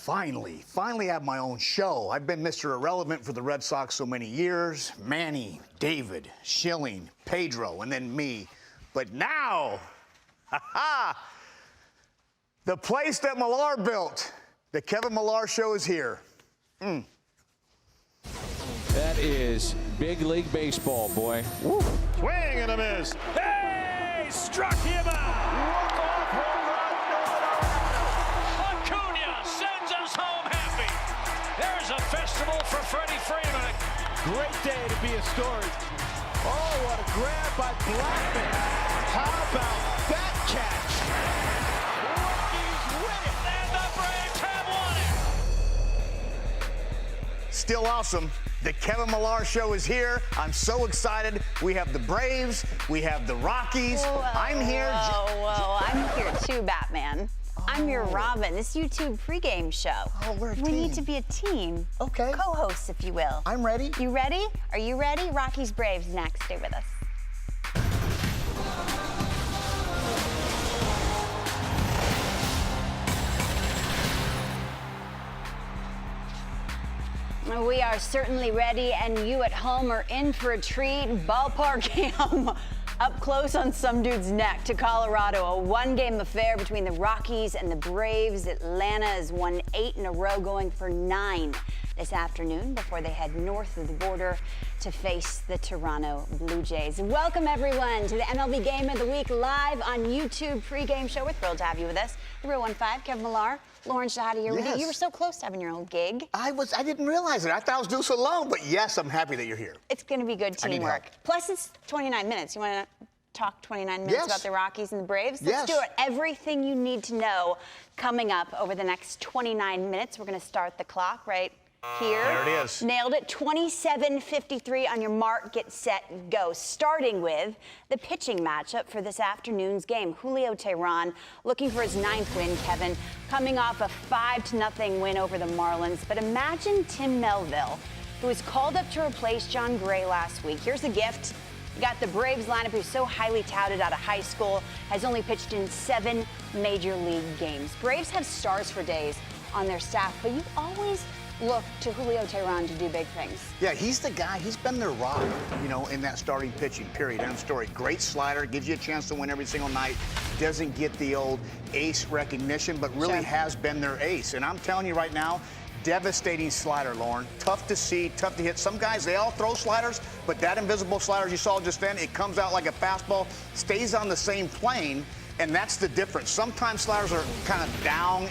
Finally have my own show. I've been Mr. Irrelevant for the Red Sox so many years. Manny, David, Schilling, Pedro, and then me. But now, the place that Millar built, the Kevin Millar Show is here. That is big league baseball, boy. Woo. Swing and a miss. Hey, struck him out. Acuna sends us home happy. There's a festival for Freddie Freeman. Great day to be a story. Oh, what a grab by Blackman. How about that catch? And the Braves have won it. Still awesome. The Kevin Millar Show is here. I'm so excited. We have the Braves. We have the Rockies. I'm here. I'm here too, Batman. I'm your Robin. This YouTube pregame show. Oh, we're a We team. need to be a team. Okay. Co-hosts, if you will. I'm ready. You ready? Are you ready? Rockies Braves next. Stay with us. We are certainly ready, and you at home are in for a treat. Ballpark Cam up close on some dude's neck to Colorado. A one-game affair between the Rockies and the Braves. Atlanta has won 8 in a row, going for 9 this afternoon before they head north of the border to face the Toronto Blue Jays. Welcome, everyone, to the MLB Game of the Week live on YouTube pregame show. We're thrilled to have you with us. The Real 1-5, Kevin Millar, Lauren Shahadi here with you. Yes. You were so close to having your own gig. I didn't realize it. I thought I was doing so long, but yes, I'm happy that you're here. It's going to be good I need teamwork. help. Plus, it's 29 minutes. You want to talk 29 minutes Yes. about the Rockies and the Braves? Yes. Let's do it. Everything you need to know coming up over the next 29 minutes. We're going to start the clock right here. There it is. Nailed it. 27:53 on your mark, get set, go. Starting with the pitching matchup for this afternoon's game. Julio Teheran looking for his 9th win, Kevin, coming off a 5-0 win over the Marlins. But imagine Tim Melville, who was called up to replace John Gray last week. Here's a gift. You got the Braves lineup, who's so highly touted out of high school, has only pitched in 7 major league games. Braves have stars for days on their staff, but you always look to Julio Teheran to do big things. Yeah, he's the guy. He's been their rock, in that starting pitching, period. End of story. Great slider, gives you a chance to win every single night. Doesn't get the old ace recognition, but really Sure. has been their ace. And I'm telling you right now, devastating slider, Lauren. Tough to see, tough to hit. Some guys, they all throw sliders, but that invisible slider you saw just then, it comes out like a fastball, stays on the same plane, and that's the difference. Sometimes sliders are kind of down,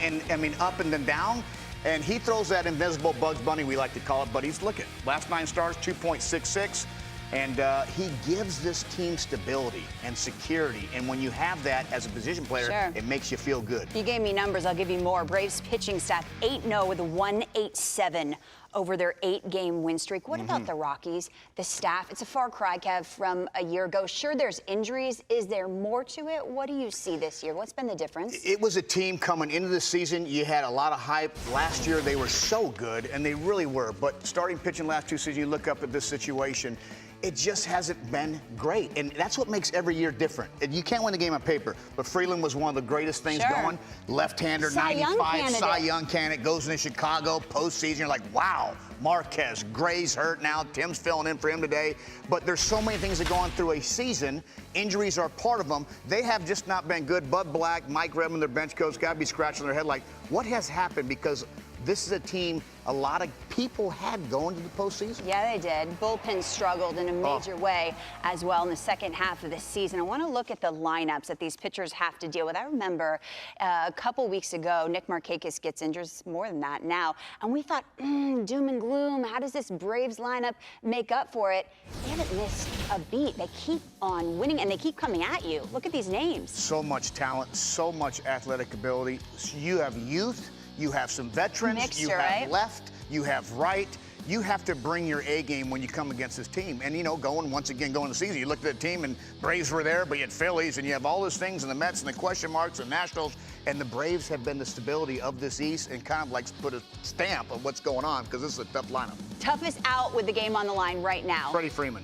up and then down. And he throws that invisible Bugs Bunny, we like to call it, but he's, look at, last 9 starts, 2.66. And he gives this team stability and security. And when you have that as a position player, Sure. it makes you feel good. You gave me numbers, I'll give you more. Braves pitching staff 8-0 with a 1.87 over their 8-game win streak. What about the Rockies, the staff? It's a far cry, Kev, from a year ago. Sure, there's injuries. Is there more to it? What do you see this year? What's been the difference? It was a team coming into the season. You had a lot of hype. Last year, they were so good, and they really were. But starting pitching last 2 seasons, you look up at this situation, it just hasn't been great. And that's what makes every year different. And you can't win the game on paper, but Freeland was one of the greatest things Sure. going. Left-hander, Cy Young 95, candidate. Cy Young candidate, goes into Chicago, postseason. You're like, wow, Marquez, Gray's hurt now. Tim's filling in for him today. But there's so many things that go on through a season. Injuries are part of them. They have just not been good. Bud Black, Mike Redmond, their bench coach, got to be scratching their head like, what has happened? Because this is a team a lot of people had going to the postseason. Yeah, they did. Bullpen struggled in a major way as well in the second half of the season. I want to look at the lineups that these pitchers have to deal with. I remember a couple weeks ago, Nick Markakis gets injured, more than that now, and we thought, doom and gloom. How does this Braves lineup make up for it? They haven't missed a beat. They keep on winning, and they keep coming at you. Look at these names. So much talent, so much athletic ability. You have youth. You have some veterans, Mixture, you have right? left, you have right. You have to bring your A game when you come against this team. And, going the season, you looked at the team and Braves were there, but you had Phillies and you have all those things and the Mets and the question marks and Nationals. And the Braves have been the stability of this East and kind of like put a stamp on what's going on because this is a tough lineup. Toughest out with the game on the line right now. Freddie Freeman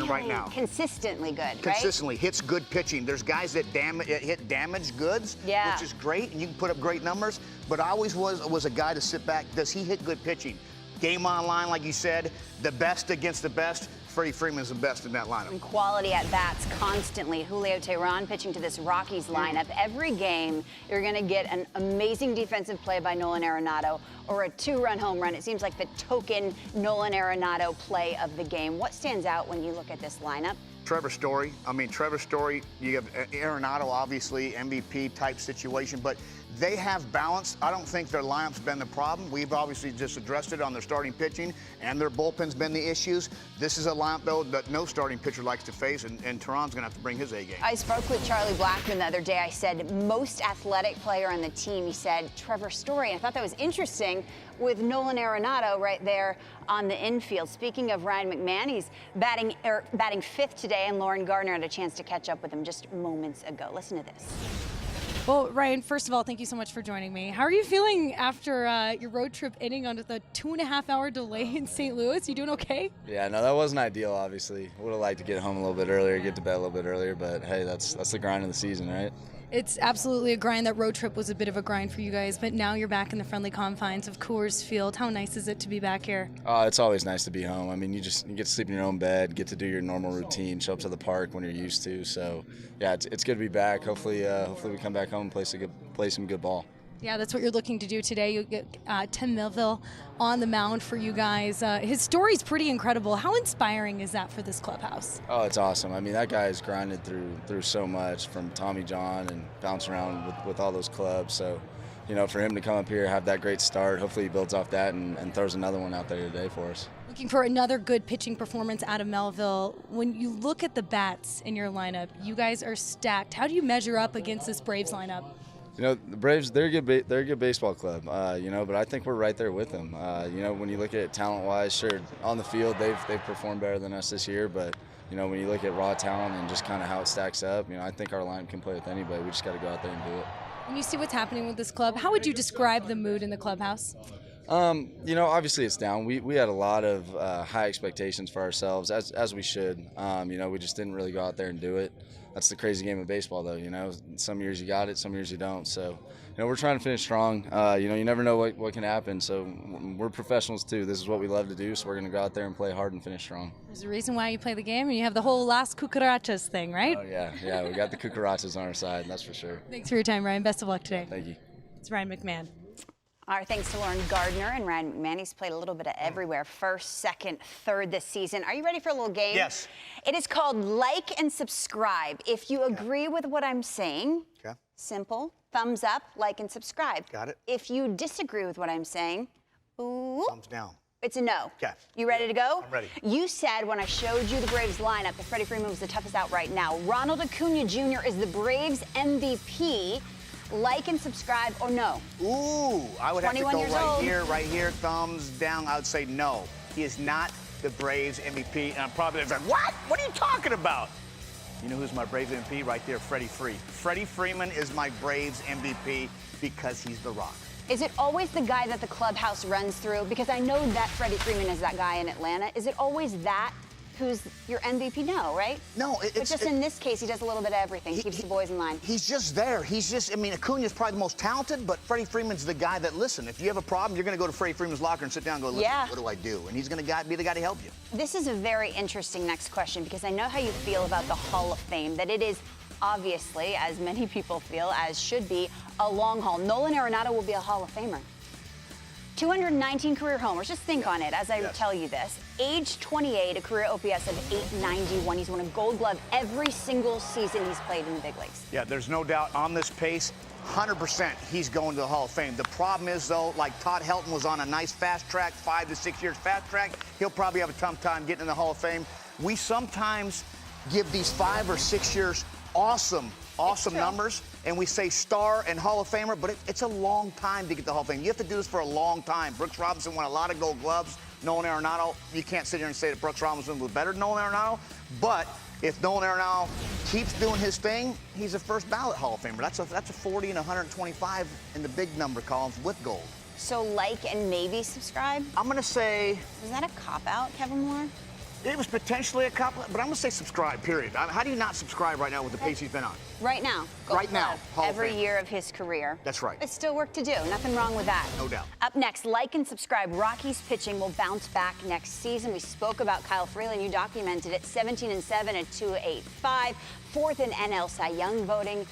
right now. Consistently good, Consistently hits good pitching. There's guys that hit damaged goods, Yeah. which is great, and you can put up great numbers. but always was a guy to sit back. Does he hit good pitching? Game on line, like you said, the best against the best. Freddie Freeman's the best in that lineup. And quality at bats constantly. Julio Teheran pitching to this Rockies lineup. Every game, you're going to get an amazing defensive play by Nolan Arenado or a 2-run home run. It seems like the token Nolan Arenado play of the game. What stands out when you look at this lineup? Trevor Story. I mean, Trevor Story, you have Arenado, obviously, MVP type situation, but they have balance. I don't think their lineup's been the problem. We've obviously just addressed it on their starting pitching, and their bullpen's been the issues. This is a lineup, though, that no starting pitcher likes to face, and Teheran's going to have to bring his A game. I spoke with Charlie Blackmon the other day. I said, most athletic player on the team. He said, Trevor Story. I thought that was interesting with Nolan Arenado right there on the infield. Speaking of Ryan McMahon, he's batting 5th today, and Lauren Gardner had a chance to catch up with him just moments ago. Listen to this. Well, Ryan, first of all, thank you so much for joining me. How are you feeling after your road trip ending on the 2.5-hour delay in St. Louis? You doing okay? Yeah, no, that wasn't ideal, obviously. Would have liked to get home a little bit earlier, get to bed a little bit earlier, but hey, that's the grind of the season, right? It's absolutely a grind. That road trip was a bit of a grind for you guys, but now you're back in the friendly confines of Coors Field. How nice is it to be back here? It's always nice to be home. I mean, you get to sleep in your own bed, get to do your normal routine, show up to the park when you're used to. So, yeah, it's good to be back. Hopefully we come back home and play some good ball. Yeah, that's what you're looking to do today. You get Tim Melville on the mound for you guys. His story's pretty incredible. How inspiring is that for this clubhouse? Oh, it's awesome. I mean, that guy has grinded through so much, from Tommy John and bouncing around with all those clubs. So, you know, for him to come up here, have that great start, hopefully he builds off that and throws another one out there today for us. Looking for another good pitching performance out of Melville. When you look at the bats in your lineup, you guys are stacked. How do you measure up against this Braves lineup? You know, the Braves, they're a good baseball club, you know, but I think we're right there with them. You know, when you look at it talent-wise, sure, on the field they've performed better than us this year, but, you know, when you look at raw talent and just kind of how it stacks up, you know, I think our line can play with anybody. We just got to go out there and do it. When you see what's happening with this club, how would you describe the mood in the clubhouse? You know, obviously it's down. We had a lot of high expectations for ourselves, as we should. You know, we just didn't really go out there and do it. That's the crazy game of baseball, though. You know, some years you got it, some years you don't. So, you know, we're trying to finish strong. You know, you never know what can happen. So we're professionals too. This is what we love to do. So we're going to go out there and play hard and finish strong. There's a reason why you play the game, and you have the whole Las Cucarachas thing, right? Oh yeah, we got the Cucarachas on our side. That's for sure. Thanks for your time, Ryan. Best of luck today. Thank you. It's Ryan McMahon. Our thanks to Lauren Gardner and Ryan McMahon. He's played a little bit of everywhere. 1st, 2nd, 3rd this season. Are you ready for a little game? Yes. It is called Like and Subscribe. If you agree with what I'm saying, simple, thumbs up, like and subscribe. Got it. If you disagree with what I'm saying, ooh, Thumbs down. it's a no. Okay. You ready to go? I'm ready. You said when I showed you the Braves lineup that Freddie Freeman was the toughest out right now. Ronald Acuna Jr. is the Braves MVP. Like and subscribe or no? Ooh, I would have to 21 go years old. right here, thumbs down. I would say no. He is not the Braves MVP. And I'm probably like, what? What are you talking about? You know who's my Braves MVP? Right there, Freddie Freeman. Freddie Freeman is my Braves MVP because he's the Rock. Is it always the guy that the clubhouse runs through? Because I know that Freddie Freeman is that guy in Atlanta. Is it always that who's your MVP? No, right? No, But just in this case, he does a little bit of everything, keeps the boys in line. He's just there. I mean, Acuna's probably the most talented, but Freddie Freeman's the guy that, listen, if you have a problem, you're going to go to Freddie Freeman's locker and sit down and go, listen, Yeah. what do I do? And he's going to be the guy to help you. This is a very interesting next question because I know how you feel about the Hall of Fame, that it is obviously, as many people feel, as should be, a long haul. Nolan Arenado will be a Hall of Famer. 219 career homers. Just think on it as I tell you this. Age 28, a career OPS of 891. He's won a Gold Glove every single season he's played in the big leagues. Yeah, there's no doubt on this pace, 100% he's going to the Hall of Fame. The problem is, though, like Todd Helton was on a nice fast track, 5 to 6 years fast track, he'll probably have a tough time getting in the Hall of Fame. We sometimes give these 5 or 6 years awesome numbers, and we say star and Hall of Famer, but it's a long time to get the Hall of Fame. You have to do this for a long time. Brooks Robinson won a lot of Gold Gloves. Nolan Arenado, you can't sit here and say that Brooks Robinson was better than Nolan Arenado, but if Nolan Arenado keeps doing his thing, he's a first ballot Hall of Famer. That's a 40 and 125 in the big number columns with gold. So like and maybe subscribe? I'm going to say... Is that a cop-out, Kevin Moore? It was potentially a couple, but I'm going to say subscribe, period. How do you not subscribe right now with the pace he's been on? Right now. Right now, Hall of Every Fame. year of his career. That's right. It's still work to do. Nothing wrong with that. No doubt. Up next, like and subscribe. Rockies pitching will bounce back next season. We spoke about Kyle Freeland. You documented it. 17-7 at .285. Fourth in NL Cy Young voting.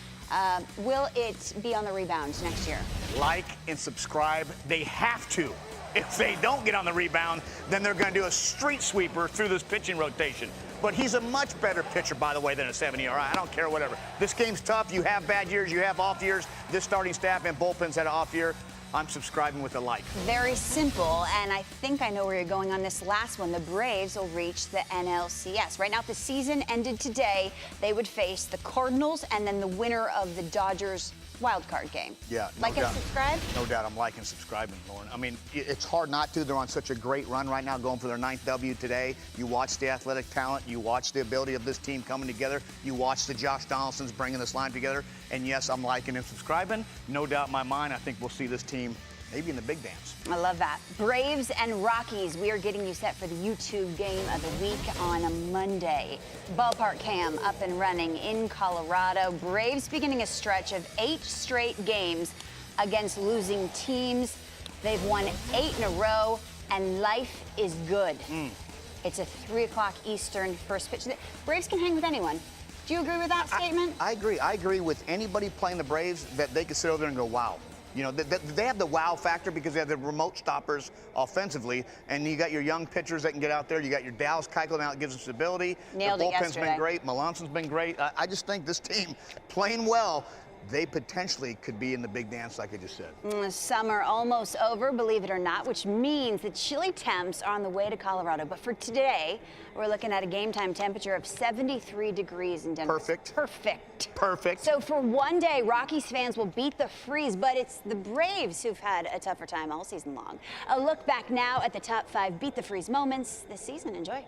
Will it be on the rebound next year? Like and subscribe. They have to. If they don't get on the rebound, then they're going to do a street sweeper through this pitching rotation. But he's a much better pitcher, by the way, than a 7 ERA. I don't care, whatever. This game's tough. You have bad years. You have off years. This starting staff and bullpen's had an off year. I'm subscribing with a like. Very simple, and I think I know where you're going on this last one. The Braves will reach the NLCS. Right now, if the season ended today, they would face the Cardinals and then the winner of the Dodgers wild card game. Yeah, no like doubt. and subscribe? No doubt. I'm liking and subscribing, Lauren. I mean, it's hard not to. They're on such a great run right now, going for their 9th W today. You watch the athletic talent. You watch the ability of this team coming together. You watch the Josh Donaldsons bringing this line together. And yes, I'm liking and subscribing. No doubt in my mind, I think we'll see this team maybe in the big dance. I love that. Braves and Rockies, we are getting you set for the YouTube game of the week on a Monday. Ballpark Cam up and running in Colorado. Braves beginning a stretch of 8 straight games against losing teams. They've won 8 in a row, and life is good. It's a 3 o'clock Eastern first pitch. The Braves can hang with anyone. Do you agree with that statement? I agree. I agree with anybody playing the Braves that they could sit over there and go, wow. You know, they have the wow factor because they have the remote stoppers offensively, and you got your young pitchers that can get out there. You got your Dallas Keuchel now that gives them stability. Nailed the it bullpen's yesterday. been great. Melancon's been great. I just think this team playing well, they potentially could be in the big dance, like I just said. Summer almost over, believe it or not, which means the chilly temps are on the way to Colorado. But for today, we're looking at a game time temperature of 73 degrees in Denver. Perfect. Perfect. Perfect. So for one day, Rockies fans will beat the freeze, but it's the Braves who've had a tougher time all season long. A look back now at the top 5 beat the freeze moments this season. Enjoy.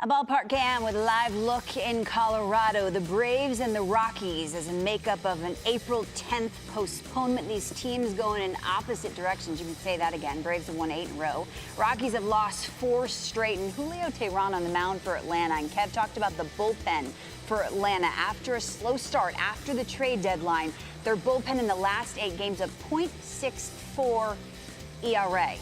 A Ballpark Cam with a live look in Colorado. The Braves and the Rockies as a makeup of an April 10th postponement. These teams going in opposite directions. You can say that again. Braves have won 8 in a row. Rockies have lost 4 straight. And Julio Teheran on the mound for Atlanta. And Kev talked about the bullpen for Atlanta after a slow start, after the trade deadline. Their bullpen in the last 8 games of .64 ERA.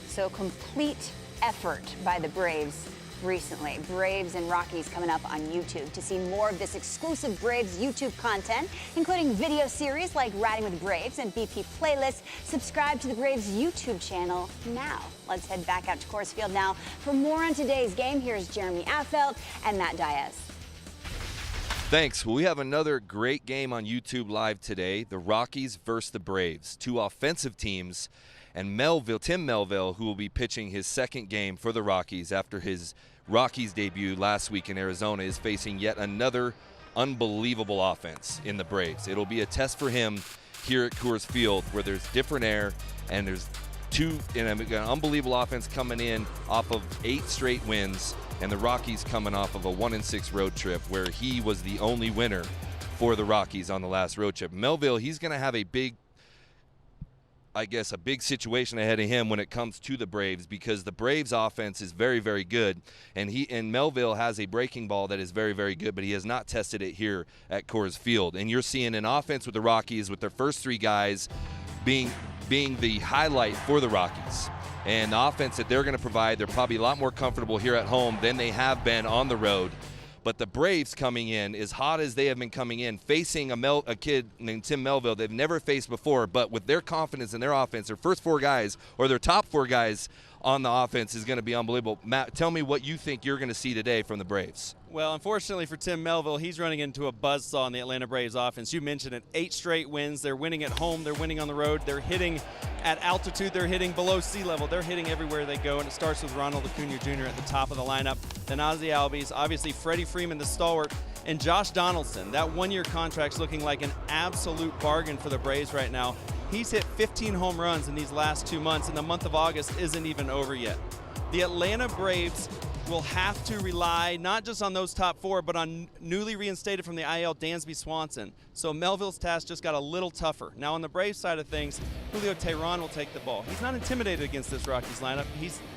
So complete effort by the Braves recently. Braves and Rockies coming up on YouTube. To see more of this exclusive Braves YouTube content, including video series like Riding with the Braves and BP playlists, subscribe to the Braves YouTube channel now. Let's head back out to Coors Field now for more on today's game. Here's Jeremy Affeldt and Matt Diaz. Thanks. We have another great game on YouTube Live today. The Rockies versus the Braves. 2 offensive teams. And Tim Melville, who will be pitching his second game for the Rockies after his Rockies debut last week in Arizona, is facing yet another unbelievable offense in the Braves. It'll be a test for him here at Coors Field, where there's different air and there's an unbelievable offense coming in off of 8 straight wins, and the Rockies coming off of a 1-6 road trip where he was the only winner for the Rockies on the last road trip. Melville, he's going to have a big situation ahead of him when it comes to the Braves, because the Braves offense is very, very good, and Melville has a breaking ball that is very, very good, but he has not tested it here at Coors Field. And you're seeing an offense with the Rockies with their first 3 guys being the highlight for the Rockies. And the offense that they're going to provide, they're probably a lot more comfortable here at home than they have been on the road. But the Braves coming in as hot as they have been coming in, facing a kid named Tim Melville they've never faced before, but with their confidence in their offense, their first 4 guys or their top 4 guys on the offense is going to be unbelievable. Matt, tell me what you think you're going to see today from the Braves. Well, unfortunately for Tim Melville, he's running into a buzzsaw in the Atlanta Braves offense. You mentioned it, 8 straight wins. They're winning at home. They're winning on the road. They're hitting at altitude. They're hitting below sea level. They're hitting everywhere they go, and it starts with Ronald Acuna Jr. at the top of the lineup. Then Ozzie Albies, obviously Freddie Freeman, the stalwart, and Josh Donaldson. That 1-year contract's looking like an absolute bargain for the Braves right now. He's hit 15 home runs in these last 2 months, and the month of August isn't even over yet. The Atlanta Braves will have to rely not just on those top 4, but on newly reinstated from the IL Dansby Swanson. So Melville's task just got a little tougher. Now on the Braves side of things, Julio Teheran will take the ball. He's not intimidated against this Rockies lineup.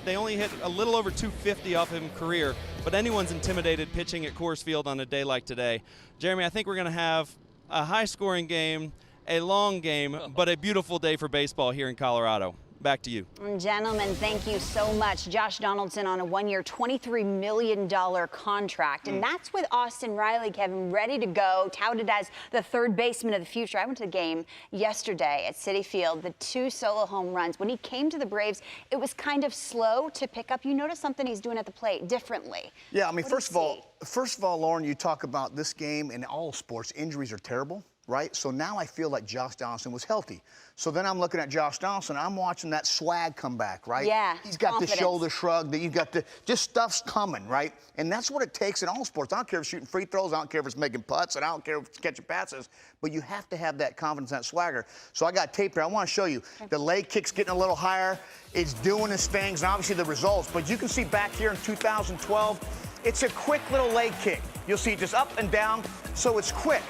They only hit a little over 250 off him career, but anyone's intimidated pitching at Coors Field on a day like today. Jeremy, I think we're going to have a high-scoring game, a long game, but a beautiful day for baseball here in Colorado. Back to you. Gentlemen, thank you so much. Josh Donaldson on a 1-year, $23 million contract. And that's with Austin Riley, Kevin, ready to go, touted as the 3rd baseman of the future. I went to the game yesterday at Citi Field, the 2 solo home runs. When he came to the Braves, it was kind of slow to pick up. You notice something he's doing at the plate differently. Yeah, I mean, first of all, Lauren, you talk about this game in all sports, injuries are terrible. Right? So now I feel like Josh Donaldson was healthy. So then I'm looking at Josh Donaldson, I'm watching that swag come back, right? Yeah, he's got confidence. the shoulder shrug, that you've got just stuff's coming, right? And that's what it takes in all sports. I don't care if it's shooting free throws, I don't care if it's making putts, and I don't care if it's catching passes, but you have to have that confidence, that swagger. So I got tape here. I want to show you. The leg kick's getting a little higher. It's doing its things, and obviously the results. But you can see back here in 2012, it's a quick little leg kick. You'll see it just up and down, so it's quick.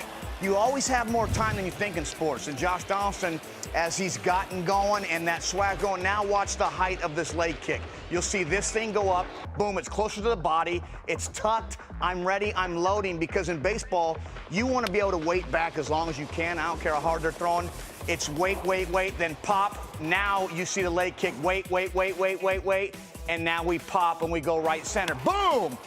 You always have more time than you think in sports. And Josh Donaldson, as he's gotten going and that swag going, now watch the height of this leg kick. You'll see this thing go up, boom, it's closer to the body, it's tucked, I'm ready, I'm loading, because in baseball, you want to be able to wait back as long as you can. I don't care how hard they're throwing. It's wait, then pop. Now you see the leg kick, wait, and now we pop and we go right center. Boom!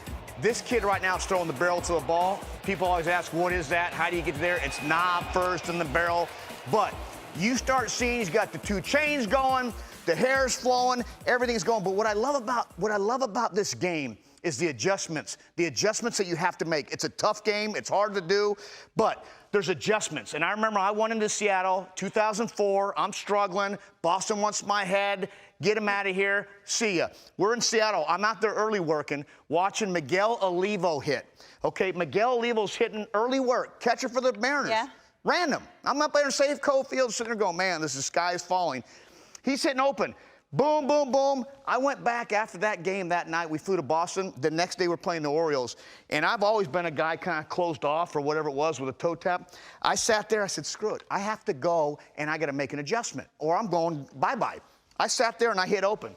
This kid right now is throwing the barrel to a ball. People always ask, what is that? How do you get there? It's knob first and the barrel. But you start seeing he's got the 2 chains going, the hair's flowing, everything's going. But what I love about this game is the adjustments that you have to make. It's a tough game. It's hard to do, but there's adjustments. And I remember I went into Seattle, 2004. I'm struggling. Boston wants my head. Get him out of here. See ya. We're in Seattle. I'm out there early working, watching Miguel Olivo hit. Okay, Miguel Olivo's hitting early work. Catcher for the Mariners. Yeah. Random. I'm up there in Safeco Field sitting there going, man, the sky is falling. He's hitting open. Boom, boom, boom. I went back after that game that night. We flew to Boston. The next day we're playing the Orioles. And I've always been a guy kind of closed off or whatever it was with a toe tap. I sat there. I said, screw it. I have to go and I got to make an adjustment or I'm going bye-bye. I sat there and I hit open.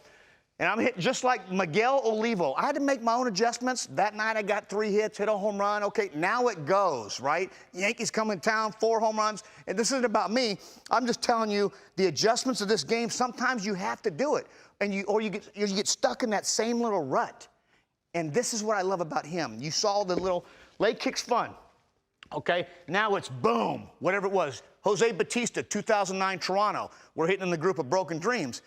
And I'm hit just like Miguel Olivo. I had to make my own adjustments. That night I got 3 hits, hit a home run. Okay, now it goes, right? Yankees come in town, 4 home runs. And this isn't about me. I'm just telling you the adjustments of this game, sometimes you have to do it. And you get stuck in that same little rut. And this is what I love about him. You saw the little leg kick's fun. Okay, now it's boom, whatever it was. Jose Bautista, 2009 Toronto. We're hitting in the group of broken dreams.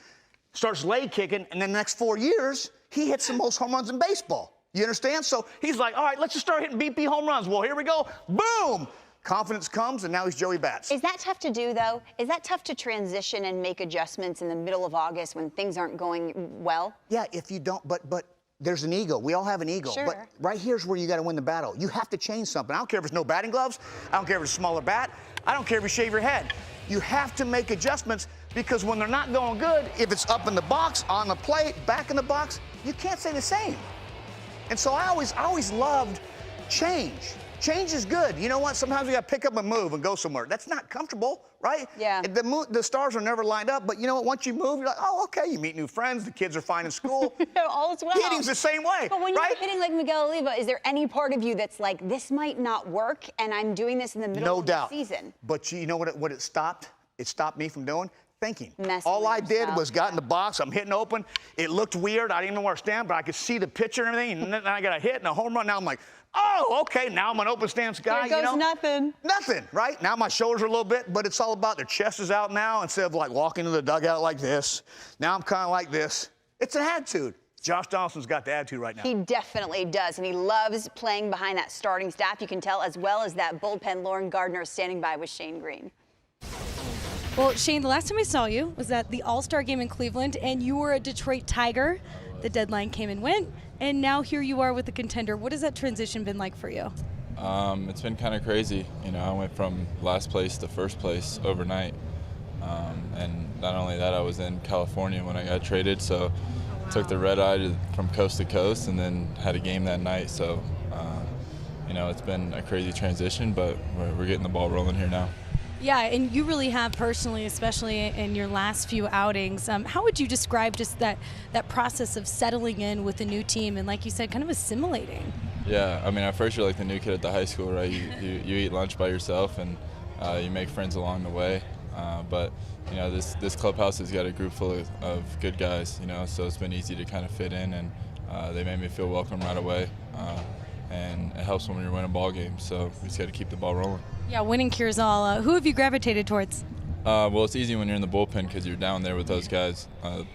Starts leg kicking, and then the next 4 years, he hits the most home runs in baseball. You understand? So he's like, all right, let's just start hitting BP home runs. Well, here we go. Boom! Confidence comes, and now he's Joey Bats. Is that tough to do, though? Is that tough to transition and make adjustments in the middle of August when things aren't going well? Yeah, if you don't, but there's an ego. We all have an ego. Sure. But right here's where you got to win the battle. You have to change something. I don't care if it's no batting gloves. I don't care if it's a smaller bat. I don't care if you shave your head. You have to make adjustments because when they're not going good, if it's up in the box, on the plate, back in the box, you can't say the same. And so I always loved change. Change is good. You know what? Sometimes we got to pick up and move and go somewhere. That's not comfortable, right? Yeah. The stars are never lined up, but you know what? Once you move, you're like, oh, okay. You meet new friends. The kids are fine in school. All is well. Hitting's the same way, But when right? you're hitting like Miguel Oliva, is there any part of you that's like, this might not work, and I'm doing this in the middle of the season? But you know what it stopped? It stopped me from doing? Thinking. Messing All with I did yourself. was got in the box. I'm hitting open. It looked weird. I didn't even know where to stand, but I could see the pitcher and everything. And then I got a hit and a home run. Now I'm like, oh, okay. Now I'm an open stance guy. There goes you know? nothing. Nothing, right? Now my shoulders are a little bit, but it's all about their chest is out now instead of like walking to the dugout like this. Now I'm kind of like this. It's an attitude. Josh Donaldson's got the attitude right now. He definitely does, and he loves playing behind that starting staff. You can tell, as well as that bullpen. Lauren Gardner is standing by with Shane Green. Well, Shane, the last time I saw you was at the All-Star game in Cleveland, and you were a Detroit Tiger. The deadline came and went, and now here you are with the Contender. What has that transition been like for you? It's been kind of crazy. You know, I went from last place to first place overnight. And not only that, I was in California when I got traded, so took the red eye from coast to coast and then had a game that night. So, you know, it's been a crazy transition, but we're getting the ball rolling here now. Yeah, and you really have personally, especially in your last few outings. How would you describe just that process of settling in with a new team and, like you said, kind of assimilating? Yeah, I mean, at first you're like the new kid at the high school, right? You eat lunch by yourself and you make friends along the way. But, you know, this clubhouse has got a group full of good guys, you know, so it's been easy to kind of fit in, and they made me feel welcome right away. And it helps when you're winning ball games, so we just got to keep the ball rolling. Yeah, winning cures all. Who have you gravitated towards? Well, it's easy when you're in the bullpen because you're down there with those guys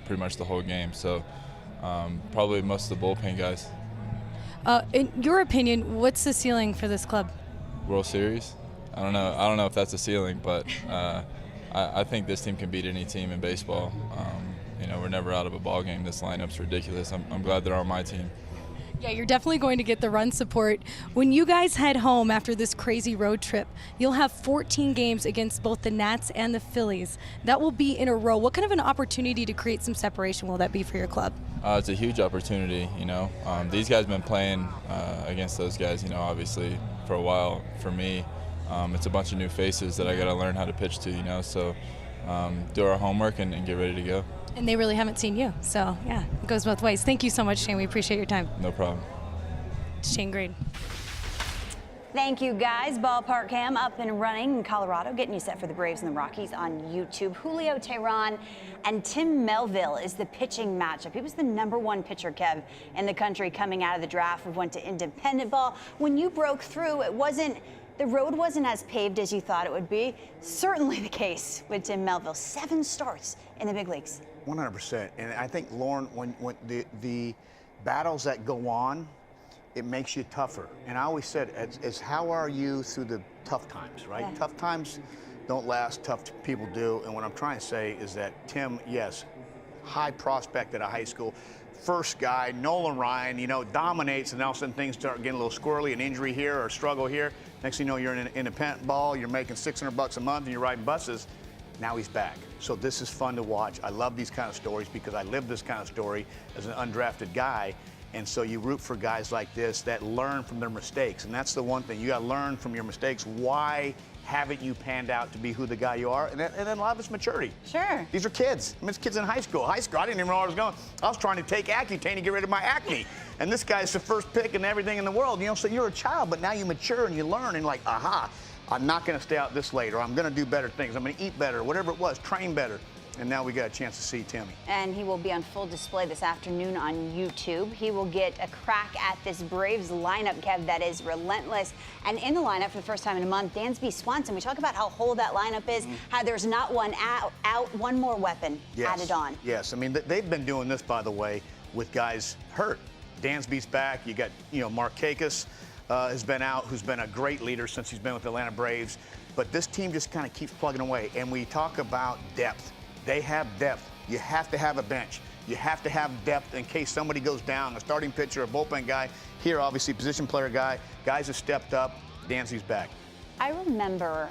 pretty much the whole game. So probably most of the bullpen guys. In your opinion, what's the ceiling for this club? World Series? I don't know if that's a ceiling, but I think this team can beat any team in baseball. You know, we're never out of a ball game. This lineup's ridiculous. I'm glad they're on my team. Yeah, you're definitely going to get the run support. When you guys head home after this crazy road trip, you'll have 14 games against both the Nats and the Phillies. That will be in a row. What kind of an opportunity to create some separation will that be for your club? It's a huge opportunity, you know. These guys have been playing against those guys, you know, obviously for a while. For me, it's a bunch of new faces that I got to learn how to pitch to, you know. So do our homework and get ready to go. And they really haven't seen you. So, yeah, it goes both ways. Thank you so much, Shane. We appreciate your time. No problem. Shane Green. Thank you, guys. Ballpark Cam up and running in Colorado, getting you set for the Braves and the Rockies on YouTube. Julio Teheran and Tim Melville is the pitching matchup. He was the #1 pitcher, Kev, in the country coming out of the draft. We went to independent ball. When you broke through, the road wasn't as paved as you thought it would be. Certainly the case with Tim Melville. 7 starts in the big leagues. 100%. And I think, Lauren, when the battles that go on, it makes you tougher. And I always said, it's how are you through the tough times, right? Yeah. Tough times don't last, tough people do. And what I'm trying to say is that Tim, yes, high prospect at a high school, first guy, Nolan Ryan, you know, dominates, and all of a sudden things start getting a little squirrely, an injury here or a struggle here. Next thing you know, you're in an independent ball, you're making $600 a month, and you're riding buses. Now he's back. So this is fun to watch. I love these kind of stories because I lived this kind of story as an undrafted guy. And so you root for guys like this that learn from their mistakes. And that's the one thing. You got to learn from your mistakes. Why haven't you panned out to be who the guy you are? And then a lot of it's maturity. Sure. These are kids. I mean, it's kids in high school. I didn't even know where I was going. I was trying to take Accutane to get rid of my acne. And this guy's the first pick and everything in the world. You know, so you're a child, but now you mature and you learn and like, aha, I'm not going to stay out this late, or I'm going to do better things. I'm going to eat better, whatever it was, train better. And now we got a chance to see Timmy. And he will be on full display this afternoon on YouTube. He will get a crack at this Braves lineup, Kev, that is relentless. And in the lineup for the first time in a month, Dansby Swanson. We talk about how whole that lineup is, how there's not one out, one more weapon added on. Yes, I mean, they've been doing this, by the way, with guys hurt. Dansby's back. You got, Markakis has been out, who's been a great leader since he's been with the Atlanta Braves. But this team just kind of keeps plugging away. And we talk about depth. They have depth. You have to have a bench. You have to have depth in case somebody goes down, a starting pitcher, a bullpen guy. Here, obviously, position player guy. Guys have stepped up. Dansby's back. I remember,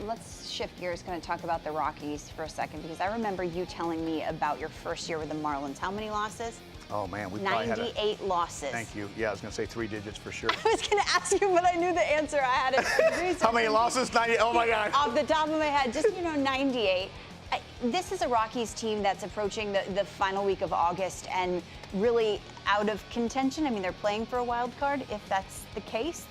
let's shift gears, going to talk about the Rockies for a second, because I remember you telling me about your first year with the Marlins. How many losses? Oh, man, we probably had 98 losses. Thank you. Yeah, I was going to say 3 digits for sure. I was going to ask you, but I knew the answer. I had it. How many losses? 98. Oh, my God. Off the top of my head, just, 98. This is a Rockies team that's approaching the final week of August and really out of contention. I mean, they're playing for a wild card. If that's the case,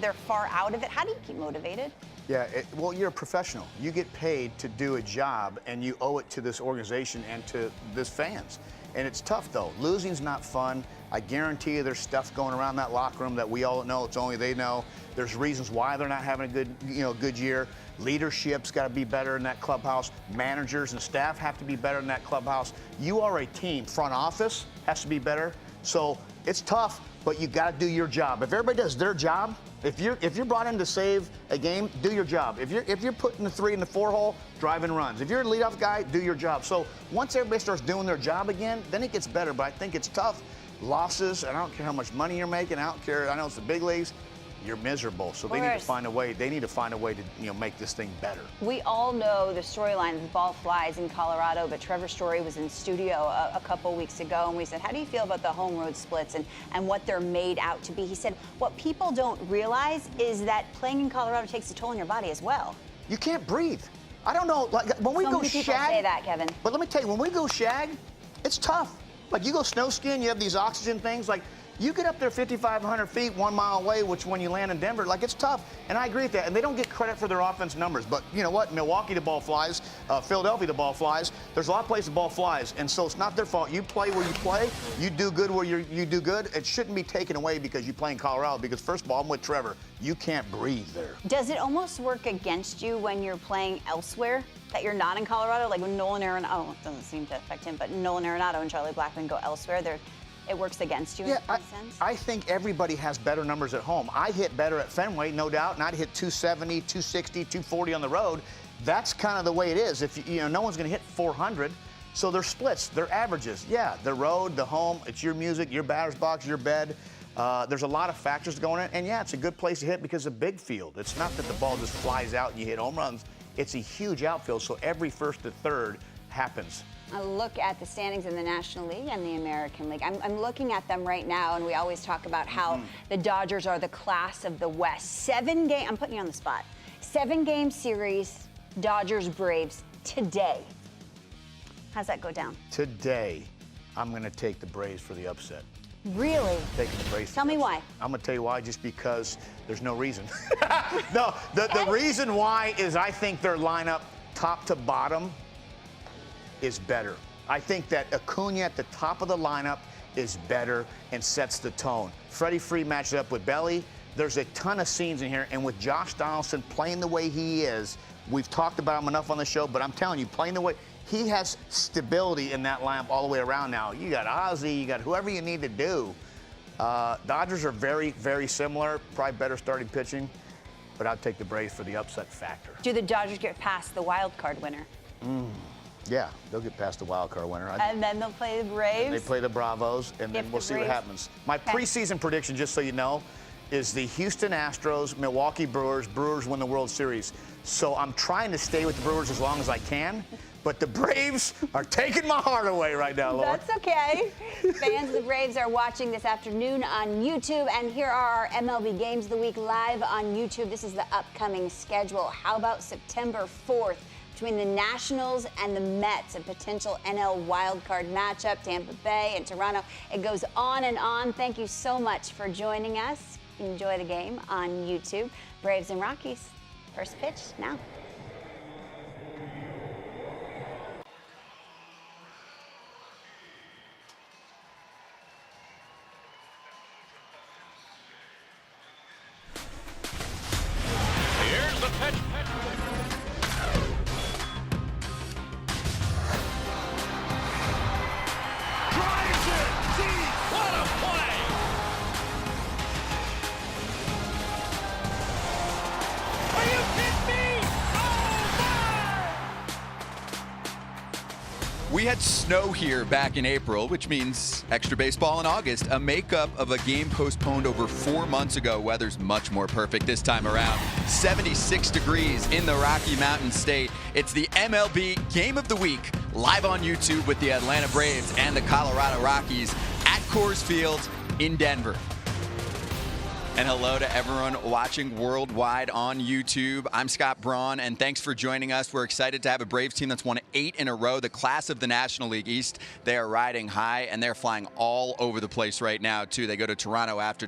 they're far out of it. How do you keep motivated? Yeah, well, you're a professional. You get paid to do a job, and you owe it to this organization and to this fans. And it's tough, though. Losing's not fun. I guarantee you there's stuff going around that locker room that we all know. It's only they know. There's reasons why they're not having a good year. Leadership's got to be better in that clubhouse. Managers and staff have to be better in that clubhouse. You are a team. Front office has to be better. So it's tough, but you got to do your job. If everybody does their job, if you're brought in to save a game, do your job. If you're putting the 3 in the 4 hole, driving runs. If you're a leadoff guy, do your job. So once everybody starts doing their job again, then it gets better. But I think it's tough. Losses, and I don't care how much money you're making. I don't care. I know it's the big leagues. You're miserable. So they need to find a way. They need to find a way to make this thing better. We all know the storyline of the ball flies in Colorado, but Trevor Story was in studio a couple weeks ago, and we said, how do you feel about the home road splits and what they're made out to be? He said, what people don't realize is that playing in Colorado takes a toll on your body as well. You can't breathe. I don't know. Like when we go shag. Say that, Kevin. But let me tell you, when we go shag, it's tough. Like you go snow skiing, you have these oxygen things. Like you get up there 5,500 feet, 1 mile away, which when you land in Denver, like it's tough. And I agree with that. And they don't get credit for their offense numbers. But you know what? Milwaukee, the ball flies. Philadelphia, the ball flies. There's a lot of places the ball flies. And so it's not their fault. You play where you play. You do good where you do good. It shouldn't be taken away because you play in Colorado. Because first of all, I'm with Trevor. You can't breathe there. Does it almost work against you when you're playing elsewhere? That you're not in Colorado? Like when Nolan Arenado, it doesn't seem to affect him, but Nolan Arenado and Charlie Blackmon go elsewhere, it works against you in some sense? I think everybody has better numbers at home. I hit better at Fenway, no doubt, and I'd hit 270, 260, 240 on the road. That's kind of the way it is. If no one's going to hit 400, so they're splits, they're averages. Yeah, the road, the home, it's your music, your batter's box, your bed. There's a lot of factors going in, and yeah, it's a good place to hit because it's a big field. It's not that the ball just flies out and you hit home runs. It's a huge outfield, so every first to third happens. A look at the standings in the National League and the American League. I'm looking at them right now, and we always talk about how the Dodgers are the class of the West. I'm putting you on the spot. 7-game series, Dodgers-Braves today. How's that go down? Today, I'm going to take the Braves for the upset. Really? Taking the Braves. Tell me why. I'm going to tell you why, just because there's no reason. No, the reason why is I think their lineup, top to bottom, is better. I think that Acuna at the top of the lineup is better and sets the tone. Freddie Freed matches up with Belly. There's a ton of scenes in here, and with Josh Donaldson playing the way he is, we've talked about him enough on the show, but I'm telling you, playing the way he has stability in that lineup all the way around now. You got Ozzie, you got whoever you need to do. Dodgers are very, very similar, probably better starting pitching, but I'd take the Braves for the upset factor. Do the Dodgers get past the wild card winner? Yeah, they'll get past the wild card winner. And then they'll play the Braves? They play the Bravos, and then we'll see what happens. My preseason prediction, just so you know, is the Houston Astros, Milwaukee Brewers. Brewers win the World Series. So I'm trying to stay with the Brewers as long as I can. But the Braves are taking my heart away right now, Lauren. That's okay. Fans of the Braves are watching this afternoon on YouTube. And here are our MLB Games of the Week live on YouTube. This is the upcoming schedule. How about September 4th between the Nationals and the Mets, a potential NL wildcard matchup, Tampa Bay and Toronto. It goes on and on. Thank you so much for joining us. Enjoy the game on YouTube. Braves and Rockies. First pitch now. Here's the pitch. Drives it deep. What a play. Are you kidding me? Oh, my! We had snow here back in April, which means extra baseball in August, a makeup of a game postponed over 4 months ago. Weather's much more perfect this time around. 76 degrees in the Rocky Mountain State. It's the MLB Game of the Week, live on YouTube with the Atlanta Braves and the Colorado Rockies at Coors Field in Denver. And hello to everyone watching worldwide on YouTube. I'm Scott Braun, and thanks for joining us. We're excited to have a Braves team that's won 8 in a row, the class of the National League East. They are riding high, and they're flying all over the place right now, too. They go to Toronto after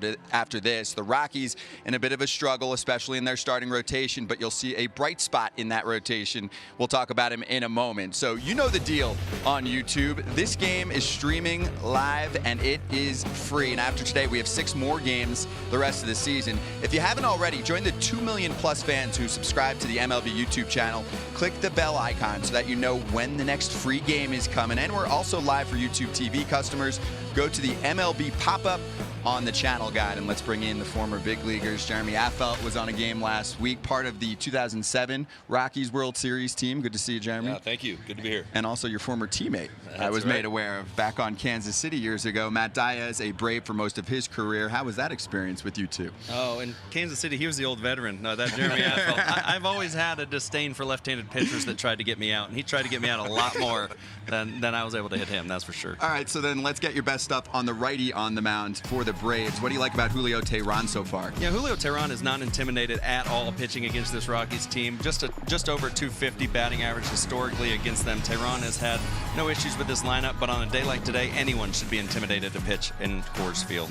this. The Rockies in a bit of a struggle, especially in their starting rotation, but you'll see a bright spot in that rotation. We'll talk about him in a moment. So you know the deal on YouTube. This game is streaming live, and it is free. And after today, we have 6 more games the rest of the season. If you haven't already, join the 2 million plus fans who subscribe to the MLB YouTube channel. Click the bell icon so that you know when the next free game is coming. And we're also live for YouTube TV customers. Go to the MLB pop-up on the channel guide, and let's bring in the former big leaguers. Jeremy Affeldt was on a game last week, part of the 2007 Rockies World Series team. Good to see you, Jeremy. Yeah, thank you. Good to be here. And also your former teammate, I was made aware of back on Kansas City years ago. Matt Diaz, a Brave for most of his career. How was that experience with you two? Oh, in Kansas City, he was the old veteran. No, that Jeremy Affeldt. I've always had a disdain for left-handed pitchers that tried to get me out, and he tried to get me out a lot more than I was able to hit him, that's for sure. All right, so then let's get your best stuff on the righty on the mound for the Braves. What do you like about Julio Teheran so far? Yeah, Julio Teheran is not intimidated at all pitching against this Rockies team. Just over 250 batting average historically against them. Teheran has had no issues with this lineup, but on a day like today, anyone should be intimidated to pitch in Coors Field.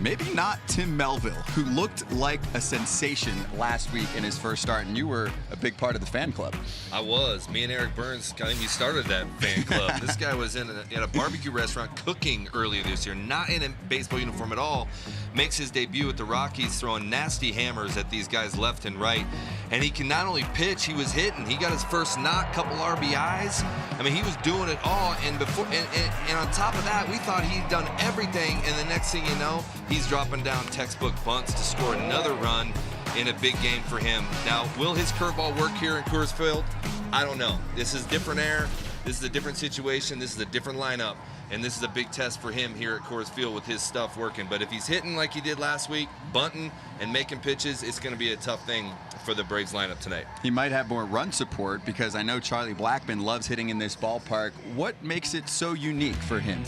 Maybe not Tim Melville, who looked like a sensation last week in his first start, and you were a big part of the fan club. I was. Me and Eric Burns, I think we started that fan club. This guy was in a barbecue restaurant cooking earlier this year, not in a baseball uniform at all. Makes his debut with the Rockies, throwing nasty hammers at these guys left and right. And he can not only pitch, he was hitting. He got his first knock, couple RBIs. I mean, he was doing it all. And on top of that, we thought he'd done everything. And the next thing you know, he's dropping down textbook bunts to score another run in a big game for him. Now, will his curveball work here in Coors Field? I don't know. This is different air. This is a different situation. This is a different lineup. And this is a big test for him here at Coors Field with his stuff working. But if he's hitting like he did last week, bunting and making pitches, it's going to be a tough thing for the Braves lineup tonight. He might have more run support because I know Charlie Blackmon loves hitting in this ballpark. What makes it so unique for him?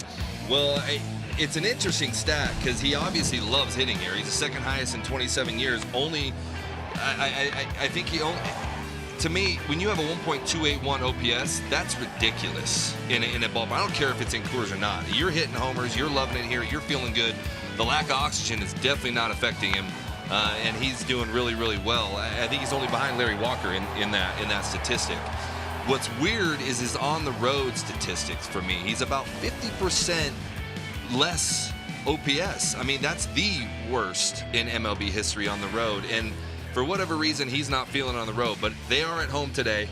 Well, it's an interesting stat because he obviously loves hitting here. He's the second highest in 27 years. I think he only... To me, when you have a 1.281 OPS, that's ridiculous in a ballpark. I don't care if it's in Coors or not. You're hitting homers, you're loving it here, you're feeling good. The lack of oxygen is definitely not affecting him, and he's doing really, really well. I think he's only behind Larry Walker in that statistic. What's weird is his on-the-road statistics for me. He's about 50% less OPS. I mean, that's the worst in MLB history on the road. And for whatever reason, he's not feeling on the road, but they are at home today,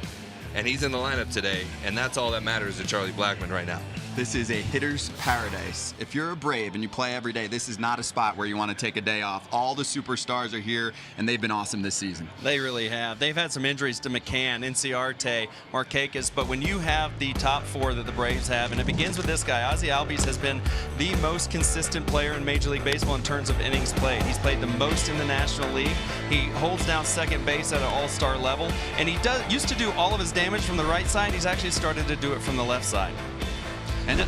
and he's in the lineup today, and that's all that matters to Charlie Blackmon right now. This is a hitter's paradise. If you're a Brave and you play every day, this is not a spot where you want to take a day off. All the superstars are here, and they've been awesome this season. They really have. They've had some injuries to McCann, Inciarte, Markakis, but when you have the top four that the Braves have, and it begins with this guy, Ozzie Albies has been the most consistent player in Major League Baseball in terms of innings played. He's played the most in the National League. He holds down second base at an all-star level, and he used to do all of his damage from the right side. He's actually started to do it from the left side. And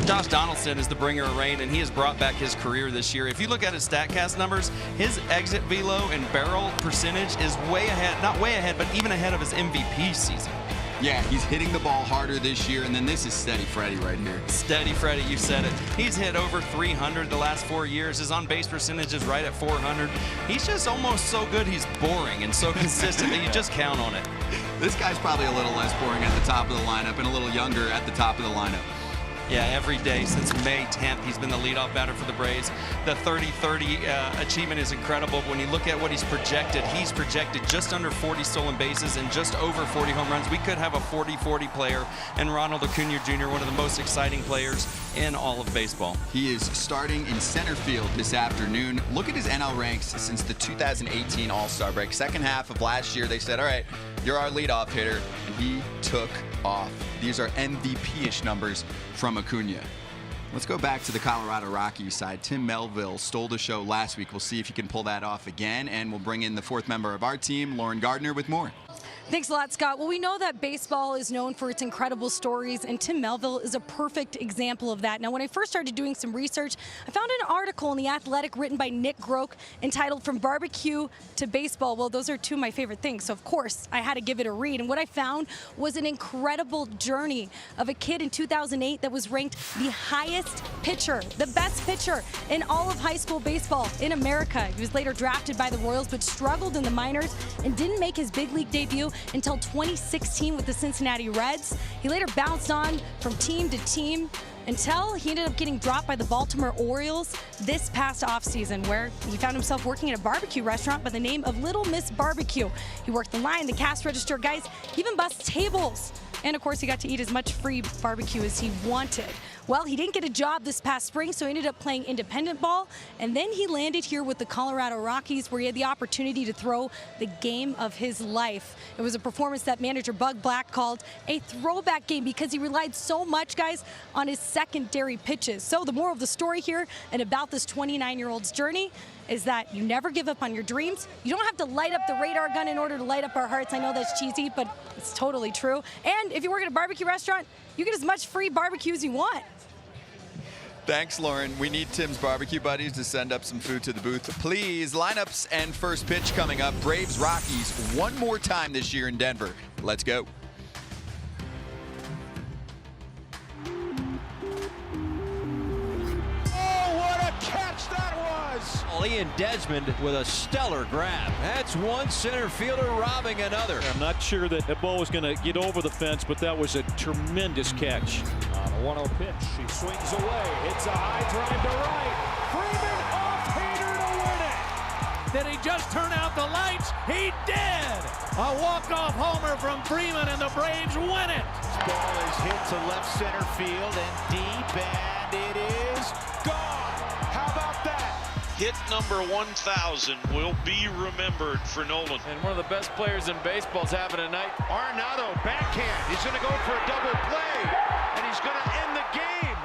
Josh Donaldson is the bringer of rain, and he has brought back his career this year. If you look at his StatCast numbers, his exit velo and barrel percentage is way ahead, not way ahead, but even ahead of his MVP season. Yeah, he's hitting the ball harder this year, and then this is Steady Freddy right here. Steady Freddy, you said it. He's hit over 300 the last 4 years. His on-base percentage is right at 400. He's just almost so good he's boring and so consistent that you just count on it. This guy's probably a little less boring at the top of the lineup and a little younger at the top of the lineup. Yeah, every day since May 10th, he's been the leadoff batter for the Braves. The 30-30 achievement is incredible. When you look at what he's projected just under 40 stolen bases and just over 40 home runs. We could have a 40-40 player, and Ronald Acuna Jr., one of the most exciting players in all of baseball. He is starting in center field this afternoon. Look at his NL ranks since the 2018 All-Star break. Second half of last year, they said, all right, you're our leadoff hitter, and he took off. These are MVP-ish numbers from Acuna. Let's go back to the Colorado Rockies side. Tim Melville stole the show last week. We'll see if he can pull that off again, and we'll bring in the fourth member of our team, Lauren Gardner, with more. Thanks a lot, Scott. Well, we know that baseball is known for its incredible stories, and Tim Melville is a perfect example of that. Now, when I first started doing some research, I found an article in The Athletic written by Nick Groke entitled From Barbecue to Baseball. Well, those are two of my favorite things, so of course I had to give it a read. And what I found was an incredible journey of a kid in 2008 that was ranked the highest pitcher, the best pitcher in all of high school baseball in America. He was later drafted by the Royals, but struggled in the minors and didn't make his big league debut until 2016 with the Cincinnati Reds. He later bounced on from team to team until he ended up getting dropped by the Baltimore Orioles this past offseason, where he found himself working at a barbecue restaurant by the name of Little Miss Barbecue. He worked the line, the cash register, guys, he even bussed tables. And of course, he got to eat as much free barbecue as he wanted. Well, he didn't get a job this past spring, so he ended up playing independent ball. And then he landed here with the Colorado Rockies, where he had the opportunity to throw the game of his life. It was a performance that manager Bug Black called a throwback game because he relied so much, guys, on his secondary pitches. So the moral of the story here and about this 29-year-old's journey is that you never give up on your dreams. You don't have to light up the radar gun in order to light up our hearts. I know that's cheesy, but it's totally true. And if you work at a barbecue restaurant, you get as much free barbecue as you want. Thanks, Lauren. We need Tim's barbecue buddies to send up some food to the booth, please. Lineups and first pitch coming up. Braves Rockies one more time this year in Denver. Let's go. Ian Desmond with a stellar grab. That's one center fielder robbing another. I'm not sure that the ball was going to get over the fence, but that was a tremendous catch. On a 1-0 pitch, he swings away, hits a high drive to right. Freeman off Hader to win it. Did he just turn out the lights? He did. A walk-off homer from Freeman, and the Braves win it. This ball is hit to left center field and deep, and it is gone. How about that? Hit number 1,000 will be remembered for Nolan. And one of the best players in baseball is having a night. Arenado backhand. He's going to go for a double play, and he's going to end the game.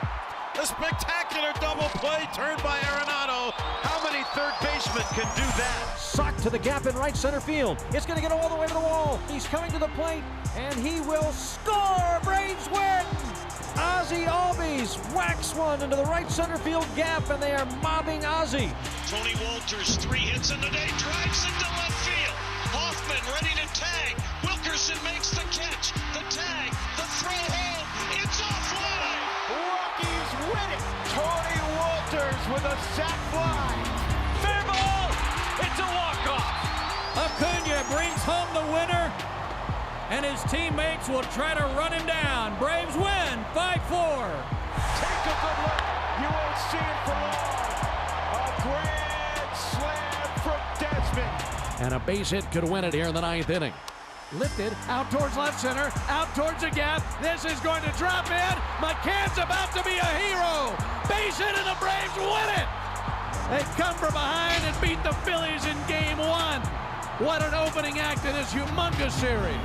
A spectacular double play turned by Arenado. How many third basemen can do that? Socked to the gap in right center field. It's going to get all the way to the wall. He's coming to the plate, and he will score. Braves win. Ozzie Albies whacks one into the right center field gap, and they are mobbing Ozzie. Tony Walters, 3 hits in the day, drives into left field. Hoffman ready to tag. Wilkerson makes the catch. The tag, the throw home. It's offline. Rockies win it. Tony Walters with a sac fly. Fair ball. It's a walk-off. Acuna brings home the winner, and his teammates will try to run him down. Braves win 5-4. Take a good look. You won't see it for long. A grand slam from Desmond. And a base hit could win it here in the 9th inning. Lifted, out towards left center, out towards the gap. This is going to drop in. McCann's about to be a hero. Base hit and the Braves win it. They come from behind and beat the Phillies in game 1. What an opening act in this humongous series.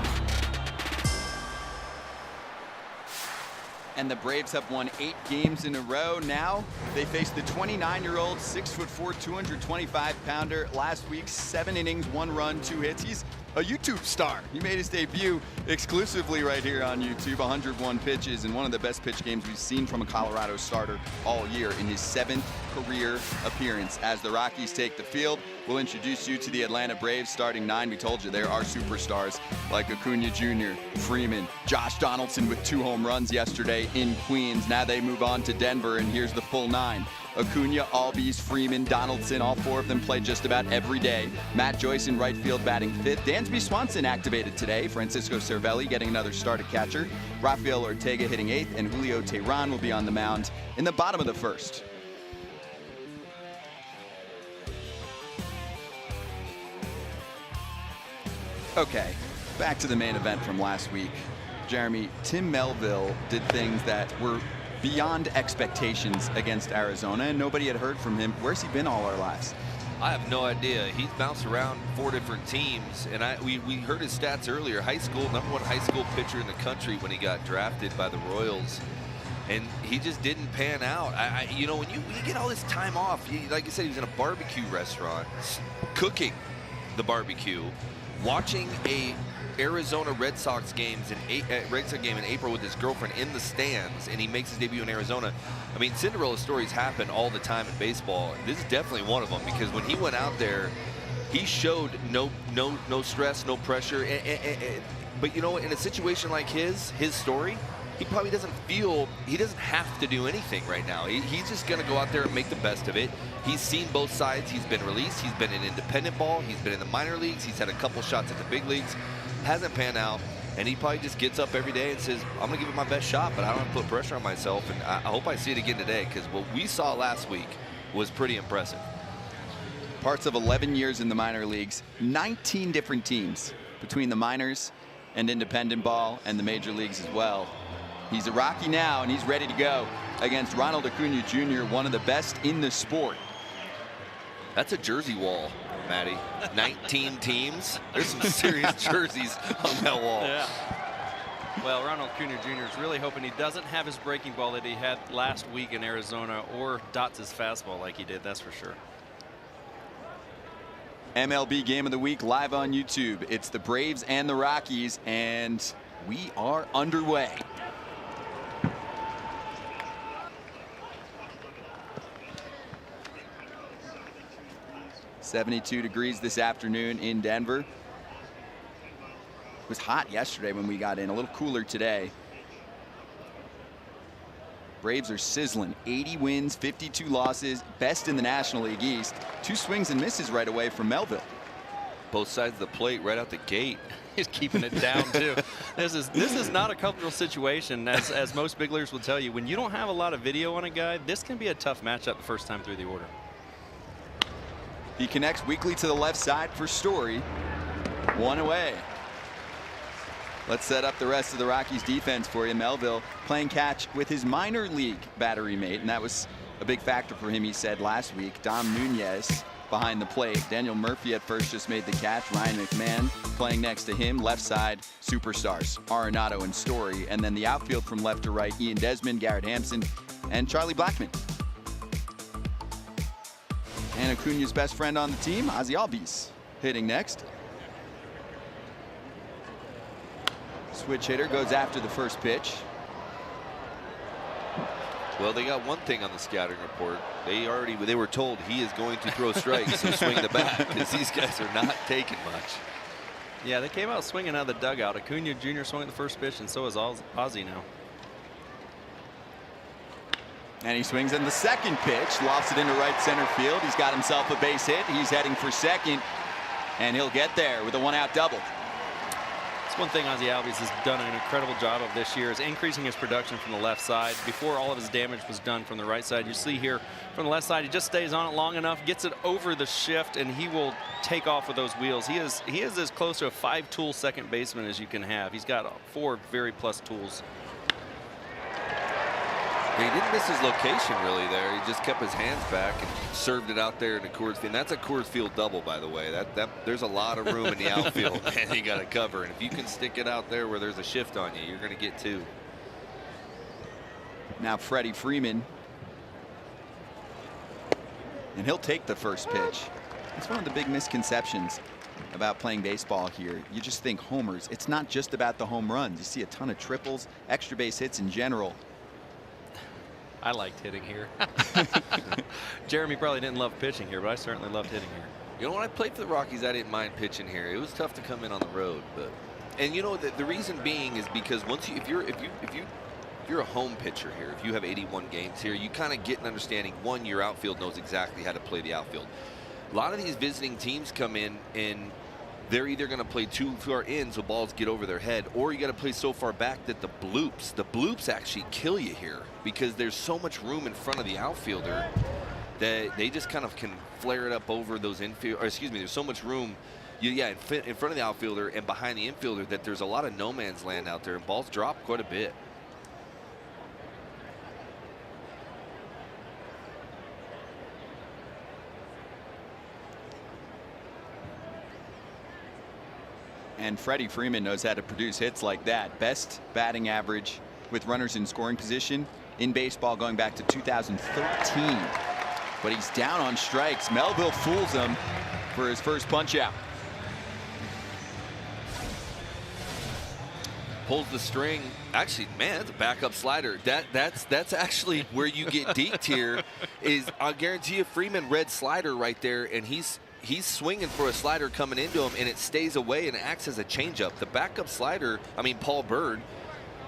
And the Braves have won 8 games in a row. Now they face the 29-year-old, 6'4", 225-pounder. Last week, 7 innings, 1 run, 2 hits. He's a YouTube star. He made his debut exclusively right here on YouTube. 101 pitches, and one of the best pitch games we've seen from a Colorado starter all year in his 7th career appearance. As the Rockies take the field, we'll introduce you to the Atlanta Braves starting 9. We told you there are superstars like Acuna Jr., Freeman, Josh Donaldson with 2 home runs yesterday in Queens. Now they move on to Denver, and here's the full 9. Acuna, Albies, Freeman, Donaldson, all 4 of them play just about every day. Matt Joyce in right field batting 5th. Dansby Swanson activated today. Francisco Cervelli getting another start at catcher. Rafael Ortega hitting 8th, and Julio Teheran will be on the mound in the bottom of the 1st. Okay, back to the main event from last week. Jeremy, Tim Melville did things that were beyond expectations against Arizona, and nobody had heard from him. Where's he been all our lives? I have no idea. He's bounced around 4 different teams, and we heard his stats earlier. High school, #1 high school pitcher in the country when he got drafted by the Royals, and he just didn't pan out. You know, when you get all this time off, like I said, he was in a barbecue restaurant, cooking the barbecue, watching a Arizona Red Sox game in April with his girlfriend in the stands, and he makes his debut in Arizona. I mean, Cinderella stories happen all the time in baseball. This is definitely one of them, because when he went out there, he showed no stress, no pressure. But you know, in a situation like his story, he probably doesn't feel, he doesn't have to do anything right now. He's just going to go out there and make the best of it. He's seen both sides. He's been released. He's been in independent ball. He's been in the minor leagues. He's had a couple shots at the big leagues. Hasn't panned out, and he probably just gets up every day and says, I'm going to give it my best shot, but I don't have to put pressure on myself, and I hope I see it again today, because what we saw last week was pretty impressive. Parts of 11 years in the minor leagues, 19 different teams between the minors and independent ball and the major leagues as well. He's a Rocky now, and he's ready to go against Ronald Acuna Jr., one of the best in the sport. That's a jersey wall, Matty. 19 teams. There's some serious jerseys on that wall. Yeah. Well, Ronald Acuna Jr. is really hoping he doesn't have his breaking ball that he had last week in Arizona, or dots his fastball like he did, that's for sure. MLB Game of the Week live on YouTube. It's the Braves and the Rockies, and we are underway. .72 degrees this afternoon in Denver. It was hot yesterday when we got in, a little cooler today. Braves are sizzling. 80 wins, 52 losses, best in the National League East. 2 swings and misses right away from Melville. Both sides of the plate right out the gate. He's keeping it down too. This is not a comfortable situation, as most big leaguers will tell you. When you don't have a lot of video on a guy, this can be a tough matchup the first time through the order. He connects weakly to the left side for Story. 1 away. Let's set up the rest of the Rockies defense for you. Melville playing catch with his minor league battery mate, and that was a big factor for him, he said last week. Dom Nunez behind the plate. Daniel Murphy at first just made the catch. Ryan McMahon playing next to him. Left side, superstars Arenado and Story. And then the outfield from left to right, Ian Desmond, Garrett Hampson, and Charlie Blackmon. And Acuna's best friend on the team, Ozzie Albies, hitting next. Switch hitter goes after the first pitch. Well, they got one thing on the scouting report. They were told he is going to throw strikes, so swing the bat, because these guys are not taking much. Yeah, they came out swinging out of the dugout. Acuna Jr. swung at the first pitch, and so is Ozzie now. And he swings in the second pitch, lofts it into right center field. He's got himself a base hit. He's heading for second, and he'll get there with a 1-out double. That's one thing Ozzie Albies has done an incredible job of this year, is increasing his production from the left side. Before, all of his damage was done from the right side. You see here from the left side, he just stays on it long enough, gets it over the shift, and he will take off with those wheels. He is as close to a 5-tool second baseman as you can have. He's got 4 very plus tools. He didn't miss his location really there. He just kept his hands back and served it out there in the Coors Field. And that's a Coors Field double, by the way. There's a lot of room in the outfield, man. You got to cover. And if you can stick it out there where there's a shift on you, you're going to get 2. Now Freddie Freeman. And he'll take the first pitch. It's one of the big misconceptions about playing baseball here. You just think homers. It's not just about the home runs. You see a ton of triples, extra base hits in general. I liked hitting here. Jeremy probably didn't love pitching here, but I certainly loved hitting here. You know, when I played for the Rockies, I didn't mind pitching here. It was tough to come in on the road, and you know the reason being is because once if you're a home pitcher here, if you have 81 games here, you kind of get an understanding. One, your outfield knows exactly how to play the outfield. A lot of these visiting teams come in and they're either going to play too far in so balls get over their head, or you got to play so far back that the bloops actually kill you here, because there's so much room in front of the outfielder that they just kind of can flare it up over those infield, or excuse me, there's so much room in front of the outfielder and behind the infielder that there's a lot of no man's land out there, and balls drop quite a bit. And Freddie Freeman knows how to produce hits like that. Best batting average with runners in scoring position in baseball going back to 2013. But he's down on strikes. Melville fools him for his first punch out. Pulls the string. Actually, man, that's a backup slider. That's actually where you get deked here. Is I guarantee you, Freeman red slider right there, and he's swinging for a slider coming into him, and it stays away and acts as a changeup. The backup slider, I mean, Paul Bird,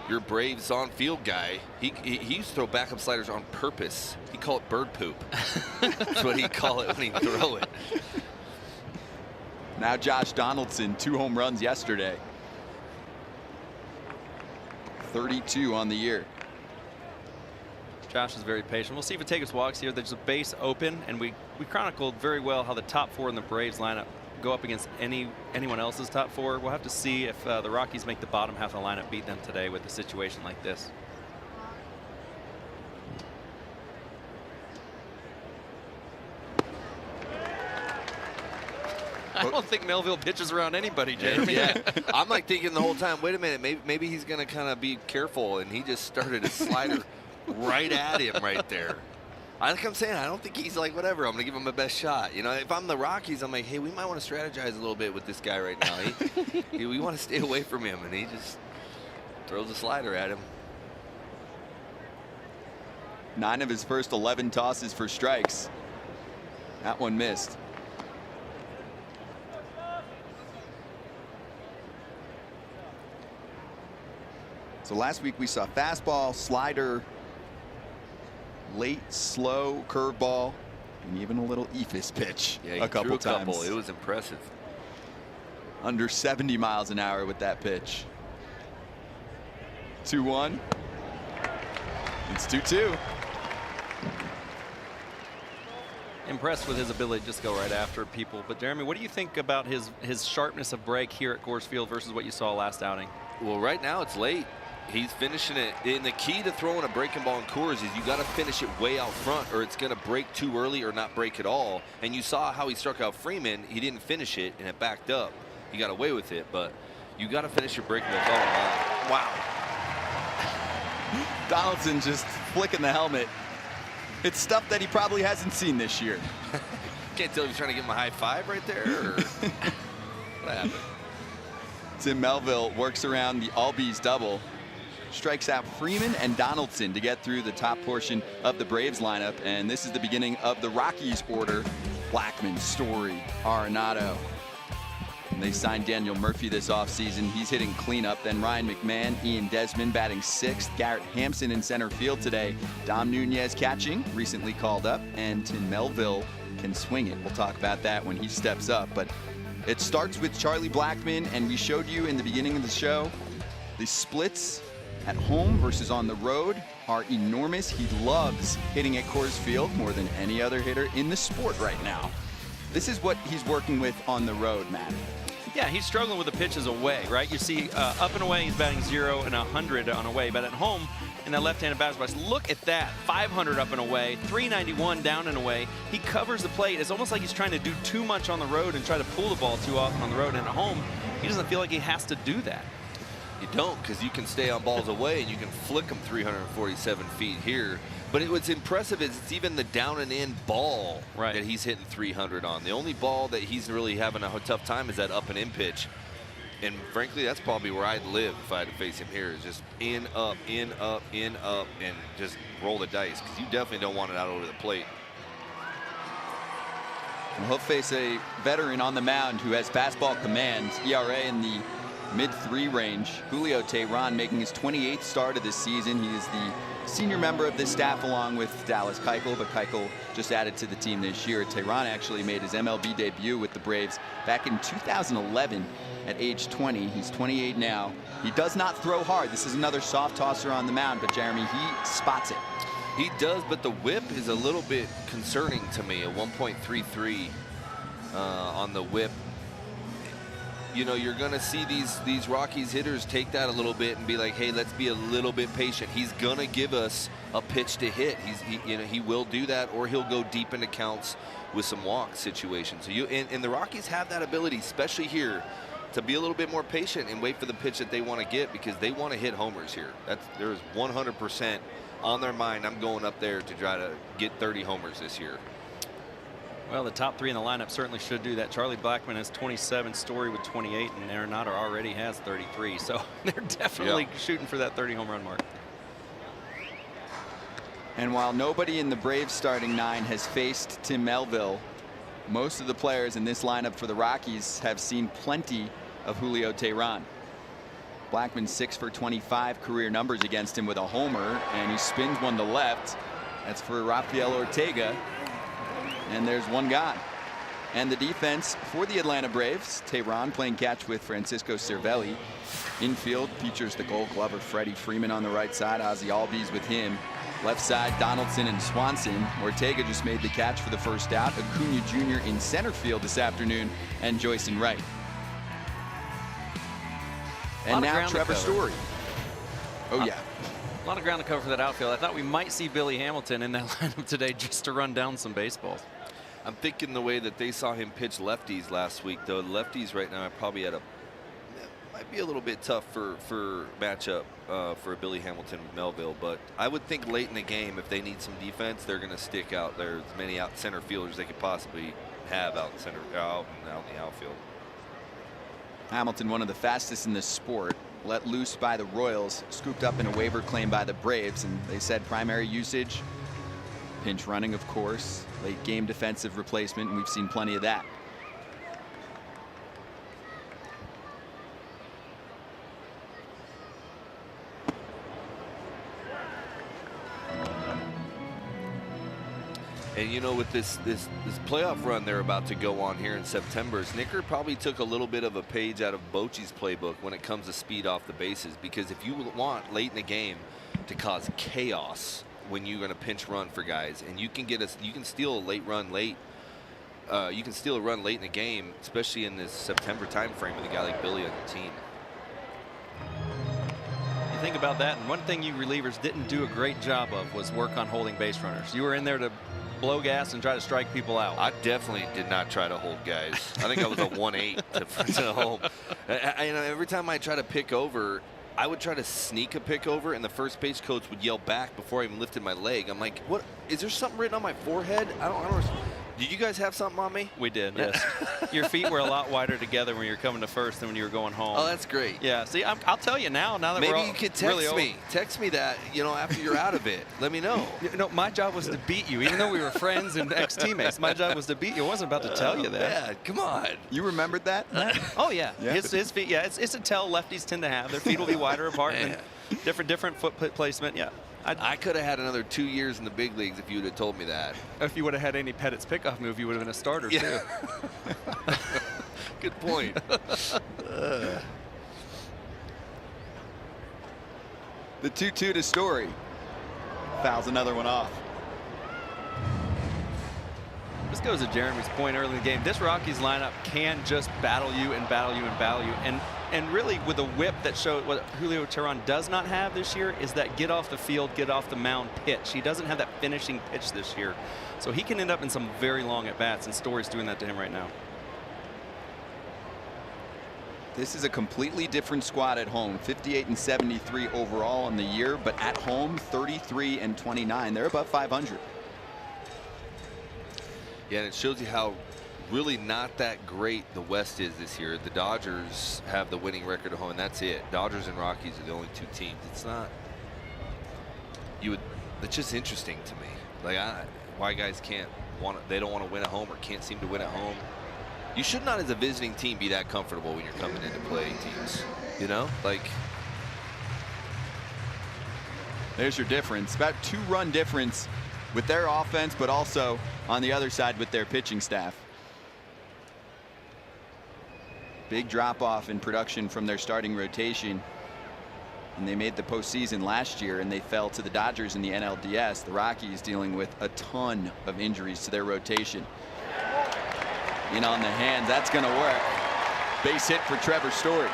your Braves on-field guy, he used to throw backup sliders on purpose. He called it bird poop. That's what he call it when he throw it. Now Josh Donaldson, 2 home runs yesterday. 32 on the year. Josh is very patient. We'll see if it takes walks here. There's a base open, and we chronicled very well how the top 4 in the Braves lineup go up against anyone else's top 4. We'll have to see if the Rockies make the bottom half of the lineup beat them today with a situation like this. I don't think Melville pitches around anybody, Jeremy. Yeah. I'm like thinking the whole time, wait a minute, maybe he's going to kind of be careful, and he just started a slider right at him right there. Like I'm saying, I don't think he's like, whatever, I'm going to give him my best shot. You know, if I'm the Rockies, I'm like, hey, we might want to strategize a little bit with this guy right now. We want to stay away from him, and he just throws a slider at him. 9 of his first 11 tosses for strikes. That one missed. So last week we saw fastball, slider, late, slow, curveball, and even a little eephus pitch a couple times. It was impressive. Under 70 miles an hour with that pitch. 2-1. It's 2-2. Impressed with his ability to just go right after people. But Jeremy, what do you think about his sharpness of break here at Coors Field versus what you saw last outing? Well, right now it's late. He's finishing it. And the key to throwing a breaking ball in Coors is you got to finish it way out front, or it's going to break too early or not break at all. And you saw how he struck out Freeman. He didn't finish it, and it backed up. He got away with it, but you got to finish your breaking ball. Oh, wow. Donaldson just flicking the helmet. It's stuff that he probably hasn't seen this year. Can't tell if he's trying to give him a high five right there, or what happened. Tim Melville works around the Albies double. Strikes out Freeman and Donaldson to get through the top portion of the Braves lineup. And this is the beginning of the Rockies order. Blackmon, Story, Arenado. And they signed Daniel Murphy this offseason. He's hitting cleanup. Then Ryan McMahon, Ian Desmond batting 6th. Garrett Hampson in center field today. Dom Nunez catching, recently called up. And Tim Melville can swing it. We'll talk about that when he steps up. But It starts with Charlie Blackmon, and we showed you in the beginning of the show, the splits at home versus on the road are enormous. He loves hitting at Coors Field more than any other hitter in the sport right now. This is what he's working with on the road, Matt. Yeah, he's struggling with the pitches away, right? You see up and away, he's batting 0 and 100 on away, but at home, in that left-handed batter's box, look at that, 500 up and away, 391 down and away. He covers the plate. It's almost like he's trying to do too much on the road and try to pull the ball too often on the road, and at home, he doesn't feel like he has to do that. You don't, because you can stay on balls away and you can flick them 347 feet here. But what's impressive is it's even the down and in ball that he's hitting 300 on. The only ball that he's really having a tough time is that up and in pitch. And frankly, that's probably where I'd live if I had to face him here, is just in, up, in, up, in, up, and just roll the dice, because you definitely don't want it out over the plate. Well, he'll face a veteran on the mound who has fastball command, ERA in the mid-3 range. Julio Teheran making his 28th start of this season. He is the senior member of this staff along with Dallas Keuchel, but Keuchel just added to the team this year. Teheran actually made his MLB debut with the Braves back in 2011 at age 20. He's 28 now. He does not throw hard. This is another soft tosser on the mound, but Jeremy, he spots it. He does, but the whip is a little bit concerning to me, a 1.33 on the whip. You know, you're going to see these Rockies hitters take that a little bit and be like, hey, let's be a little bit patient. He's going to give us a pitch to hit. He will do that, or he'll go deep into counts with some walk situations. So and the Rockies have that ability, especially here, to be a little bit more patient and wait for the pitch that they want to get, because they want to hit homers here. There's 100% on their mind. I'm going up there to try to get 30 homers this year. Well, the top 3 in the lineup certainly should do that. Charlie Blackmon has 27, Story with 28, and Arenado already has 33. So they're definitely shooting for that 30 home run mark. And while nobody in the Braves starting 9 has faced Tim Melville, most of the players in this lineup for the Rockies have seen plenty of Julio Teheran. Blackmon 6 for 25 career numbers against him with a homer, and he spins one to left. That's for Rafael Ortega. And there's one gone. And the defense for the Atlanta Braves, Teheran playing catch with Francisco Cervelli. Infield features the Gold Glover Freddie Freeman on the right side, Ozzie Albies with him. Left side, Donaldson and Swanson. Ortega just made the catch for the first out. Acuna Jr. in center field this afternoon, and Joyson Wright. And now Trevor Story. Oh, yeah. A lot of ground to cover for that outfield. I thought we might see Billy Hamilton in that lineup today just to run down some baseballs. I'm thinking the way that they saw him pitch lefties last week, though. Lefties right now probably might be a little bit tough for matchup for Billy Hamilton with Melville, but I would think late in the game, if they need some defense, they're going to stick out there as many out center fielders they could possibly have out in the outfield. Hamilton, one of the fastest in the sport, let loose by the Royals, scooped up in a waiver claim by the Braves, and they said primary usage, pinch running, of course, late game defensive replacement, and we've seen plenty of that. And you know, with this playoff run they're about to go on here in September, Snicker probably took a little bit of a page out of Bochy's playbook when it comes to speed off the bases, because if you want late in the game to cause chaos when you're going to pinch run for guys, and you can steal a run late in the game, especially in this September time frame with a guy like Billy on the team. You think about that, and one thing you relievers didn't do a great job of was work on holding base runners. You were in there to blow gas and try to strike people out. I definitely did not try to hold guys. I think I was a 1-8 to home. Every time I try to pick over, I would try to sneak a pick over, and the first base coach would yell back before I even lifted my leg. I'm like, what? Is there something written on my forehead? I don't. Did you guys have something on me? We did, yes. Your feet were a lot wider together when you were coming to first than when you were going home. Oh, that's great. Yeah, see, I'll tell you now that maybe we're all you could text really me. Text me that, after you're out of it. Let me know. No, my job was to beat you. Even though we were friends and ex-teammates, my job was to beat you. I wasn't about to tell you that. Yeah, come on. You remembered that? Oh, yeah. His feet, yeah, it's a tell lefties tend to have. Their feet will be wider apart and different foot placement, yeah. I could have had another 2 years in the big leagues if you would have told me that. If you would have had Andy Pettit's pickoff move, you would have been a starter, too. Good point. The 2-2 to Story. Fouls another one off. This goes to Jeremy's point early in the game. This Rockies lineup can just battle you and battle you and battle you. And really with a whip that showed what Julio Teheran does not have this year is that get off the field, get off the mound pitch. He doesn't have that finishing pitch this year. So he can end up in some very long at-bats, and Story's doing that to him right now. This is a completely different squad at home. 58-73 overall in the year, but at home 33-29. They're above 500. Yeah, and it shows you how really not that great the West is this year. The Dodgers have the winning record at home, and that's it. Dodgers and Rockies are the only two teams. It's not. It's just interesting to me. Like why guys can't want. They don't want to win at home or can't seem to win at home. You should not, as a visiting team, be that comfortable when you're coming in to play teams. You know, like. There's your difference. About 2-run difference with their offense, but also on the other side with their pitching staff. Big drop off in production from their starting rotation. And they made the postseason last year, and they fell to the Dodgers in the NLDS. The Rockies dealing with a ton of injuries to their rotation. In on the hand, that's going to work. Base hit for Trevor Story.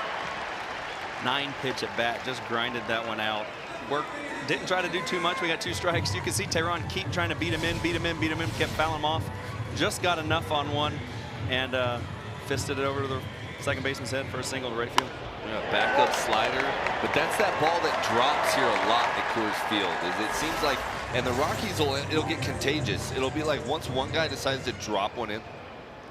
9-pitch at bat, just grinded that one out. Didn't try to do too much. We got 2 strikes. You can see Teheran keep trying to beat him in, kept fouling him off. Just got enough on one and fisted it over to the second baseman's head for a single to right field. Yeah, backup slider, but that's that ball that drops here a lot at Coors Field. It seems like, and the Rockies it'll get contagious. It'll be like once one guy decides to drop one in,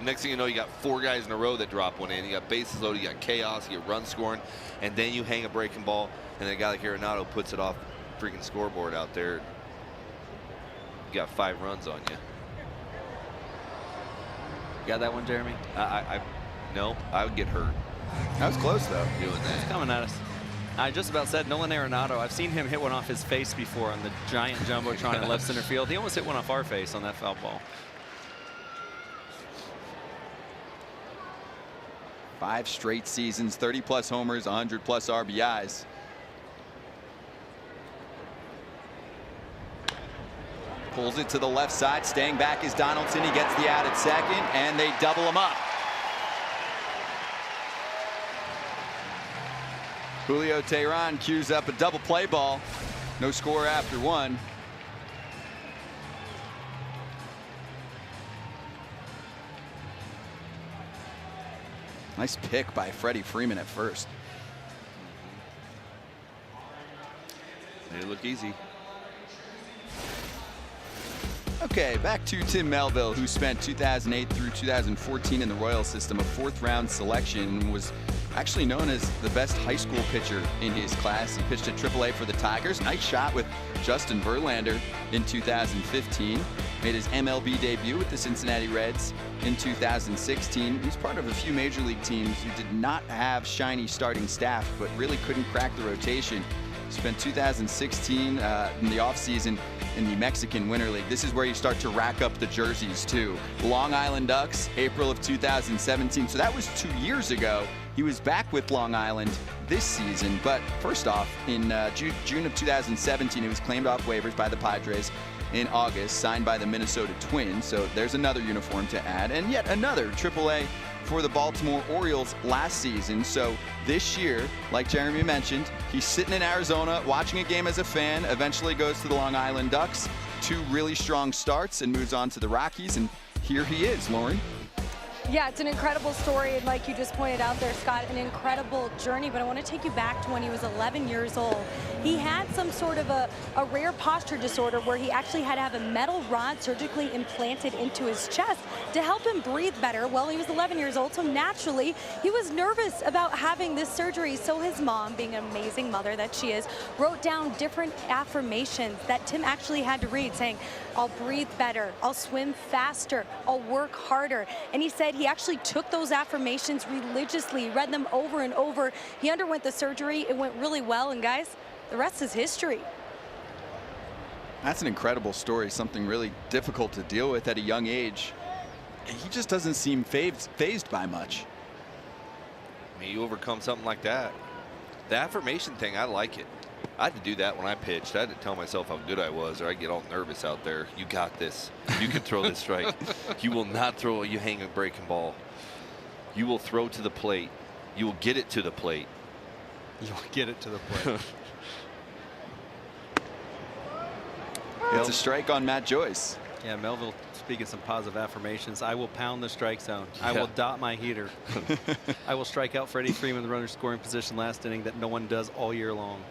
next thing you know, you got 4 guys in a row that drop one in. You got bases loaded, you got chaos, you get run scoring, and then you hang a breaking ball, and then a guy like Arenado puts it off the freaking scoreboard out there. You got 5 runs on you. You got that one, Jeremy? No, I would get hurt. That was close, though. Doing that. It's coming at us. I just about said Nolan Arenado. I've seen him hit one off his face before on the giant jumbotron in left center field. He almost hit one off our face on that foul ball. 5 straight seasons, 30+ homers, 100+ RBIs. Pulls it to the left side. Staying back is Donaldson. He gets the out at second, and they double him up. Julio Teheran cues up a double play ball. No score after 1. Nice pick by Freddie Freeman at first. They look easy. Okay, back to Tim Melville, who spent 2008 through 2014 in the Royal system, a 4th-round selection, and was actually known as the best high school pitcher in his class. He pitched at AAA for the Tigers. Nice shot with Justin Verlander in 2015. Made his MLB debut with the Cincinnati Reds in 2016. He's part of a few major league teams who did not have shiny starting staff, but really couldn't crack the rotation. Spent 2016 in the offseason in the Mexican Winter League. This is where you start to rack up the jerseys too. Long Island Ducks, April of 2017. So that was 2 years ago. He was back with Long Island this season, but first off, in June of 2017, he was claimed off waivers by the Padres. In August, signed by the Minnesota Twins. So there's another uniform to add, and yet another AAA for the Baltimore Orioles last season. So this year, like Jeremy mentioned, he's sitting in Arizona watching a game as a fan, eventually goes to the Long Island Ducks, 2 really strong starts, and moves on to the Rockies, and here he is, Lauren. Yeah, it's an incredible story, and like you just pointed out there, Scott, an incredible journey, but I want to take you back to when he was 11 years old. He had some sort of a rare posture disorder where he actually had to have a metal rod surgically implanted into his chest to help him breathe better. Well, he was 11 years old, so naturally he was nervous about having this surgery. So his mom, being an amazing mother that she is, wrote down different affirmations that Tim actually had to read, saying, I'll breathe better, I'll swim faster, I'll work harder. And he said he actually took those affirmations religiously, read them over and over. He underwent the surgery, it went really well, and guys, the rest is history. That's an incredible story, something really difficult to deal with at a young age. He just doesn't seem fazed by much. mean, you overcome something like that. The affirmation thing, I like it. I had to do that when I pitched. I had to tell myself how good I was, or I get all nervous out there. You got this. You can throw this strike. You will not throw. You hang a breaking ball. You will throw to the plate. You will get it to the plate. You'll get it to the plate. It's a strike on Matt Joyce. Yeah, Melville speaking some positive affirmations. I will pound the strike zone. I will dot my heater. I will strike out Freddie Freeman, the runner scoring position last inning that no one does all year long.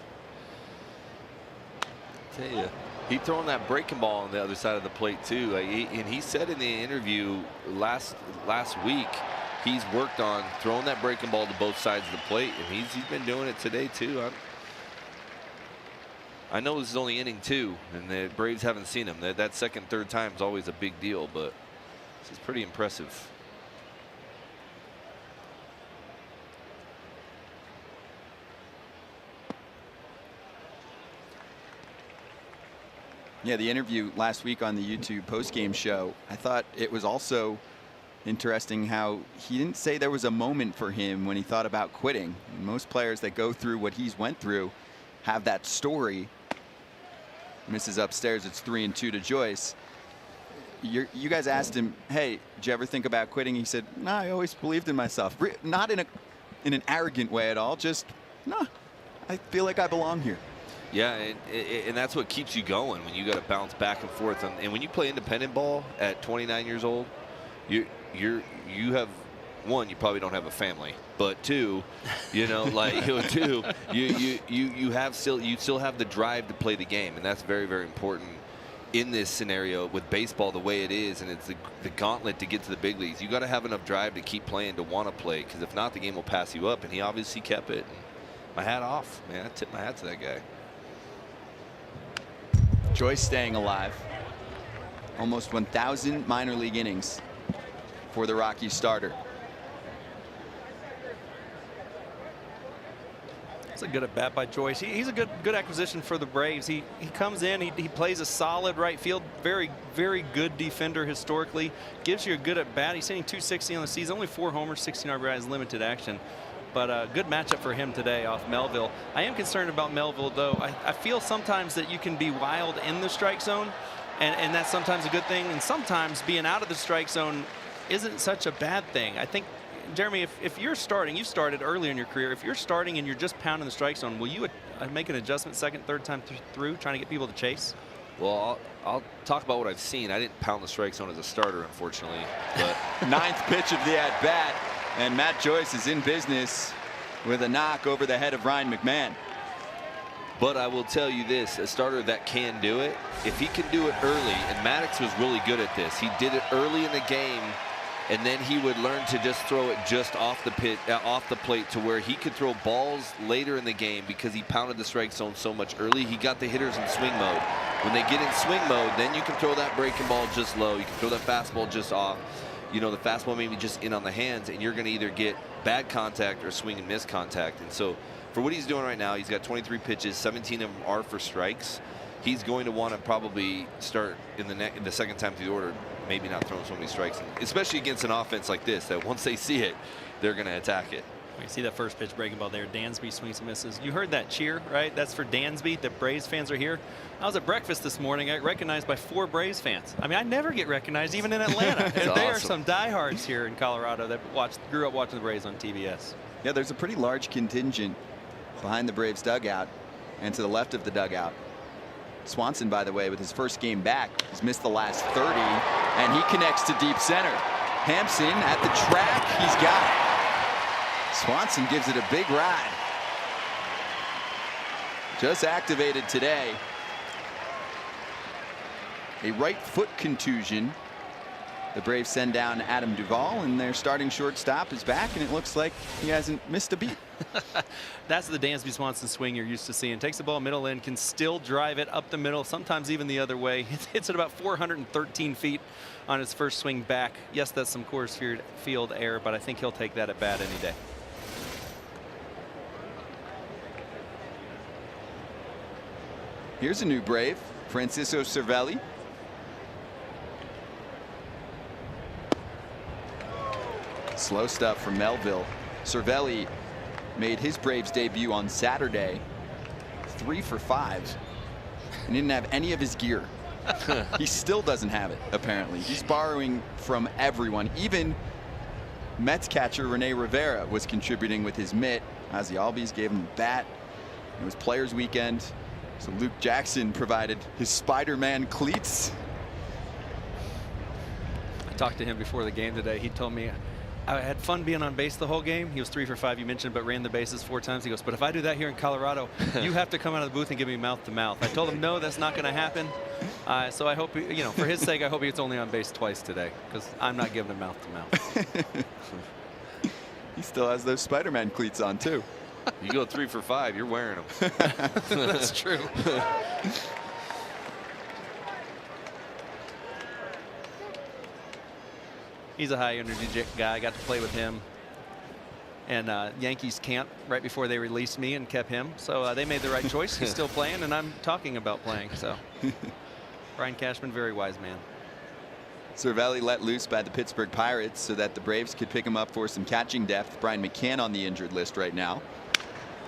Tell you, he throwing that breaking ball on the other side of the plate too. And he said in the interview last week, he's worked on throwing that breaking ball to both sides of the plate, and he's been doing it today too. I know this is only inning 2, and the Braves haven't seen him. That second, third time is always a big deal, but this is pretty impressive. Yeah, the interview last week on the YouTube postgame show, I thought it was also interesting how he didn't say there was a moment for him when he thought about quitting. And most players that go through what he's went through have that story. Misses upstairs. It's 3-2 to Joyce. You guys asked him, hey, did you ever think about quitting? He said, no, I always believed in myself. Not in an arrogant way at all. Just, no, I feel like I belong here. Yeah, and that's what keeps you going when you got to bounce back and forth. And when you play independent ball at 29 years old, you have, one, you probably don't have a family, but two, you know, like two, you still have the drive to play the game, and that's very, very important in this scenario with baseball the way it is, and it's the gauntlet to get to the big leagues. You got to have enough drive to keep playing, to want to play, because if not, the game will pass you up. And he obviously kept it. My hat off, man. I tip my hat to that guy. Joyce staying alive. Almost 1,000 minor league innings for the Rockies starter. It's a good at bat by Joyce. He's a good acquisition for the Braves. He comes in, he plays a solid right field, very, very good defender historically. Gives you a good at bat. He's hitting .260 on the season, only 4 homers, 16 RBIs, limited action. But a good matchup for him today off Melville. I am concerned about Melville, though. I feel sometimes that you can be wild in the strike zone, and that's sometimes a good thing. And sometimes being out of the strike zone isn't such a bad thing. I think, Jeremy, if you're starting, you started earlier in your career, if you're starting and you're just pounding the strike zone, will you make an adjustment second, third time through, trying to get people to chase? Well, I'll talk about what I've seen. I didn't pound the strike zone as a starter, unfortunately. But ninth pitch of the at-bat, and Matt Joyce is in business with a knock over the head of Ryan McMahon. But I will tell you this, a starter that can do it, if he can do it early, and Maddox was really good at this. He did it early in the game, and then he would learn to just throw it just off the plate to where he could throw balls later in the game because he pounded the strike zone so much early. He got the hitters in swing mode. When they get in swing mode, then you can throw that breaking ball just low. You can throw that fastball just off. You know, the fastball maybe just in on the hands, and you're going to either get bad contact or swing and miss contact. And so for what he's doing right now, he's got 23 pitches, 17 of them are for strikes. He's going to want to probably start in the second time through the order, maybe not throwing so many strikes, and especially against an offense like this that once they see it, they're going to attack it. You see that first pitch breaking ball there. Dansby swings and misses. You heard that cheer, right? That's for Dansby. The Braves fans are here. I was at breakfast this morning. I got recognized by 4 Braves fans. I mean, I never get recognized, even in Atlanta. There are some diehards here in Colorado that grew up watching the Braves on TBS. Yeah, there's a pretty large contingent behind the Braves dugout and to the left of the dugout. Swanson, by the way, with his first game back, has missed the last 30, and he connects to deep center. Hampson at the track, he's got it. Swanson gives it a big ride. Just activated today. A right foot contusion. The Braves send down Adam Duvall, and their starting shortstop is back, and it looks like he hasn't missed a beat. That's the Dansby Swanson swing you're used to seeing. Takes the ball middle in, can still drive it up the middle, sometimes even the other way. Hits it about 413 feet on his first swing back. Yes, that's some Coors Field air, but I think he'll take that at bat any day. Here's a new Brave, Francisco Cervelli. Slow stuff from Melville. Cervelli made his Braves debut on Saturday. 3 for 5. And didn't have any of his gear. He still doesn't have it, apparently. He's borrowing from everyone. Even Mets catcher Rene Rivera was contributing with his mitt. Ozzie Albies gave him a bat. It was Players Weekend, so Luke Jackson provided his Spider-Man cleats. I talked to him before the game today. He told me I had fun being on base the whole game. He was 3 for 5, you mentioned, but ran the bases 4 times. He goes, but if I do that here in Colorado, you have to come out of the booth and give me mouth to mouth. I told him, no, that's not going to happen. So I hope, you know, for his sake, I hope he gets only on base twice today, because I'm not giving him mouth to mouth. He still has those Spider-Man cleats on, too. You go 3 for 5, you're wearing them. That's true. He's a high energy guy. I got to play with him. And Yankees camped right before they released me and kept him. So they made the right choice. He's still playing, and I'm talking about playing. So Brian Cashman, very wise man. Cervelli let loose by the Pittsburgh Pirates so that the Braves could pick him up for some catching depth. Brian McCann on the injured list right now.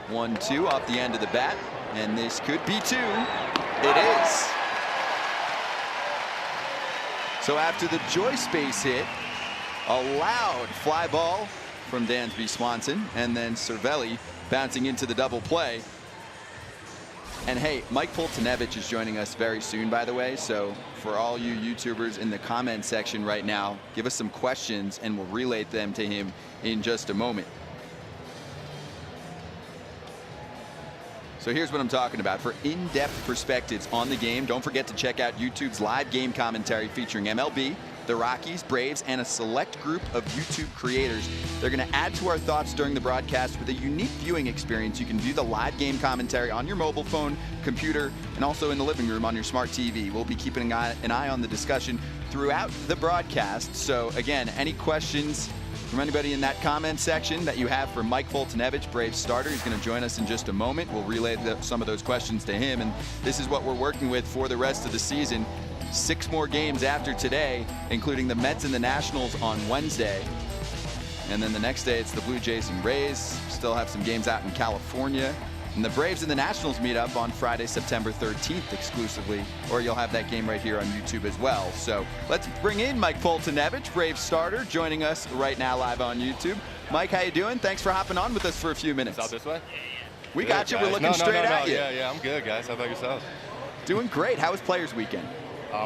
1-2 off the end of the bat, and this could be 2. It is. So after the Joyce base hit, a loud fly ball from Dansby Swanson, and then Cervelli bouncing into the double play. And hey, Mike Foltynewicz is joining us very soon, by the way. So for all you YouTubers in the comment section right now, give us some questions and we'll relay them to him in just a moment. So here's what I'm talking about. For in-depth perspectives on the game, don't forget to check out YouTube's live game commentary featuring MLB, the Rockies, Braves, and a select group of YouTube creators. They're going to add to our thoughts during the broadcast with a unique viewing experience. You can view the live game commentary on your mobile phone, computer, and also in the living room on your smart TV. We'll be keeping an eye on the discussion throughout the broadcast. So again, any questions from anybody in that comment section that you have for Mike Foltynewicz, Braves starter? He's going to join us in just a moment. We'll relay some of those questions to him, and this is what we're working with for the rest of the season. 6 more games after today, including the Mets and the Nationals on Wednesday. And then the next day, it's the Blue Jays and Rays. Still have some games out in California. And the Braves and the Nationals meet up on Friday, September 13th exclusively, or you'll have that game right here on YouTube as well. So let's bring in Mike Foltynewicz, Braves starter, joining us right now live on YouTube. Mike, how you doing? Thanks for hopping on with us for a few minutes. Out this way? We good, got you. Guys. We're looking straight at you. Yeah, I'm good, guys. How about yourself? Doing great. How was Players Weekend?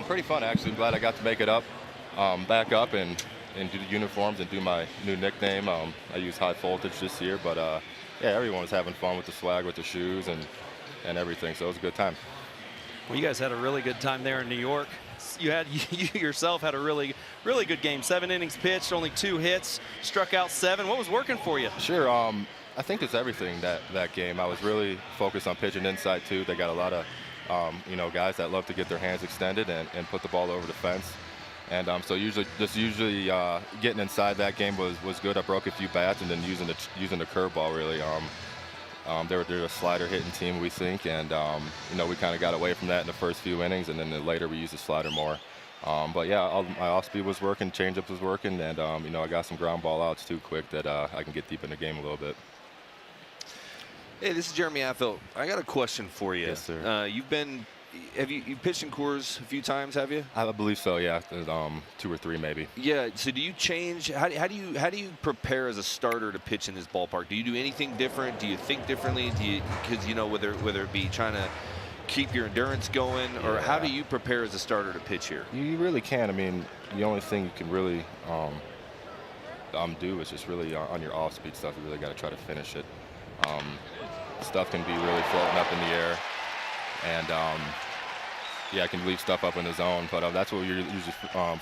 Pretty fun, actually. I'm glad I got to make it up, back up and do the uniforms and do my new nickname. I use High Voltage this year, but yeah, everyone was having fun with the swag, with the shoes and everything, so it was a good time. Well, you guys had a really good time there in New York. You yourself had a really good game. 7 innings pitched, only 2 hits, struck out 7. What was working for you? Sure. I think it's everything that game. I was really focused on pitching inside too. They got a lot of guys that love to get their hands extended and put the ball over the fence. And so usually getting inside that game was good. I broke a few bats, and then using the curveball really. They're a slider hitting team, we think, and we kind of got away from that in the first few innings, and then later we used the slider more. But yeah, my off speed was working, changeup was working, and I got some ground ball outs too quick that I can get deep in the game a little bit. Hey, this is Jeremy Affeldt. I got a question for you. Yes, sir. You've pitched in Coors a few times, have you? I believe so, yeah. 2 or 3 maybe. Yeah. So do you change? How do you prepare as a starter to pitch in this ballpark? Do you do anything different? Do you think differently? Because whether it be trying to keep your endurance going, or how do you prepare as a starter to pitch here? You really can. I mean, the only thing you can really do is just really on your off-speed stuff. You really got to try to finish it. Stuff can be really floating up in the air, and I can leave stuff up in the zone, but that's what you're usually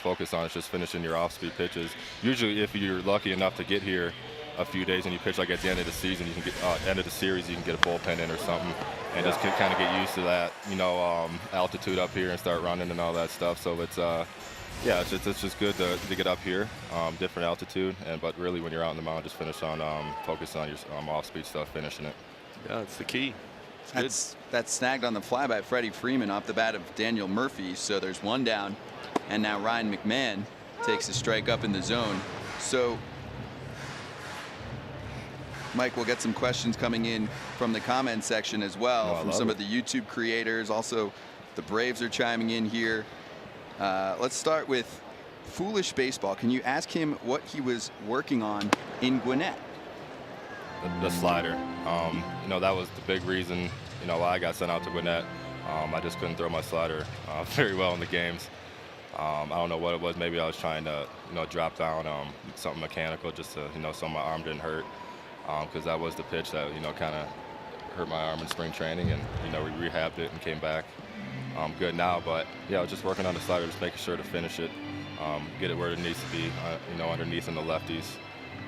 focused on, is just finishing your off-speed pitches. Usually, if you're lucky enough to get here a few days and you pitch like at the end of the season, you can get end of the series, you can get a bullpen in or something, and just kind of get used to that, altitude up here and start running and all that stuff. So it's it's just good to get up here, different altitude, but really when you're out on the mound, just focus on your off-speed stuff, finishing it. Yeah, that's the key. That's snagged on the fly by Freddie Freeman off the bat of Daniel Murphy. So there's 1 down, and now Ryan McMahon takes a strike up in the zone. So Mike, we'll get some questions coming in from the comment section as well, from some of the YouTube creators. Also, the Braves are chiming in here. Let's start with Foolish Baseball. Can you ask him what he was working on in Gwinnett? The slider. You know, that was the big reason, you know, why I got sent out to Gwinnett. I just couldn't throw my slider very well in the games. I don't know what it was. Maybe I was trying to, you know, drop down something mechanical just to, you know, so my arm didn't hurt. Because that was the pitch that, you know, kind of hurt my arm in spring training, and, you know, we rehabbed it and came back good now. But yeah, I was just working on the slider, just making sure to finish it, get it where it needs to be, you know, underneath in the lefties,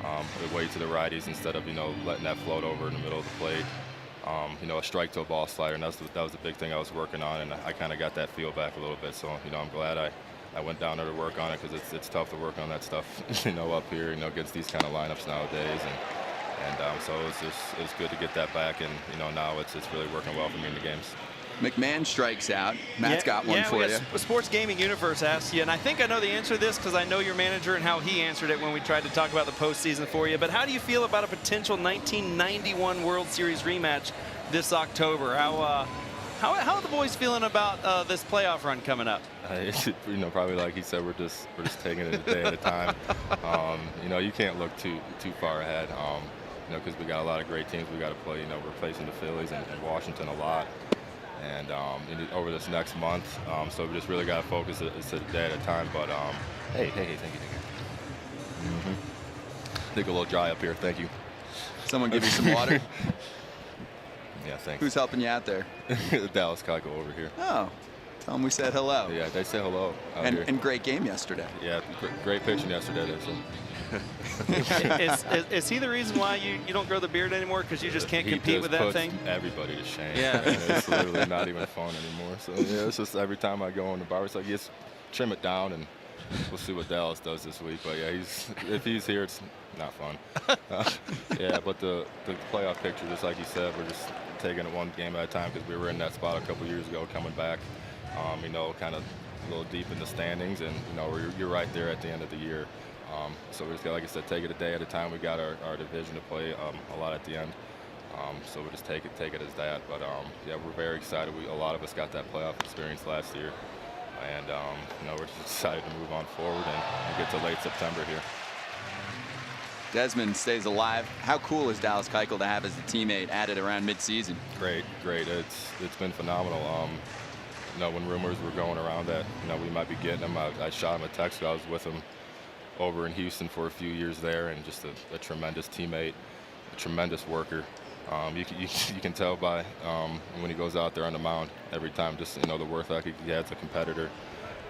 put it way to the righties instead of, you know, letting that float over in the middle of the plate. You know, a strike to a ball slider, and that was the big thing I was working on, and I kind of got that feel back a little bit. So, you know, I'm glad I went down there to work on it, because it's tough to work on that stuff, you know, up here, you know, against these kind of lineups nowadays. And so it was good to get that back, and, you know, now it's really working well for me in the games. McMahon strikes out. Matt's got one for you. Sports Gaming Universe asked you, and I think I know the answer to this because I know your manager and how he answered it when we tried to talk about the postseason for you. But how do you feel about a potential 1991 World Series rematch this October? How are the boys feeling about this playoff run coming up? You know, probably like he said, we're just taking it a day at a time. You know, you can't look too far ahead. You know, because we got a lot of great teams we got to play. You know, we're facing the Phillies and Washington a lot, and over this next month. So we just really got to focus it a day at a time. But hey, thank you. I think a little dry up here. Thank you. Someone give you some water. Yeah, thanks. Who's helping you out there? Dallas Keuchel over here. Oh, tell them we said hello. Yeah, they say hello. And great game yesterday. Yeah, great pitching yesterday. Is he the reason why you don't grow the beard anymore, because you just can't compete with that thing? Everybody to shame. Yeah. It's literally not even fun anymore. So yeah, it's just every time I go in the bar, it's like, yes, trim it down, and we'll see what Dallas does this week. But yeah, if he's here, it's not fun. Yeah, but the playoff picture, just like you said, we're just taking it one game at a time, because we were in that spot a couple years ago, coming back. You know, kind of a little deep in the standings, and, you know, you're right there at the end of the year. So we just got, like I said, take it a day at a time. We got our division to play a lot at the end. So we just take it as that. But yeah, we're very excited. A lot of us got that playoff experience last year, and you know, we're just excited to move on forward and get to late September here. Desmond stays alive. How cool is Dallas Keuchel to have as a teammate added around midseason? Great. It's been phenomenal. You know, when rumors were going around that, you know, we might be getting him, I shot him a text. I was with him over in Houston for a few years there, and just a tremendous teammate, a tremendous worker. You can tell by when he goes out there on the mound every time, just, you know, the work ethic he has as a competitor.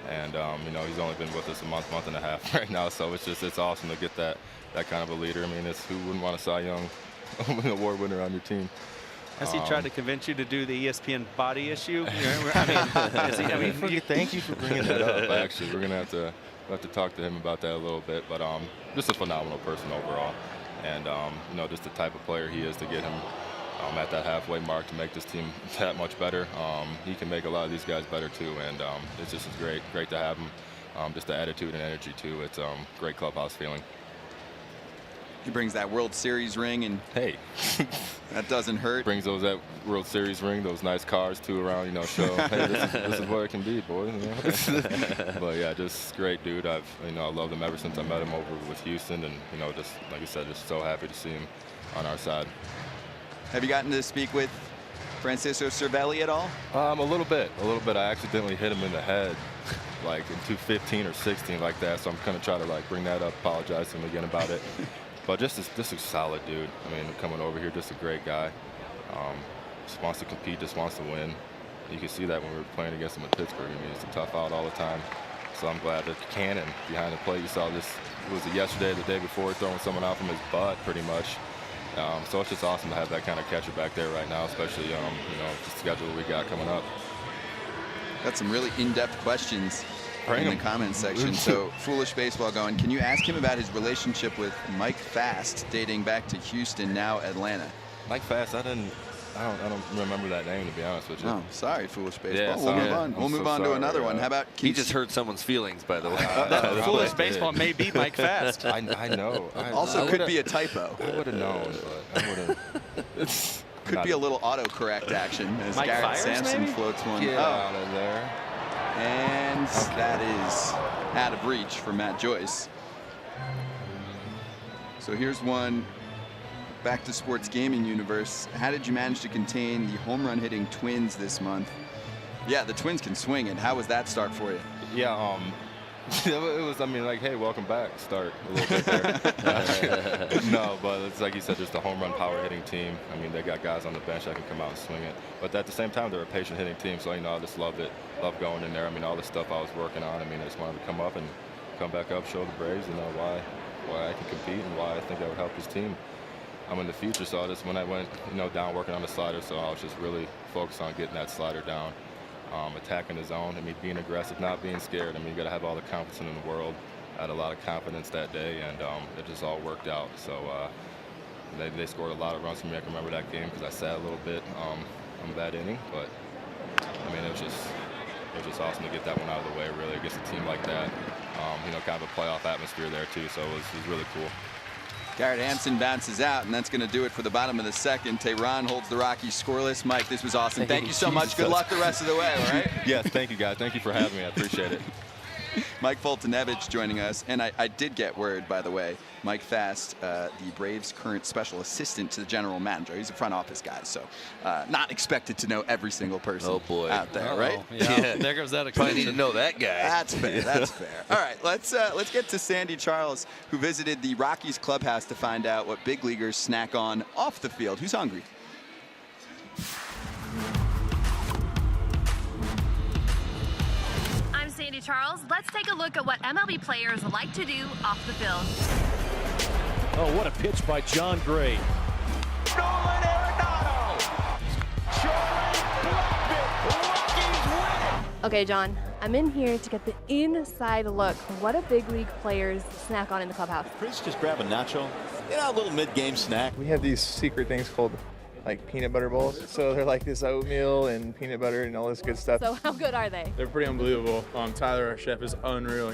And you know, he's only been with us a month and a half right now, so it's awesome to get that kind of a leader. I mean, who wouldn't want a Cy Young award winner on your team? Has he tried to convince you to do the ESPN body issue? Thank you for bringing that up. Actually, we're gonna have to talk to him about that a little bit. But just a phenomenal person overall, and you know, just the type of player he is to get him at that halfway mark to make this team that much better. He can make a lot of these guys better too, and it's just great to have him. Just the attitude and energy too. It's great clubhouse feeling. He brings that World Series ring, and hey, that doesn't hurt. Brings that World Series ring, those nice cars too around, you know, show, hey, this is what it can be, boys. You know? But yeah, just great dude. I loved him ever since I met him over with Houston, and, you know, just like you said, just so happy to see him on our side. Have you gotten to speak with Francisco Cervelli at all? A little bit. I accidentally hit him in the head, like in 2015 or 16, like that. So I'm gonna try to like bring that up, apologize to him again about it. But just a solid dude. I mean, coming over here, just a great guy. Just wants to compete, just wants to win. You can see that when we were playing against him at Pittsburgh. I mean, it's a tough out all the time. So I'm glad that Cannon behind the plate. You saw this, was it yesterday, the day before, throwing someone out from his butt, pretty much. So it's just awesome to have that kind of catcher back there right now, especially you know, the schedule we got coming up. Got some really in-depth questions in the comments section. So Foolish Baseball going, can you ask him about his relationship with Mike Fast dating back to Houston, now Atlanta? Mike Fast, I didn't I don't remember that name, to be honest with you. Oh, sorry, Foolish Baseball. Yeah, we'll move on. I'm We'll move so on to sorry, another one. How about He just hurt someone's feelings, by the way. Foolish Baseball may be Mike Fast. I know. Also could be a typo. I would have known, but I would have. Could be a little autocorrect action as Mike Garrett Fyers, Sampson maybe? floats one. Get out of there. And that is out of reach for Matt Joyce. So here's one back to sports gaming universe. How did you manage to contain the home run hitting Twins this month? Yeah, the Twins can swing it. How was that start for you? Yeah, it was, I mean, like, hey, welcome back, start a little bit there. No, but it's like you said, just a home run power hitting team. I mean, they got guys on the bench that can come out and swing it. But at the same time, they're a patient hitting team, so, you know, I just loved it. Loved going in there. I mean, all the stuff I was working on, I mean, I just wanted to come up and come back up, show the Braves, you know, why I can compete and why I think that would help this team. I'm in the future, so I just, when I went, you know, down working on the slider, so I was just really focused on getting that slider down. Attacking the zone. I mean, being aggressive, not being scared. I mean, you got to have all the confidence in the world. I had a lot of confidence that day, and it just all worked out. So they scored a lot of runs for me. I can remember that game because I sat a little bit on that inning. But I mean, it was just awesome to get that one out of the way. Really, against a team like that. You know, kind of a playoff atmosphere there too. So it was really cool. Garrett Hampson bounces out, and that's going to do it for the bottom of the second. Tehran holds the Rockies scoreless. Mike, this was awesome. Thank you so much. Good luck the rest of the way, all right? Yes, thank you, guys. Thank you for having me. I appreciate it. Mike Foltynewicz joining us. And I did get word, by the way, Mike Fast, the Braves' current special assistant to the general manager. He's a front office guy, so not expected to know every single person out there, right? Yeah, there goes that extension. Probably need to know that guy. That's fair. That's fair. All right, let's get to Sandy Charles, who visited the Rockies clubhouse to find out what big leaguers snack on off the field. Who's hungry? I'm Sandy Charles. Let's take a look at what MLB players like to do off the field. Oh, what a pitch by John Gray. Nolan Arenado. Charlie Blackmon. Rockies win it. Okay, John, I'm in here to get the inside look. What do big league players snack on in the clubhouse? Chris, just grab a nacho. You know, a little mid-game snack. We have these secret things called like peanut butter bowls. So they're like this oatmeal and peanut butter and all this good stuff. So how good are they? They're pretty unbelievable. Tyler, our chef, is unreal.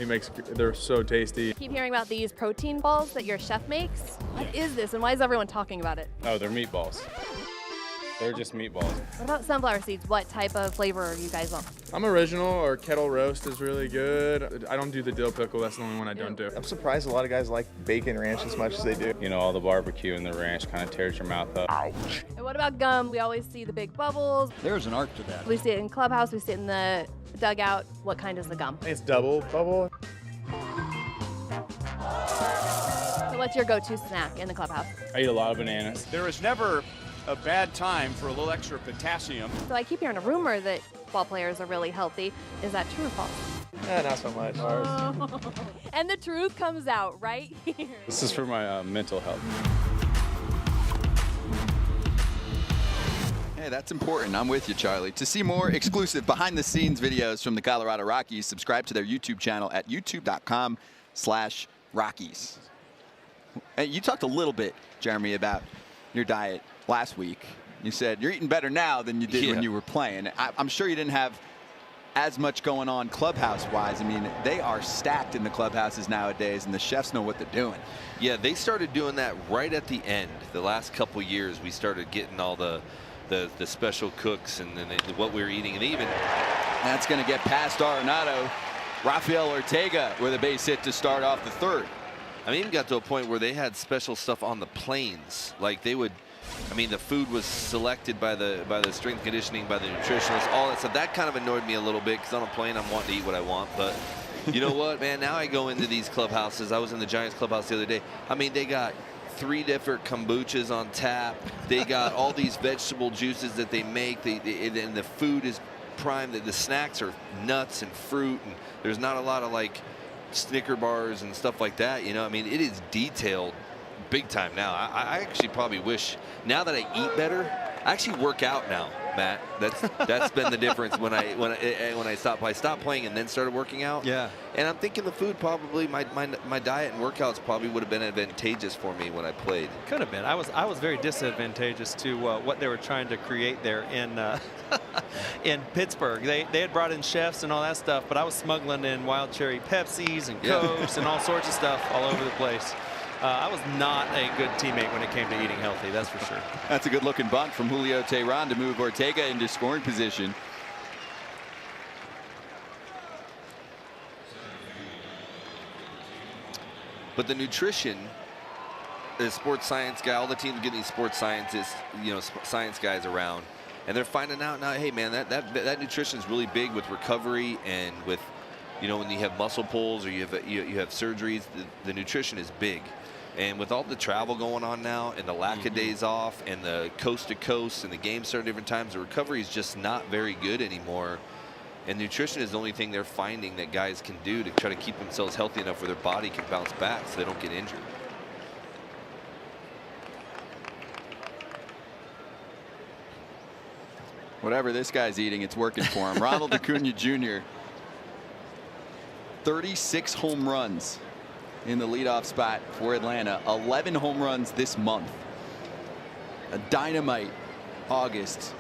They're so tasty. Keep hearing about these protein balls that your chef makes. What is this and why is everyone talking about it? Oh, they're meatballs. They're just meatballs. What about sunflower seeds? What type of flavor are you guys on? I'm original, or kettle roast is really good. I don't do the dill pickle. That's the only one I don't do. I'm surprised a lot of guys like bacon ranch as much as they do. You know, all the barbecue and the ranch kind of tears your mouth up. Ouch. And what about gum? We always see the big bubbles. There's an art to that. We see it in clubhouse. We see it in the dugout. What kind is the gum? It's double bubble. So what's your go-to snack in the clubhouse? I eat a lot of bananas. There is never a bad time for a little extra potassium. So I keep hearing a rumor that ball players are really healthy. Is that true or false? Not so much. And the truth comes out right here. This is for my mental health. Hey, that's important. I'm with you, Charlie. To see more exclusive behind-the-scenes videos from the Colorado Rockies, subscribe to their YouTube channel at youtube.com/Rockies. Hey, you talked a little bit, Jeremy, about your diet last week. You said you're eating better now than you did when you were playing. I'm sure you didn't have as much going on clubhouse-wise. I mean, they are stacked in the clubhouses nowadays, and the chefs know what they're doing. Yeah, they started doing that right at the end. The last couple years, we started getting all the special cooks and then what we were eating, and even that's going to get past Arenado. Rafael Ortega with a base hit to start off the third. I mean, even got to a point where they had special stuff on the planes. Like they would, I mean, the food was selected by the strength conditioning, by the nutritionists, all that stuff. That kind of annoyed me a little bit because on a plane I'm wanting to eat what I want. But you know what, man? Now I go into these clubhouses. I was in the Giants clubhouse the other day. I mean, they got 3 different kombuchas on tap. They got all these vegetable juices that they make. And the food is prime. The snacks are nuts and fruit, and there's not a lot of like Snicker bars and stuff like that. You know, I mean, it is detailed big time now. I actually probably wish, now that I eat better, I actually work out now. Matt. That's been the difference when I stopped. I stopped playing and then started working out. Yeah. And I'm thinking the food probably, my diet and workouts probably would have been advantageous for me when I played. Could have been. I was very disadvantageous to what they were trying to create there in Pittsburgh. They had brought in chefs and all that stuff, but I was smuggling in wild cherry Pepsis and Cokes and all sorts of stuff all over the place. I was not a good teammate when it came to eating healthy, that's for sure. That's a good-looking bunt from Julio Teheran to move Ortega into scoring position. But the nutrition, the sports science guy, all the teams getting these sports scientists, science guys around, and they're finding out now, hey man, that nutrition is really big with recovery and with, when you have muscle pulls or you have surgeries, the nutrition is big. And with all the travel going on now and the lack of days off and the coast to coast and the games start at different times, the recovery is just not very good anymore. And nutrition is the only thing they're finding that guys can do to try to keep themselves healthy enough where their body can bounce back so they don't get injured. Whatever this guy's eating, it's working for him. Ronald Acuna Jr. 36 home runs in the leadoff spot for Atlanta. 11 home runs this month. A dynamite August.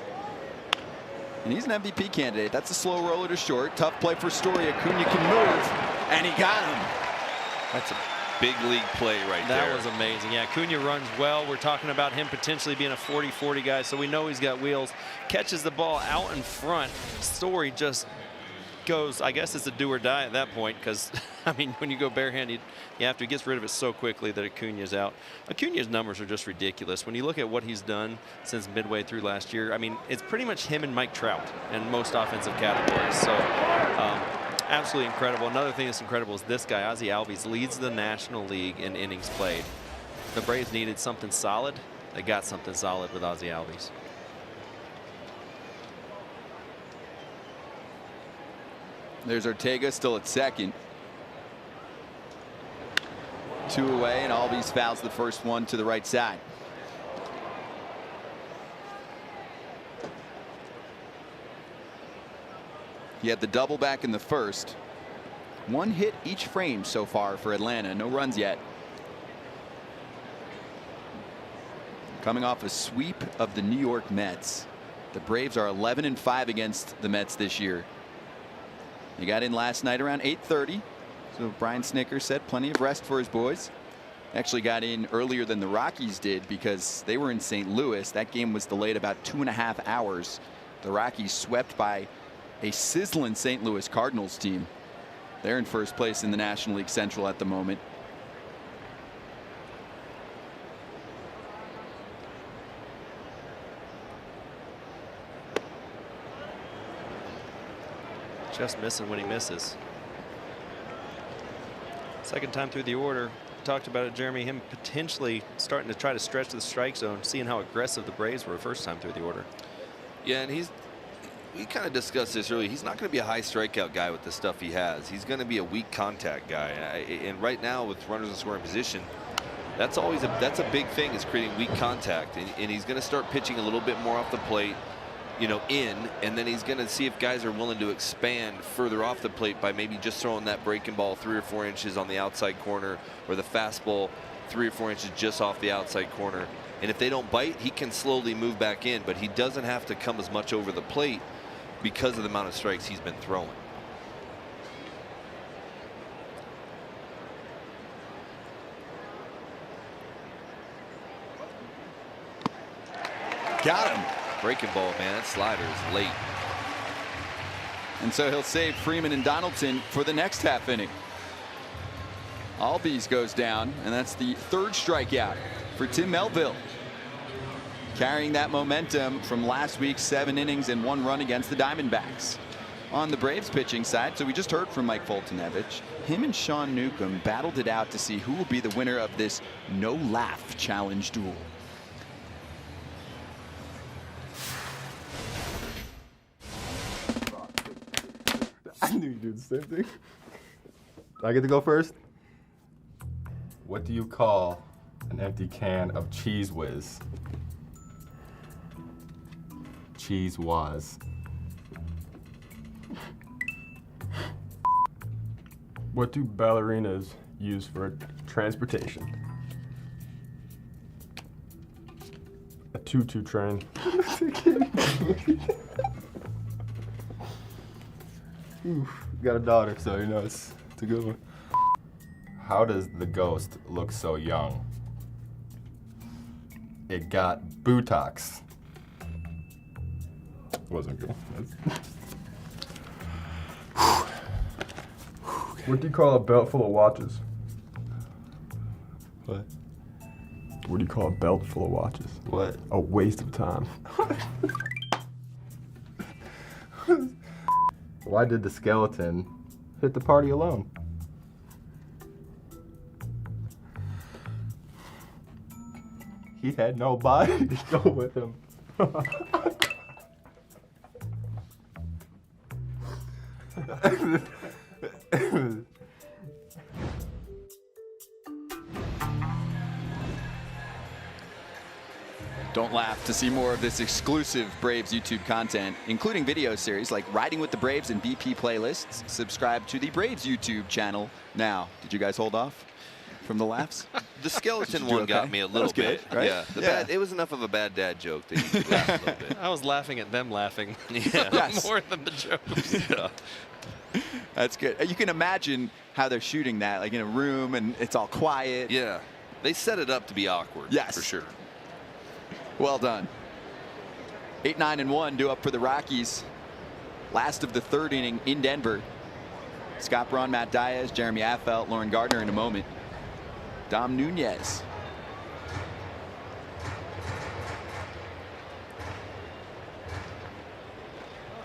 And he's an MVP candidate. That's a slow roller to short. Tough play for Story. Acuna can move, and he got him. That's a big league play right there. That was amazing. Yeah, Acuna runs well. We're talking about him potentially being a 40-40 guy, so we know he's got wheels. Catches the ball out in front. Story just goes, I guess it's a do or die at that point, because I mean, when you go barehanded, you have to get rid of it so quickly that Acuna's out. Acuna's numbers are just ridiculous. When you look at what he's done since midway through last year, I mean, it's pretty much him and Mike Trout in most offensive categories. So absolutely incredible. Another thing that's incredible is this guy, Ozzie Albies, leads the National League in innings played. The Braves needed something solid. They got something solid with Ozzie Albies. There's Ortega still at second. 2 away, and Albies fouls the first one to the right side. He had the double back in the first. 1 hit each frame so far for Atlanta. No runs yet. Coming off a sweep of the New York Mets. The Braves are 11-5 against the Mets this year. He got in last night around 8:30. So Brian Snitker said plenty of rest for his boys. Actually got in earlier than the Rockies did because they were in St. Louis. That game was delayed about 2.5 hours. The Rockies swept by a sizzling St. Louis Cardinals team. They're in first place in the National League Central at the moment. Just missing when he misses. Second time through the order. Talked about it, Jeremy, him potentially starting to try to stretch the strike zone, seeing how aggressive the Braves were first time through the order. Yeah, and we kind of discussed this earlier. He's not going to be a high strikeout guy with the stuff he has. He's going to be a weak contact guy. And right now with runners in scoring position, that's a big thing, is creating weak contact. And he's going to start pitching a little bit more off the plate, and then he's going to see if guys are willing to expand further off the plate by maybe just throwing that breaking ball 3 or 4 inches on the outside corner, or the fastball 3 or 4 inches just off the outside corner. And if they don't bite, he can slowly move back in, but he doesn't have to come as much over the plate because of the amount of strikes he's been throwing. Got him. Breaking ball, man. That slider is late. And so he'll save Freeman and Donaldson for the next half inning. Albies goes down, and that's the 3rd strikeout for Tim Melville. Carrying that momentum from last week's 7 innings and 1 run against the Diamondbacks. On the Braves pitching side, so we just heard from Mike Foltynewicz. Him and Sean Newcomb battled it out to see who will be the winner of this no-laugh challenge duel. I knew you'd do the same thing. I get to go first? What do you call an empty can of Cheese Whiz? cheese was? What do ballerinas use for transportation? A tutu train. Oof, got a daughter, so you know it's a good one. How does the ghost look so young? It got Botox. Wasn't good. What do you call a belt full of watches? What? What do you call a belt full of watches? What? A waste of time. Why did the skeleton hit the party alone? He had nobody to go with him. Don't laugh. To see more of this exclusive Braves YouTube content, including video series like Riding with the Braves and BP playlists, subscribe to the Braves YouTube channel now. Did you guys hold off from the laughs? The skeleton one got me a little bit. Right? Yeah, Yeah. it was enough of a bad dad joke that you could laugh a little bit. I was laughing at them laughing. Yeah. Yes. More than the jokes. Yeah. That's good. You can imagine how they're shooting that, like in a room and it's all quiet. Yeah. They set it up to be awkward. Yes. For sure. Well done. 8-9-1 due up for the Rockies. Last of the third inning in Denver. Scott Braun, Matt Diaz, Jeremy Affeldt, Lauren Gardner in a moment. Dom Nunez.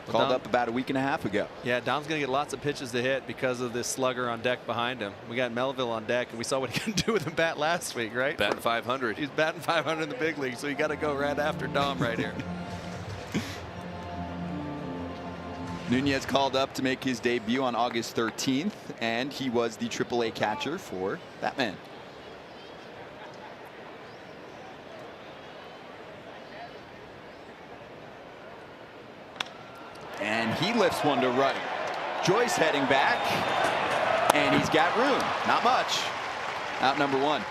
Called up about a week and a half ago. Yeah, Dom's going to get lots of pitches to hit because of this slugger on deck behind him. We got Melville on deck, and we saw what he can do with the bat last week, right? Batting 500. He's batting 500 in the big league, so you got to go right after Dom right here. Nunez called up to make his debut on August 13th, and he was the AAA catcher for Batman. And he lifts one to right. Joyce heading back, and he's got room. Not much. Out number one.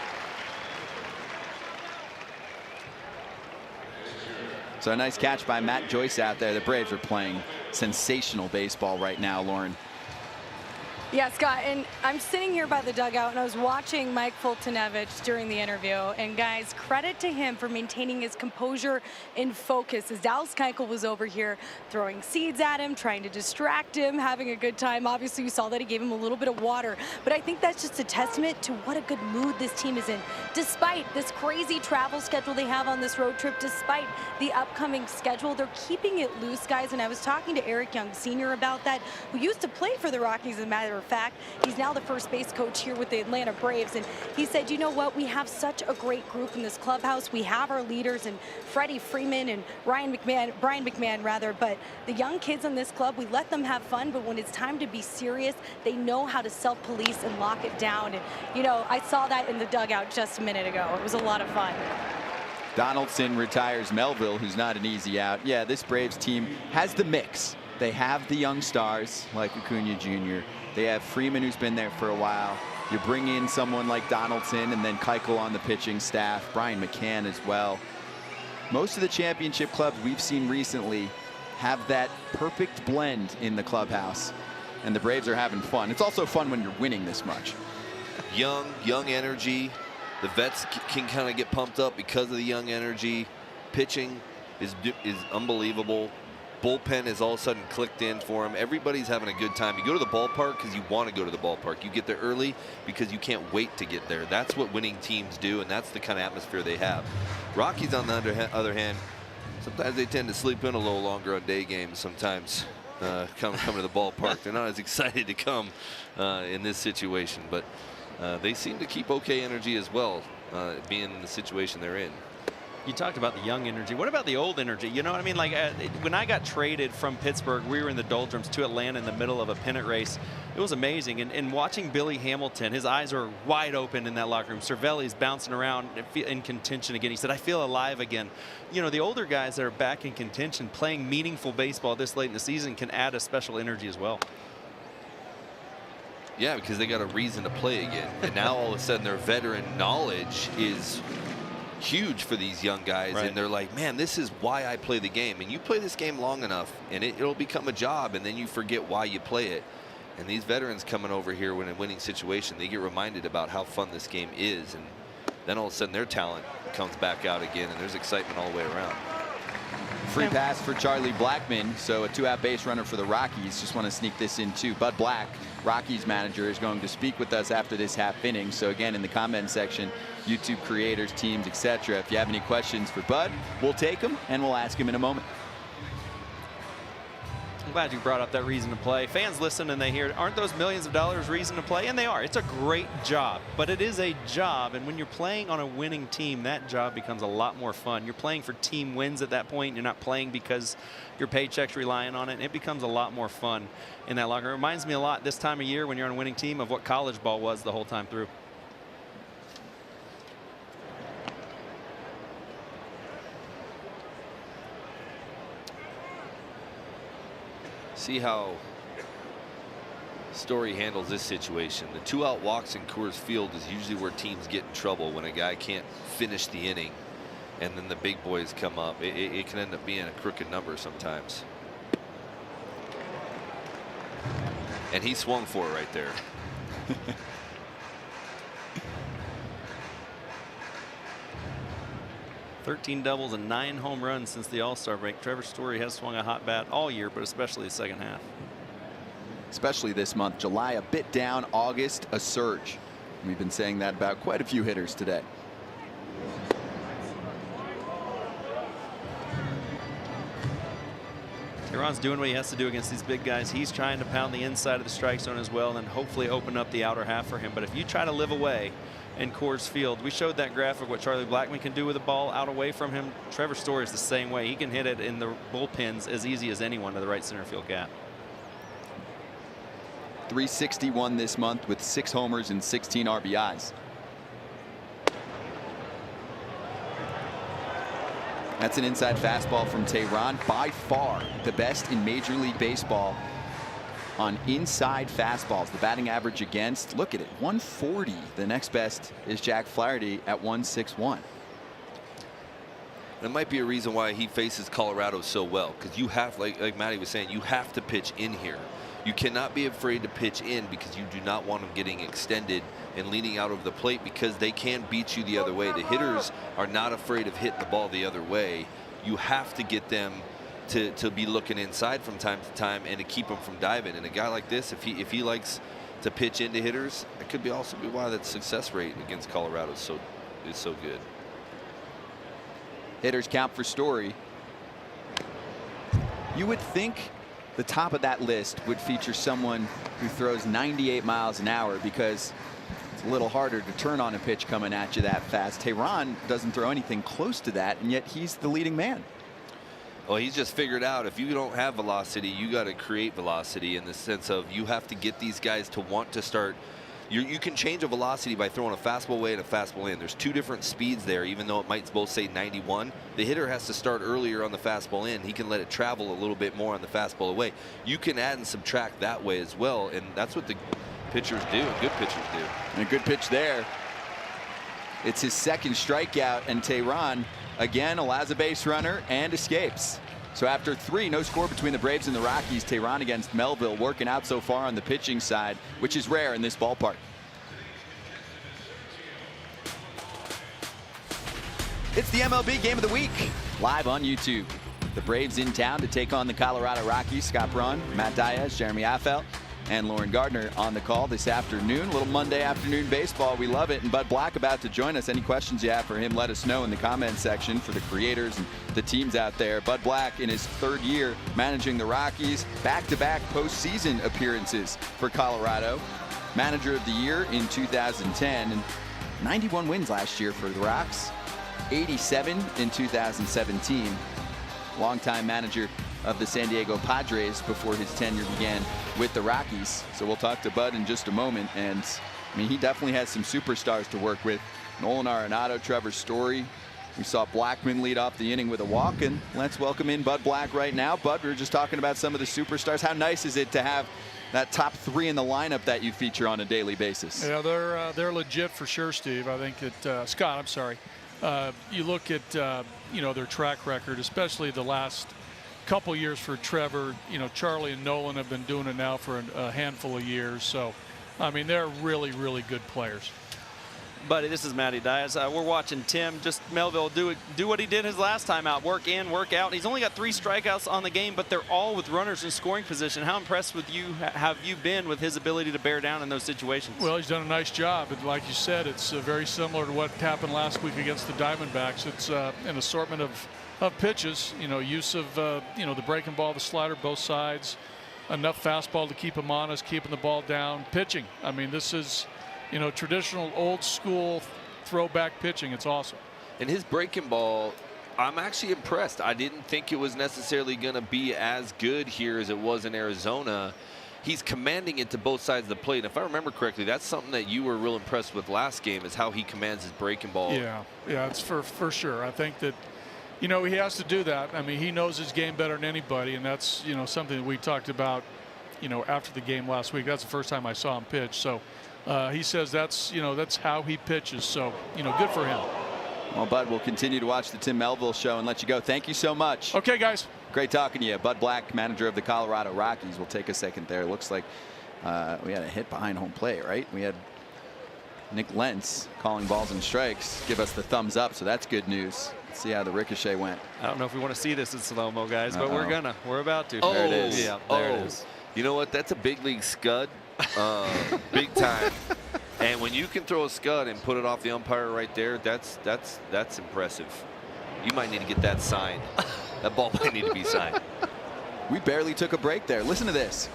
So a nice catch by Matt Joyce out there. The Braves are playing sensational baseball right now, Lauren. Yeah, Scott, and I'm sitting here by the dugout, and I was watching Mike Foltynewicz during the interview, and guys, credit to him for maintaining his composure and focus as Dallas Keuchel was over here throwing seeds at him, trying to distract him, having a good time. Obviously, you saw that he gave him a little bit of water, but I think that's just a testament to what a good mood this team is in, despite this crazy travel schedule they have on this road trip, despite the upcoming schedule. They're keeping it loose, guys, and I was talking to Eric Young Sr. about that, who used to play for the Rockies, as a matter of fact. He's now the first base coach here with the Atlanta Braves, and he said, you know what, we have such a great group in this clubhouse. We have our leaders and Freddie Freeman and Brian McMahon rather, but the young kids in this club, we let them have fun, but when it's time to be serious, they know how to self-police and lock it down. And you know, I saw that in the dugout just a minute ago. It was a lot of fun. Donaldson retires Melville, who's not an easy out. Yeah, this Braves team has the mix. They have the young stars like Acuna Jr. They have Freeman, who's been there for a while. You bring in someone like Donaldson and then Keuchel on the pitching staff, Brian McCann as well. Most of the championship clubs we've seen recently have that perfect blend in the clubhouse, and the Braves are having fun. It's also fun when you're winning this much. Young energy. The vets can kind of get pumped up because of the young energy. Pitching is unbelievable. Bullpen is all of a sudden clicked in for him. Everybody's having a good time. You go to the ballpark because you want to go to the ballpark. You get there early because you can't wait to get there. That's what winning teams do, and that's the kind of atmosphere they have. Rockies, on the other hand, sometimes they tend to sleep in a little longer on day games sometimes. Coming to the ballpark. They're not as excited to come in this situation, but they seem to keep okay energy as well, being in the situation they're in. You talked about the young energy. What about the old energy? You know what I mean? Like when I got traded from Pittsburgh, we were in the doldrums to Atlanta in the middle of a pennant race. It was amazing. And watching Billy Hamilton, his eyes were wide open in that locker room. Cervelli's bouncing around in contention again. He said, I feel alive again. You know, the older guys that are back in contention, playing meaningful baseball this late in the season can add a special energy as well. Yeah, because they got a reason to play again. And now all of a sudden their veteran knowledge is huge for these young guys, right. And they're like, man, this is why I play the game. And you play this game long enough and it'll become a job, and then you forget why you play it. And these veterans coming over here when in a winning situation, they get reminded about how fun this game is, and then all of a sudden their talent comes back out again, and there's excitement all the way around. Free pass for Charlie Blackmon, so a 2-out base runner for the Rockies. Just want to sneak this in too. Bud Black, Rockies manager, is going to speak with us after this half inning. So again, in the comment section, YouTube creators, teams, etc. If you have any questions for Bud, we'll take them and we'll ask him in a moment. I'm glad you brought up that reason to play. Fans listen and they hear, aren't those millions of dollars reason to play? And they are. It's a great job, but it is a job. And when you're playing on a winning team, that job becomes a lot more fun. You're playing for team wins at that point. You're not playing because your paycheck's relying on it. And it becomes a lot more fun in that locker room. It reminds me a lot this time of year when you're on a winning team of what college ball was the whole time through. See how Story handles this situation. The 2-out walks in Coors Field is usually where teams get in trouble, when a guy can't finish the inning and then the big boys come up. It can end up being a crooked number sometimes. And he swung for it right there. 13 doubles and 9 home runs since the All-Star break. Trevor Story has swung a hot bat all year, but especially the second half. Especially this month. July a bit down, August a surge. We've been saying that about quite a few hitters today. Tehran's doing what he has to do against these big guys. He's trying to pound the inside of the strike zone as well, and then hopefully open up the outer half for him. But if you try to live away in Coors Field, we showed that graphic what Charlie Blackmon can do with a ball out away from him. Trevor Story is the same way. He can hit it in the bullpens as easy as anyone to the right center field gap. 361 this month with 6 homers and 16 RBIs. That's an inside fastball from Tehran, by far the best in Major League Baseball on inside fastballs. The batting average against, look at it, 140. The next best is Jack Flaherty at 161. That might be a reason why he faces Colorado so well, because you have, like Matty was saying, you have to pitch in here. You cannot be afraid to pitch in, because you do not want them getting extended and leaning out of the plate, because they can beat you the other way. The hitters are not afraid of hitting the ball the other way. You have to get them to be looking inside from time to time and to keep them from diving. And a guy like this, if he likes to pitch into hitters, it could also be why that success rate against Colorado is so good. Hitters count for Story. You would think the top of that list would feature someone who throws 98 miles an hour, because it's a little harder to turn on a pitch coming at you that fast. Tehran doesn't throw anything close to that, and yet he's the leading man. Well, he's just figured out, if you don't have velocity, you got to create velocity, in the sense of you have to get these guys to want to start. You can change a velocity by throwing a fastball away and a fastball in. There's 2 different speeds there, even though it might both say 91. The hitter has to start earlier on the fastball in. He can let it travel a little bit more on the fastball away. You can add and subtract that way as well, and that's what the pitchers do, and good pitchers do. And a good pitch there. It's his second strikeout, and Tehran again allows a base runner and escapes. So after 3, no score between the Braves and the Rockies. Tehran against Melville working out so far on the pitching side, which is rare in this ballpark. It's the MLB Game of the Week, live on YouTube. The Braves in town to take on the Colorado Rockies. Scott Braun, Matt Diaz, Jeremy Affeldt, and Lauren Gardner on the call this afternoon. A little Monday afternoon baseball. We love it. And Bud Black about to join us. Any questions you have for him, let us know in the comment section for the creators and the teams out there. Bud Black in his 3rd year managing the Rockies. Back-to-back postseason appearances for Colorado. Manager of the year in 2010. And 91 wins last year for the Rocks. 87 in 2017. Longtime manager of the San Diego Padres before his tenure began with the Rockies. So we'll talk to Bud in just a moment. And I mean, he definitely has some superstars to work with. Nolan Arenado, Trevor Story. We saw Blackmon lead off the inning with a walk, and let's welcome in Bud Black right now. Bud, we were just talking about some of the superstars. How nice is it to have that top 3 in the lineup that you feature on a daily basis? Yeah, they're legit for sure, Steve. I think that Scott, I'm sorry. You look at their track record, especially the last couple years for Trevor. Charlie and Nolan have been doing it now for a handful of years. So, I mean, they're really, really good players. Buddy, this is Matty Diaz. We're watching Tim, just Melville do what he did his last time out, work in, work out. He's only got 3 strikeouts on the game, but they're all with runners in scoring position. How impressed with you have you been with his ability to bear down in those situations? Well, he's done a nice job. And like you said, it's very similar to what happened last week against the Diamondbacks. It's an assortment of pitches, use of, the breaking ball, the slider, both sides, enough fastball to keep him honest, keeping the ball down, pitching. I mean, this is, traditional old school throwback pitching. It's awesome. And his breaking ball, I'm actually impressed. I didn't think it was necessarily going to be as good here as it was in Arizona. He's commanding it to both sides of the plate. And if I remember correctly, that's something that you were real impressed with last game, is how he commands his breaking ball. Yeah, it's for sure. I think that, he has to do that. I mean, he knows his game better than anybody, and that's, something that we talked about, after the game last week. That's the first time I saw him pitch. So he says that's how he pitches. So, good for him. Well, Bud, we'll continue to watch the Tim Melville Show and let you go. Thank you so much. Okay, guys. Great talking to you. Bud Black, manager of the Colorado Rockies. We'll take a second there. It looks like we had a hit behind home plate, right? We had Nick Lentz calling balls and strikes give us the thumbs up, so that's good news. Let's see how the ricochet went. I don't know if we want to see this in slow-mo, guys, but we're about to. There it is. Yeah, there it is. You know what? That's a big league scud, big time. And when you can throw a scud and put it off the umpire right there, that's impressive. You might need to get that signed. That ball might need to be signed. We barely took a break there. Listen to this.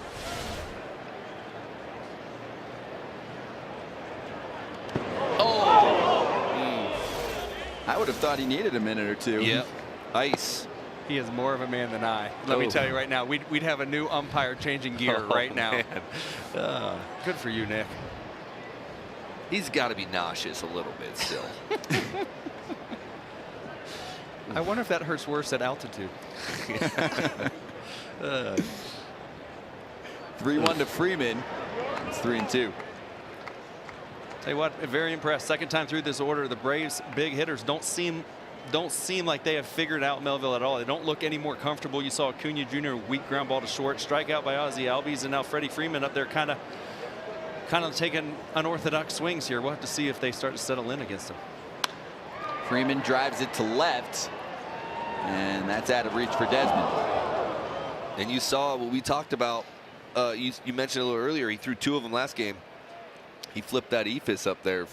I would have thought he needed a minute or two. Yep. Ice. He is more of a man than I. Let me tell you right now, we'd have a new umpire changing gear right now. Good for you, Nick. He's got to be nauseous a little bit still. I wonder if that hurts worse at altitude. 3-1 to Freeman. It's 3-2. Tell you what, very impressed. Second time through this order, the Braves' big hitters don't seem like they have figured out Melville at all. They don't look any more comfortable. You saw Acuna Jr. weak ground ball to short, strikeout by Ozzie Albies, and now Freddie Freeman up there kind of taking unorthodox swings here. We'll have to see if they start to settle in against him. Freeman drives it to left, and that's out of reach for Desmond. And you saw what we talked about. You mentioned a little earlier. He threw 2 of them last game. He flipped that eephus up there,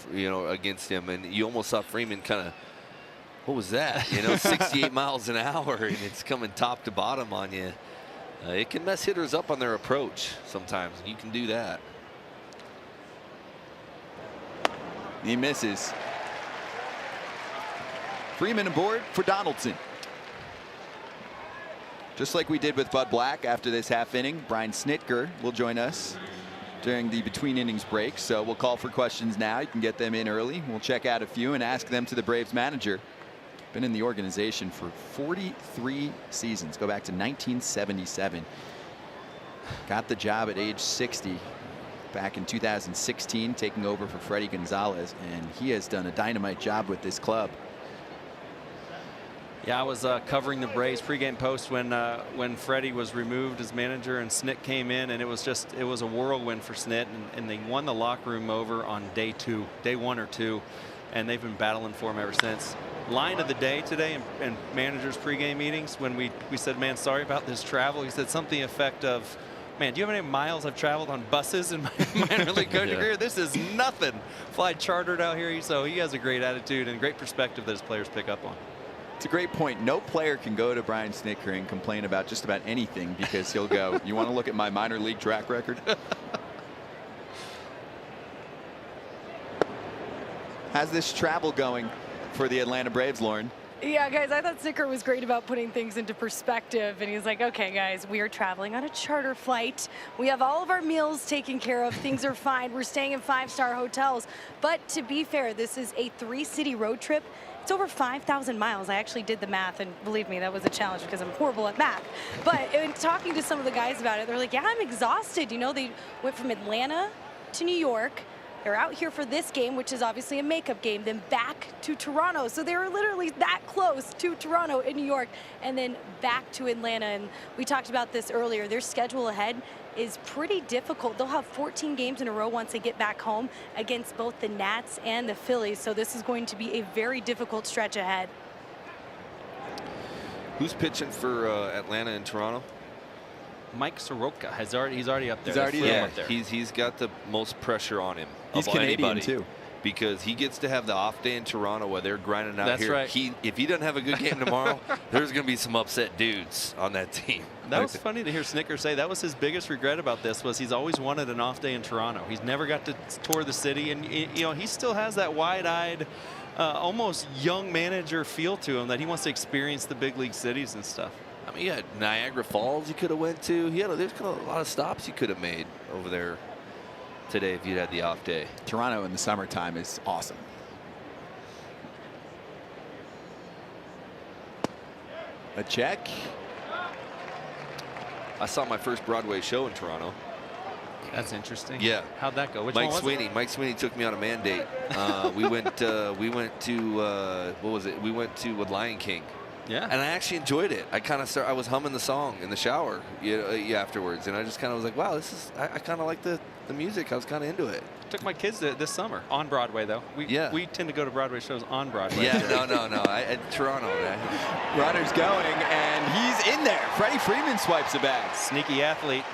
against him, and you almost saw Freeman kind of, what was that? 68 miles an hour, and it's coming top to bottom on you. It can mess hitters up on their approach sometimes, and you can do that. He misses. Freeman aboard for Donaldson. Just like we did with Bud Black after this half inning, Brian Snitker will join us during the between innings break. So we'll call for questions now. You can get them in early. We'll check out a few and ask them to the Braves manager. Been in the organization for 43 seasons. Go back to 1977. Got the job at age 60 back in 2016, taking over for Freddie Gonzalez, and he has done a dynamite job with this club. Yeah, I was covering the Braves pregame post when Freddie was removed as manager and Snit came in, and it was a whirlwind for Snit, and they won the locker room over on day 1 or 2, and they've been battling for him ever since. Line of the day today in managers pregame meetings, when we said, man, sorry about this travel, he said something effect of, man, do you have any miles I've traveled on buses in my minor league coaching career? This is nothing. Fly chartered out here, so he has a great attitude and great perspective that his players pick up on. It's a great point. No player can go to Brian Snitker and complain about just about anything, because he'll go, you want to look at my minor league track record? How's this travel going for the Atlanta Braves, Lauren. Yeah, guys, I thought Snitker was great about putting things into perspective. And he's like, okay, guys, we are traveling on a charter flight. We have all of our meals taken care of. Things are fine. We're staying in 5-star hotels. But to be fair, this is a 3-city road trip. It's over 5,000 miles. I actually did the math, and believe me, that was a challenge because I'm horrible at math. But in talking to some of the guys about it, they're like, yeah, I'm exhausted. You know, they went from Atlanta to New York. They're out here for this game, which is obviously a makeup game, then back to Toronto. So they were literally that close to Toronto in New York, and then back to Atlanta. And we talked about this earlier. Their schedule ahead is pretty difficult. They'll have 14 games in a row once they get back home against both the Nats and the Phillies. So this is going to be a very difficult stretch ahead. Who's pitching for Atlanta and Toronto? Mike Soroka he's already up there. He's already up there. He's got the most pressure on him. He's of Canadian anybody, too, because he gets to have the off day in Toronto where they're grinding out That's here. right. If he doesn't have a good game tomorrow, there's going to be some upset dudes on that team. That was funny to hear Snitker say that was his biggest regret about this, was he's always wanted an off day in Toronto. He's never got to tour the city, and you know, he still has that wide-eyed, almost young manager feel to him, that he wants to experience the big league cities and stuff. I mean, you had Niagara Falls you could have went to. There's kind of a lot of stops you could have made over there today if you'd had the off day. Toronto in the summertime is awesome. A check. I saw my first Broadway show in Toronto. That's interesting. Yeah. How'd that go? Which Mike one was Sweeney. it? Mike Sweeney took me on a mandate. We went to what was it? We went to Lion King. Yeah. And I actually enjoyed it. I was humming the song in the shower afterwards, and I just kind of was like, wow, this is. I kind of like the music. I was kind of into it. Took my kids to this summer on Broadway though. We tend to go to Broadway shows on Broadway. Yeah, no. Toronto. Runner's going, and he's in there. Freddie Freeman swipes it back. Sneaky athlete.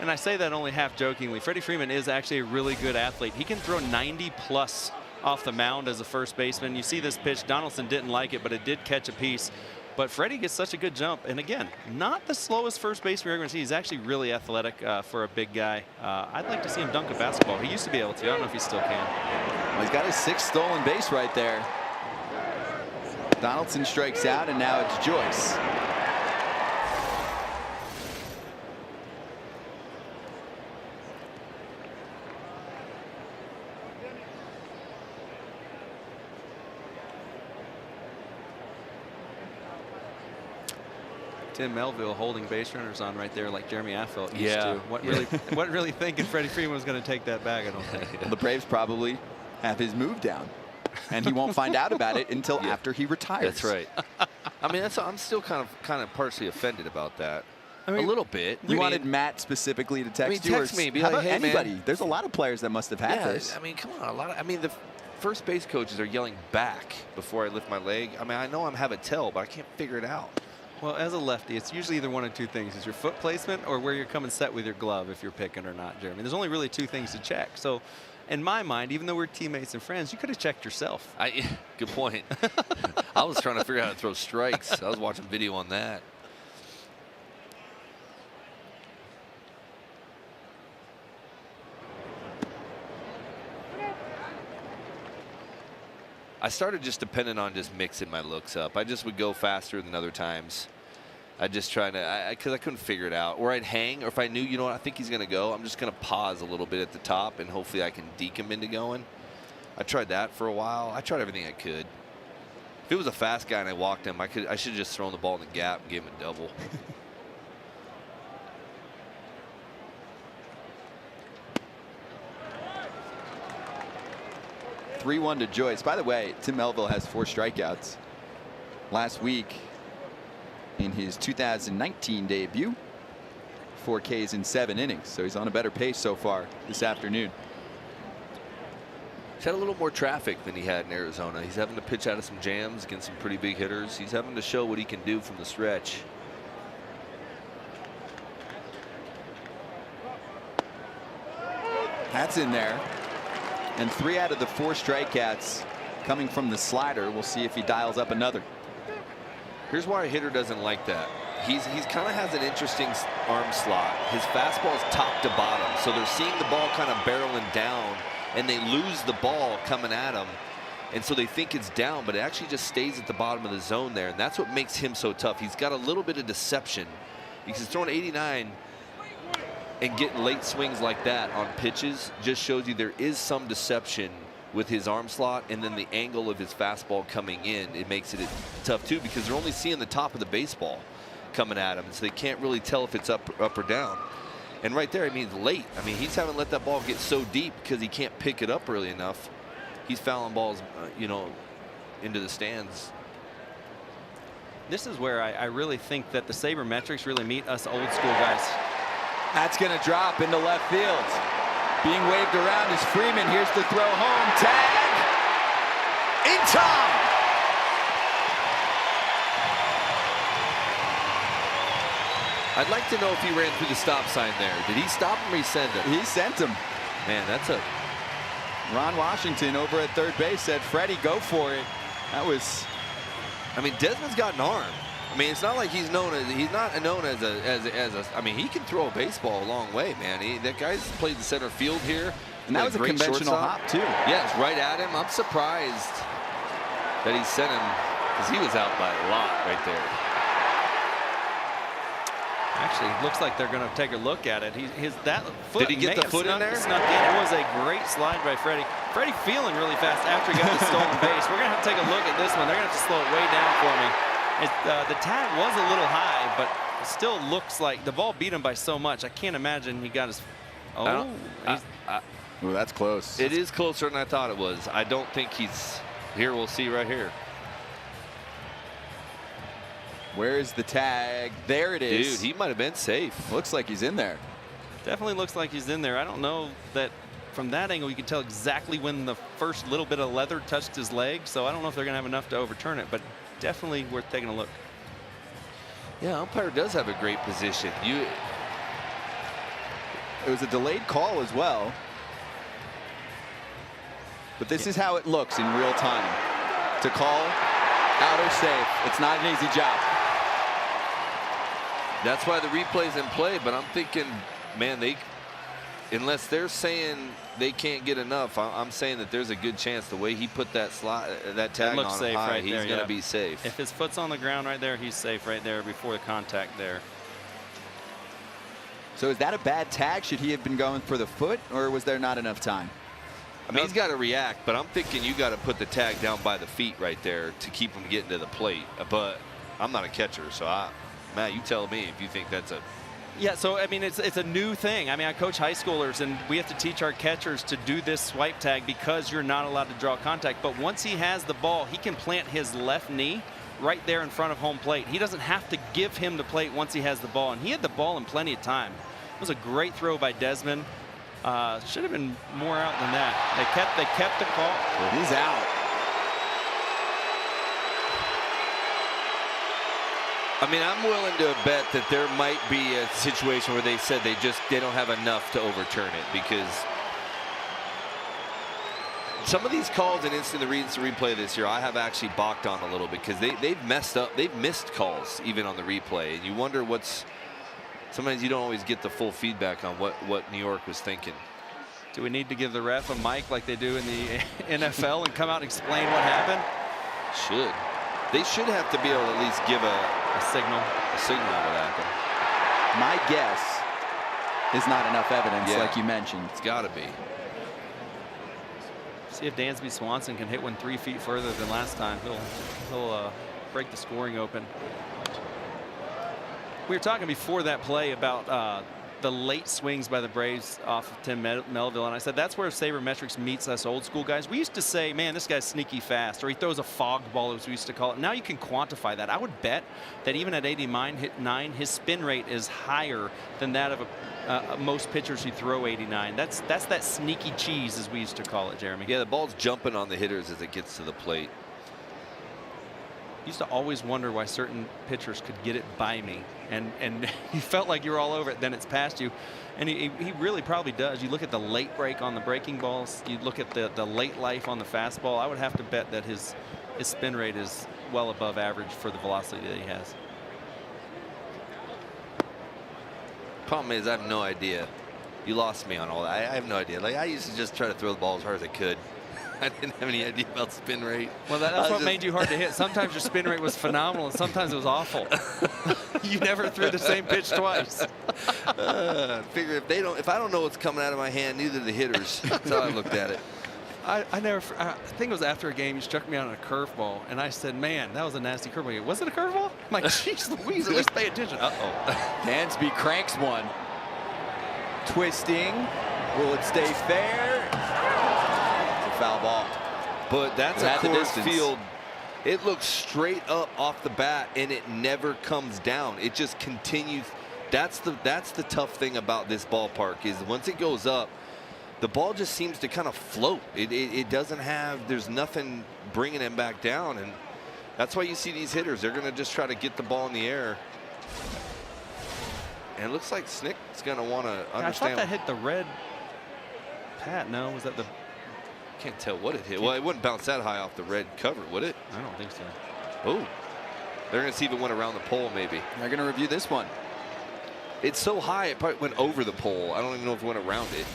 And I say that only half jokingly. Freddie Freeman is actually a really good athlete. He can throw 90+ off the mound as a first baseman. You see this pitch. Donaldson didn't like it, but it did catch a piece. But Freddie gets such a good jump. And again, not the slowest first baseman you're going to see. He's actually really athletic for a big guy. I'd like to see him dunk a basketball. He used to be able to. I don't know if he still can. Well, he's got his 6th stolen base right there. Donaldson strikes out, and now it's Joyce. Tim Melville holding base runners on right there like Jeremy Affeldt used Yeah. to. What really thinking Freddie Freeman was going to take that bag, I don't think. Well, the Braves probably have his move down, and he won't find out about it until after he retires. That's right. I mean, I'm still kind of partially offended about that. I mean, a little bit. You wanted Matt specifically to text you? Text me. Be how like, about hey, anybody? man. There's a lot of players that must have had Yeah, this. I mean, come on. The first base coaches are yelling back before I lift my leg. I mean, I know I'm have a tell, but I can't figure it out. Well, as a lefty, it's usually either one of two things. It's your foot placement or where you're coming set with your glove if you're picking or not, Jeremy. There's only really two things to check. So in my mind, even though we're teammates and friends, you could have checked yourself. Good point. I was trying to figure out how to throw strikes. I was watching video on that. I started just depending on just mixing my looks up. I just would go faster than other times. I just trying to, because I couldn't figure it out. Or I'd hang, or if I knew, you know what, I think he's going to go, I'm just going to pause a little bit at the top, and hopefully I can deke him into going. I tried that for a while. I tried everything I could. If it was a fast guy and I walked him, I should have just thrown the ball in the gap and gave him a double. 3-1 to Joyce. By the way, Tim Melville has 4 strikeouts. Last week, in his 2019 debut, 4 Ks in 7 innings. So he's on a better pace so far this afternoon. He's had a little more traffic than he had in Arizona. He's having to pitch out of some jams against some pretty big hitters. He's having to show what he can do from the stretch. That's in there. And 3 out of the 4 strikeouts coming from the slider. We'll see if he dials up another. Here's why a hitter doesn't like that. He's kind of has an interesting arm slot. His fastball is top to bottom, so they're seeing the ball kind of barreling down and they lose the ball coming at them. And so they think it's down, but it actually just stays at the bottom of the zone there. And that's what makes him so tough. He's got a little bit of deception because he's throwing 89 and getting late swings like that on pitches just shows you there is some deception with his arm slot, and then the angle of his fastball coming in. It makes it tough too because they're only seeing the top of the baseball coming at him, so they can't really tell if it's up or down. And right there, I mean, it's late. I mean, he's having let that ball get so deep because he can't pick it up early enough. He's fouling balls, you know, into the stands. This is where I really think that the sabermetrics really meet us old school guys. That's going to drop into left field. Being waved around is Freeman. Here's the throw home. Tag in time. I'd like to know if he ran through the stop sign there. Did he stop him or he sent him? He sent him. Man, that's a... Ron Washington over at third base said, Freddie, go for it. That was... I mean, Desmond's got an arm. I mean, it's not like he's not known as a. I mean, he can throw a baseball a long way, man. That guy's played the center field here. And that was a conventional hop too. Yeah, it's right at him. I'm surprised that he sent him because he was out by a lot right there. Actually, it looks like they're going to take a look at it. That foot. Did he get the foot in there? Snuck in. It was a great slide by Freddie. Freddie feeling really fast after he got the stolen base. We're going to have to take a look at this one. They're going to have to slow it way down for me. The tag was a little high, but it still looks like the ball beat him by so much. I can't imagine he got his. Oh, well, that's close. It is closer than I thought it was. I don't think he's here. We'll see right here. Where's the tag? There it is. Dude, he might have been safe. Looks like he's in there. Definitely looks like he's in there. I don't know that from that angle you can tell exactly when the first little bit of leather touched his leg, so I don't know if they're going to have enough to overturn it, but definitely worth taking a look. Yeah, umpire does have a great position. It was a delayed call as well. But this is how it looks in real time. To call out or safe, it's not an easy job. That's why the replay's in play, but I'm thinking, man, unless they're saying they can't get enough, I'm saying that there's a good chance the way he put that tag on safe high, right he's there, going to be safe. If his foot's on the ground right there, he's safe right there before the contact there. So is that a bad tag? Should he have been going for the foot, or was there not enough time? I mean, he's got to react, but I'm thinking you got to put the tag down by the feet right there to keep him getting to the plate. But I'm not a catcher, so Matt, you tell me if you think that's a... Yeah, so I mean, it's a new thing. I mean, I coach high schoolers, and we have to teach our catchers to do this swipe tag because you're not allowed to draw contact. But once he has the ball, he can plant his left knee right there in front of home plate. He doesn't have to give him the plate once he has the ball, and he had the ball in plenty of time. It was a great throw by Desmond. Should have been more out than that. They kept the call. Well, he's out. I mean, I'm willing to bet that there might be a situation where they said they don't have enough to overturn it, because some of these calls in instant replay this year I have actually balked on a little bit because they've messed up. They've missed calls even on the replay, and you wonder what's. Sometimes you don't always get the full feedback on what New York was thinking. Do we need to give the ref a mic like they do in the NFL and come out and explain what happened? They should have to be able to at least give a signal what happened. My guess is not enough evidence, like you mentioned. It's got to be. See if Dansby Swanson can hit one 3 feet further than last time. He'll break the scoring open. We were talking before that play about the late swings by the Braves off of Tim Melville, and I said that's where sabermetrics meets us old school guys. We used to say, man, this guy's sneaky fast, or he throws a fog ball, as we used to call it. Now you can quantify that. I would bet that even at 89, his spin rate is higher than that of most pitchers who throw 89. That's that sneaky cheese, as we used to call it, Jeremy. Yeah, the ball's jumping on the hitters as it gets to the plate. Used to always wonder why certain pitchers could get it by me, and you felt like you were all over it, then it's past you, and he really probably does. You look at the late break on the breaking balls, you look at the late life on the fastball. I would have to bet that his spin rate is well above average for the velocity that he has. Problem is, I have no idea You lost me on all that. I have no idea. Like, I used to just try to throw the ball as hard as I could. I didn't have any idea about spin rate. Well, that's what made you hard to hit. Sometimes your spin rate was phenomenal, and sometimes it was awful. You never threw the same pitch twice. Figure if I don't know what's coming out of my hand, neither do the hitters. That's how I looked at it. I think it was after a game, you struck me out on a curveball, and I said, man, that was a nasty curveball. Was it a curveball? I'm like, jeez Louise, at least pay attention. Uh-oh. Dansby cranks one. Twisting. Will it stay fair? It's a foul ball. But that's a Coors Field. It looks straight up off the bat, and it never comes down. It just continues. That's the tough thing about this ballpark is once it goes up, the ball just seems to kind of float. It doesn't have, there's nothing bringing him back down. And that's why you see these hitters. They're going to just try to get the ball in the air. And it looks like Snick's going to want to understand. I thought that hit the red pad. No, was that the? Can't tell what it hit. Well, it wouldn't bounce that high off the red cover, would it? I don't think so. Oh, they're going to see if it went around the pole, maybe. They're going to review this one. It's so high, it probably went over the pole. I don't even know if it went around it.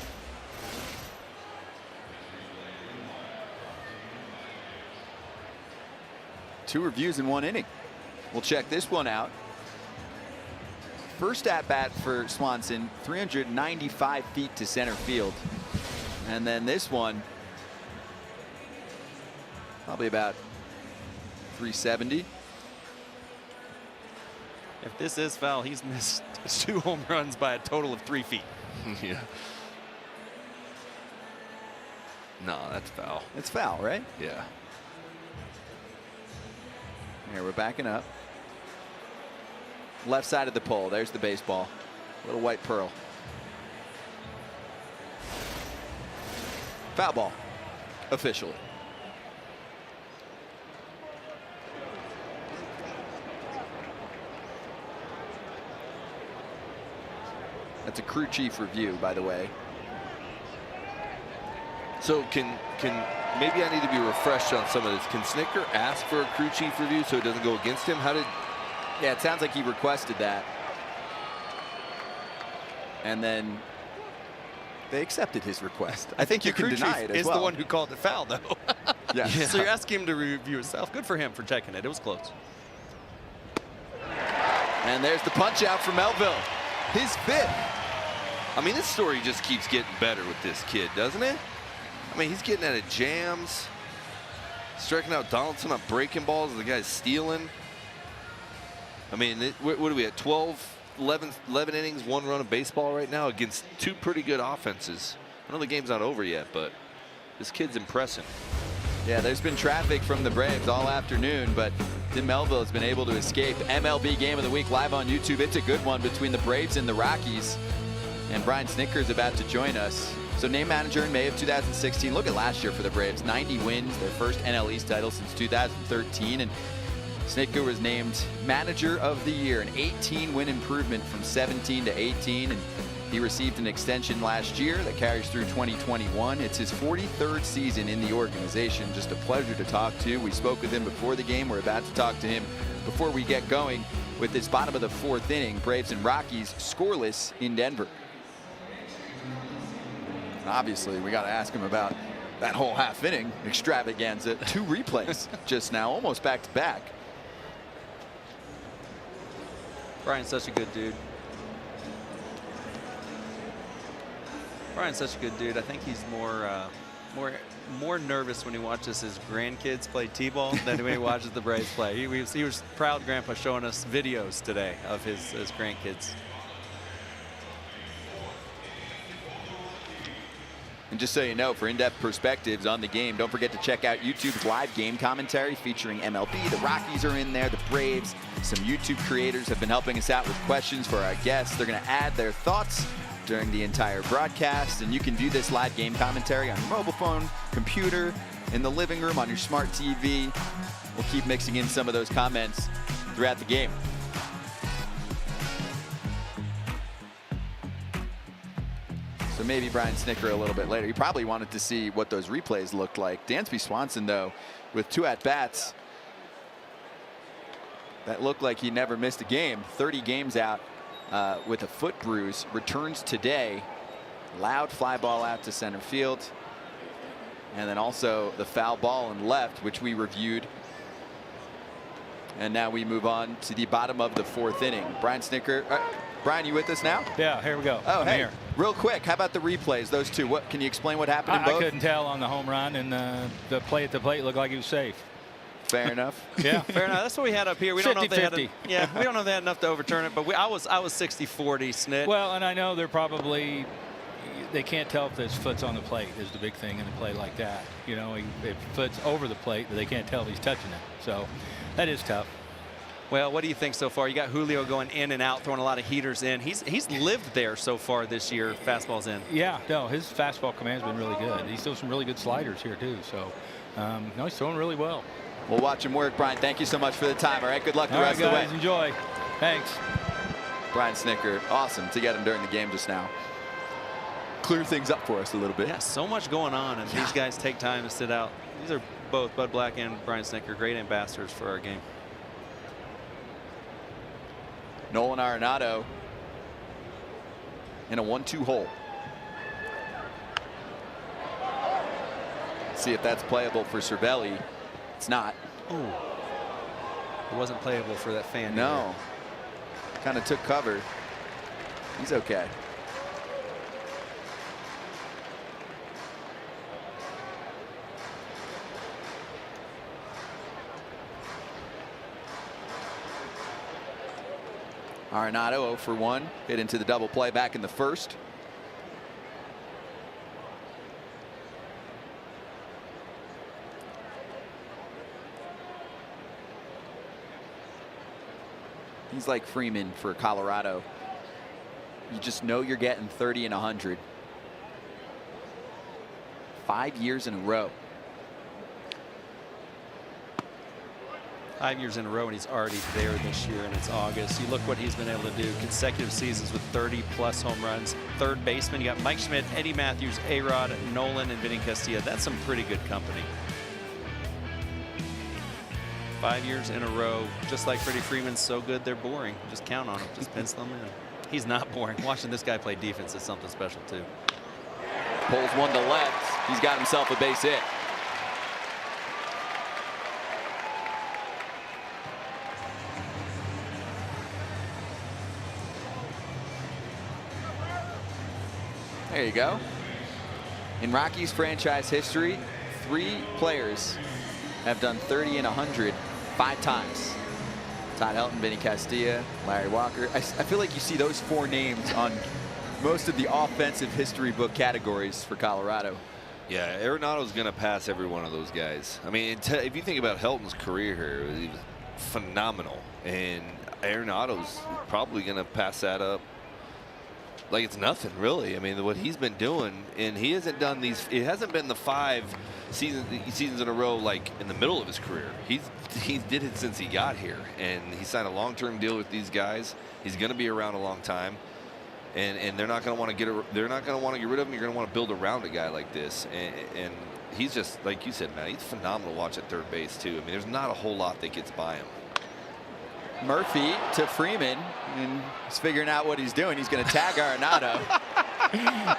Two reviews in one inning. We'll check this one out. First at bat for Swanson, 395 feet to center field. And then this one, probably about 370. If this is foul, he's missed 2 home runs by a total of 3 feet. Yeah. No, that's foul. It's foul, right? Yeah. Here, we're backing up. Left side of the pole. There's the baseball. Little white pearl. Foul ball. Officially. That's a crew chief review, by the way. So can maybe I need to be refreshed on some of this. Can Snitker ask for a crew chief review so it doesn't go against him? How did? Yeah, it sounds like he requested that. And then they accepted his request. I think you can deny it as well. Is the one who called the foul, though. Yeah. So you're asking him to review himself. Good for him for checking it. It was close. And there's the punch out for Melville. His 5th. I mean, this story just keeps getting better with this kid, doesn't it? I mean, he's getting out of jams, striking out Donaldson on breaking balls. The guy's stealing. I mean, what are we at? 11 innings, 1 run of baseball right now against 2 pretty good offenses. I know the game's not over yet, but this kid's impressing. Yeah, there's been traffic from the Braves all afternoon, but Tim Melville has been able to escape. MLB Game of the Week live on YouTube. It's a good one between the Braves and the Rockies. And Brian Snitker is about to join us. So named manager in May of 2016. Look at last year for the Braves. 90 wins, their first NL East title since 2013. And Snitker was named manager of the year, an 18-win improvement from 17 to 18. And he received an extension last year that carries through 2021. It's his 43rd season in the organization. Just a pleasure to talk to. We spoke with him before the game. We're about to talk to him before we get going with this bottom of the 4th inning. Braves and Rockies scoreless in Denver. Obviously, we got to ask him about that whole half inning extravaganza. 2 replays just now, almost back to back. Brian's such a good dude. Brian's such a good dude. I think he's more nervous when he watches his grandkids play t-ball than when he watches the Braves play. He was proud grandpa showing us videos today of his grandkids. And just so you know, for in-depth perspectives on the game, don't forget to check out YouTube's live game commentary featuring MLB. The Rockies are in there, the Braves. Some YouTube creators have been helping us out with questions for our guests. They're going to add their thoughts during the entire broadcast. And you can view this live game commentary on your mobile phone, computer, in the living room, on your smart TV. We'll keep mixing in some of those comments throughout the game. So maybe Brian Snitker a little bit later. He probably wanted to see what those replays looked like. Dansby Swanson, though, with 2 at-bats, that looked like he never missed a game. 30 games out with a foot bruise. Returns today Loud fly ball out to center field. And then also the foul ball in left, which we reviewed. And now we move on to the bottom of the 4th inning. Brian Snitker. Brian, you with us now? Yeah, here we go. Oh, I'm hey, here. real quick, how about the replays? Those two. What can you explain what happened in both? I couldn't tell on the home run, and the play at the plate looked like he was safe. Fair enough. Yeah, fair enough. That's what we had up here. We don't know if they had 50-50. Yeah, we don't know if they had enough to overturn it, but I was 60-40, Snit. Well, and I know they can't tell if his foot's on the plate is the big thing in a play like that. You know, if foot's over the plate, they can't tell if he's touching it. So that is tough. Well, what do you think so far? You got Julio going in and out, throwing a lot of heaters in. He's lived there so far this year. Fastballs in. Yeah, no, his fastball command's been really good. He's throws some really good sliders here too. So no, he's throwing really well. We'll watch him work, Brian. Thank you so much for the time. All right, good luck the rest of the way. Enjoy. Thanks. Brian Snitker, awesome to get him during the game just now. Clear things up for us a little bit. Yeah, so much going on, and these guys take time to sit out. These are both Bud Black and Brian Snitker, great ambassadors for our game. Nolan Arenado in a 1-2 hole. See if that's playable for Cervelli. It's not. Ooh. It wasn't playable for that fan. No. Kind of took cover. He's okay. Arenado 0 for 1, hit into the double play back in the 1st. He's like Freeman for Colorado. You just know you're getting 30 and 100. 5 years in a row. 5 years in a row, and he's already there this year, and it's August. You look what he's been able to do. Consecutive seasons with 30-plus home runs. Third baseman, you got Mike Schmidt, Eddie Matthews, A-Rod, Nolan, and Vinny Castilla. That's some pretty good company. 5 years in a row, just like Freddie Freeman's so good they're boring. Just count on him. Just pencil him in. He's not boring. Watching this guy play defense is something special, too. Pulls one to left. He's got himself a base hit. There you go. In Rockies franchise history, 3 players have done 30 and 100 5 times. Todd Helton, Vinny Castilla, Larry Walker. I feel like you see those 4 names on most of the offensive history book categories for Colorado. Yeah, Arenado's going to pass every one of those guys. I mean, if you think about Helton's career here, he was phenomenal. And Arenado's probably going to pass that up like it's nothing, really. I mean, what he's been doing, and he hasn't done these, it hasn't been the 5 seasons in a row like in the middle of his career. He did it since he got here, and he signed a long-term deal with these guys. He's going to be around a long time, and they're not going to want to get rid of him. You're going to want to build around a guy like this, and he's just, like you said, man, he's phenomenal to watch at third base too. I mean, there's not a whole lot that gets by him. Murphy to Freeman, and he's figuring out what he's doing. He's going to tag Arenado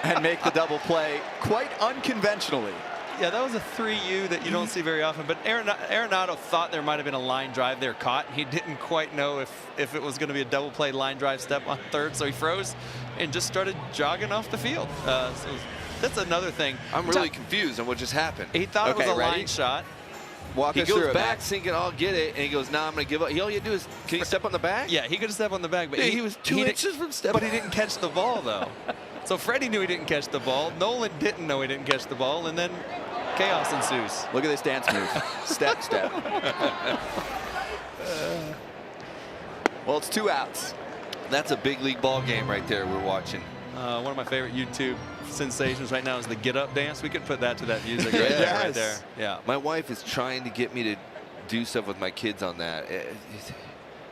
and make the double play quite unconventionally. Yeah, that was a 3U that you don't see very often, but Arenado thought there might have been a line drive there caught. He didn't quite know if it was going to be a double play line drive step on third, so he froze and just started jogging off the field. So that's another thing. I'm really confused on what just happened. He thought it was a line shot. He goes back thinking, I'll get it, and he goes, nah, I'm going to give up. All you do is, can he step on the bag? Yeah, he could have stepped on the bag, but he was 2 inches from stepping. But he didn't catch the ball, though. So Freddie knew he didn't catch the ball. Nolan didn't know he didn't catch the ball, and then chaos ensues. Look at this dance move. Step, step. Well, it's 2 outs. That's a big league ball game right there we're watching. One of my favorite YouTube sensations right now is the get up dance. We could put that to that music right there. Yeah. My wife is trying to get me to do stuff with my kids on that.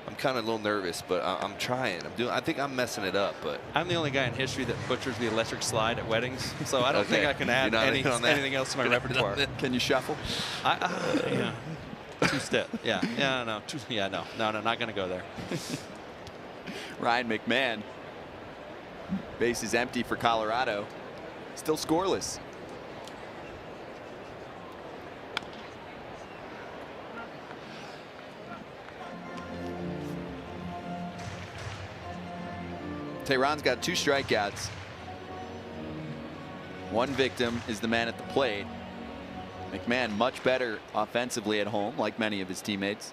I'm kind of a little nervous, but I'm trying. I think I'm messing it up, but I'm the only guy in history that butchers the electric slide at weddings, so I don't think I can add anything else to my repertoire. Can you shuffle? Yeah. 2-step. Yeah. Yeah. No. No. Not gonna go there. Ryan McMahon. Base is empty for Colorado. still scoreless. Tehran's got 2 strikeouts. One victim is the man at the plate. McMahon much better offensively at home, like many of his teammates.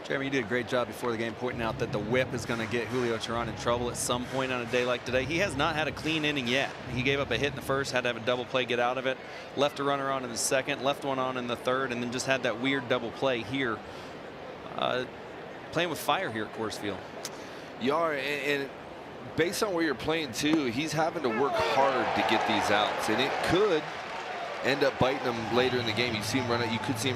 Jeremy, you did a great job before the game pointing out that the whip is going to get Julio Teheran in trouble at some point on a day like today. He has not had a clean inning yet. He gave up a hit in the first, had to have a double play, get out of it, left a runner on in the second, left one on in the third, and then just had that weird double play here. Playing with fire here at Coors Field. You are, and based on where you're playing too, he's having to work hard to get these outs, and it could end up biting him later in the game. You could see him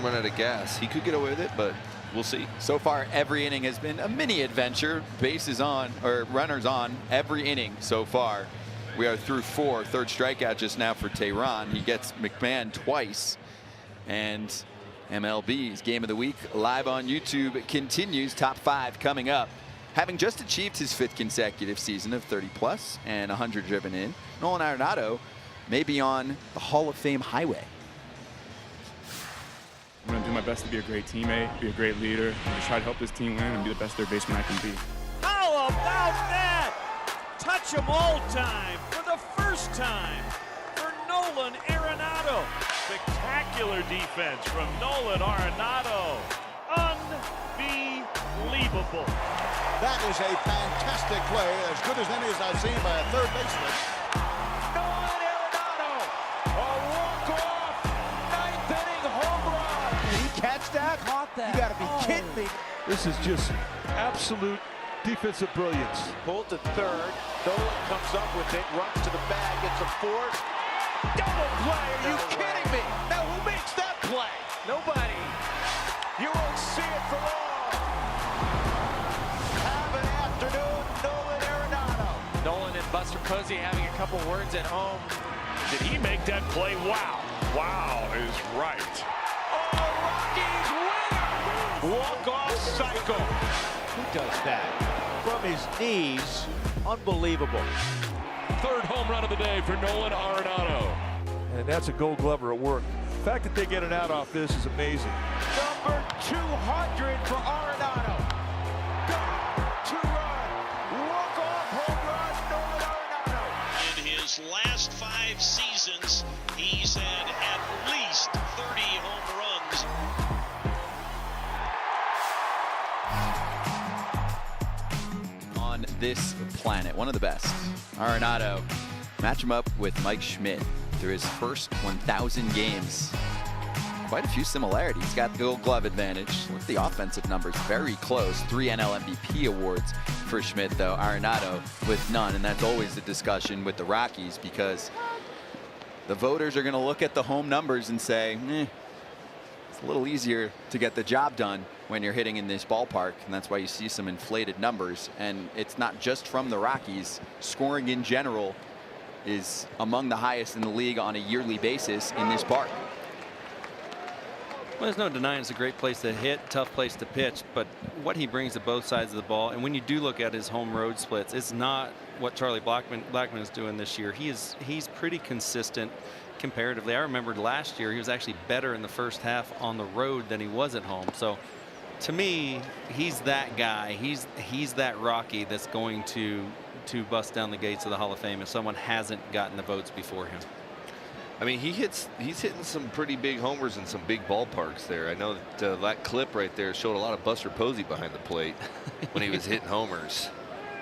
run out of gas. He could get away with it, but we'll see. So far, every inning has been a mini adventure. Bases on, or runners on, every inning so far. We are through 4. Third strikeout just now for Teheran. He gets McMahon twice. And MLB's Game of the Week live on YouTube continues. Top 5 coming up. Having just achieved his 5th consecutive season of 30+ and 100 driven in, Nolan Arenado may be on the Hall of Fame highway. I'm going to do my best to be a great teammate, be a great leader, and just try to help this team win and be the best third baseman I can be. How about that? Touch 'em all time for the first time for Nolan Arenado. Spectacular defense from Nolan Arenado. Unbelievable. That is a fantastic play, as good as any as I've seen by a third baseman. Nolan Arenado, a walk-off 9th inning home run. Did he catch that? Caught that. You got to be kidding me. This is just absolute defensive brilliance. Pulled to third. Nolan comes up with it, runs to the bag, gets a force. Double play. Are you kidding me? Now who makes that play? Nobody. You won't see it for long. Have an afternoon, Nolan Arenado. Nolan and Buster Posey having a couple words at home. Did he make that play? Wow. Wow is right. Oh, Rockies winner! Walk-off cycle. Who does that? From his knees. Unbelievable. 3rd home run of the day for Nolan Arenado. And that's a Gold Glover at work. The fact that they get an out off this is amazing. Number 200 for Arenado. Two-run, walk-off home run, Nolan Arenado. In his last 5 seasons, he's had at least 30 home runs. On this planet, one of the best. Arenado, match him up with Mike Schmidt through his first 1,000 games. Quite a few similarities. He's got the Gold Glove advantage. Look at the offensive numbers, very close. 3 NL MVP awards for Schmidt, though. Arenado with none, and that's always the discussion with the Rockies because the voters are going to look at the home numbers and say, it's a little easier to get the job done when you're hitting in this ballpark, and that's why you see some inflated numbers. And it's not just from the Rockies. Scoring in general is among the highest in the league on a yearly basis in this park. Well, there's no denying it's a great place to hit, tough place to pitch, but what he brings to both sides of the ball, and when you do look at his home road splits, it's not what Charlie Blackmon is doing this year. He's pretty consistent comparatively. I remembered last year he was actually better in the first half on the road than he was at home. So to me, he's that guy. He's that Rocky that's going to bust down the gates of the Hall of Fame if someone hasn't gotten the votes before him. I mean, he's hitting some pretty big homers in some big ballparks there. I know that that clip right there showed a lot of Buster Posey behind the plate when he was hitting homers.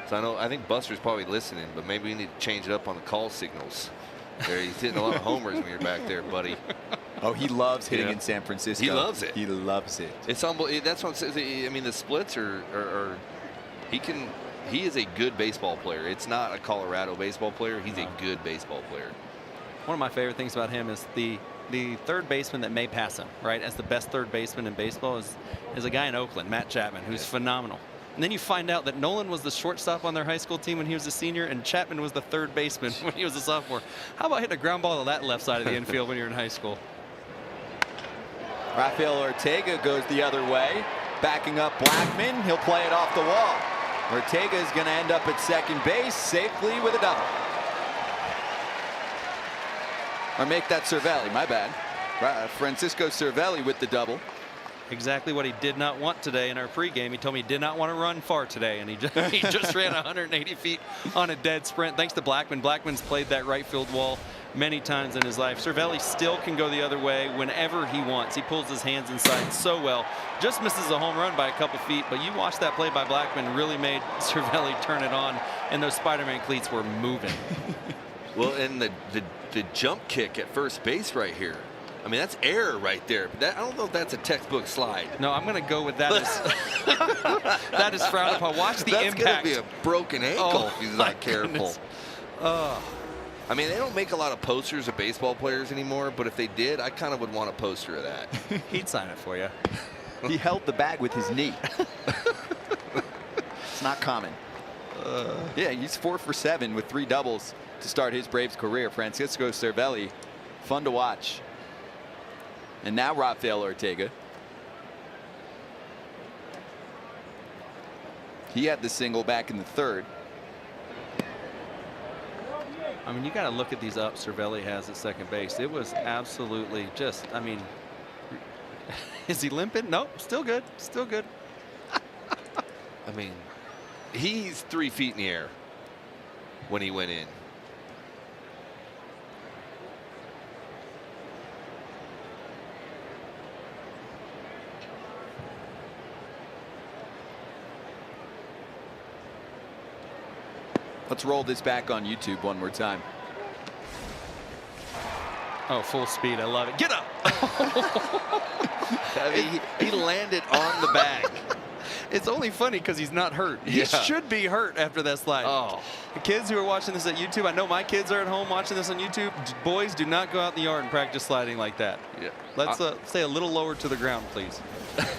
So I think Buster's probably listening, but maybe we need to change it up on the call signals. There, he's hitting a lot of homers when you're back there, buddy. Oh, he loves hitting in San Francisco. He loves it. He loves it. It's unbelievable. That's what I'm saying. I mean, the splits are he is a good baseball player. It's not a Colorado baseball player. He's a good baseball player. One of my favorite things about him is the third baseman that may pass him, right? As the best third baseman in baseball is a guy in Oakland, Matt Chapman, who's phenomenal. And then you find out that Nolan was the shortstop on their high school team when he was a senior, and Chapman was the third baseman when he was a sophomore. How about hitting a ground ball to that left side of the infield when you're in high school? Rafael Ortega goes the other way, backing up Blackman. He'll play it off the wall. Ortega is going to end up at second base safely with a double. Or make that Cervelli, my bad. Francisco Cervelli with the double. Exactly what he did not want today in our pregame. He told me he did not want to run far today, and he just ran 180 feet on a dead sprint. Thanks to Blackman. Blackman's played that right field wall many times in his life. Cervelli still can go the other way whenever he wants. He pulls his hands inside so well. Just misses a home run by a couple feet, but you watch that play by Blackman really made Cervelli turn it on, and those Spider-Man cleats were moving. Well, and the jump kick at first base right here. I mean, that's error right there. I don't know if that's a textbook slide. No, I'm going to go with that as that is frowned upon. Watch the that's impact. That's going to be a broken ankle if he's not careful. I mean, they don't make a lot of posters of baseball players anymore, but if they did, I kind of would want a poster of that. He'd sign it for you. He held the bag with his knee. It's not common. Yeah, he's 4 for 7 with 3 doubles to start his Braves career. Francisco Cervelli, fun to watch. And now Rafael Ortega. He had the single back in the 3rd. I mean, you got to look at these ups Cervelli has at second base. It was absolutely just, I mean, is he limping? Nope, still good, still good. I mean, he's 3 feet in the air when he went in. Let's roll this back on YouTube one more time. Oh, full speed. I love it. Get up. I mean, he landed on the bag. It's only funny because he's not hurt. He should be hurt after that slide. Oh. The kids who are watching this at YouTube, I know my kids are at home watching this on YouTube. Boys, do not go out in the yard and practice sliding like that. Yeah. Let's stay a little lower to the ground, please. That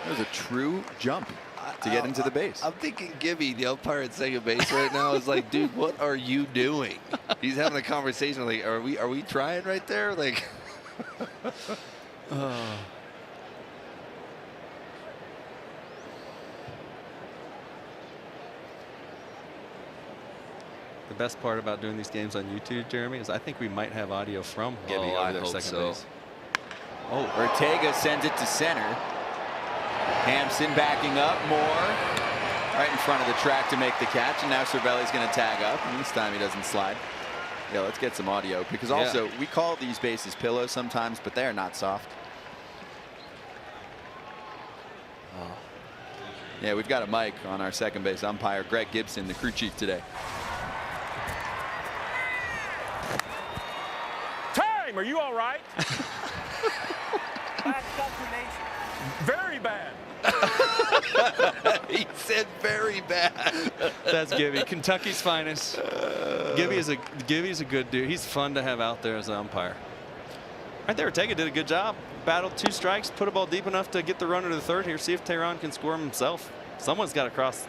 was a true jump to get into the base. I'm thinking Gibby, the umpire at second base right now, is like, dude, what are you doing? He's having a conversation like, are we trying right there? Like, The best part about doing these games on YouTube, Jeremy, is I think we might have audio from Gibby I over there hope second so. base. Oh, Ortega sends it to center. Hampson backing up more. Right in front of the track to make the catch, and now Cervelli's going to tag up, and this time he doesn't slide. Yeah, let's get some audio, because also we call these bases pillows sometimes, but they're not soft. Yeah, we've got a mic on our second base umpire, Greg Gibson, the crew chief today. Time, are you all right? Very bad. He said very bad. That's Gibby, Kentucky's finest. Gibby's a good dude. He's fun to have out there as an umpire. Right there, Ortega did a good job. Battled 2 strikes, put a ball deep enough to get the runner to the 3rd here. See if Tehran can score himself. Someone's got to cross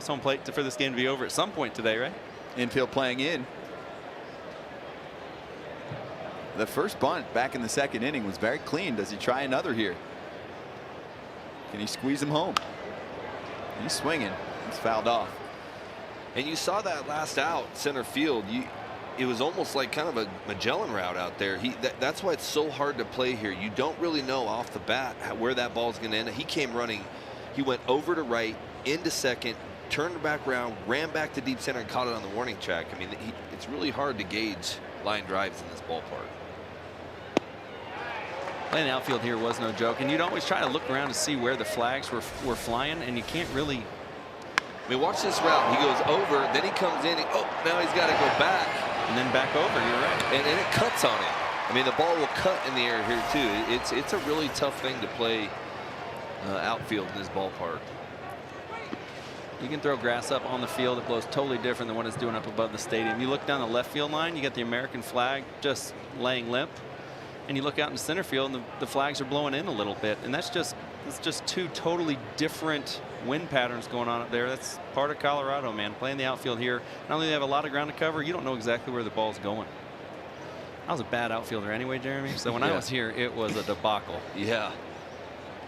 home plate for this game to be over at some point today, right? Infield playing in. The first bunt back in the 2nd inning was very clean. Does he try another here? Can he squeeze him home? He's swinging. He's fouled off. And you saw that last out center field. It was almost like kind of a Magellan route out there. That's why it's so hard to play here. You don't really know off the bat where that ball's going to end. He came running. He went over to right, into second, turned back around, ran back to deep center, and caught it on the warning track. I mean, it's really hard to gauge line drives in this ballpark. Playing outfield here was no joke, and you'd always try to look around to see where the flags were flying, and you can't really. I mean, watch this route. He goes over, then he comes in. Now he's got to go back. And then back over, you're right. And it cuts on him. I mean, the ball will cut in the air here, too. It's a really tough thing to play outfield in this ballpark. You can throw grass up on the field. It blows totally different than what it's doing up above the stadium. You look down the left field line, you got the American flag just laying limp. And you look out in center field, and the flags are blowing in a little bit. And that's just It's just two totally different wind patterns going on up there. That's part of Colorado, man. Playing the outfield here. Not only do they have a lot of ground to cover, you don't know exactly where the ball's going. I was a bad outfielder anyway, Jeremy. So when I was here, it was a debacle. Yeah.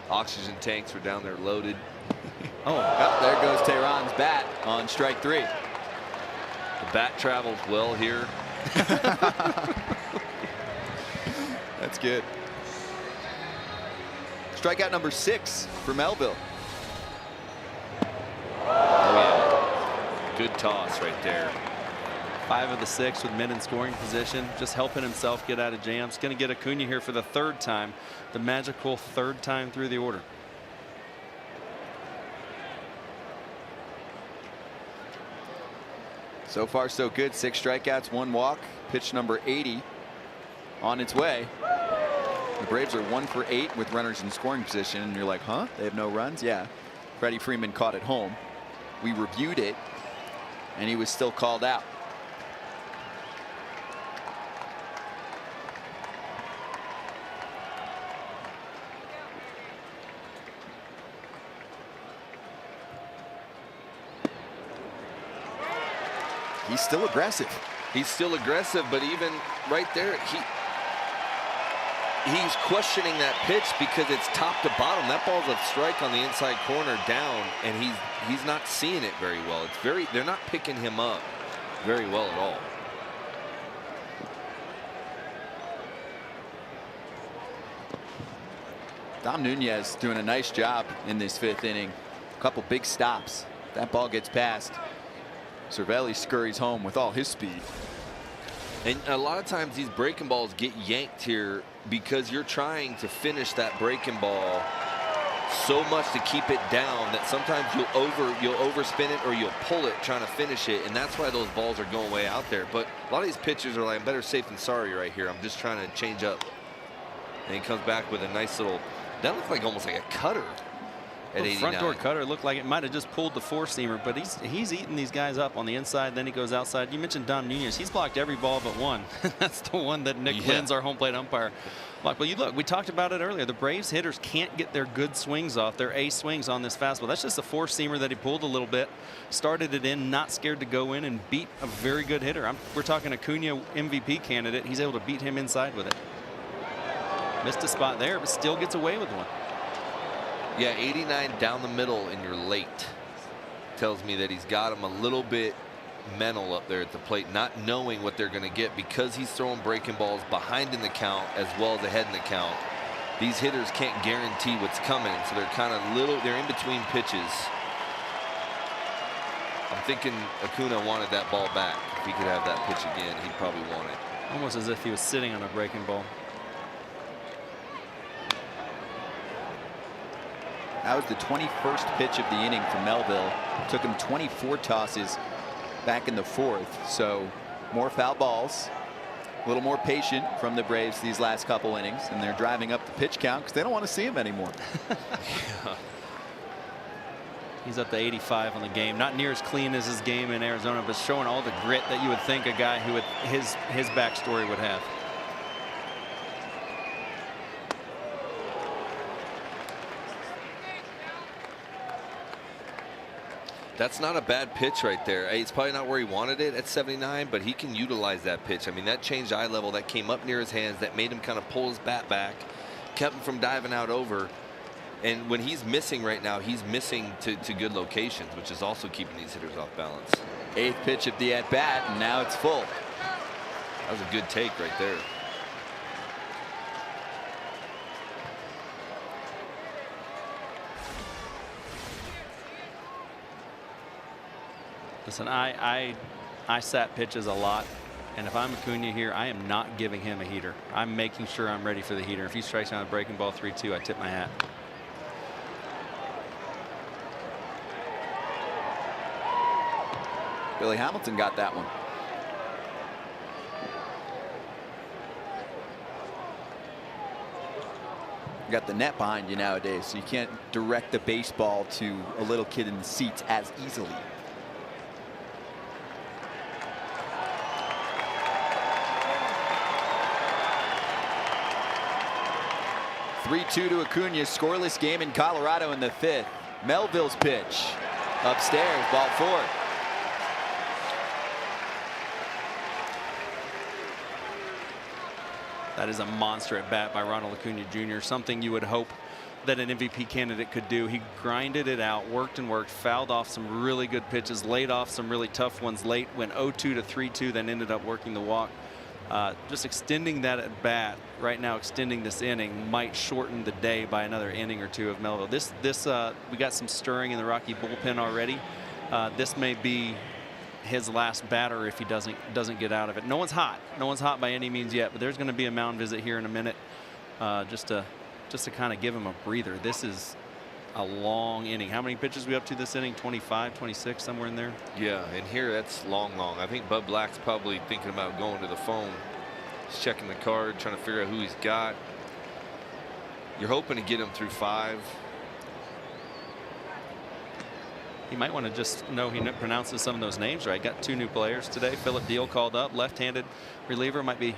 Oxygen tanks were down there loaded. There goes Tehran's bat on strike 3. The bat travels well here. That's good. Strikeout number 6 for Melville. Oh, yeah. Good toss right there. 5 of the 6 with men in scoring position, just helping himself get out of jams. Going to get Acuna here for the 3rd time, the magical 3rd time through the order. So far, so good. 6 strikeouts, 1 walk. Pitch number 80 on its way. The Braves are 1 for 8 with runners in scoring position. And you're like, huh? They have no runs? Yeah. Freddie Freeman caught it home. We reviewed it, and he was still called out. He's still aggressive. He's still aggressive, but even right there, he's questioning that pitch because it's top to bottom. That ball's a strike on the inside corner down, and he's not seeing it very well. They're not picking him up very well at all. Dom Nunez doing a nice job in this 5th inning. A couple big stops. That ball gets past. Cervelli scurries home with all his speed. And a lot of times these breaking balls get yanked here because you're trying to finish that breaking ball so much to keep it down that sometimes you'll overspin it or you'll pull it trying to finish it, and that's why those balls are going way out there. But a lot of these pitchers are like, I'm better safe than sorry right here. I'm just trying to change up. And he comes back with a nice little, that looked like almost like a cutter. The front door cutter looked like it might have just pulled the 4-seamer, but he's eating these guys up on the inside. Then he goes outside. You mentioned Dom Nunez. He's blocked every ball but one. That's the one that Nick Lynn's, our home plate umpire, blocked. But you look, we talked about it earlier. The Braves hitters can't get their good swings off, their A swings on this fastball. That's just a 4-seamer that he pulled a little bit, started it in, not scared to go in and beat a very good hitter. We're talking Acuna MVP candidate. He's able to beat him inside with it. Missed a spot there, but still gets away with one. Yeah, 89 down the middle and you're late. Tells me that he's got him a little bit mental up there at the plate, not knowing what they're going to get because he's throwing breaking balls behind in the count as well as ahead in the count. These hitters can't guarantee what's coming, so they're kind of they're in between pitches. I'm thinking Acuna wanted that ball back. If he could have that pitch again, he'd probably want it. Almost as if he was sitting on a breaking ball. That was the 21st pitch of the inning for Melville. Took him 24 tosses back in the 4th. So more foul balls, a little more patient from the Braves these last couple innings, and they're driving up the pitch count because they don't want to see him anymore. Yeah. He's up to 85 on the game. Not near as clean as his game in Arizona, but showing all the grit that you would think a guy who would his backstory would have. That's not a bad pitch right there. It's probably not where he wanted it at 79, but he can utilize that pitch. I mean, that changed eye level, that came up near his hands, that made him kind of pull his bat back, kept him from diving out over. And when he's missing right now, he's missing to good locations, which is also keeping these hitters off balance. 8th pitch of the at-bat, and now it's full. That was a good take right there. Listen, I sat pitches a lot, and if I'm Acuna here, I am not giving him a heater. I'm making sure I'm ready for the heater. If he strikes out a breaking ball 3-2, I tip my hat. Billy Hamilton got that one. You got the net behind you nowadays, so you can't direct the baseball to a little kid in the seats as easily. 3-2 to Acuna. Scoreless game in Colorado in the 5th. Melville's pitch. Upstairs, ball 4. That is a monster at bat by Ronald Acuna Jr. Something you would hope that an MVP candidate could do. He grinded it out, worked and worked, fouled off some really good pitches, laid off some really tough ones late, went 0-2 to 3-2, then ended up working the walk. Just extending that at bat right now, extending this inning might shorten the day by another inning or 2 of Melville. We got some stirring in the Rocky bullpen already. This may be his last batter if he doesn't get out of it. No one's hot by any means yet, but there's going to be a mound visit here in a minute, just to kind of give him a breather. This is a long inning. How many pitches we up to this inning? 25, 26, somewhere in there. Yeah, and here that's long. I think Bud Black's probably thinking about going to the phone. He's checking the card, trying to figure out who he's got. You're hoping to get him through 5. He might want to just know he pronounces some of those names right. Got 2 new players today. Philip Deal called up, left-handed reliever. Might be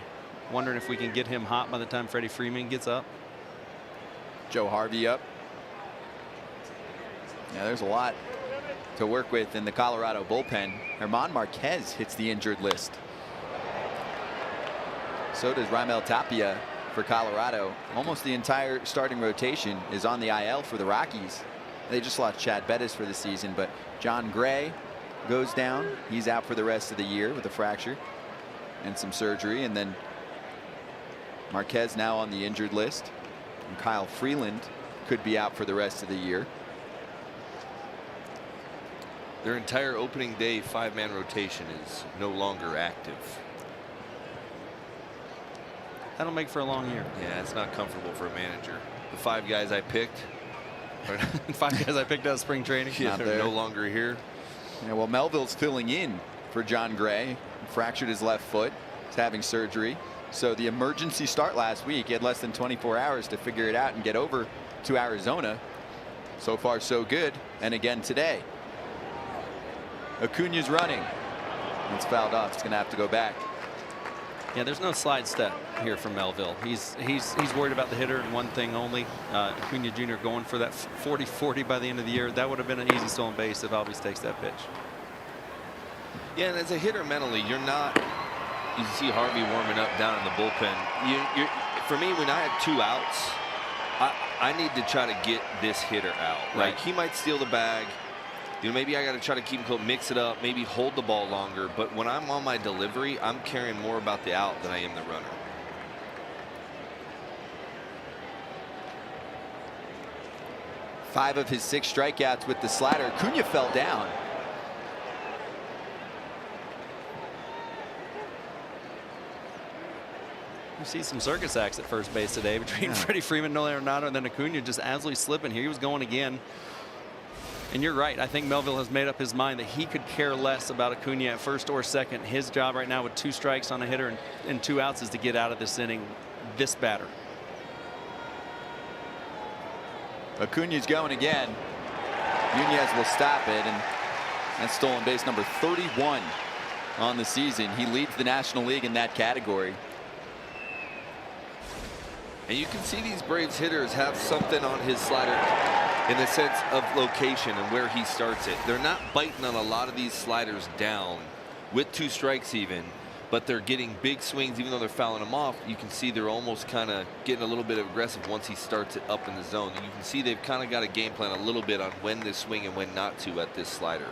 wondering if we can get him hot by the time Freddie Freeman gets up. Joe Harvey up. Yeah, there's a lot to work with in the Colorado bullpen. German Marquez hits the injured list. So does Raimel Tapia for Colorado. Almost the entire starting rotation is on the IL for the Rockies. They just lost Chad Bettis for the season, but John Gray goes down. He's out for the rest of the year with a fracture and some surgery. And then Marquez now on the injured list. And Kyle Freeland could be out for the rest of the year. Their entire opening day 5-man rotation is no longer active. That'll make for a long year. Yeah, it's not comfortable for a manager. The 5 guys I picked. 5 guys I picked out of spring training. Yeah, they're no longer here. Yeah, well, Melville's filling in for John Gray. He fractured his left foot. He's having surgery. So the emergency start last week, he had less than 24 hours to figure it out and get over to Arizona. So far, so good. And again today. Acuna's running. It's fouled off. It's going to have to go back. Yeah, there's no slide step here from Melville. He's worried about the hitter and one thing only. Acuna Jr. going for that 40-40 by the end of the year. That would have been an easy stolen base if Albies takes that pitch. Yeah, and as a hitter mentally, you're not. You see Harvey warming up down in the bullpen. For me, when I have 2 outs, I need to try to get this hitter out. Right. Like, he might steal the bag. Maybe I got to try to keep him cool, mix it up, maybe hold the ball longer. But when I'm on my delivery, I'm caring more about the out than I am the runner. Five of his 6 strikeouts with the slider. Acuna fell down. You see some circus acts at first base today between Freddie Freeman, Nolan Arenado, and then Acuna just absolutely slipping here. He was going again. And you're right. I think Melville has made up his mind that he could care less about Acuna at first or second. His job right now with 2 strikes on a hitter and 2 outs is to get out of this inning this batter. Acuna's going again. Nunez will stop it, and that's stolen base number 31 on the season. He leads the National League in that category. And you can see these Braves hitters have something on his slider in the sense of location and where he starts it. They're not biting on a lot of these sliders down with 2 strikes even, but they're getting big swings even though they're fouling them off. You can see they're almost kind of getting a little bit aggressive once he starts it up in the zone. And you can see they've kind of got a game plan a little bit on when to swing and when not to at this slider.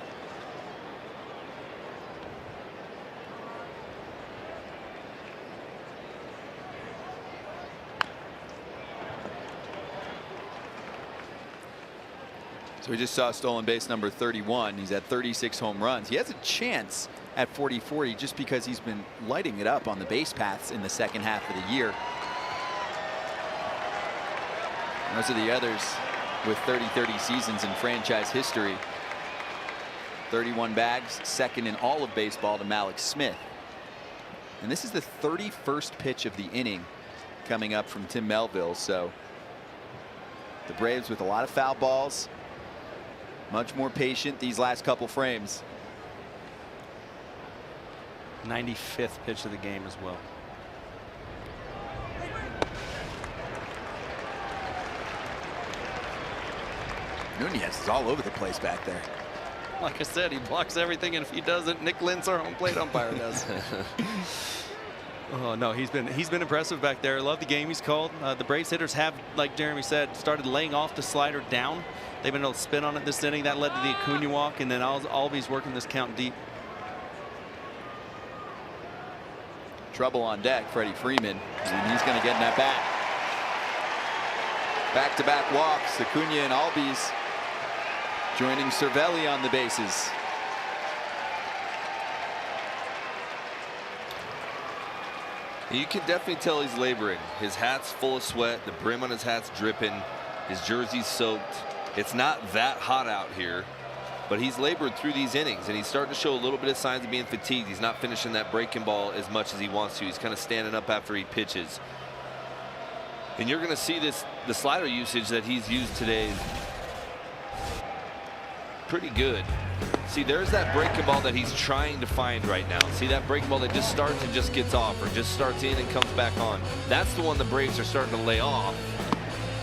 So we just saw stolen base number 31. He's at 36 home runs. He has a chance at 40-40 just because he's been lighting it up on the base paths in the second half of the year. Those are the others with 30-30 seasons in franchise history. 31 bags, second in all of baseball to Malik Smith. And this is the 31st pitch of the inning coming up from Tim Melville. So the Braves with a lot of foul balls. Much more patient these last couple frames. 95th pitch of the game as well. Nunez is all over the place back there. Like I said, he blocks everything, and if he doesn't, Nick Lentz, our home plate umpire, does. Oh no, he's been impressive back there. Love the game he's called. The Braves hitters have, like Jeremy said, started laying off the slider down. They've been able to spin on it this inning. That led to the Acuna walk, and then Albies working this count deep. Trouble on deck, Freddie Freeman, and he's going to get in that bat. Back-to-back walks, Acuna and Albies joining Cervelli on the bases. You can definitely tell he's laboring. His hat's full of sweat. The brim on his hat's dripping. His jersey's soaked. It's not that hot out here, but he's labored through these innings, and he's starting to show a little bit of signs of being fatigued. He's not finishing that breaking ball as much as he wants to. He's kind of standing up after he pitches. And you're going to see the slider usage that he's used today is pretty good. See, there's that breaking ball that he's trying to find right now. See that breaking ball that just starts and just gets off, or just starts in and comes back on. That's the one the Braves are starting to lay off.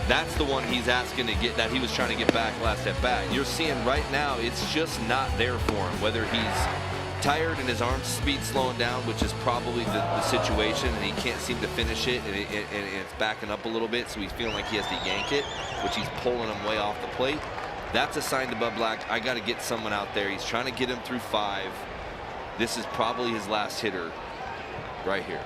That's the one he's asking to get, that he was trying to get back last at bat. You're seeing right now it's just not there for him. Whether he's tired and his arm speed slowing down, which is probably the situation, and he can't seem to finish it, and it's backing up a little bit, so he's feeling like he has to yank it, which he's pulling him way off the plate. That's a sign to Bud Black, I got to get someone out there. He's trying to get him through 5. This is probably his last hitter right here.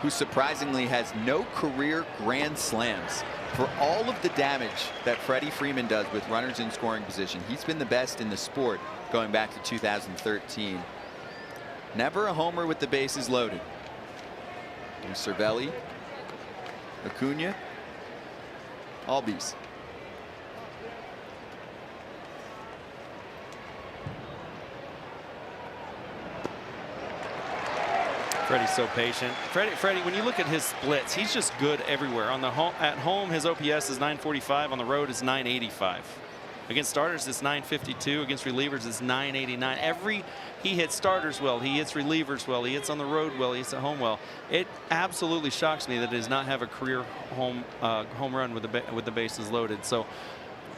Who surprisingly has no career grand slams. For all of the damage that Freddie Freeman does with runners in scoring position, he's been the best in the sport going back to 2013. Never a homer with the bases loaded. And Cervelli, Acuna, Albies. Freddie's so patient. Freddie, when you look at his splits, he's just good everywhere. On the at home, his OPS is 945. On the road, it's 985. Against starters, it's 952. Against relievers, it's 989. He hits starters well. He hits relievers well. He hits on the road well. He hits at home well. It absolutely shocks me that he does not have a career home run with the bases loaded. So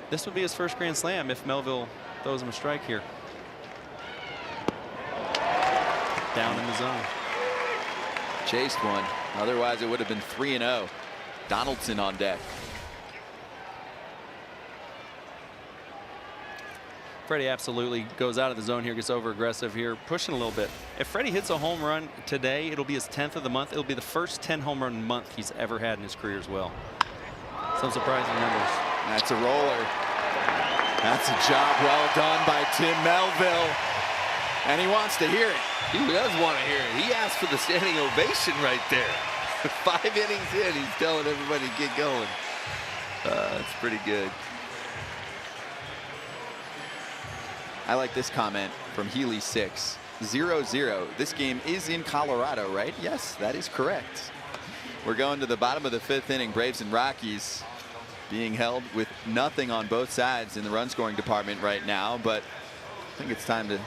this would be his first grand slam if Melville throws him a strike here. Down in the zone. Chased one. Otherwise, it would have been 3-0. Donaldson on deck. Freddie absolutely goes out of the zone here, gets over aggressive here, pushing a little bit. If Freddie hits a home run today, it'll be his 10th of the month. It'll be the first 10 home run month he's ever had in his career as well. Some surprising numbers. That's a roller. That's a job well done by Tim Melville. And he wants to hear it. He does want to hear it. He asked for the standing ovation right there. 5 innings in, he's telling everybody to get going. That's pretty good. I like this comment from Healy 6. 0-0. This game is in Colorado, right? Yes, that is correct. We're going to the bottom of the 5th inning. Braves and Rockies being held with nothing on both sides in the run scoring department right now. But I think it's time to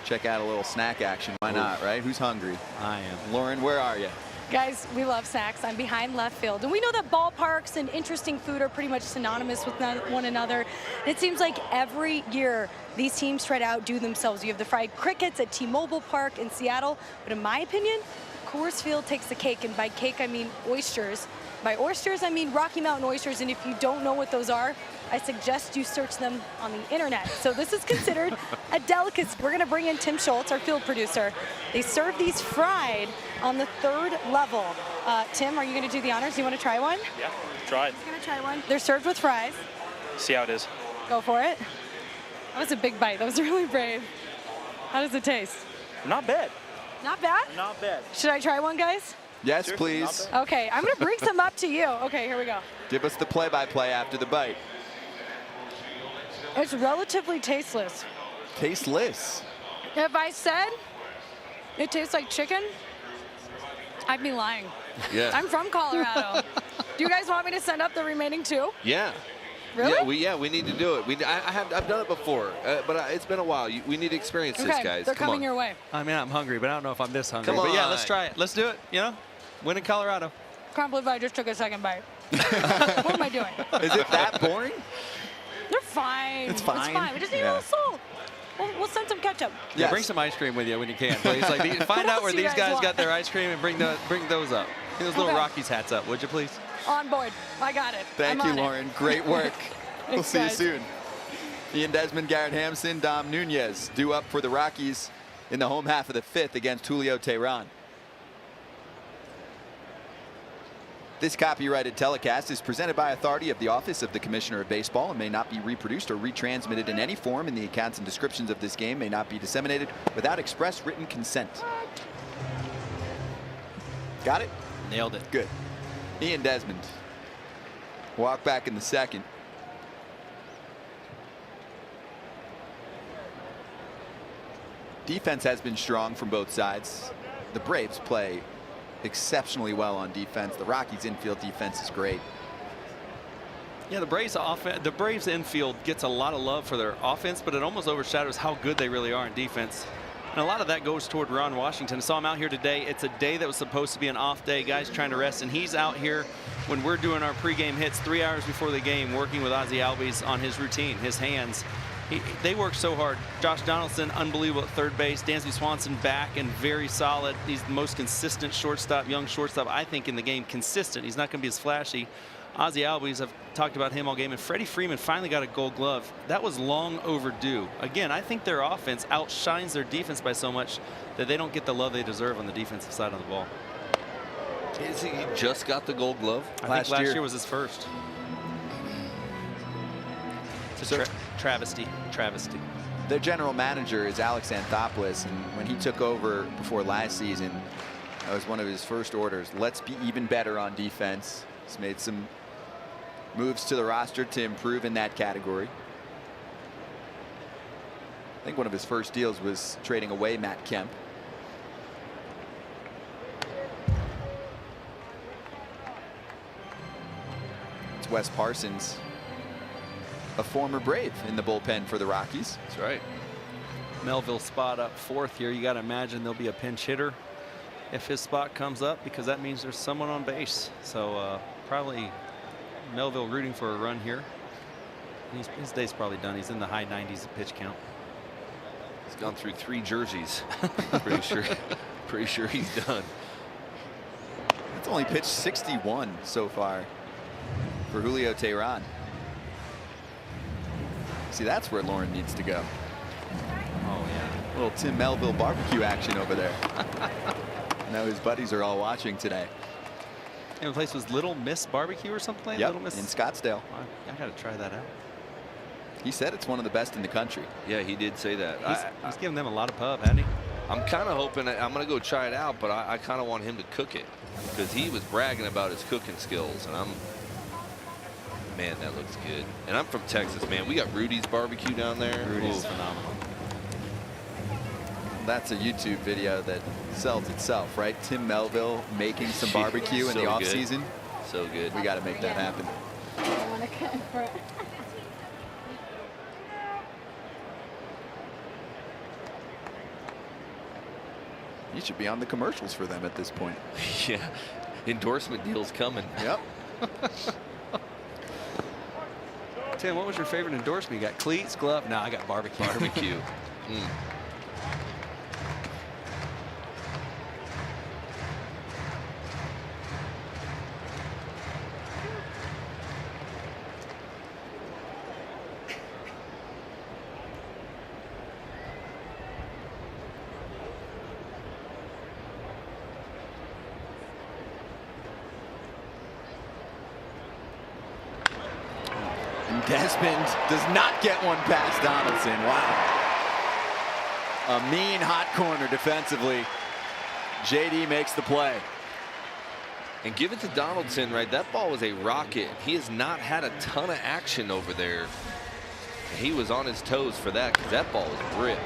check out a little snack action. Why not, right? Who's hungry? I am. Lauren, where are you? Guys, we love Saks. I'm behind left field. And we know that ballparks and interesting food are pretty much synonymous with one another. It seems like every year these teams try to outdo themselves. You have the fried crickets at T-Mobile Park in Seattle. But in my opinion, Coors Field takes the cake. And by cake, I mean oysters. By oysters, I mean Rocky Mountain oysters. And if you don't know what those are, I suggest you search them on the internet. So this is considered a delicacy. We're going to bring in Tim Schultz, our field producer. They serve these fried on the 3rd level. Tim, are you going to do the honors? Do you want to try one? Yeah, try it. He's going to try one. They're served with fries. See how it is. Go for it. That was a big bite. That was really brave. How does it taste? Not bad. Not bad? Not bad. Should I try one, guys? Yes, please. Okay, I'm going to bring some up to you. Okay, here we go. Give us the play-by-play after the bite. It's relatively tasteless. Tasteless? If I said it tastes like chicken, I'd be lying. Yeah. I'm from Colorado. Do you guys want me to send up the remaining 2? Yeah. Really? Yeah, we need to do it. I've done it before, but it's been a while. We need to experience this, guys. They're Come coming on. your way. I mean, I'm hungry, but I don't know if I'm this hungry. Come But yeah, on. let's try it. Let's do it. You know, win in Colorado. Can't believe I just took a second bite. What am I doing? Is it that boring? They're fine. It's fine. It's fine. We just need a little salt. We'll send some ketchup. Yeah, bring some ice cream with you when you can, please. Like, find out where else you these guys guys want? got their ice cream and bring those up. Get those little Okay. Rockies hats up, would you please? On board. I got it. Thank I'm you, on it. Lauren. Great work. We'll Thanks, see you guys. soon. Ian Desmond, Garrett Hampson, Dom Nunez due up for the Rockies in the home half of the 5th against Julio Teheran. This copyrighted telecast is presented by authority of the Office of the Commissioner of Baseball and may not be reproduced or retransmitted in any form, and the accounts and descriptions of this game may not be disseminated without express written consent. Got it? Nailed it. Good. Ian Desmond. Walk back in the second. Defense has been strong from both sides. The Braves play exceptionally well on defense. The Rockies' infield defense is great. Yeah, the Braves infield gets a lot of love for their offense, but it almost overshadows how good they really are in defense. And a lot of that goes toward Ron Washington. I saw him out here today. It's a day that was supposed to be an off day, guys trying to rest, and he's out here when we're doing our pregame hits 3 hours before the game, working with Ozzie Albies on his routine, his hands. They work so hard. Josh Donaldson, unbelievable at third base. Dansby Swanson back and very solid. He's the most consistent shortstop, young shortstop, I think, in the game. Consistent. He's not going to be as flashy. Ozzie Albies, I've talked about him all game. And Freddie Freeman finally got a Gold Glove. That was long overdue. Again, I think their offense outshines their defense by so much that they don't get the love they deserve on the defensive side of the ball. He just got the Gold Glove? I think last year was his first. It's a travesty. Their general manager is Alex Anthopoulos, and when he took over before last season, that was one of his first orders. Let's be even better on defense. He's made some moves to the roster to improve in that category. I think one of his first deals was trading away Matt Kemp. It's Wes Parsons, a former Brave, in the bullpen for the Rockies. That's right. Melville spot up fourth here. You got to imagine there'll be a pinch hitter if his spot comes up, because that means there's someone on base. So probably Melville rooting for a run here. His day's probably done. He's in the high 90s of pitch count. He's gone through 3 jerseys. Pretty sure he's done. It's only pitched 61 so far for Julio Teheran. See, that's where Lauren needs to go. Oh, yeah. A little Tim Melville barbecue action over there. I know his buddies are all watching today. And the place was Little Miss Barbecue or something? Yep, Little Miss in Scottsdale. I got to try that out. He said it's one of the best in the country. Yeah, he did say that. He's giving them a lot of pub, hasn't he? I'm kind of hoping I'm going to go try it out, but I kind of want him to cook it, because he was bragging about his cooking skills, and man, that looks good. And I'm from Texas, man. We got Rudy's Barbecue down there. Rudy's phenomenal. That's a YouTube video that sells itself, right? Tim Melville making some barbecue in the off season. So good. We got to make that happen. You should be on the commercials for them at this point. Yeah, endorsement deals coming. Yep. Tim, what was your favorite endorsement? You got cleats, glove? No, I got barbecue. Barbecue. Desmond does not get one past Donaldson. Wow. A mean hot corner defensively. JD makes the play. And give it to Donaldson, right? That ball was a rocket. He has not had a ton of action over there. He was on his toes for that, because that ball was ripped.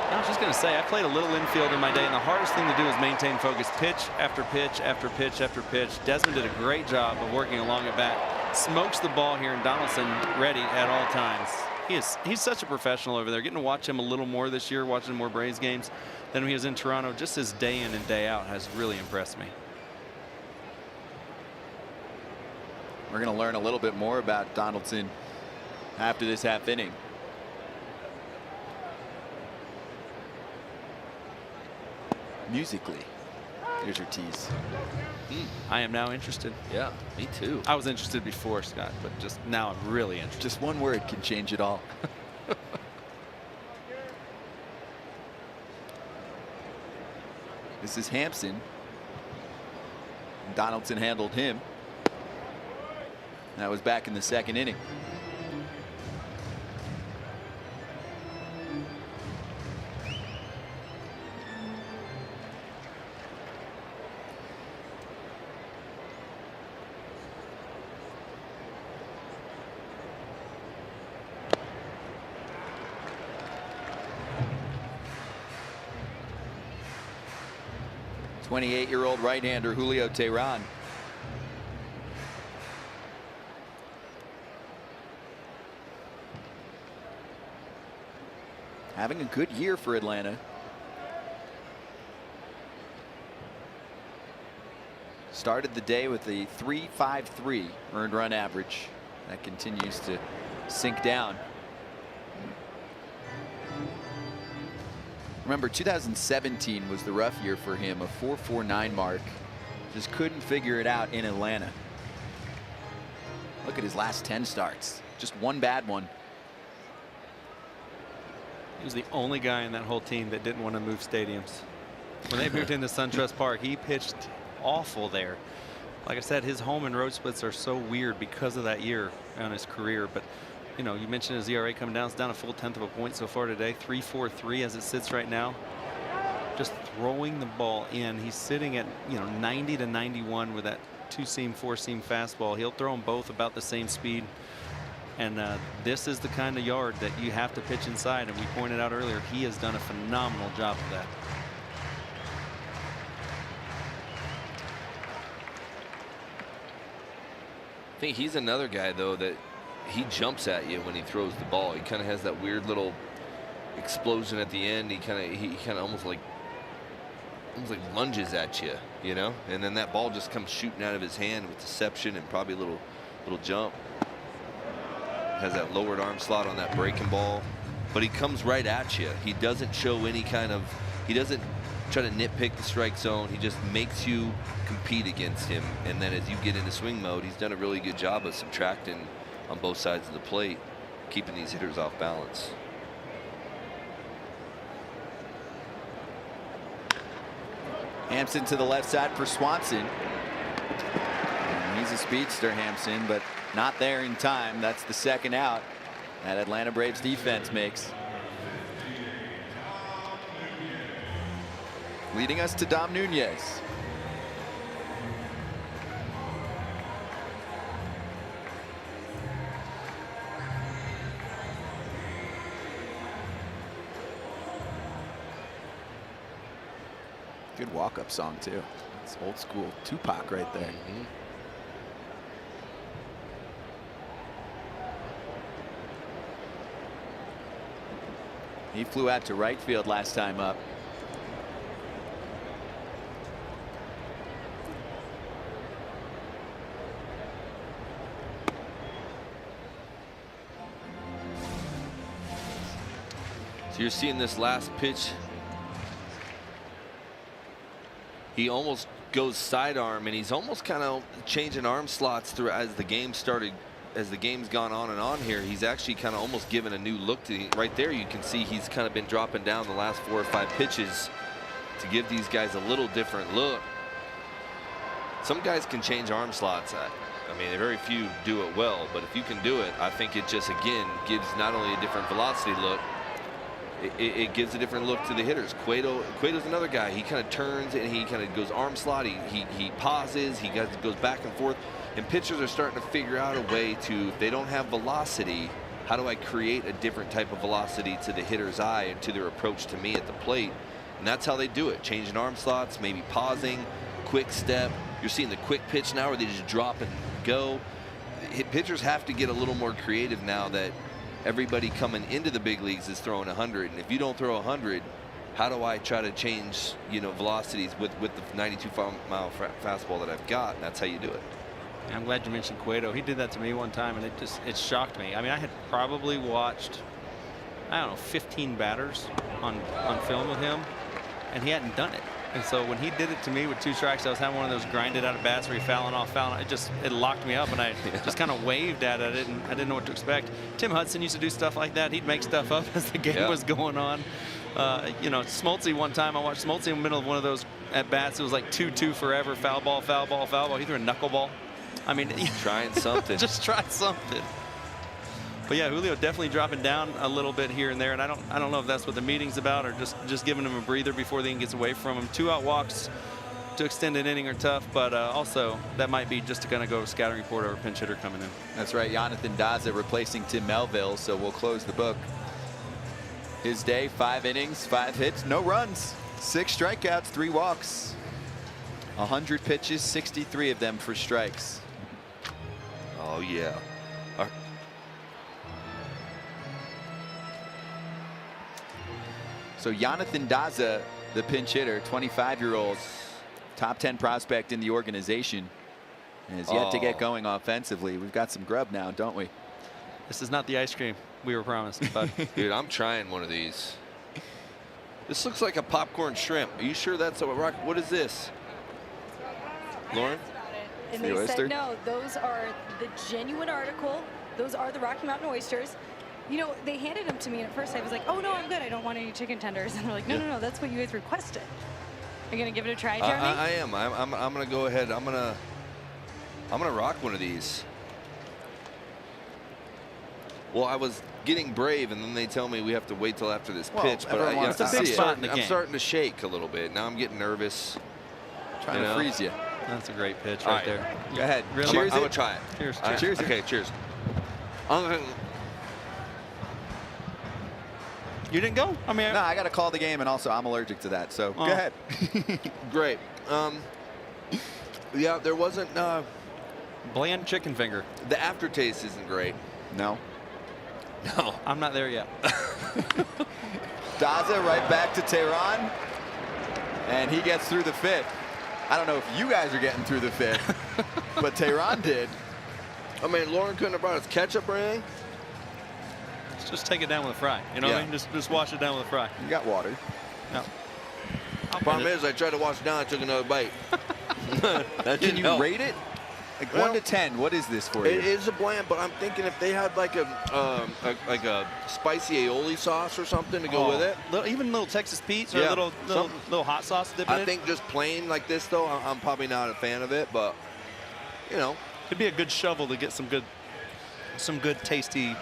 I was just going to say, I played a little infield in my day, and the hardest thing to do is maintain focus. Pitch after pitch after pitch after pitch. Desmond did a great job of working along at bat. Smokes the ball here, and Donaldson ready at all times. He's such a professional over there. Getting to watch him a little more this year, watching more Braves games than when he was in Toronto. Just his day in and day out has really impressed me. We're going to learn a little bit more about Donaldson after this half inning. Musically, here's your tease. I am now interested. Yeah, me too. I was interested before, Scott, but just now I'm really interested. Just one word can change it all. This is Hampson. Donaldson handled him. That was back in the second inning. .28-year-old right-hander Julio Teheran. Having a good year for Atlanta. Started the day with a .353 earned run average. That continues to sink down. Remember, 2017 was the rough year for him, a .449 mark. Just couldn't figure it out in Atlanta. Look at his last 10 starts. Just one bad one. He was the only guy in that whole team that didn't want to move stadiums. When they moved into SunTrust Park, he pitched awful there. Like I said, his home and road splits are so weird because of that year on his career. But you know, you mentioned his ERA coming down. It's down a full 1/10 of a point so far today. 3.43 as it sits right now. Just throwing the ball in. He's sitting at 90 to 91 with that 2-seam, 4-seam fastball. He'll throw them both about the same speed. And this is the kind of yard that you have to pitch inside. And we pointed out earlier, he has done a phenomenal job of that. I think he's another guy, though, that he jumps at you when he throws the ball. He kind of has that weird little explosion at the end. He kind of almost like lunges at you, you know, and then that ball just comes shooting out of his hand with deception and probably a little jump. Has that lowered arm slot on that breaking ball, but he comes right at you. He doesn't show any kind of, he doesn't try to nitpick the strike zone. He just makes you compete against him. And then as you get into swing mode, he's done a really good job of subtracting on both sides of the plate, keeping these hitters off balance. Hampson to the left side for Swanson. He's a speedster, Hampson, but not there in time. That's the second out that Atlanta Braves defense makes. Leading us to Dom Nunez. Good walk-up song too. It's old school Tupac right there. He flew out to right field last time up. So you're seeing this last pitch. He almost goes sidearm, and he's almost kind of changing arm slots through as the game started. As the game's gone on and on here, he's actually kind of almost given a new look to right there. You can see he's kind of been dropping down the last 4 or 5 pitches to give these guys a little different look. Some guys can change arm slots. I mean, very few do it well, but if you can do it, I think it just again gives not only a different velocity look, it gives a different look to the hitters. Cueto's another guy. He kind of turns and he kind of goes arm slot. He pauses. He goes back and forth. And pitchers are starting to figure out a way to, if they don't have velocity, how do I create a different type of velocity to the hitter's eye and to their approach to me at the plate? And that's how they do it. Changing arm slots, maybe pausing, quick step. You're seeing the quick pitch now where they just drop and go. Pitchers have to get a little more creative now that everybody coming into the big leagues is throwing 100. And if you don't throw 100, how do I try to change, velocities with the 92-mile fastball that I've got? And that's how you do it. I'm glad you mentioned Cueto. He did that to me one time, and it shocked me. I mean, I had probably watched, I don't know, 15 batters on film with him, and he hadn't done it. And so when he did it to me with 2 strikes, I was having one of those grinded out of bats where you're fouling off. It locked me up, and I just kind of waved at it, and I didn't know what to expect. Tim Hudson used to do stuff like that. He'd make stuff up as the game was going on. You know, Smoltz, one time I watched Smoltz in the middle of one of those at bats. It was like 2-2 forever, foul ball, foul ball, foul ball. He threw a knuckleball. I mean, trying something. Just try something. But yeah, Julio definitely dropping down a little bit here and there, and I don't know if that's what the meeting's about or just giving him a breather before the inning gets away from him. 2 out walks to extend an inning are tough, but also that might be just going to go scouting report or a pinch hitter coming in. That's right, Jonathan Daza replacing Tim Melville, so we'll close the book. His day, 5 innings, 5 hits, no runs, 6 strikeouts, 3 walks, 100 pitches, 63 of them for strikes. Oh yeah. So Jonathan Daza, the pinch hitter, 25-year-old, top 10 prospect in the organization, has yet to get going offensively. We've got some grub now, don't we? This is not the ice cream we were promised. But dude, I'm trying one of these. This looks like a popcorn shrimp. Are you sure that's a rock? What is this, Lauren? And they said, no, those are the genuine article. Those are the Rocky Mountain oysters. You know, they handed them to me, and at first I was like, oh, no, I'm good. I don't want any chicken tenders. And they're like, no, no, that's what you guys requested. Are you going to give it a try, Jeremy? I am. I'm going to go ahead. I'm going to rock one of these. Well, I was getting brave, and then they tell me we have to wait till after this pitch. But I'm starting to shake a little bit. Now I'm getting nervous. Trying to freeze you. That's a great pitch right there. Go ahead. Really? Cheers. I'm going to try it. Cheers. Cheers. Okay, cheers. You didn't go? I mean, no, I got to call the game, and also I'm allergic to that. So go ahead. Great. Yeah, there wasn't bland chicken finger. The aftertaste isn't great. No. No, I'm not there yet. Daza right back to Tehran, and he gets through the 5th. I don't know if you guys are getting through the 5th, but Tehran did. I mean, Lauren couldn't have brought us ketchup or anything. Just take it down with a fry. You know what I mean? Just wash it down with a fry. You got water. No. Problem is, I tried to wash it down. I took another bite. Can you rate it? Like 1 to 10, what is this for you? It is a bland, but I'm thinking if they had like a spicy aioli sauce or something to go with it. Even little Texas Pete's or a little hot sauce dip in it. I think just plain like this, though, I'm probably not a fan of it, but, you know. Could be a good shovel to get some good tasty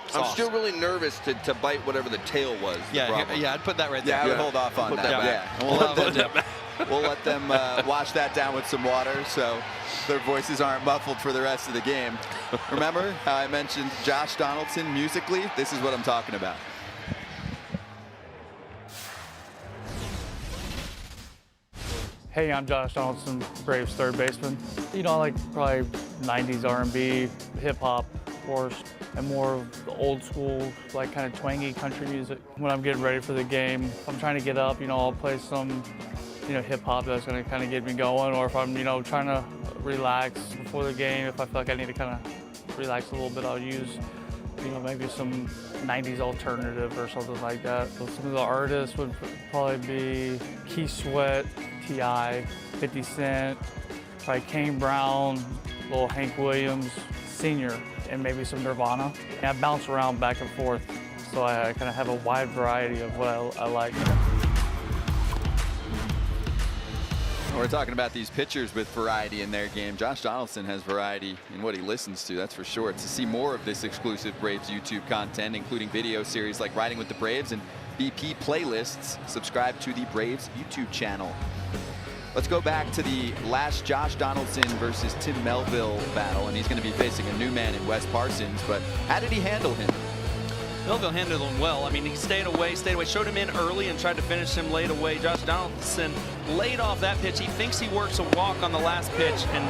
sauce. I'm still really nervous to bite whatever the tail was. Yeah, I'd put that right there. Yeah, I would hold off on that. Yeah. We'll let them wash that down with some water so their voices aren't muffled for the rest of the game. Remember how I mentioned Josh Donaldson musically? This is what I'm talking about. Hey, I'm Josh Donaldson, Braves third baseman. You know, I like probably 90s R&B, hip hop, of course, and more of the old school, like kind of twangy country music. When I'm getting ready for the game, if I'm trying to get up, you know, I'll play some, you know, hip hop that's going to kind of get me going. Or if I'm, you know, trying to relax before the game, if I feel like I need to kind of relax a little bit, I'll use, you know, maybe some 90s alternative or something like that. So some of the artists would probably be Keith Sweat, T.I., 50 Cent, probably Kane Brown, little Hank Williams Sr., and maybe some Nirvana. And I bounce around back and forth, so I kind of have a wide variety of what I like. We're talking about these pitchers with variety in their game. Josh Donaldson has variety in what he listens to, that's for sure. To see more of this exclusive Braves YouTube content, including video series like Riding with the Braves and BP playlists, subscribe to the Braves YouTube channel. Let's go back to the last Josh Donaldson versus Tim Melville battle, and he's going to be facing a new man in Wes Parsons, but how did he handle him? Melville handled him well. I mean, he stayed away, showed him in early and tried to finish him late away. Josh Donaldson laid off that pitch. He thinks he works a walk on the last pitch, and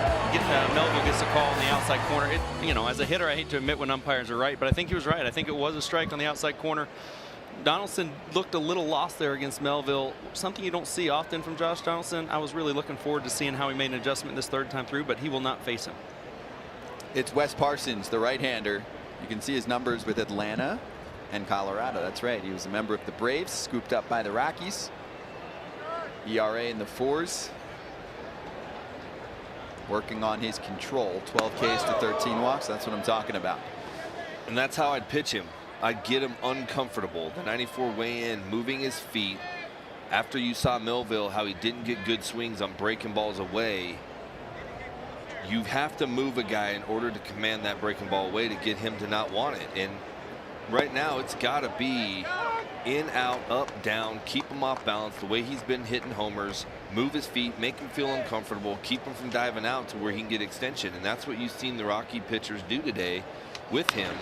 Melville gets a call on the outside corner. You know, as a hitter, I hate to admit when umpires are right, but I think he was right. I think it was a strike on the outside corner. Donaldson looked a little lost there against Melville, something you don't see often from Josh Donaldson. I was really looking forward to seeing how he made an adjustment this third time through, but he will not face him. It's Wes Parsons, the right-hander. You can see his numbers with Atlanta and Colorado. That's right. He was a member of the Braves, scooped up by the Rockies. ERA in the 4s. Working on his control. 12 Ks to 13 walks. That's what I'm talking about. And that's how I'd pitch him. I'd get him uncomfortable. The 94 weigh-in, moving his feet. After you saw Melville, how he didn't get good swings on breaking balls away, you have to move a guy in order to command that breaking ball away to get him to not want it. And right now, it's got to be in, out, up, down, keep him off balance the way he's been hitting homers, move his feet, make him feel uncomfortable, keep him from diving out to where he can get extension. And that's what you've seen the Rocky pitchers do today with him.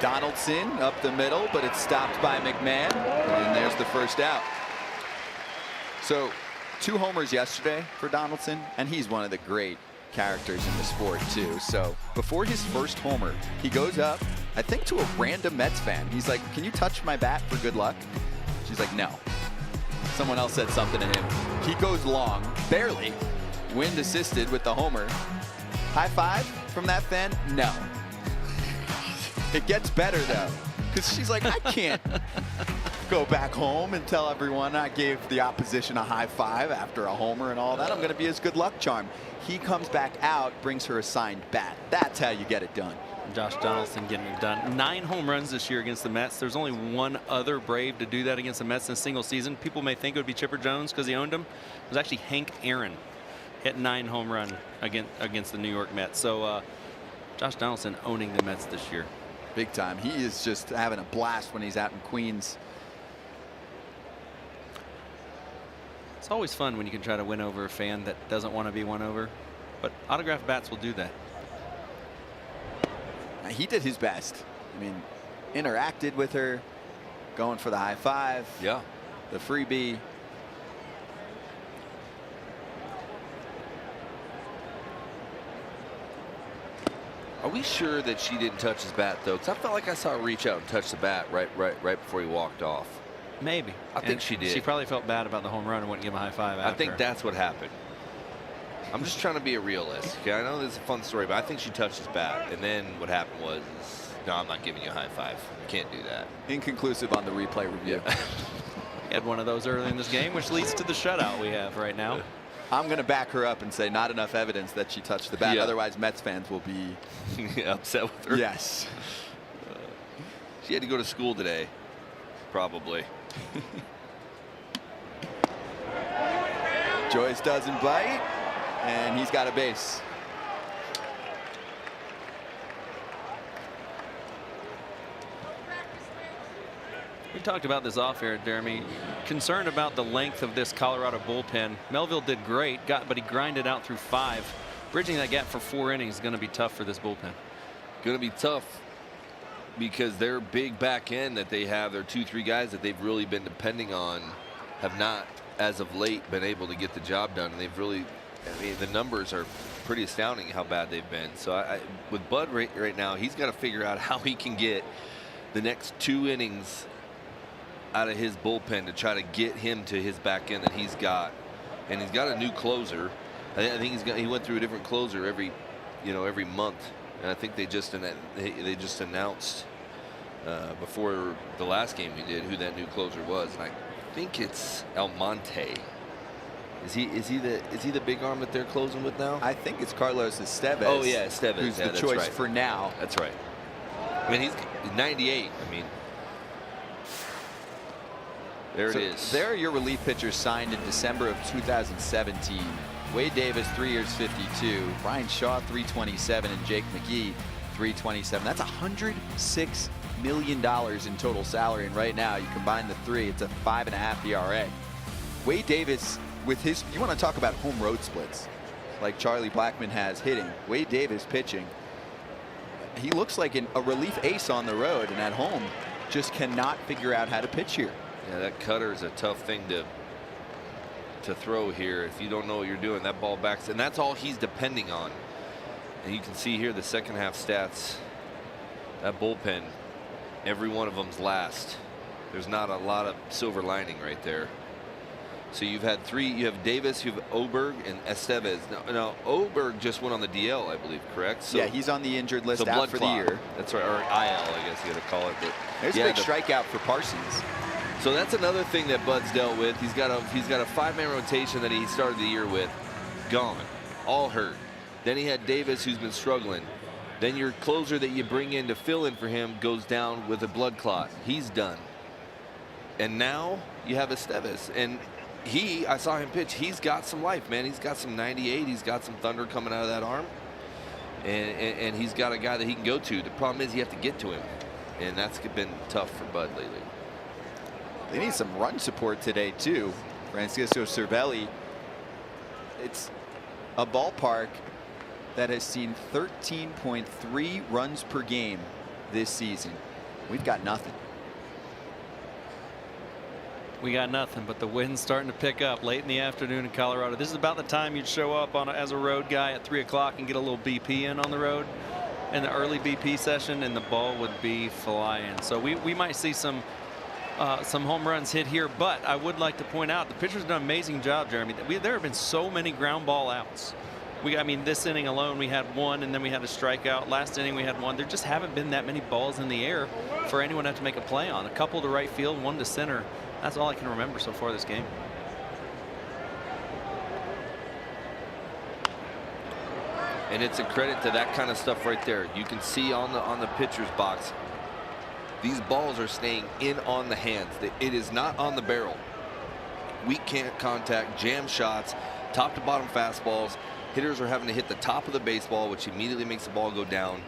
Donaldson up the middle, but it's stopped by McMahon. And there's the first out. So 2 homers yesterday for Donaldson, and he's one of the great characters in the sport too. So before his first homer, he goes up, I think, to a random Mets fan. He's like, "Can you touch my bat for good luck?" She's like, "No." Someone else said something to him. He goes long, barely, wind assisted with the homer. High five from that fan? No. It gets better though, because she's like, "I can't go back home and tell everyone I gave the opposition a high five after a homer and all that. I'm going to be his good luck charm." He comes back out, brings her a signed bat. That's how you get it done. Josh Donaldson getting it done. 9 home runs this year against the Mets. There's only one other Brave to do that against the Mets in a single season. People may think it would be Chipper Jones because he owned him. It was actually Hank Aaron hit 9 home run against the New York Mets. So Josh Donaldson owning the Mets this year. Big time. He is just having a blast when he's out in Queens. It's always fun when you can try to win over a fan that doesn't want to be won over, but autographed bats will do that. He did his best. I mean, interacted with her, going for the high five. Yeah. The freebie. Are we sure that she didn't touch his bat though? Because I felt like I saw her reach out and touch the bat right before he walked off. Maybe. I think she did. She probably felt bad about the home run and wouldn't give him a high five after. I think that's what happened. I'm just trying to be a realist. Okay, I know this is a fun story, but I think she touched his bat, and then what happened was, no, I'm not giving you a high five. You can't do that. Inconclusive on the replay review. He had one of those early in this game, which leads to the shutout we have right now. I'm going to back her up and say not enough evidence that she touched the bat. Yeah. Otherwise, Mets fans will be upset with her. Yes. She had to go to school today, probably. Joyce doesn't bite, and he's got a base. We talked about this off air, Jeremy. Concerned about the length of this Colorado bullpen. Melville did great, but he grinded out through 5. Bridging that gap for 4 innings is going to be tough for this bullpen. Going to be tough because their big back end that they have, their 2-3 guys that they've really been depending on, have not, as of late, been able to get the job done. And they've really, I mean, the numbers are pretty astounding how bad they've been. So with Bud right now, he's got to figure out how he can get the next 2 innings out of his bullpen to try to get him to his back end that he's got. And he's got a new closer. I think he went through a different closer every month. And I think they just announced before the last game we did who that new closer was, and I think it's Almonte. Is he the big arm that they're closing with now? I think it's Carlos Estevez. Oh yeah, Estevez. Who's yeah, the choice for now. That's right. I mean, he's 98. I mean, there it is. There are your relief pitchers signed in December of 2017. Wade Davis, 3 years, 52. Brian Shaw, 327, and Jake McGee, 327. That's $106 million in total salary, and right now you combine the 3, it's a 5.5 ERA. Wade Davis, with his, you want to talk about home road splits like Charlie Blackmon has hitting. Wade Davis pitching, he looks like a relief ace on the road, and at home just cannot figure out how to pitch here. Yeah, that cutter is a tough thing to throw here. If you don't know what you're doing, that ball backs, and that's all he's depending on. And you can see here the second half stats. That bullpen, every one of them's last. There's not a lot of silver lining right there. So you've had 3. You have Davis, you have Oberg, and Estevez. Now Oberg just went on the DL, I believe, correct? So yeah, he's on the injured list so out blood for clot. the year. That's right, or IL, I guess you got to call it. But there's a big strikeout for Parsons. So that's another thing that Bud's dealt with. He's got a 5-man rotation that he started the year with, gone, all hurt. Then he had Davis, who's been struggling. Then your closer that you bring in to fill in for him goes down with a blood clot. He's done. And now you have Estevez. And I saw him pitch. He's got some life, man. He's got some 98. He's got some thunder coming out of that arm. And he's got a guy that he can go to. The problem is you have to get to him. And that's been tough for Bud lately. They need some run support today, too. Francisco Cervelli. It's a ballpark that has seen 13.3 runs per game this season. We've got nothing. We got nothing, but the wind's starting to pick up late in the afternoon in Colorado. This is about the time you'd show up as a road guy at 3 o'clock and get a little BP in on the road in the early BP session, and the ball would be flying. So we might see some home runs hit here, but I would like to point out the pitcher's done an amazing job, Jeremy. There have been so many ground ball outs. I mean, this inning alone, we had 1, and then we had a strikeout. Last inning, we had 1. There just haven't been that many balls in the air for anyone to have to make a play on. A couple to right field, 1 to center. That's all I can remember so far this game. And it's a credit to that kind of stuff right there. You can see on the pitcher's box, these balls are staying in on the hands. It is not on the barrel. Weak contact, jam shots, top to bottom fastballs. Hitters are having to hit the top of the baseball, which immediately makes the ball go down.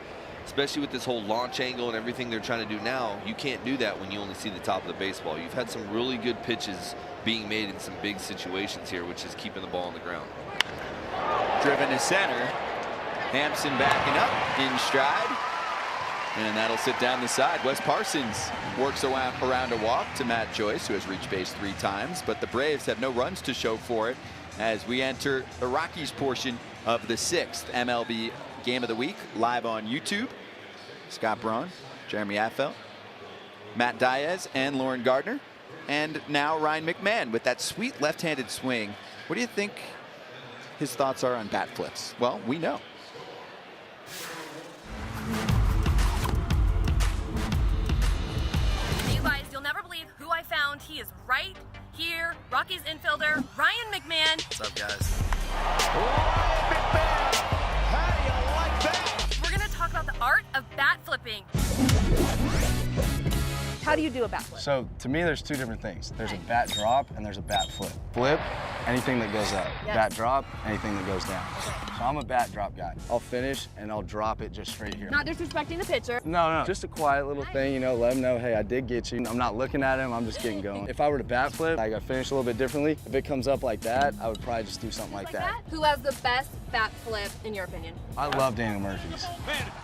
Especially with this whole launch angle and everything they're trying to do now, you can't do that when you only see the top of the baseball. You've had some really good pitches being made in some big situations here, which is keeping the ball on the ground. Driven to center. Hampson backing up in stride. And that'll sit down the side. Wes Parsons works around a walk to Matt Joyce, who has reached base 3 times, but the Braves have no runs to show for it as we enter the Rockies portion of the 6th MLB Game of the Week, live on YouTube. Scott Braun, Jeremy Affeldt, Matt Diaz, and Lauren Gardner. And now Ryan McMahon with that sweet left-handed swing. What do you think his thoughts are on bat flips? Well, we know. You guys, you'll never believe who I found. He is right here. Rockies infielder, Ryan McMahon. What's up, guys? Ryan McMahon. How do you like that? We're going to talk about the art of bat flipping. How do you do a bat flip? So to me, there's 2 different things. There's a bat drop and there's a bat flip. Flip, anything that goes up. Yes. Bat drop, anything that goes down. So I'm a bat drop guy. I'll finish and I'll drop it just straight here. Not disrespecting the pitcher. No, just a quiet little thing, you know, let him know, hey, I did get you. I'm not looking at him, I'm just getting going. If I were to bat flip, I gotta finish a little bit differently. If it comes up like that, I would probably just do something like that. Who has the best bat flip, in your opinion? I love Daniel Murphy's.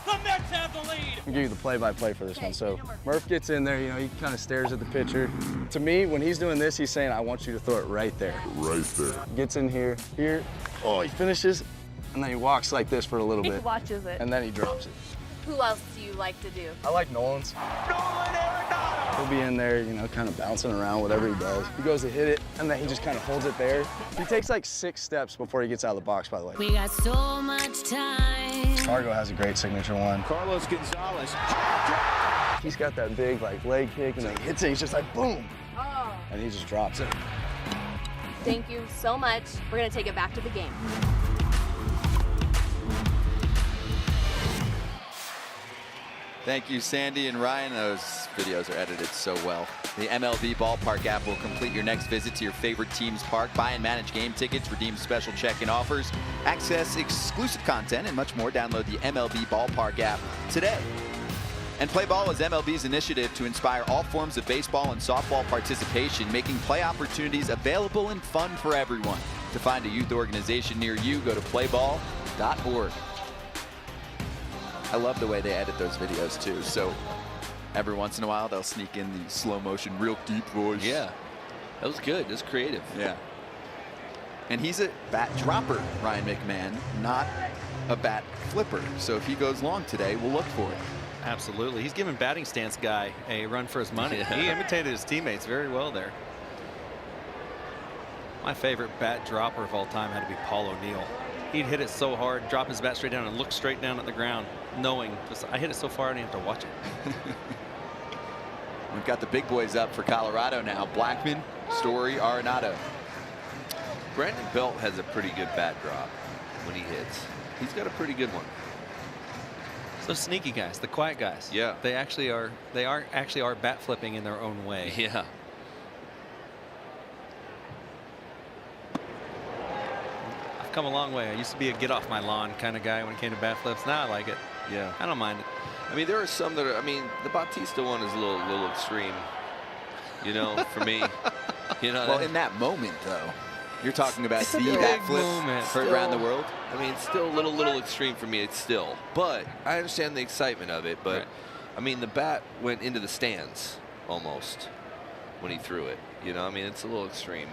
The Mets have the lead. I'll give you the play-by-play for this one. So Murph gets in there, you know, he kind of stares at the pitcher. To me, when he's doing this, he's saying, I want you to throw it right there. Right there. Gets in here. Oh, he finishes, and then he walks like this for a little bit. He watches it. And then he drops it. Who else do you like to do? I like Nolan's. He'll be in there, you know, kind of bouncing around, whatever he does. He goes to hit it, and then he just kind of holds it there. He takes like 6 steps before he gets out of the box, by the way. We got so much time. Fargo has a great signature one. Carlos Gonzalez. He's got that big like leg kick, and then he hits it, he's just like, boom. Oh. And he just drops it. Thank you so much. We're going to take it back to the game. Thank you, Sandy and Ryan. Those videos are edited so well. The MLB Ballpark app will complete your next visit to your favorite team's park. Buy and manage game tickets, redeem special check-in offers, access exclusive content, and much more. Download the MLB Ballpark app today. And Play Ball is MLB's initiative to inspire all forms of baseball and softball participation, making play opportunities available and fun for everyone. To find a youth organization near you, go to playball.org. I love the way they edit those videos too. So every once in a while they'll sneak in the slow motion, real deep voice. Yeah, that was good. That's creative. Yeah. And he's a bat dropper, Ryan McMahon, not a bat flipper. So if he goes long today, we'll look for it. Absolutely. He's giving batting stance guy a run for his money. He imitated his teammates very well there. My favorite bat dropper of all time had to be Paul O'Neill. He'd hit it so hard, drop his bat straight down and look straight down at the ground, knowing just, I hit it so far I didn't have to watch it. We've got the big boys up for Colorado now. Blackmon, Story, Arenado. Brandon Belt has a pretty good bat drop when he hits. He's got a pretty good one. So sneaky guys, the quiet guys. Yeah. They are actually bat flipping in their own way. Yeah. I've come a long way. I used to be a get off my lawn kind of guy when it came to bat flips. Now I like it. Yeah. I don't mind it. I mean, there are some that are, I mean, the Bautista one is a little extreme, you know, for me. You know, well, in that moment, though, you're talking about it's the bat flip for around the world. I mean, it's still a little extreme for me. It's still, but I understand the excitement of it. But I mean, the bat went into the stands almost when he threw it. You know, I mean, it's a little extreme.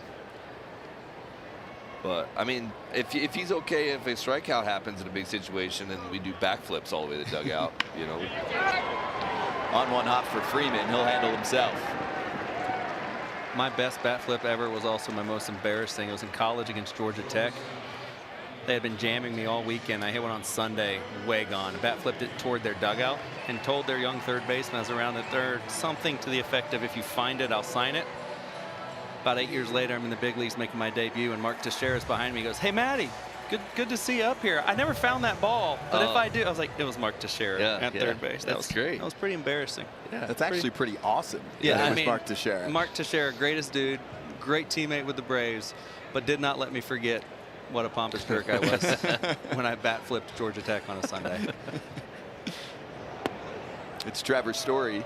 But I mean, if he's okay, if a strikeout happens in a big situation and we do backflips all the way to the dugout, you know. On one hop for Freeman, he'll handle himself. My best bat flip ever was also my most embarrassing. It was in college against Georgia Tech. They had been jamming me all weekend. I hit one on Sunday, way gone. Bat flipped it toward their dugout and told their young third baseman I was around the third, something to the effect of, if you find it, I'll sign it. About 8 years later, I'm in the big leagues making my debut, and Mark Teixeira is behind me. He goes, "Hey, Matty, good to see you up here. I never found that ball, but if I do," I was like, it was Mark Teixeira at third base. That was great. That was pretty embarrassing. Yeah, that's actually pretty awesome. Yeah, I was mean, Mark Teixeira. Mark Teixeira, greatest dude, great teammate with the Braves, but did not let me forget what a pompous jerk I was when I bat flipped Georgia Tech on a Sunday. It's Trevor Story.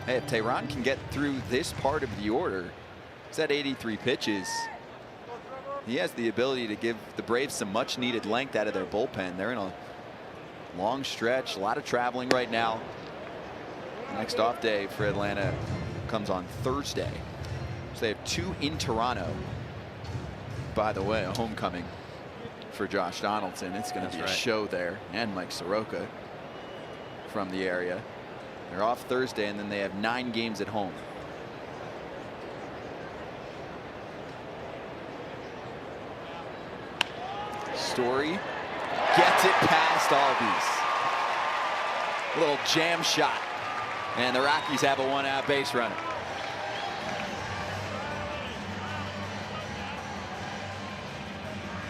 Hey, if Tehran can get through this part of the order, he's at 83 pitches. He has the ability to give the Braves some much needed length out of their bullpen. They're in a long stretch, a lot of traveling right now. Next off day for Atlanta comes on Thursday. So they have 2 in Toronto. By the way, a homecoming for Josh Donaldson. It's going to be a show there, and Mike Soroka from the area. They're off Thursday, and then they have 9 games at home. Story gets it past Albies. A little jam shot, and the Rockies have a 1-out base runner.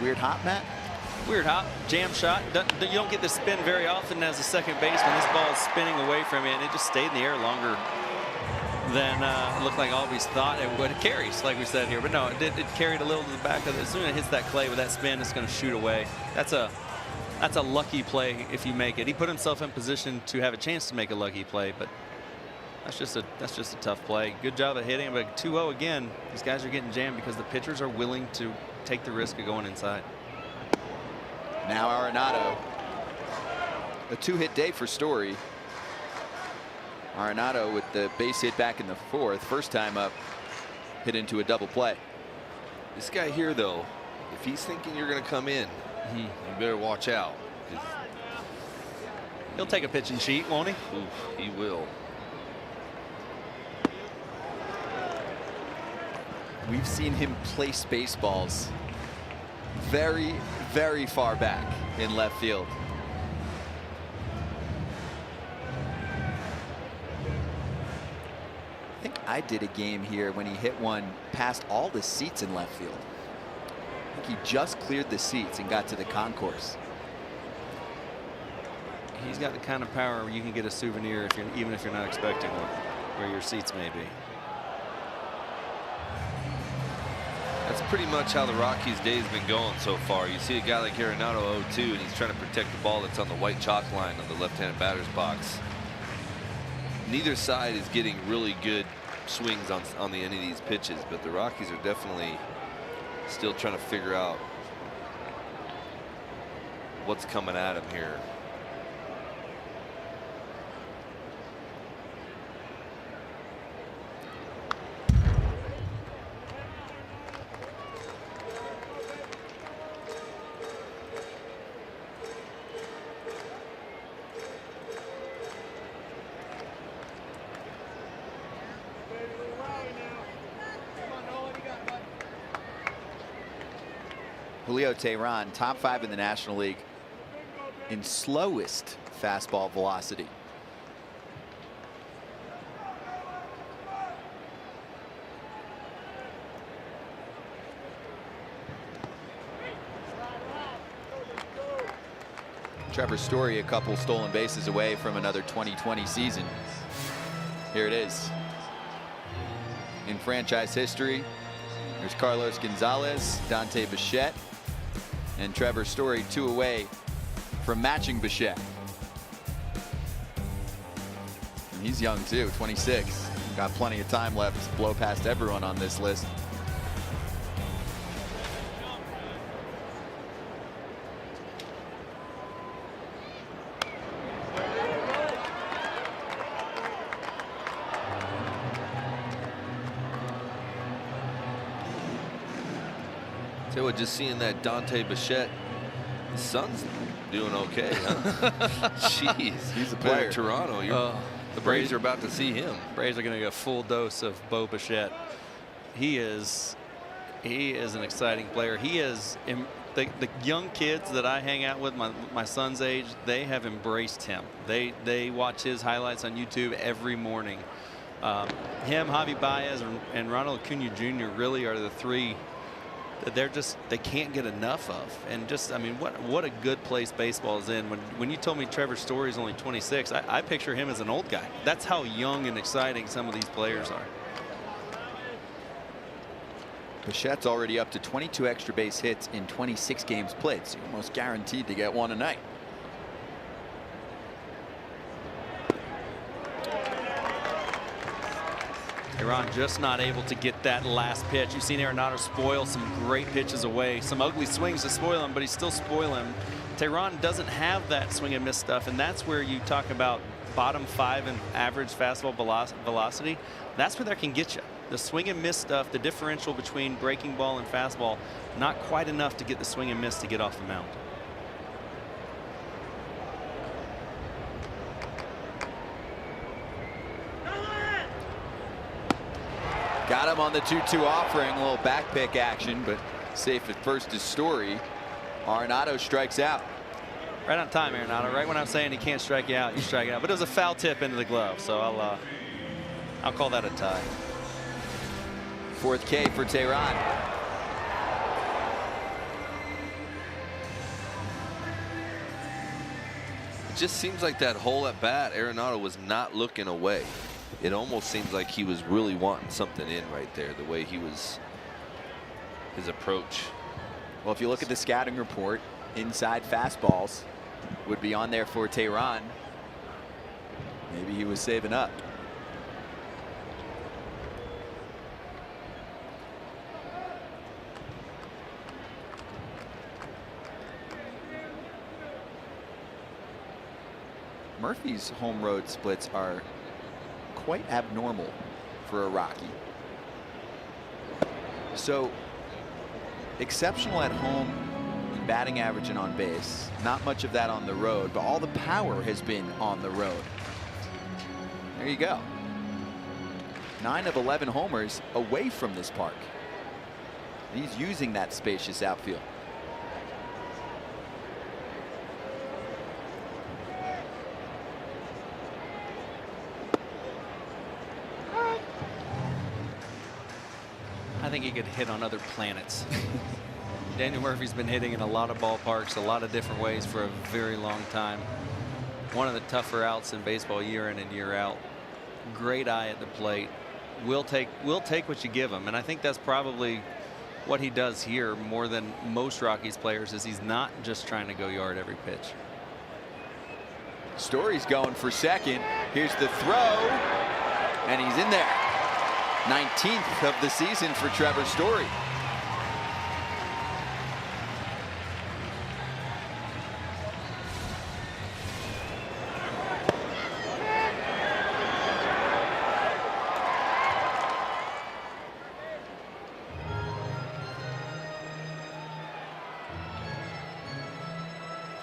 Weird hop, Matt? Weird hop, jam shot. You don't get the spin very often as a second baseman. This ball is spinning away from you, and it just stayed in the air longer than it looked like Albies thought it would. It carries, like we said here, but no, it carried a little to the back of it. As soon as it hits that clay with that spin, it's going to shoot away. That's a lucky play if you make it. He put himself in position to have a chance to make a lucky play, but that's just a tough play. Good job of hitting, but 2-0 again. These guys are getting jammed because the pitchers are willing to take the risk of going inside. Now Arenado. A 2-hit day for Story. Arenado with the base hit back in the 4th. First time up, hit into a double play. This guy here, though, if he's thinking you're going to come in, you better watch out. He'll take a pitching sheet, won't he? Oof, he will. We've seen him place baseballs very, very far back in left field. I think I did a game here when he hit one past all the seats in left field. I think he just cleared the seats and got to the concourse. He's got the kind of power where you can get a souvenir even if you're not expecting one, where your seats may be. That's pretty much how the Rockies' day's been going so far. You see a guy like Arenado 0-2, and he's trying to protect the ball that's on the white chalk line of the left-handed batter's box. Neither side is getting really good swings on any of these pitches, but the Rockies are definitely still trying to figure out what's coming at them here. Julio Teheran, top 5 in the National League in slowest fastball velocity. Trevor Story a couple stolen bases away from another 2020 season. Here it is. In franchise history, there's Carlos Gonzalez, Dante Bichette, and Trevor Story 2 away from matching Bichette. And he's young too, 26. Got plenty of time left to blow past everyone on this list. So just seeing that Dante Bichette, his son's doing okay, huh? Jeez, he's a player. Toronto, the Braves are about to see him. Braves are going to get a full dose of Bo Bichette. He is an exciting player. He is the young kids that I hang out with, my son's age, they have embraced him. They watch his highlights on YouTube every morning. Him, Javi Baez, and Ronald Acuna Jr. really are the three that they can't get enough of. And just, I mean, what a good place baseball is in. When you told me Trevor Story is only 26, I picture him as an old guy. That's how young and exciting some of these players are. Bichette's already up to 22 extra base hits in 26 games played, so you're almost guaranteed to get one a night. Teheran just not able to get that last pitch. You've seen Arenado spoil some great pitches away, some ugly swings to spoil him, but he's still spoiling him. Teheran doesn't have that swing and miss stuff, and that's where you talk about bottom 5 in average fastball velocity. That's where that can get you. The swing and miss stuff, the differential between breaking ball and fastball, not quite enough to get the swing and miss to get off the mound. Got him on the 2-2 offering, a little back pick action, but safe at first is Story. Arenado strikes out. Right on time, Arenado. Right when I'm saying he can't strike you out, you strike out. But it was a foul tip into the glove, so I'll call that a tie. 4th K for Teheran. It just seems like that hole at bat, Arenado was not looking away. It almost seems like he was really wanting something in right there, the way he was, his approach. Well, if you look at the scouting report, inside fastballs would be on there for Teheran. Maybe he was saving up. Murphy's home road splits are quite abnormal for a Rocky. So exceptional at home in batting average and on base. Not much of that on the road, but all the power has been on the road. There you go. 9 of 11 homers away from this park. He's using that spacious outfield. I think he could hit on other planets. Daniel Murphy's been hitting in a lot of ballparks, a lot of different ways for a very long time. One of the tougher outs in baseball year in and year out. Great eye at the plate. Will take what you give him, and I think that's probably what he does here more than most Rockies players. Is he's not just trying to go yard every pitch. Story's going for second. Here's the throw, and he's in there. 19th of the season for Trevor Story.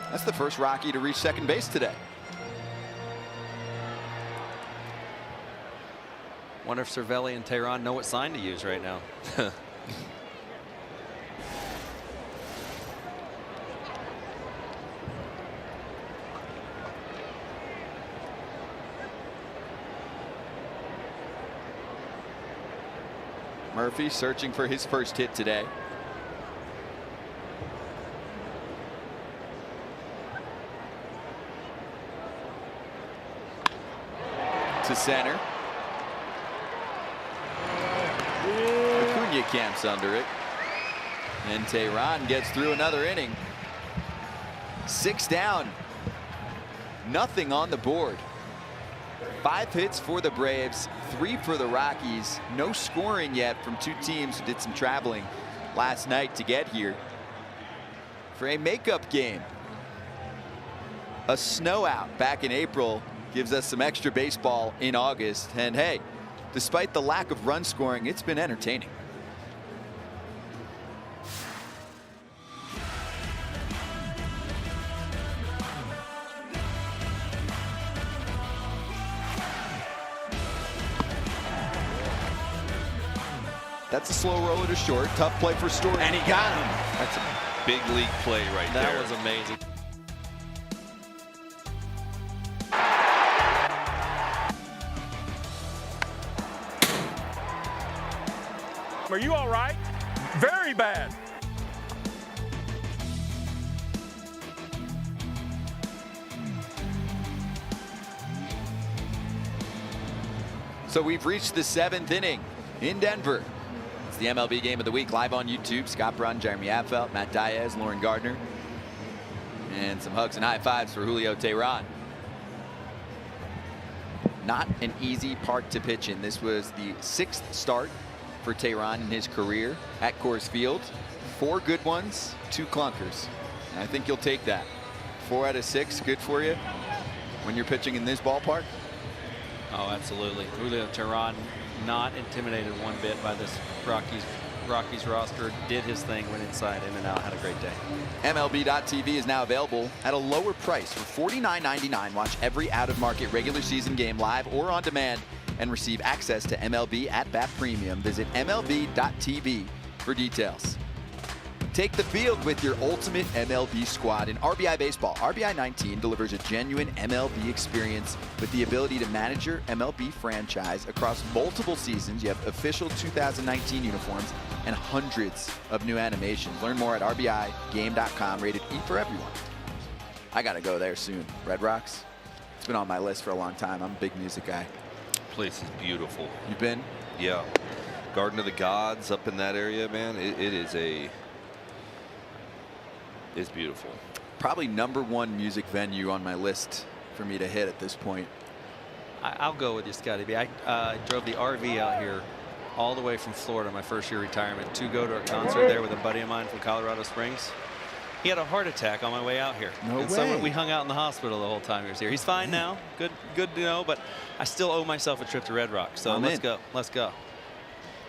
That's the first Rocky to reach second base today. Wonder if Cervelli and Teheran know what sign to use right now. Murphy searching for his first hit today. To center. Acuna camps under it. And Tehran gets through another inning. 6 down. Nothing on the board. 5 hits for the Braves, 3 for the Rockies. No scoring yet from 2 teams who did some traveling last night to get here for a makeup game. A snow out back in April gives us some extra baseball in August. And hey, despite the lack of run scoring, it's been entertaining. That's a slow roller to short. Tough play for Story. And he got him. That's a big league play right there. That was amazing. Are you all right? Very bad. So we've reached the 7th inning in Denver. It's the MLB Game of the Week live on YouTube. Scott Brunn, Jeremy Affeldt, Matt Diaz, Lauren Gardner. And some hugs and high fives for Julio Tehran. Not an easy park to pitch in. This was the 6th start for Tehran in his career at Coors Field. 4 good ones, 2 clunkers. And I think you'll take that. 4 out of 6, good for you when you're pitching in this ballpark? Oh, absolutely. Julio Tehran not intimidated one bit by this Rockies roster. Did his thing, went inside, in and out, had a great day. MLB.tv is now available at a lower price for $49.99. Watch every out-of-market regular season game live or on demand and receive access to MLB At Bat Premium. Visit MLB.tv for details. Take the field with your ultimate MLB squad in RBI Baseball. RBI 19 delivers a genuine MLB experience with the ability to manage your MLB franchise across multiple seasons. You have official 2019 uniforms and hundreds of new animations. Learn more at RBIGame.com. Rated E for everyone. I got to go there soon. Red Rocks. It's been on my list for a long time. I'm a big music guy. Place is beautiful. You've been? Yeah. Garden of the Gods up in that area, man. It's beautiful. Probably #1 music venue on my list for me to hit at this point. I'll go with you, Scotty B. I drove the RV out here all the way from Florida my first year retirement to go to a concert there with a buddy of mine from Colorado Springs. He had a heart attack on my way out here. No and way. So we hung out in the hospital the whole time he was here. He's fine now. Good to know, but I still owe myself a trip to Red Rocks. So let's go. Let's go.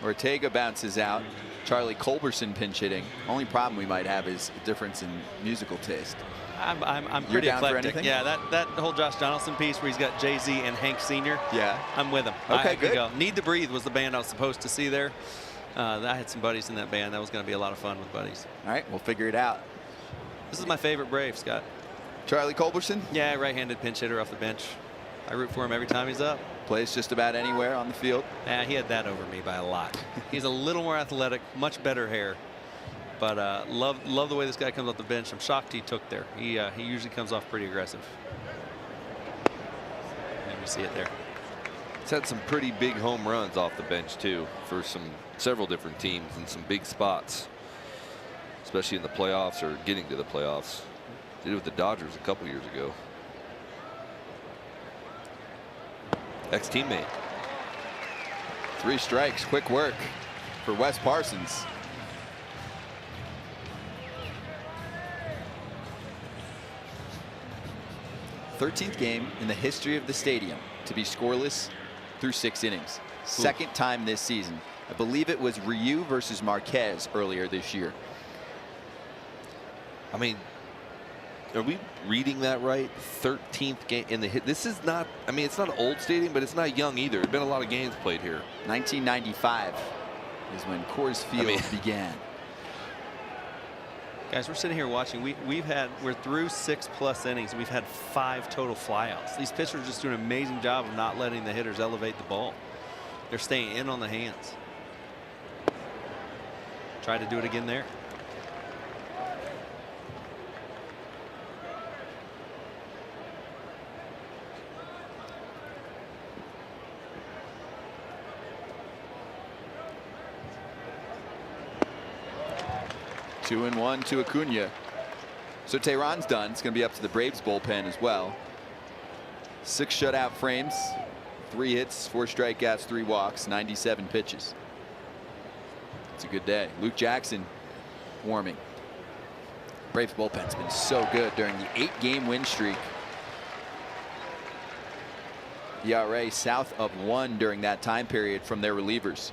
Ortega bounces out. Charlie Culberson pinch hitting. Only problem we might have is a difference in musical taste. I'm You're pretty down for eclectic. anything? Yeah, that whole Josh Donaldson piece where he's got Jay-Z and Hank Sr. Yeah. I'm with him. Okay, I could good. go. Need to Breathe was the band I was supposed to see there. I had some buddies in that band. That was going to be a lot of fun with buddies. All right, we'll figure it out. This is my favorite Brave, Scott. Charlie Culberson? Yeah, right-handed pinch hitter off the bench. I root for him every time he's up. Plays just about anywhere on the field. Yeah, he had that over me by a lot. He's a little more athletic, much better hair. But love the way this guy comes off the bench. I'm shocked he took there. He usually comes off pretty aggressive. And you see it there. He's had some pretty big home runs off the bench too for several different teams in some big spots, especially in the playoffs or getting to the playoffs. Did it with the Dodgers a couple years ago. Ex-teammate. 3 strikes, quick work for Wes Parsons. th game in the history of the stadium to be scoreless through 6 innings. Second time this season. I believe it was Ryu versus Marquez earlier this year. I mean, are we reading that right? 13th game in the hit. This is not, I mean, it's not an old stadium, but it's not young either. There's been a lot of games played here. 1995 is when Coors Field began. Guys, we're sitting here watching. We're through 6+ innings. We've had 5 total flyouts. These pitchers just do an amazing job of not letting the hitters elevate the ball. They're staying in on the hands. Try to do it again there. Two and one to Acuna. So Tehran's done. It's going to be up to the Braves bullpen as well. 6 shutout frames, 3 hits, 4 strikeouts, 3 walks, 97 pitches. It's a good day. Luke Jackson warming. Braves bullpen's been so good during the 8-game win streak. ERA south of 1 during that time period from their relievers.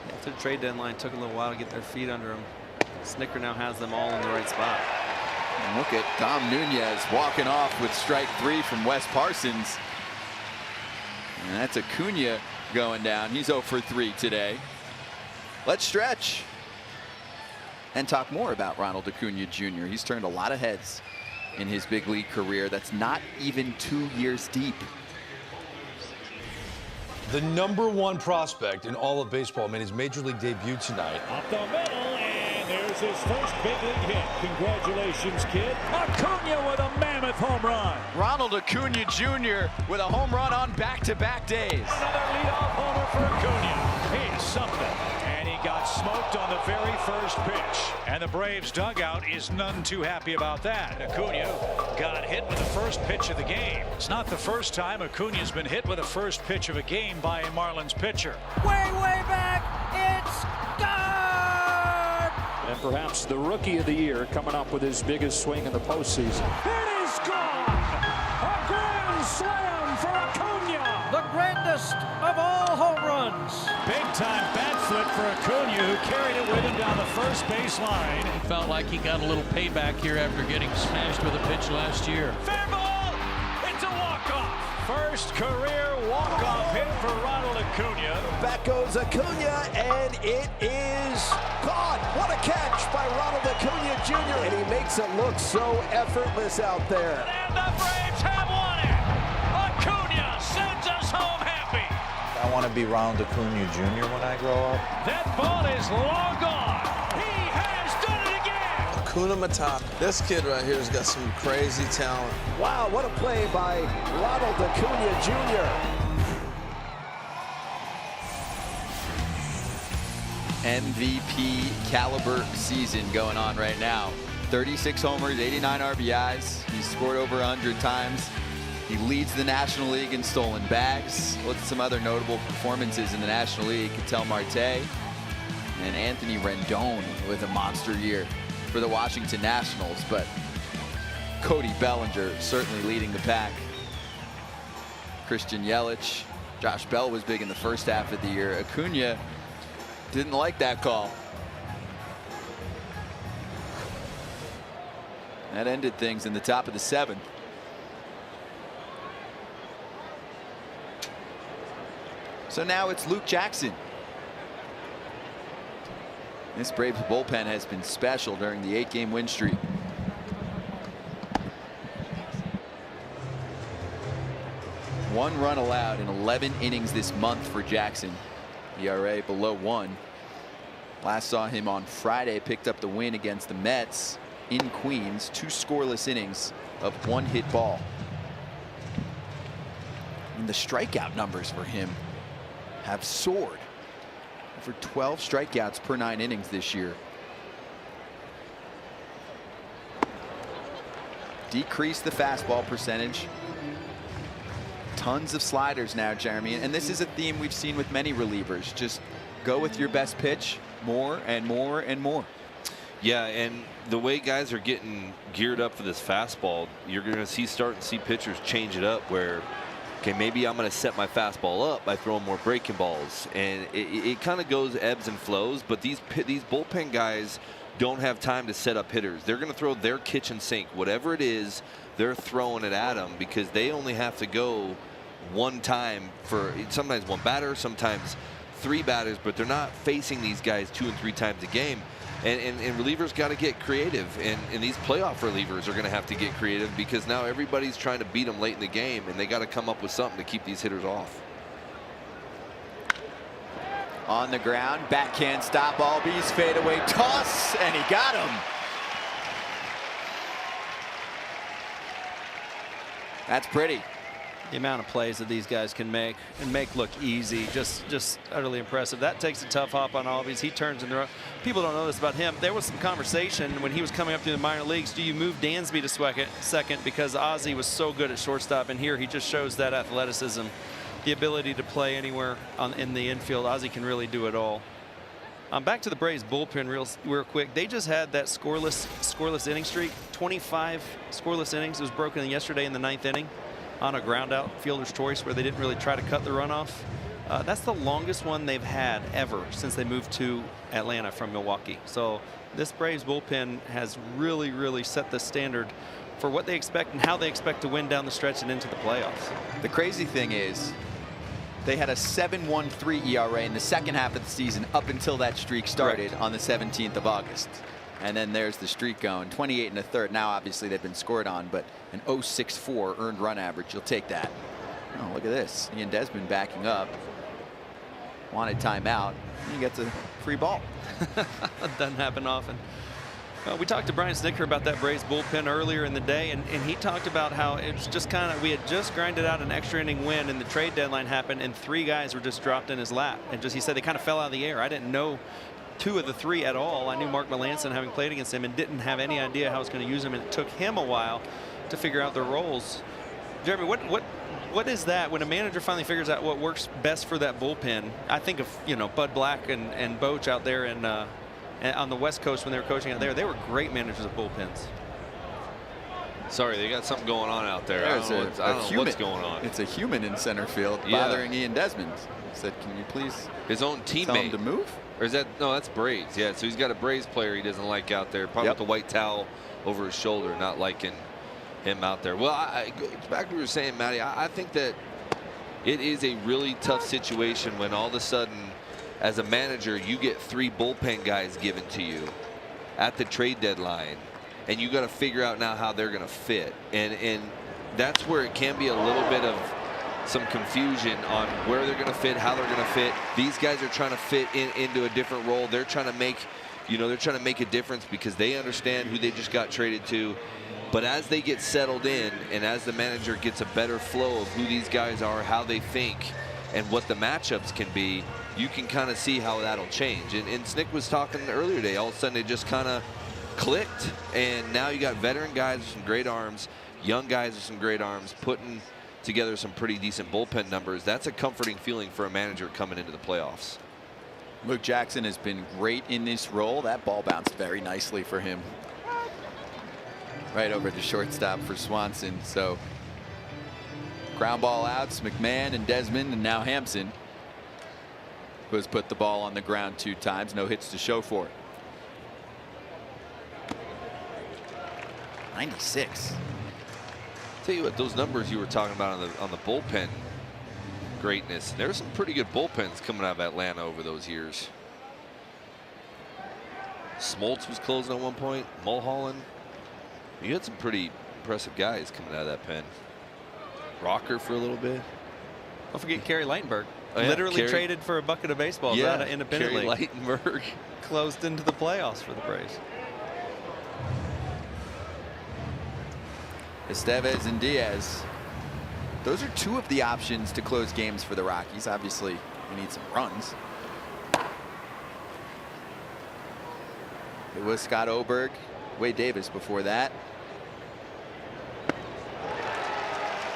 After the trade deadline, took a little while to get their feet under them. Snitker now has them all in the right spot. And look at Dom Nunez walking off with strike 3 from Wes Parsons. And that's Acuna going down. He's 0 for 3 today. Let's stretch and talk more about Ronald Acuna Jr. He's turned a lot of heads in his big league career. That's not even 2 years deep. The #1 prospect in all of baseball made his major league debut tonight. Up the middle, and there's his first big league hit. Congratulations, kid. Acuna with a mammoth home run. Ronald Acuna Jr. with a home run on back-to-back days. Another leadoff homer for Acuna. He's something. And he got smoked on the very first pitch. And the Braves dugout is none too happy about that. Acuna got hit with the first pitch of the game. It's not the first time Acuna's been hit with the first pitch of a game by a Marlins pitcher. Way back. It's gone! And perhaps the rookie of the year coming up with his biggest swing in the postseason. It is gone! A grand slam for Acuna! The grandest of all home runs. Big time bat flip for Acuna, who carried it with him down the first base line. He felt like he got a little payback here after getting smashed with a pitch last year. Fair ball! It's a walk-off! First career walk-off hit for Ronald Acuna. Back goes Acuna, and it is gone. What a catch by Ronald Acuna Jr. And he makes it look so effortless out there. And the Braves have won it. Acuna sends us home happy. I want to be Ronald Acuna Jr. when I grow up. That ball is long gone. He has done it again. Hakuna Matata. This kid right here has got some crazy talent. Wow, what a play by Ronald Acuna Jr. MVP caliber season going on right now. 36 homers, 89 RBIs. He's scored over 100 times. He leads the National League in stolen bags. Look at some other notable performances in the National League. Ketel Marte and Anthony Rendon with a monster year for the Washington Nationals. But Cody Bellinger certainly leading the pack. Christian Yelich. Josh Bell was big in the first half of the year. Acuna didn't like that call. That ended things in the top of the 7th. So now it's Luke Jackson. This Braves bullpen has been special during the 8-game win streak. One run allowed in 11 innings this month for Jackson. ERA below 1. Last saw him on Friday, picked up the win against the Mets in Queens. 2 scoreless innings of 1 hit ball. And the strikeout numbers for him have soared. Over 12 strikeouts per 9 innings this year. Decreased the fastball percentage. Tons of sliders now, Jeremy, and this is a theme we've seen with many relievers. Just go with your best pitch more and more and more. Yeah, and the way guys are getting geared up for this fastball, you're going to starting to see pitchers change it up where, okay, maybe I'm going to set my fastball up by throwing more breaking balls, and it kind of goes ebbs and flows. But these bullpen guys don't have time to set up hitters. They're going to throw their kitchen sink, whatever it is, they're throwing it at them because they only have to go one time for sometimes one batter, sometimes 3 batters, but they're not facing these guys 2 and 3 times a game. And relievers got to get creative, and these playoff relievers are going to have to get creative because now everybody's trying to beat them late in the game, and they got to come up with something to keep these hitters off. On the ground, backhand stop, Albies fadeaway toss, and he got him. That's pretty. The amount of plays that these guys can make and make look easy, just utterly impressive. That takes a tough hop on Albies. He turns in the road. People don't know this about him. There was some conversation when he was coming up through the minor leagues. Do you move Dansby to second because Ozzie was so good at shortstop, and here he just shows that athleticism, the ability to play anywhere in the infield. Ozzie can really do it all. Back to the Braves bullpen real quick. They just had that scoreless inning streak, 25 scoreless innings. It was broken yesterday in the 9th inning on a ground out fielder's choice where they didn't really try to cut the runoff. That's the longest one they've had ever since they moved to Atlanta from Milwaukee. So this Braves bullpen has really set the standard for what they expect and how they expect to win down the stretch and into the playoffs. The crazy thing is they had a 7.13 ERA in the second half of the season up until that streak started on the 17th of August. And then there's the streak going, 28 1/3. Now obviously they've been scored on, but an 0.64 earned run average. You'll take that. Oh, look at this. Ian Desmond backing up. Wanted timeout. He gets a free ball. Doesn't happen often. We talked to Brian Snitker about that Braves bullpen earlier in the day, and he talked about how it's just kind of, we had just grinded out an extra inning win, and the trade deadline happened, and 3 guys were just dropped in his lap. And he said they kind of fell out of the air. I didn't know 2 of the 3 at all. I knew Mark Melanson, having played against him, and didn't have any idea how I was going to use him, and it took him a while to figure out their roles. Jeremy, what is that when a manager finally figures out what works best for that bullpen? I think of, Bud Black and Boch out there and on the West Coast when they were coaching out there. They were great managers of bullpens. Sorry, they got something going on out there. I don't know what's going on. It's a human in center field bothering Ian Desmond. He said, can you please his own teammate tell him to move? Or is that, no, that's Braves. Yeah, so he's got a Braves player he doesn't like out there, probably with the white towel over his shoulder, not liking him out there. Well, it's back to what you were saying, Matty. I think that it is a really tough situation when all of a sudden, as a manager, you get 3 bullpen guys given to you at the trade deadline, and you got to figure out now how they're going to fit. And that's where it can be a little bit of some confusion on where they're going to fit, how they're going to fit. These guys are trying to fit into a different role. They're trying to make, they're trying to make a difference because they understand who they just got traded to. But as they get settled in, and as the manager gets a better flow of who these guys are, how they think, and what the matchups can be, you can kind of see how that'll change. And Snick was talking earlier today, all of a sudden it just kind of clicked, and now you got veteran guys with some great arms, young guys with some great arms, putting together some pretty decent bullpen numbers. That's a comforting feeling for a manager coming into the playoffs. Luke Jackson has been great in this role. That ball bounced very nicely for him. Right over to shortstop for Swanson. So ground ball outs, McMahon and Desmond, and now Hampson, who has put the ball on the ground 2 times. No hits to show for it. 96. Tell you what, those numbers you were talking about on the bullpen greatness, there's some pretty good bullpens coming out of Atlanta over those years. Smoltz was closing at one point, Mulholland. You had some pretty impressive guys coming out of that pen. Rocker for a little bit. Don't forget Kerry Ligtenberg. Oh, yeah. Literally traded for a bucket of baseballs out of independently. Kerry Ligtenberg. Closed into the playoffs for the Braves. Estevez and Diaz. Those are 2 of the options to close games for the Rockies. Obviously, we need some runs. It was Scott Oberg, Wade Davis before that.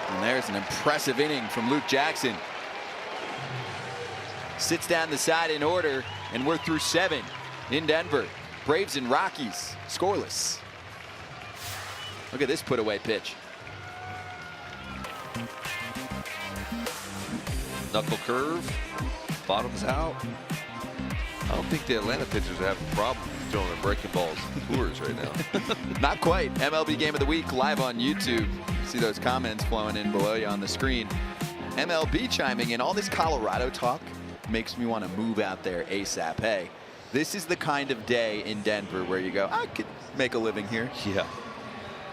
And there's an impressive inning from Luke Jackson. Sits down the side in order, and we're through 7 in Denver. Braves and Rockies scoreless. Look at this put away pitch. Knuckle curve, bottoms out. I don't think the Atlanta pitchers have a problem throwing their breaking balls Coors right now. Not quite. MLB Game of the Week live on YouTube. See those comments flowing in below you on the screen. MLB chiming in. All this Colorado talk makes me want to move out there ASAP. Hey, This is the kind of day in Denver where you go, I could make a living here. Yeah.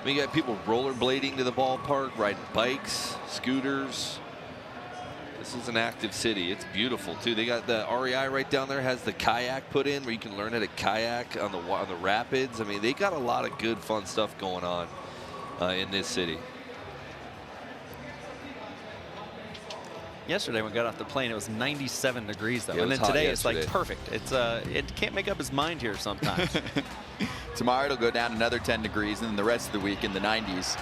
I mean, you got people rollerblading to the ballpark, riding bikes, scooters. This is an active city. It's beautiful too. They got the REI right down there, has the kayak put in where you can learn how to kayak on the rapids. I mean, they got a lot of good fun stuff going on in this city. Yesterday when we got off the plane, it was 97 degrees though, Yeah, and then today it's like yesterday. perfect. It's it can't make up its mind here sometimes. Tomorrow it'll go down another 10 degrees, and then the rest of the week in the 90s.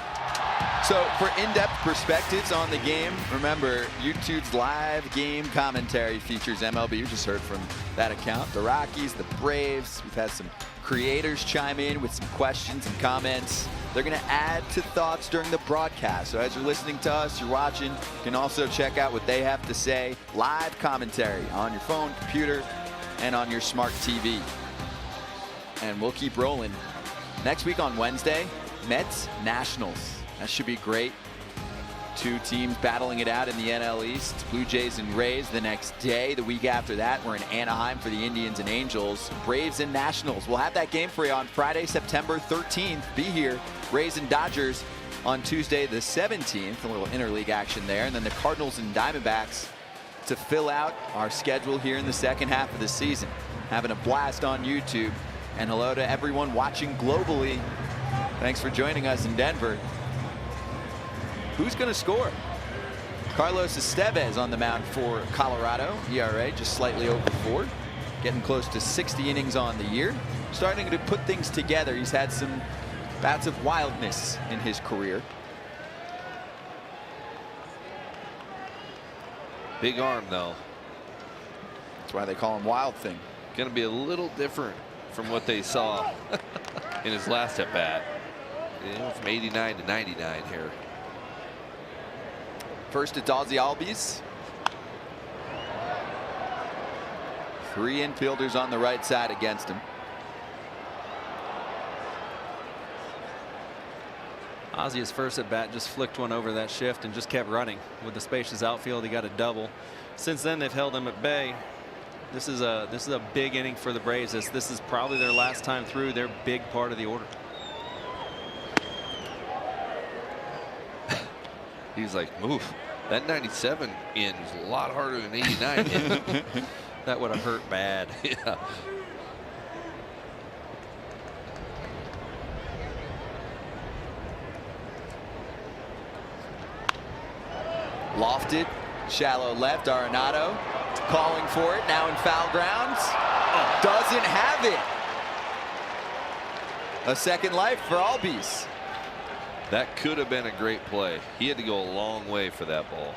So for in-depth perspectives on the game, remember YouTube's live game commentary features MLB. You just heard from that account. The Rockies, the Braves. We've had some creators chime in with some questions and comments. They're going to add to thoughts during the broadcast. So as you're listening to us, you're watching, you can also check out what they have to say. Live commentary on your phone, computer, and on your smart TV. And we'll keep rolling. Next week on Wednesday, Mets, Nationals. That should be great. Two teams battling it out in the NL East. Blue Jays and Rays the next day. The week after that, we're in Anaheim for the Indians and Angels. Braves and Nationals. We'll have that game for you on Friday, September 13th. Be here. Rays and Dodgers on Tuesday the 17th. A little interleague action there. And then the Cardinals and Diamondbacks to fill out our schedule here in the second half of the season. Having a blast on YouTube. And hello to everyone watching globally. Thanks for joining us in Denver. Who's going to score? Carlos Estevez on the mound for Colorado. ERA just slightly over 4. Getting close to 60 innings on the year. Starting to put things together. He's had some bouts of wildness in his career. Big arm, though. That's why they call him Wild Thing. Going to be a little different from what they saw in his last at bat. You know, from 89 to 99 here. First, it's Ozzie Albies. 3 infielders on the right side against him. Ozzie, his first at bat, just flicked one over that shift and just kept running. With the spacious outfield, he got a double. Since then, they've held him at bay. This is a big inning for the Braves. This is probably their last time through their big part of the order. He's like, move. That 97 in is a lot harder than 89 in. That would have hurt bad. Yeah. Lofted, shallow left. Arenado calling for it now in foul grounds. Doesn't have it. A second life for Albies. That could have been a great play. He had to go a long way for that ball.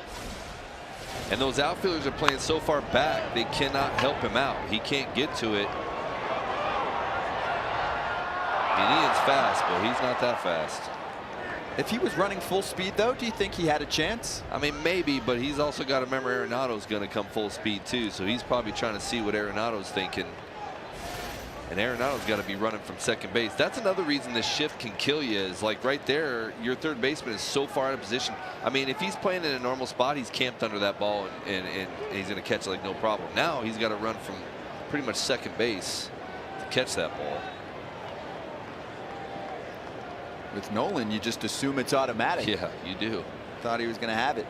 And those outfielders are playing so far back, they cannot help him out. He can't get to it. I mean, Ian's fast, but he's not that fast. If he was running full speed, though, do you think he had a chance? I mean, maybe, but he's also got to remember Arenado's going to come full speed, too. So he's probably trying to see what Arenado's thinking. And Arenado's got to be running from second base. That's another reason this shift can kill you, is like right there, your third baseman is so far out of position. I mean, if he's playing in a normal spot, he's camped under that ball and he's going to catch it like no problem. Now he's got to run from pretty much second base to catch that ball. With Nolan, you just assume it's automatic. Yeah, you do. Thought he was going to have it.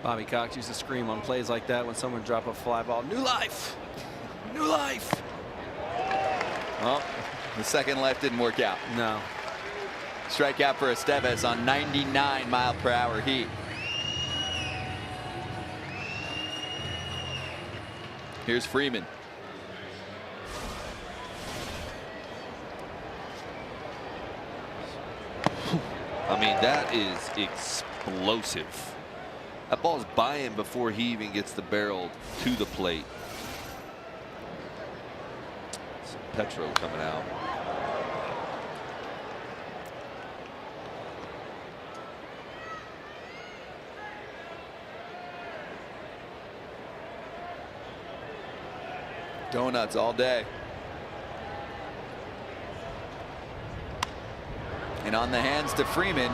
Bobby Cox used to scream on plays like that when someone dropped a fly ball. New life! New life! Well, the second life didn't work out. No. Strikeout for Estevez on 99-mile-per-hour heat. Here's Freeman. I mean, that is explosive. That ball's by him before he even gets the barrel to the plate. Some Petro coming out. Donuts all day. And on the hands to Freeman.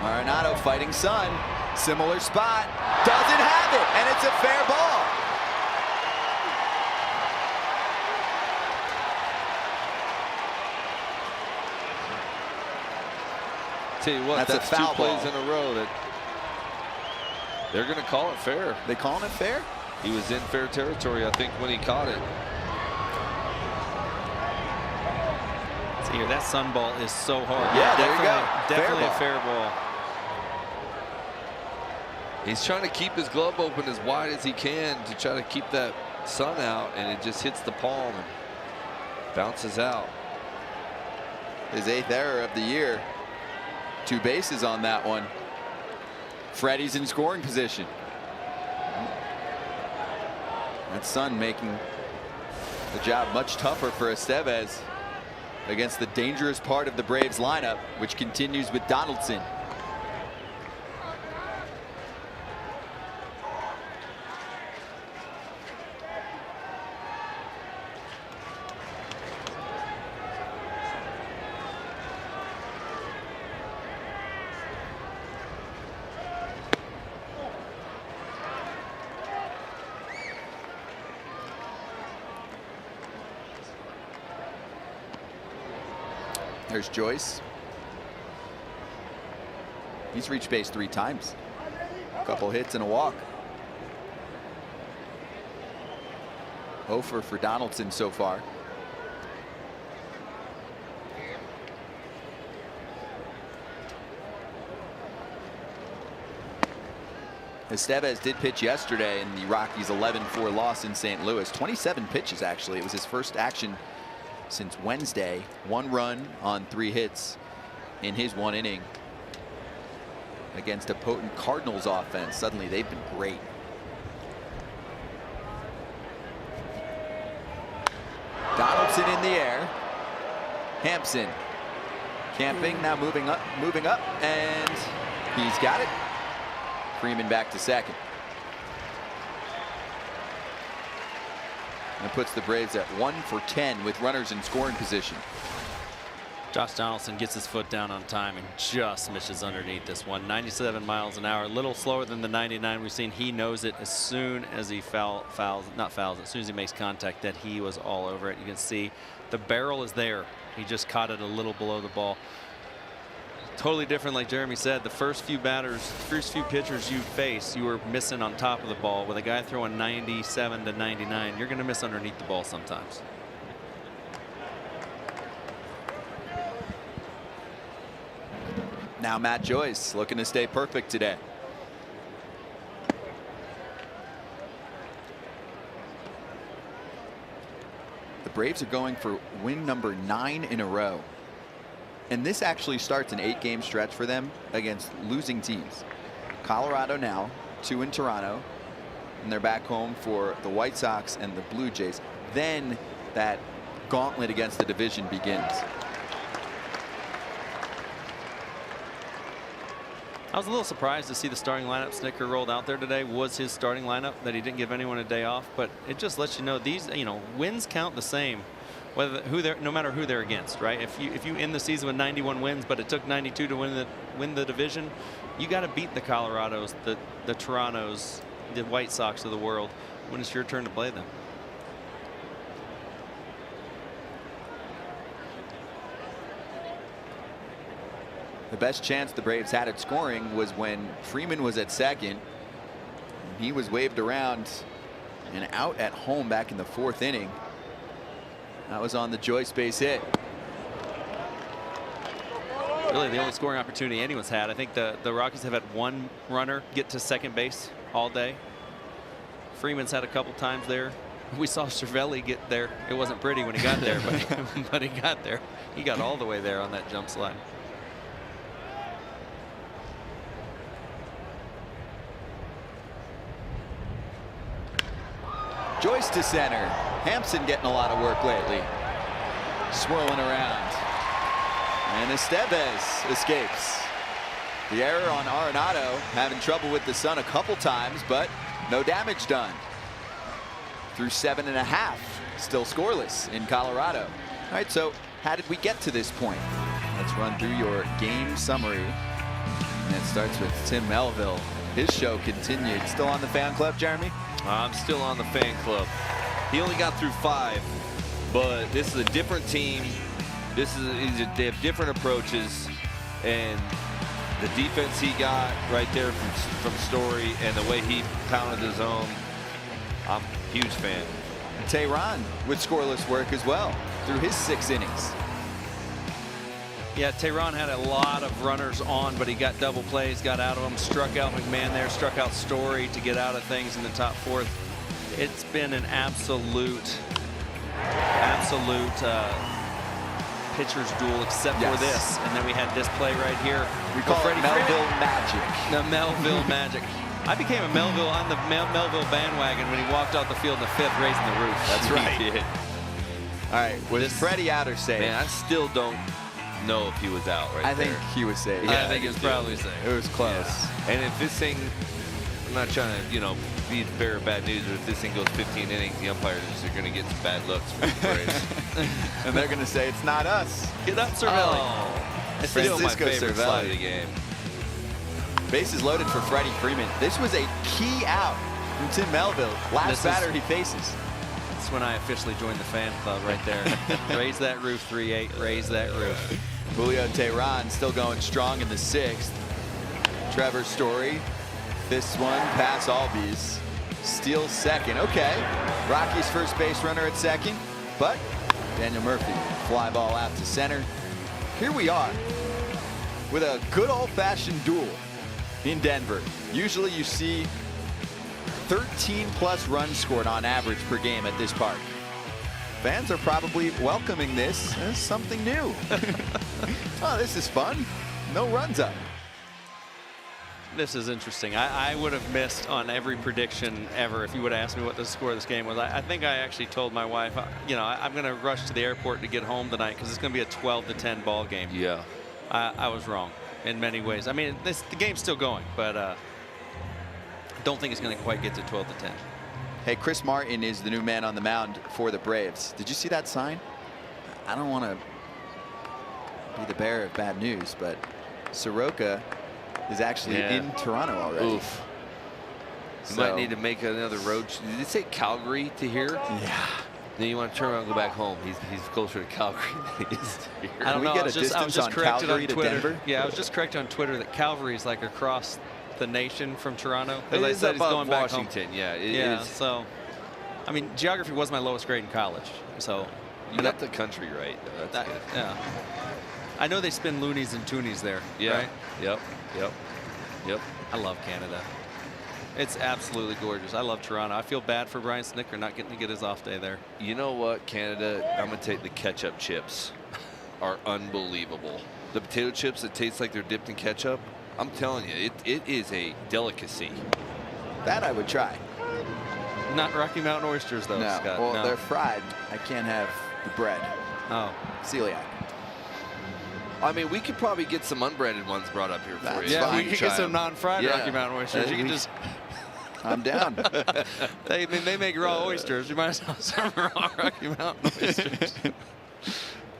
Arenado fighting Sun. Similar spot. Doesn't have it, and it's a fair ball. Tell you what, that's a foul two plays ball. in a row that they're going to call it fair. They calling it fair? He was in fair territory, I think, when he caught it. See here, that Sun ball is so hard. Yeah, there you go. Definitely a Fair fair ball. He's trying to keep his glove open as wide as he can to try to keep that Sun out, and it just hits the palm and bounces out. His 8th error of the year. 2 bases on that one. Freddie's in scoring position. That Sun making the job much tougher for Estevez against the dangerous part of the Braves lineup, which continues with Donaldson. There's Joyce. He's reached base 3 times. A couple hits and a walk. 0 for Donaldson so far. Estevez did pitch yesterday in the Rockies' 11-4 loss in St. Louis. 27 pitches, actually. It was his first action since Wednesday. 1 run on 3 hits in his 1 inning against a potent Cardinals offense. Suddenly they've been great. Donaldson in the air. Hampson camping, now moving up, and he's got it. Freeman back to second. And puts the Braves at 1 for 10 with runners in scoring position. Josh Donaldson gets his foot down on time and just misses underneath this one. 97 miles an hour, a little slower than the 99 we've seen. He knows it as soon as he as soon as he makes contact, that he was all over it. You can see the barrel is there. He just caught it a little below the ball. Totally different, like Jeremy said. The first few pitchers you face, you were missing on top of the ball. With a guy throwing 97 to 99, you're going to miss underneath the ball sometimes. Now Matt Joyce looking to stay perfect today. The Braves are going for win number 9 in a row. And this actually starts an 8-game stretch for them against losing teams. Colorado now, 2 in Toronto, and they're back home for the White Sox and the Blue Jays. Then that gauntlet against the division begins. I was a little surprised to see the starting lineup Snicker rolled out there today was his starting lineup, that he didn't give anyone a day off. But it just lets you know these, wins count the same, no matter who they're against, right? If you end the season with 91 wins, but it took 92 to win the division, you got to beat the Colorados, the Torontos, the White Sox of the world when it's your turn to play them. The best chance the Braves had at scoring was when Freeman was at second. He was waved around and out at home back in the 4th inning. That was on the Joyce base hit. Really the only scoring opportunity anyone's had. I think the Rockies have had 1 runner get to second base all day. Freeman's had a couple times there. We saw Cervelli get there. It wasn't pretty when he got there, but he got there. He got all the way there on that jump slide. Joyce to center. Hampson getting a lot of work lately. Swirling around. And Estevez escapes. The error on Arenado, having trouble with the Sun a couple times, but no damage done. through 7.5, still scoreless in Colorado. All right, so how did we get to this point? Let's run through your game summary. And it starts with Tim Melville. His show continued. Still on the fan club, Jeremy? I'm still on the fan club. He only got through 5, but this is a different team. They have different approaches, and the defense he got right there from Story and the way he pounded the zone, I'm a huge fan. And Tehran with scoreless work as well through his 6 innings. Yeah, Tehran had a lot of runners on, but he got double plays, got out of them, struck out McMahon there, struck out Story to get out of things in the top 4th. It's been an absolute pitcher's duel, except for this. And then we had this play right here. We call it Melville Magic. The Melville Magic. I became on the Melville bandwagon when he walked off the field in the 5th, raising the roof. That's right. He did. All right, was Freddie out or safe? Man, I still don't know if he was out right there. I think he was safe. Yeah, I think he was probably safe. It was close. Yeah. And if this thing, I'm not trying to, be the bearer of bad news, but if this thing goes 15 innings, the umpires are going to get some bad looks from the Braves. And they're going to say, it's not us. Get up, Cervelli. Oh, it's still my favorite slide of the game. Bases loaded for Freddie Freeman. This was a key out from Tim Melville. Last batter he faces. That's when I officially joined the fan club right there. Raise that roof, 3-8. Raise that roof. Julio Tehran still going strong in the 6th. Trevor Story, this one past Albies. Steals 2nd. Okay. Rocky's first base runner at 2nd, but Daniel Murphy fly ball out to center. Here we are with a good old-fashioned duel in Denver. Usually you see 13+ runs scored on average per game at this park. Fans are probably welcoming this as something new. Oh, this is fun. No runs up. This is interesting. I would have missed on every prediction ever if you would have asked me what the score of this game was. I think I actually told my wife, I'm going to rush to the airport to get home tonight because it's going to be a 12-10 ball game. Yeah. I was wrong in many ways. I mean, the game's still going, but I don't think it's going to quite get to 12-10. Hey, Chris Martin is the new man on the mound for the Braves. Did you see that sign? I don't want to be the bearer of bad news, but Soroka is actually in Toronto already. Oof. You might need to make another road. Did it say Calgary to here? Yeah. Then you want to turn around and go back home. He's closer to Calgary than he is to here. I don't know. Can we get a distance on Calgary to Denver? Yeah, I was just corrected on Twitter that Calgary is like across the nation from Toronto. It is said he's above going back Washington. home. Yeah, it is. So, I mean, geography was my lowest grade in college. So you got the country right. That's good. Yeah. I know they spin loonies and toonies there. Yeah. Right? Yep. I love Canada. It's absolutely gorgeous. I love Toronto. I feel bad for Brian Snitker not getting to get his off day there. You know what, Canada? I'm going to take the ketchup chips. Are unbelievable. The potato chips that taste like they're dipped in ketchup. I'm telling you, it is a delicacy. That I would try. Not Rocky Mountain oysters, though, No. Scott. Well, No. they're fried. I can't have the bread. Oh. Celiac. I mean, we could probably get some unbranded ones brought up here for you. Yeah, we could get some non-fried Yeah. Rocky Mountain oysters. You can just. I'm down. They make raw oysters. You might as well have some raw Rocky Mountain oysters.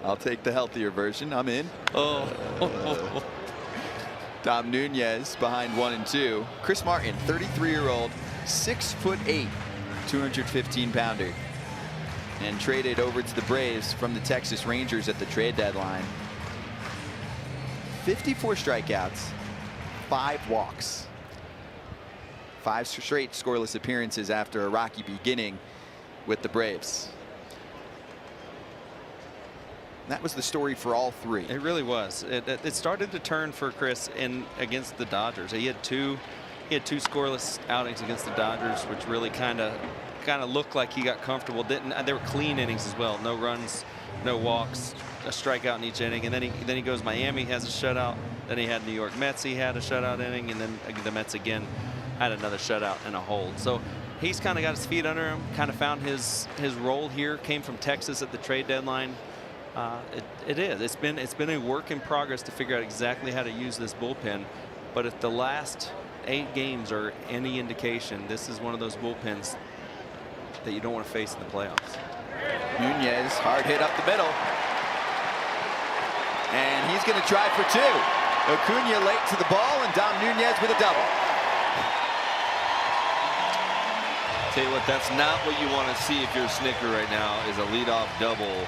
I'll take the healthier version. I'm in. Oh. Dom Nunez behind 1 and 2. Chris Martin, 33-year-old, 6'8", 215-pounder, and traded over to the Braves from the Texas Rangers at the trade deadline. 54 strikeouts, 5 walks. 5 straight scoreless appearances after a rocky beginning with the Braves. That was the story for all 3. It really was. It started to turn for Chris against the Dodgers. He had two scoreless outings against the Dodgers, which really kind of looked like he got comfortable. They were clean innings as well. No runs, no walks, a strikeout in each inning. And then he goes Miami, has a shutout. Then he had New York Mets. He had a shutout inning, and then the Mets again had another shutout and a hold. So he's kind of got his feet under him. Kind of found his role here. Came from Texas at the trade deadline. It's been a work in progress to figure out exactly how to use this bullpen, but if the last 8 games are any indication, this is one of those bullpens that you don't want to face in the playoffs. Nunez, hard hit up the middle. And he's going to try for two. Acuna late to the ball, and Dom Nunez with a double. Tell you what, that's not what you want to see if you're a Snicker right now, is a leadoff double.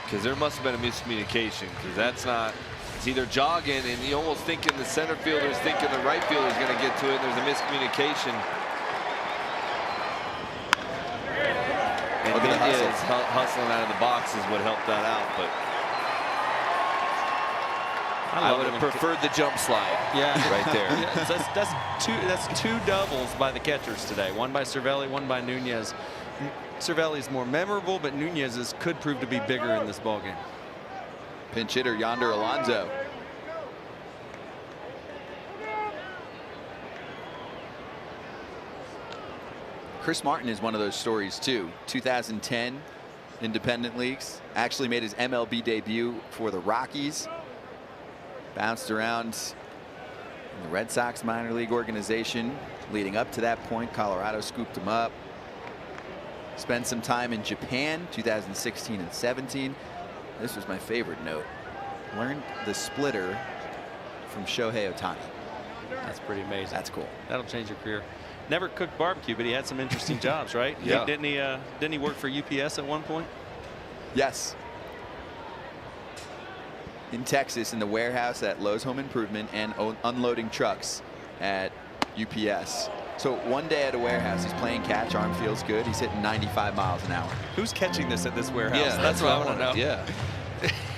Because there must have been a miscommunication, because that's not, it's either jogging and you almost thinking the center fielder's thinking the right fielder's going to get to it, and there's a miscommunication. And look at the hustle. Hustling out of the box is what helped that out, but I would have preferred the jump slide. Yeah, right there. Yeah, that's two doubles by the catchers today. One by Cervelli, one by Nunez. Cervelli's more memorable, but Nunez's could prove to be bigger in this ballgame. Pinch hitter Yonder Alonso. Chris Martin is one of those stories too. 2010 independent leagues, actually made his MLB debut for the Rockies. Bounced around in the Red Sox minor league organization. Leading up to that point, Colorado scooped him up. Spent some time in Japan, 2016 and 17. This was my favorite note. Learned the splitter from Shohei Ohtani. That's pretty amazing. That's cool. That'll change your career. Never cooked barbecue, but he had some interesting jobs, right? Yeah. Didn't he work for UPS at one point? Yes. In Texas, in the warehouse at Lowe's Home Improvement, and unloading trucks at UPS. So one day at a warehouse, he's playing catch, arm feels good, he's hitting 95 miles an hour. Who's catching this at this warehouse? Yeah, that's what I want to know. Yeah.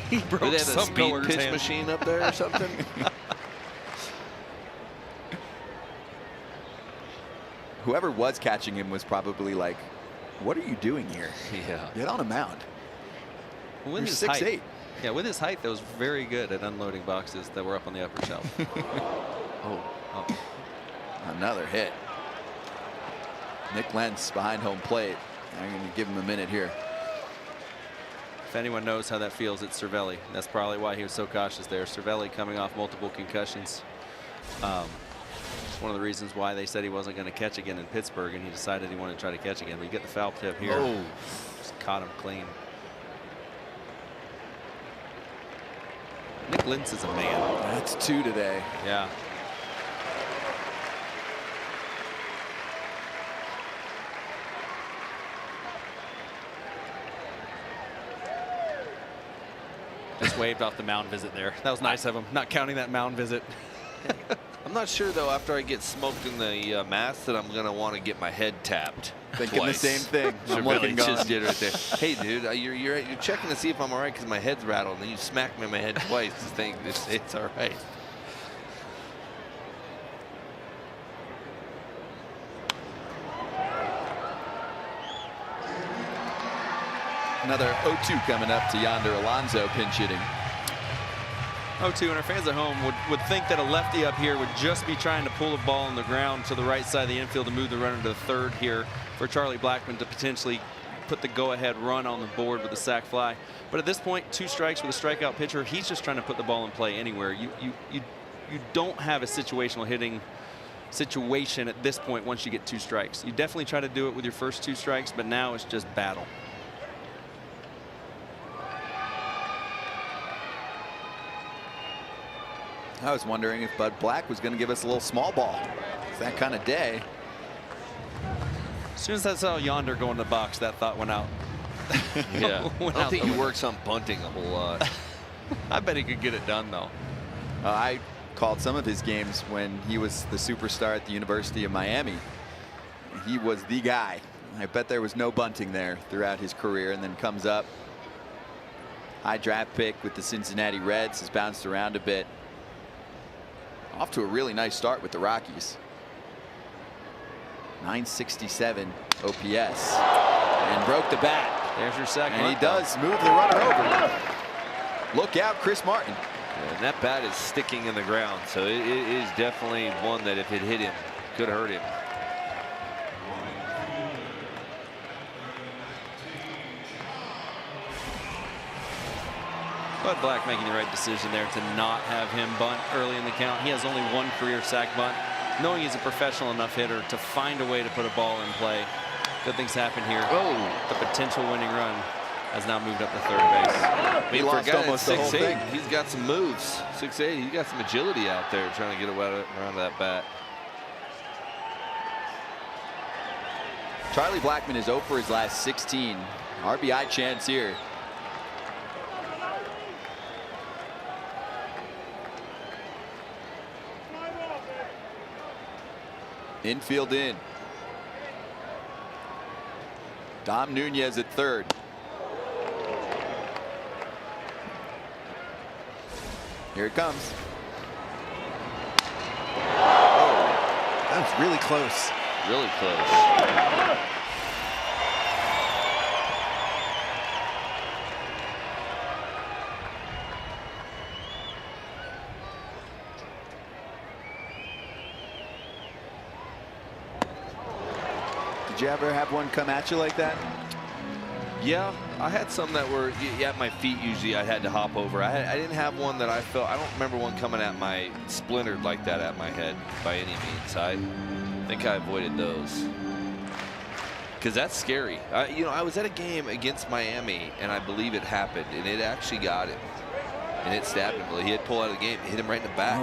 He broke Did they have a some speed coer's pitch hand. machine up there or something? Whoever was catching him was probably like, what are you doing here? Yeah. Get on a mound. With You're his 6'8". height. Yeah, with his height, that was very good at unloading boxes that were up on the upper shelf. Oh. Another hit. Nick Lentz behind home plate. I'm going to give him a minute here. If anyone knows how that feels, it's Cervelli. That's probably why he was so cautious there. Cervelli coming off multiple concussions. It's one of the reasons why they said he wasn't going to catch again in Pittsburgh, and he decided he wanted to try to catch again. But you get the foul tip here. Oh. Just caught him clean. Nick Lentz is a man. That's two today. Yeah. Just waved off the mound visit there. That was nice of him, not counting that mound visit. I'm not sure though, after I get smoked in the mask, that I'm gonna want to get my head tapped. Thinking twice. the same thing. I'm Cervelli looking just gone. did right there. Hey, dude, you're checking to see if I'm all right because my head's rattled, and then you smack me in my head twice to think it's all right. Another 0-2 coming up to Yonder Alonso pinch hitting. 0-2, and our fans at home would think that a lefty up here would just be trying to pull a ball on the ground to the right side of the infield to move the runner to the third here for Charlie Blackmon to potentially put the go-ahead run on the board with the sac fly. But at this point, 2 strikes with a strikeout pitcher. He's just trying to put the ball in play anywhere. You don't have a situational hitting situation at this point once you get 2 strikes. You definitely try to do it with your first 2 strikes, but now it's just battle. I was wondering if Bud Black was going to give us a little small ball. It's that kind of day. As soon as I saw Yonder go in the box, that thought went out. Yeah. I don't think he works on bunting a whole lot. I bet he could get it done, though. I called some of his games when he was the superstar at the University of Miami. He was the guy. I bet there was no bunting there throughout his career, and then comes up. High draft pick with the Cincinnati Reds, has bounced around a bit. Off to a really nice start with the Rockies. 967 OPS. And broke the bat. There's your second. And he does move the runner over. Look out, Chris Martin. And that bat is sticking in the ground, so it is definitely one that if it hit him, could hurt him. Bud Black making the right decision there to not have him bunt early in the count. He has only 1 career sac bunt. knowing he's a professional enough hitter to find a way to put a ball in play. Good things happen here. Oh, the potential winning run has now moved up to third base. He lost almost the whole thing. He's got some moves. 6'8", he's got some agility out there trying to get around that bat. Charlie Blackmon is 0 for his last 16. RBI chance here. Infield in. Dom Nunez at third. Here it comes. Oh, that was really close. Really close. Did you ever have one come at you like that? Yeah, I had some that were at my feet. Usually I had to hop over. I didn't have one that I felt. I don't remember one coming at my splintered like that at my head by any means. I think I avoided those because that's scary. I was at a game against Miami and I believe it happened and it actually got him and it stabbed him. He had pulled out of the game, hit him right in the back.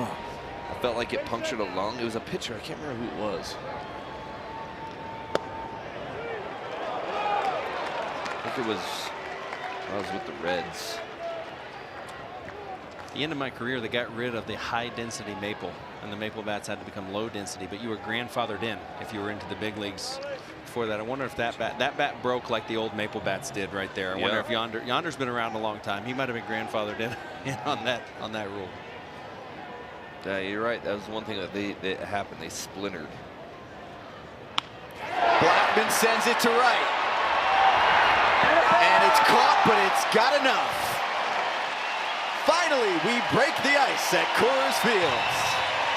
I felt like it punctured a lung. It was a pitcher. I can't remember who it was. I think I was with the Reds. The end of my career, they got rid of the high density maple, and the maple bats had to become low density, but you were grandfathered in if you were into the big leagues before that. I wonder if that bat broke like the old maple bats did right there. I wonder if Yonder's been around a long time. He might have been grandfathered in on that rule. Yeah, you're right. That was one thing that happened. They splintered. Blackmon sends it to right. And it's caught, but it's got enough. Finally, we break the ice at Coors Field.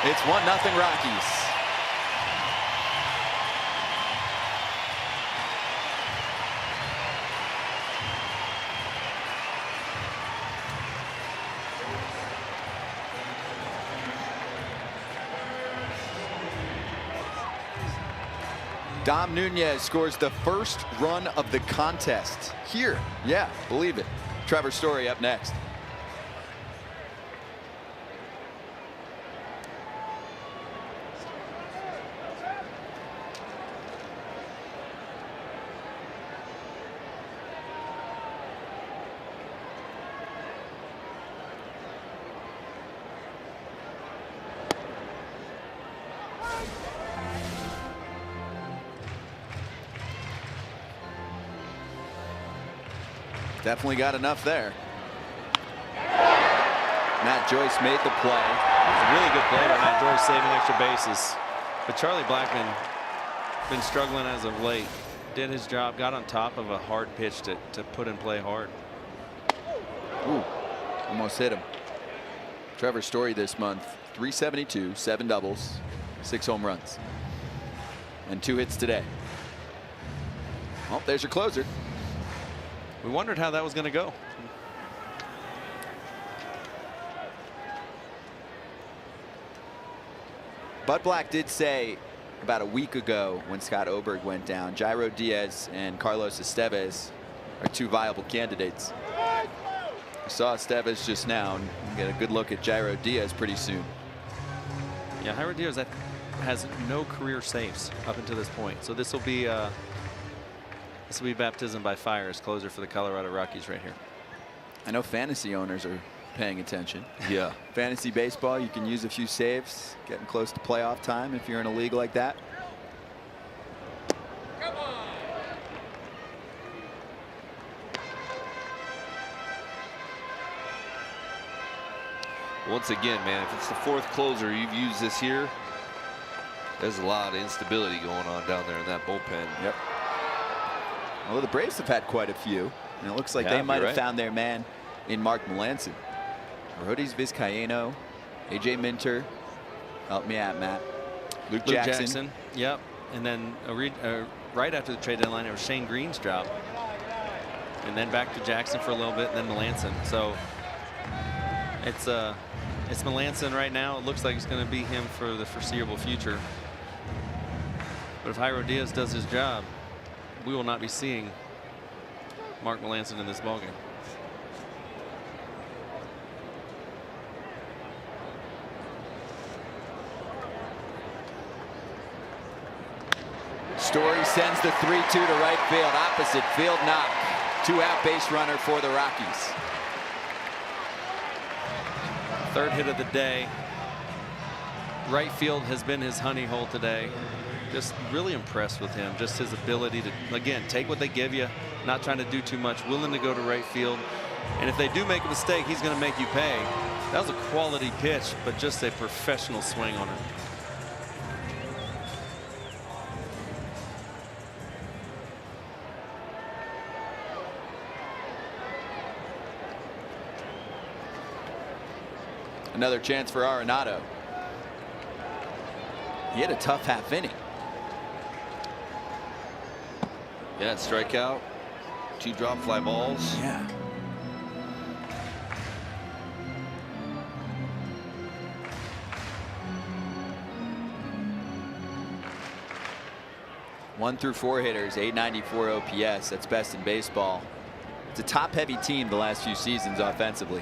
It's 1-0 Rockies. Dom Nunez scores the first run of the contest here. Yeah, believe it. Trevor Story up next. Definitely got enough there. Matt Joyce made the play. It was a really good play by Matt Joyce, saving extra bases. But Charlie Blackmon been struggling as of late. Did his job, got on top of a hard pitch to put in play hard. Ooh, almost hit him. Trevor Story this month, 372, 7 doubles, 6 home runs, and 2 hits today. Oh, there's your closer. We wondered how that was going to go. Bud Black did say about a week ago when Scott Oberg went down, Jairo Diaz and Carlos Estevez are 2 viable candidates. We saw Estevez just now, and we'll get a good look at Jairo Diaz pretty soon. Yeah, Jairo Diaz has no career saves up until this point, so this will be baptism by fire as closer for the Colorado Rockies right here. I know fantasy owners are paying attention. Yeah. Fantasy baseball, you can use a few saves, getting close to playoff time if you're in a league like that. Come on. Once again, man, if it's the 4th closer you've used this year, there's a lot of instability going on down there in that bullpen. Yep. Well, the Braves have had quite a few, and it looks like they might have found their man in Mark Melancon. Arodys Vizcaino, AJ Minter, help me out, Matt. Luke Jackson. Yep. And then right after the trade deadline, it was Shane Green's job. And then back to Jackson for a little bit, and then Melancon. So it's It's Melancon right now. It looks like it's going to be him for the foreseeable future. But if Jairo Diaz does his job, we will not be seeing Mark Melancon in this ballgame. Story sends the 3-2 to right field. Opposite field knock. 2-out base runner for the Rockies. Third hit of the day. Right field has been his honey hole today. Just really impressed with him. Just his ability to, again, take what they give you, not trying to do too much, willing to go to right field. And if they do make a mistake, he's going to make you pay. That was a quality pitch, but just a professional swing on it. Another chance for Arenado. He had a tough half inning. Yeah, strikeout, 2 drop fly balls. Yeah. One through 4 hitters, 894 OPS. That's best in baseball. It's a top-heavy team the last few seasons offensively.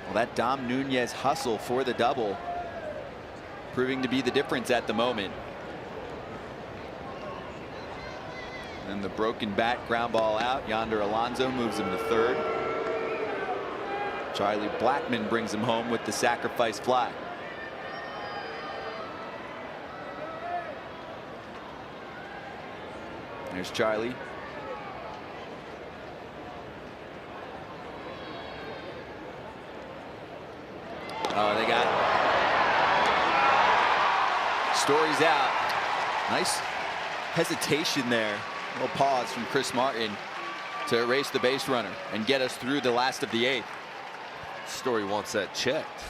Well, that Dom Nunez hustle for the double proving to be the difference at the moment. And the broken bat, ground ball out. Yonder Alonso moves him to third. Charlie Blackmon brings him home with the sacrifice fly. There's Charlie. Oh, they got it. Story's out. Nice hesitation there. A little pause from Chris Martin to erase the base runner and get us through the last of the 8th. Story wants that checked.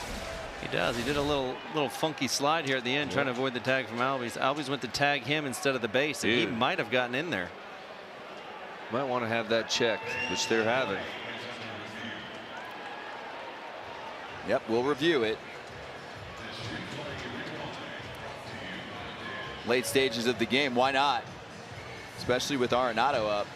He does. He did a little funky slide here at the end, trying to avoid the tag from Albies. Albies went to tag him instead of the base, and he might have gotten in there. Might want to have that checked, which they're having. Yep, we'll review it. Late stages of the game, why not? Especially with Arenado up.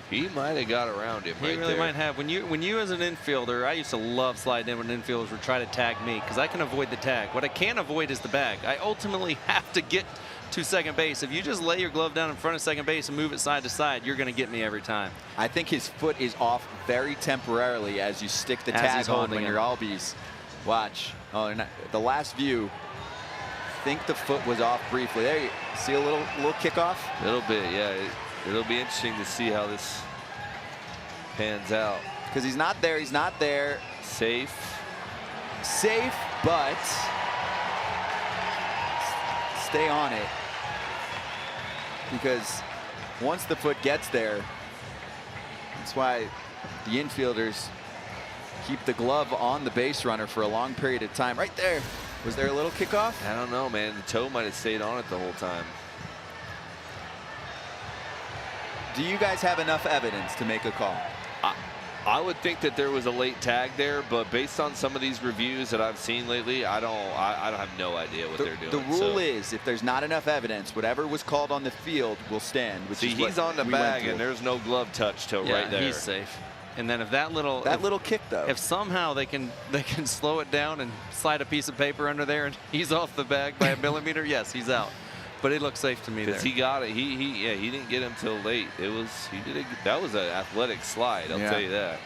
He might have got around him. He really might have. When you as an infielder, I used to love sliding in when infielders would try to tag me because I can avoid the tag. What I can't avoid is the bag. I ultimately have to get to second base. If you just lay your glove down in front of second base and move it side to side, you're going to get me every time. I think his foot is off very temporarily as you stick the tag on when you're Albies. Watch. Oh, the last view. I think the foot was off briefly. There you see a little kickoff. A little bit, yeah. It'll be interesting to see how this pans out. Because he's not there. He's not there. Safe. Safe, but stay on it. Because once the foot gets there, that's why the infielders keep the glove on the base runner for a long period of time. Right there. Was there a little kickoff? I don't know, man. The toe might have stayed on it the whole time. Do you guys have enough evidence to make a call? I would think that there was a late tag there, but based on some of these reviews that I've seen lately, I don't have no idea what they're doing. The rule is if there's not enough evidence, whatever was called on the field will stand. Which see, he's on the bag and there's no glove touch till right there. He's safe. And then if that little kick though, if somehow they can slow it down and slide a piece of paper under there and he's off the bag by a millimeter, yes, he's out. But it looks safe to me there. Because he got it. He didn't get him till late. That was an athletic slide. I'll tell you that.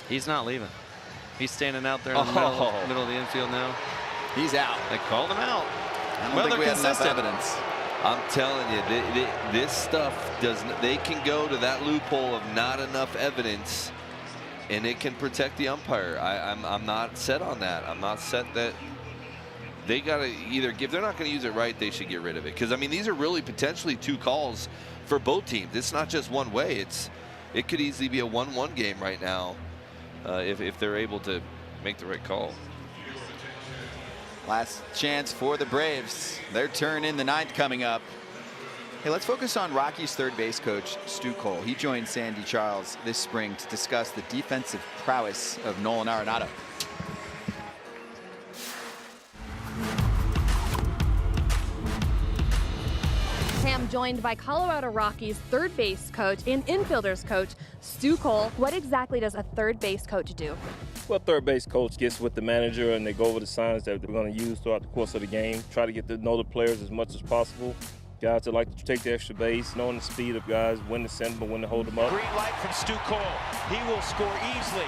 He's not leaving. He's standing out there in the middle of the infield now. He's out. They called him out. I don't think we have enough evidence. I'm telling you, this stuff doesn't. They can go to that loophole of not enough evidence, and it can protect the umpire. I'm not set on that. I'm not set that they got to either if they're not going to use it right, they should get rid of it. Because, I mean, these are really potentially 2 calls for both teams. It's not just one way. It could easily be a 1-1 game right now if they're able to make the right call. Last chance for the Braves. Their turn in the 9th coming up. Hey, let's focus on Rockies third base coach Stu Cole. He joined Sandy Charles this spring to discuss the defensive prowess of Nolan Arenado. I'm joined by Colorado Rockies third base coach and infielders coach Stu Cole. What exactly does a third base coach do? Well, third base coach gets with the manager and they go over the signs that we're going to use throughout the course of the game. Try to get to know the players as much as possible. Guys that like to take the extra base, knowing the speed of guys, when to send them and when to hold them up. Green light from Stu Cole. He will score easily.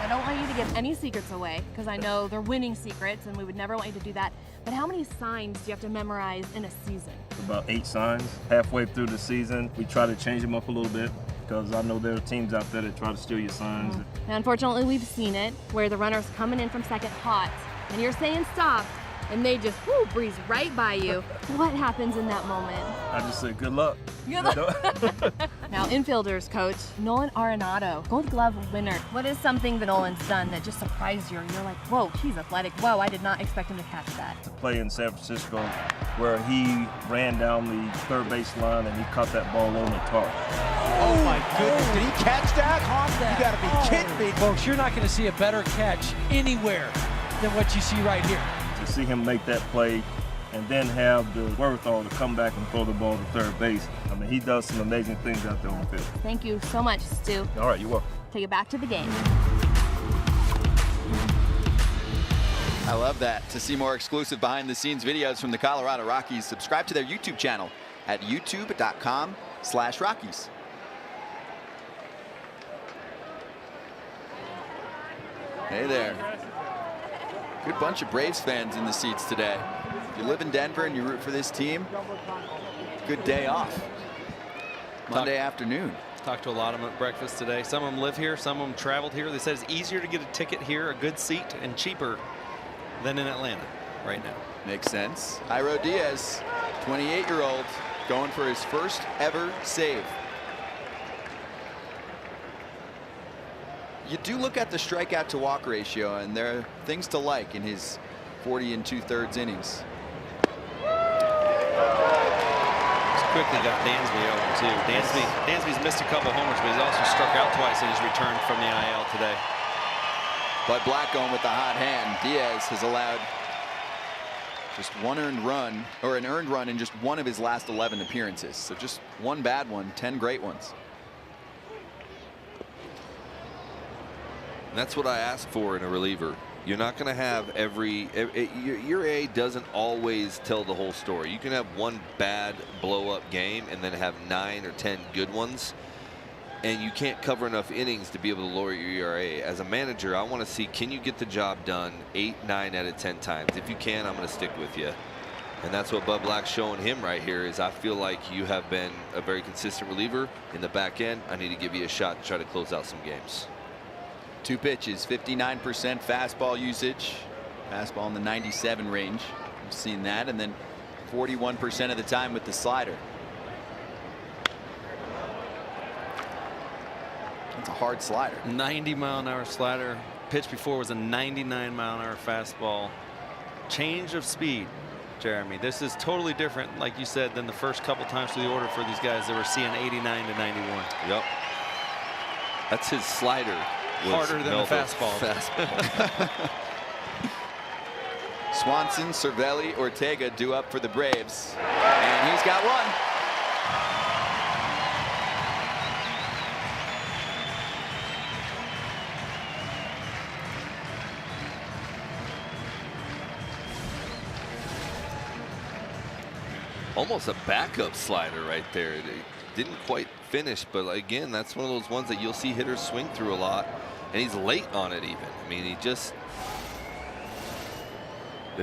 I don't want you to give any secrets away because I know they're winning secrets and we would never want you to do that. But how many signs do you have to memorize in a season? About 8 signs. Halfway through the season, we try to change them up a little bit because I know there are teams out there that try to steal your signs. Now, unfortunately, we've seen it where the runner's coming in from second hot and you're saying stop and they just breeze right by you. What happens in that moment? I just say good luck. Good luck. Now, infielders coach Nolan Arenado, Gold Glove winner. What is something that Nolan's done that just surprised you? You're like, whoa, he's athletic. Whoa, I did not expect him to catch that. To play in San Francisco where he ran down the third base line and he caught that ball on the tarp. Oh my goodness, did he catch that? Caught that. You gotta be kidding me. Folks, you're not gonna see a better catch anywhere than what you see right here. To see him make that play and then have the wherewithal to come back and throw the ball to third base. I mean, he does some amazing things out there on the field. Thank you so much, Stu. All right, you're welcome. Take it back to the game. I love that. To see more exclusive behind-the-scenes videos from the Colorado Rockies, subscribe to their YouTube channel at youtube.com/Rockies. Hey there. Good bunch of Braves fans in the seats today. If you live in Denver and you root for this team, good day off. Monday afternoon. Talked to a lot of them at breakfast today. Some of them live here, some of them traveled here. They said it's easier to get a ticket here, a good seat, and cheaper than in Atlanta right now. Makes sense. Jairo Diaz, 28-year-old, going for his first ever save. You do look at the strikeout to walk ratio, and there are things to like in his 40 2/3 innings. He's quickly got Dansby over too. Dansby's missed a couple homers, but he's also struck out twice in his return from the IL today. But Black going with the hot hand. Diaz has allowed just one earned run, or an earned run in just one of his last 11 appearances. So just one bad one, 10 great ones. That's what I ask for in a reliever. You're not going to have your A doesn't always tell the whole story. You can have one bad blow-up game and then have 9 or 10 good ones, and you can't cover enough innings to be able to lower your ERA. As a manager, I want to see, can you get the job done 8, 9 out of 10 times? If you can, I'm going to stick with you. And that's what Bud Black's showing him right here is I feel like you have been a very consistent reliever in the back end. I need to give you a shot to try to close out some games. 2 pitches, 59% fastball usage. Fastball in the 97 range. We've seen that. And then 41% of the time with the slider. That's a hard slider. 90-mile-an-hour slider. Pitch before was a 99-mile-an-hour fastball. Change of speed, Jeremy. This is totally different, like you said, than the first couple times through the order for these guys that were seeing 89 to 91. Yep. That's his slider. Harder than the fastball. Swanson, Cervelli, Ortega due up for the Braves. And he's got one. Almost a backup slider right there. It didn't quite finish, but again, that's one of those ones that you'll see hitters swing through a lot, and he's late on it even. I mean, they're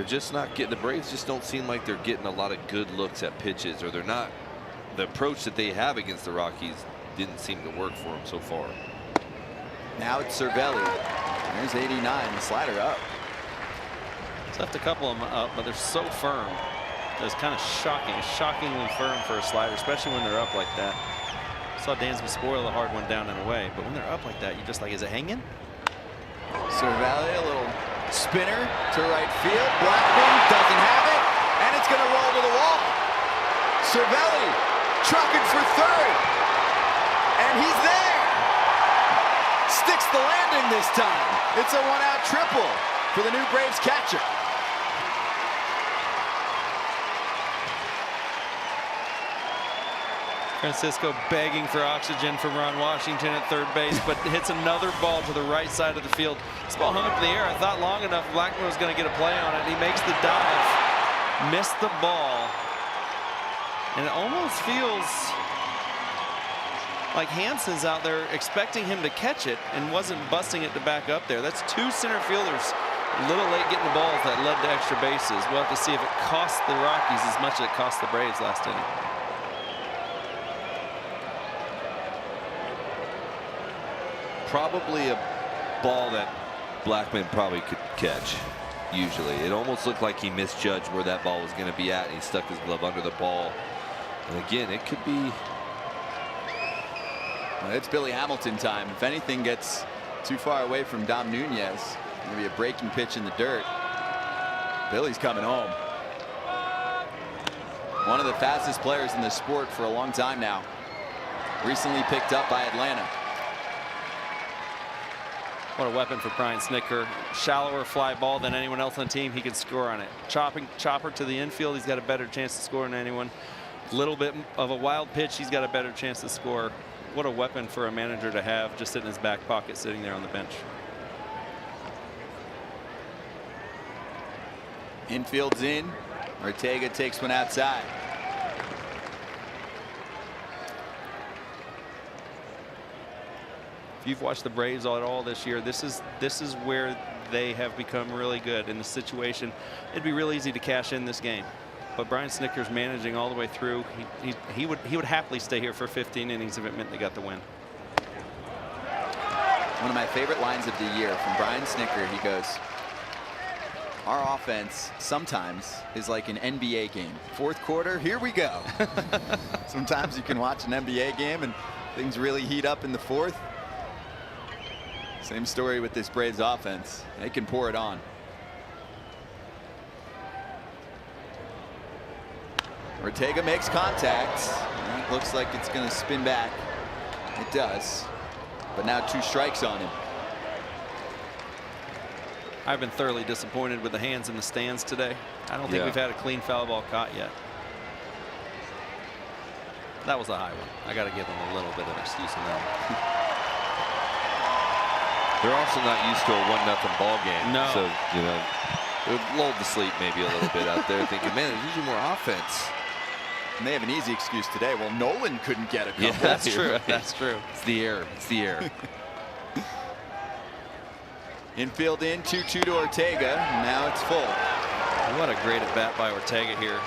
just not getting, the Braves just don't seem like they're getting a lot of good looks at pitches, or they're not, the approach that they have against the Rockies didn't seem to work for them so far. Now it's Cervelli. There's 89, the slider up. Left a couple of them up, but they're so firm. It's kind of shocking. Shockingly firm for a slider, especially when they're up like that. Saw Dansby spoil the hard one down and away, but when they're up like that, you're just like, is it hanging? Cervelli, a little spinner to right field. Blackman doesn't have it, and it's going to roll to the wall. Cervelli trucking for third, and he's there. Sticks the landing this time. It's a one-out triple for the new Braves catcher. Francisco begging for oxygen from Ron Washington at third base, but hits another ball to the right side of the field. This ball hung up in the air. I thought long enough Blackman was going to get a play on it. He makes the dive, missed the ball, and it almost feels like Hansen's out there expecting him to catch it and wasn't busting it to back up there. That's two center fielders a little late getting the balls that led to extra bases. We'll have to see if it cost the Rockies as much as it cost the Braves last inning. Probably a ball that Blackman probably could catch. Usually, it almost looked like he misjudged where that ball was going to be at, and he stuck his glove under the ball. And again, it could be. Well, it's Billy Hamilton time. If anything gets too far away from Dom Nunez, maybe a breaking pitch in the dirt. Billy's coming home. One of the fastest players in the sport for a long time now. Recently picked up by Atlanta. What a weapon for Brian Snitker. Shallower fly ball than anyone else on the team. He can score on it. Chopper to the infield. He's got a better chance to score than anyone. Little bit of a wild pitch. He's got a better chance to score. What a weapon for a manager to have just in his back pocket sitting there on the bench. Infield's in. Ortega takes one outside. If you've watched the Braves at all this year, this is where they have become really good in the situation. It'd be real easy to cash in this game, but Brian Snitker's managing all the way through. He would happily stay here for 15 innings if it meant they got the win. One of my favorite lines of the year from Brian Snitker. He goes, "Our offense sometimes is like an NBA game. Fourth quarter, here we go." Sometimes you can watch an NBA game and things really heat up in the fourth. Same story with this Braves offense. They can pour it on. Ortega makes contact. It looks like it's going to spin back. It does. But now 2 strikes on him. I've been thoroughly disappointed with the hands in the stands today. I don't think we've had a clean foul ball caught yet. That was a high one. I got to give them a little bit of excuse on that one. They're also not used to a 1-0 ball game. No. So, you know, they're lulled to sleep maybe a little bit out there thinking, man, there's usually more offense. And they have an easy excuse today. Well, Nolan couldn't get a couple. Yeah, that's true. Right. That's true. It's the air. It's the air. Infield in, 2-2 to Ortega. Now it's full. What a great at bat by Ortega here.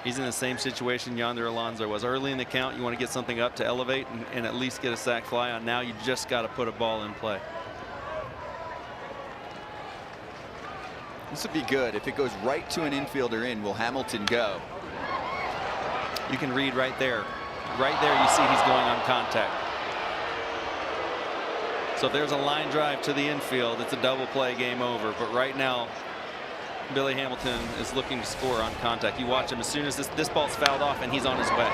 He's in the same situation Yonder Alonso was. Early in the count, you want to get something up to elevate and at least get a sac fly on. Now you just got to put a ball in play. This would be good. If it goes right to an infielder in, will Hamilton go? You can read right there. Right there you see he's going on contact. So if there's a line drive to the infield, it's a double play, game over. But right now, Billy Hamilton is looking to score on contact. You watch him as soon as this ball's fouled off and he's on his way.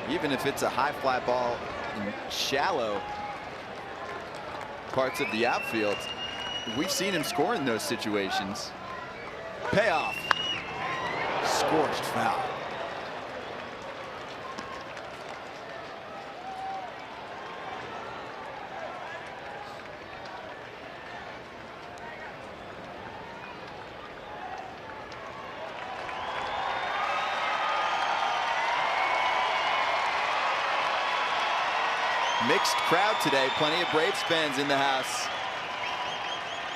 Even if it's a high fly ball in shallow parts of the outfield, we've seen him score in those situations. Payoff. Scorched foul. Mixed crowd today. Plenty of Braves fans in the house.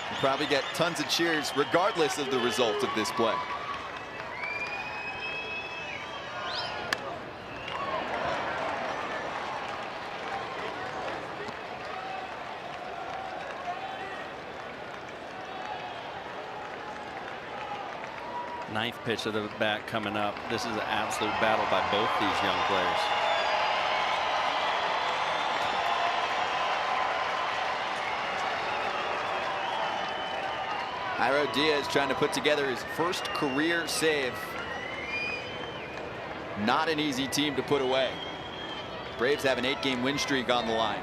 We'll probably get tons of cheers regardless of the result of this play. Ninth pitch of the bat coming up. This is an absolute battle by both these young players. Jairo Diaz trying to put together his first career save. Not an easy team to put away. Braves have an 8-game win streak on the line.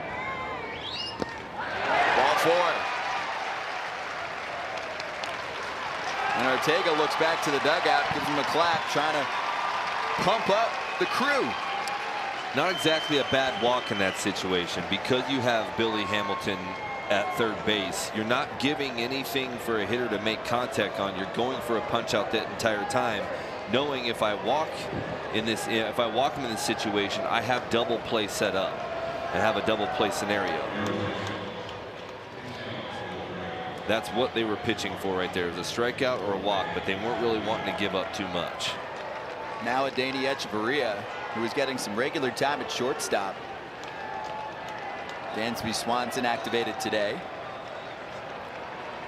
Ball 4. And Ortega looks back to the dugout, gives him a clap, trying to pump up the crew. Not exactly a bad walk in that situation, because you have Billy Hamilton at third base. You're not giving anything for a hitter to make contact on. You're going for a punch out that entire time, knowing if I walk him in this situation, I have double play set up and have a double play scenario. That's what they were pitching for right there, is a strikeout or a walk, but they weren't really wanting to give up too much. Now Adeiny Hechavarria, who is getting some regular time at shortstop. Dansby Swanson activated today,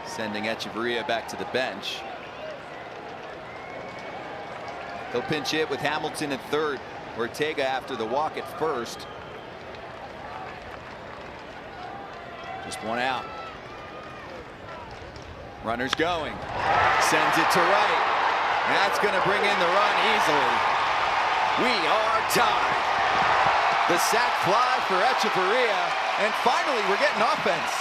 sending Hechavarria back to the bench. He'll pinch hit with Hamilton at third. Ortega after the walk at first. Just one out. Runner's going. Sends it to right. That's going to bring in the run easily. We are tied. The sac fly for Hechavarria. And finally, we're getting offense.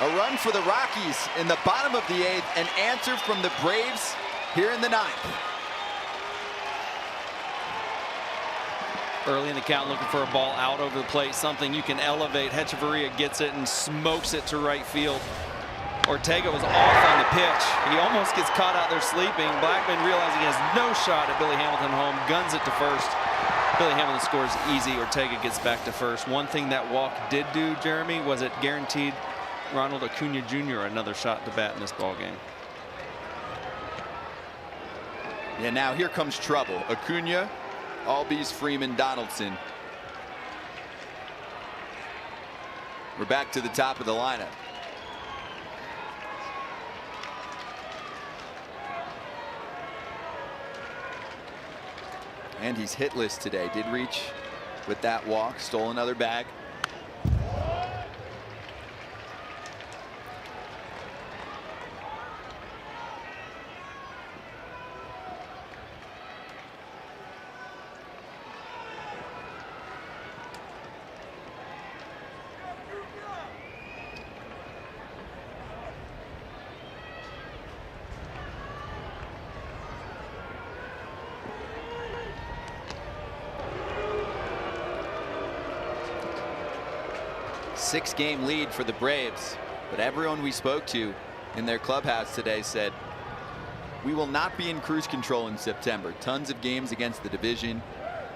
A run for the Rockies in the bottom of the 8th. An answer from the Braves here in the 9th. Early in the count, looking for a ball out over the plate, something you can elevate. Hechavarria gets it and smokes it to right field. Ortega was off on the pitch. He almost gets caught out there sleeping. Blackman realizing he has no shot at Billy Hamilton home, guns it to first. Billy Hamilton scores easy. Ortega gets back to first. One thing that walk did do, Jeremy, was it guaranteed Ronald Acuna Jr. another shot to bat in this ball game. Yeah, now here comes trouble. Acuna, Albies, Freeman, Donaldson. We're back to the top of the lineup. And he's hitless today. Did reach with that walk, stole another bag. Six-game lead for the Braves, but everyone we spoke to in their clubhouse today said we will not be in cruise control in September. Tons of games against the division.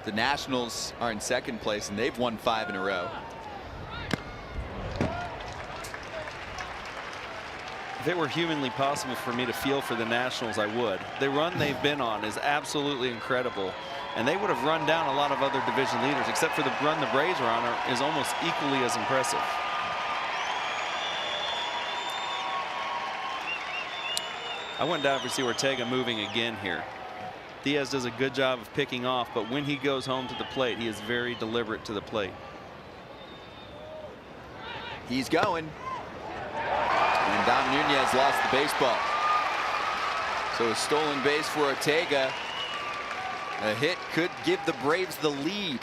The Nationals are in second place and they've won 5 in a row. If it were humanly possible for me to feel for the Nationals, I would. The run they've been on is absolutely incredible. And they would have run down a lot of other division leaders, except for the run the Braves are on is almost equally as impressive. I went down to see Ortega moving again here. Diaz does a good job of picking off, but when he goes home to the plate, he is very deliberate to the plate. He's going. And Dom Nunez lost the baseball. So a stolen base for Ortega. A hit could give the Braves the lead.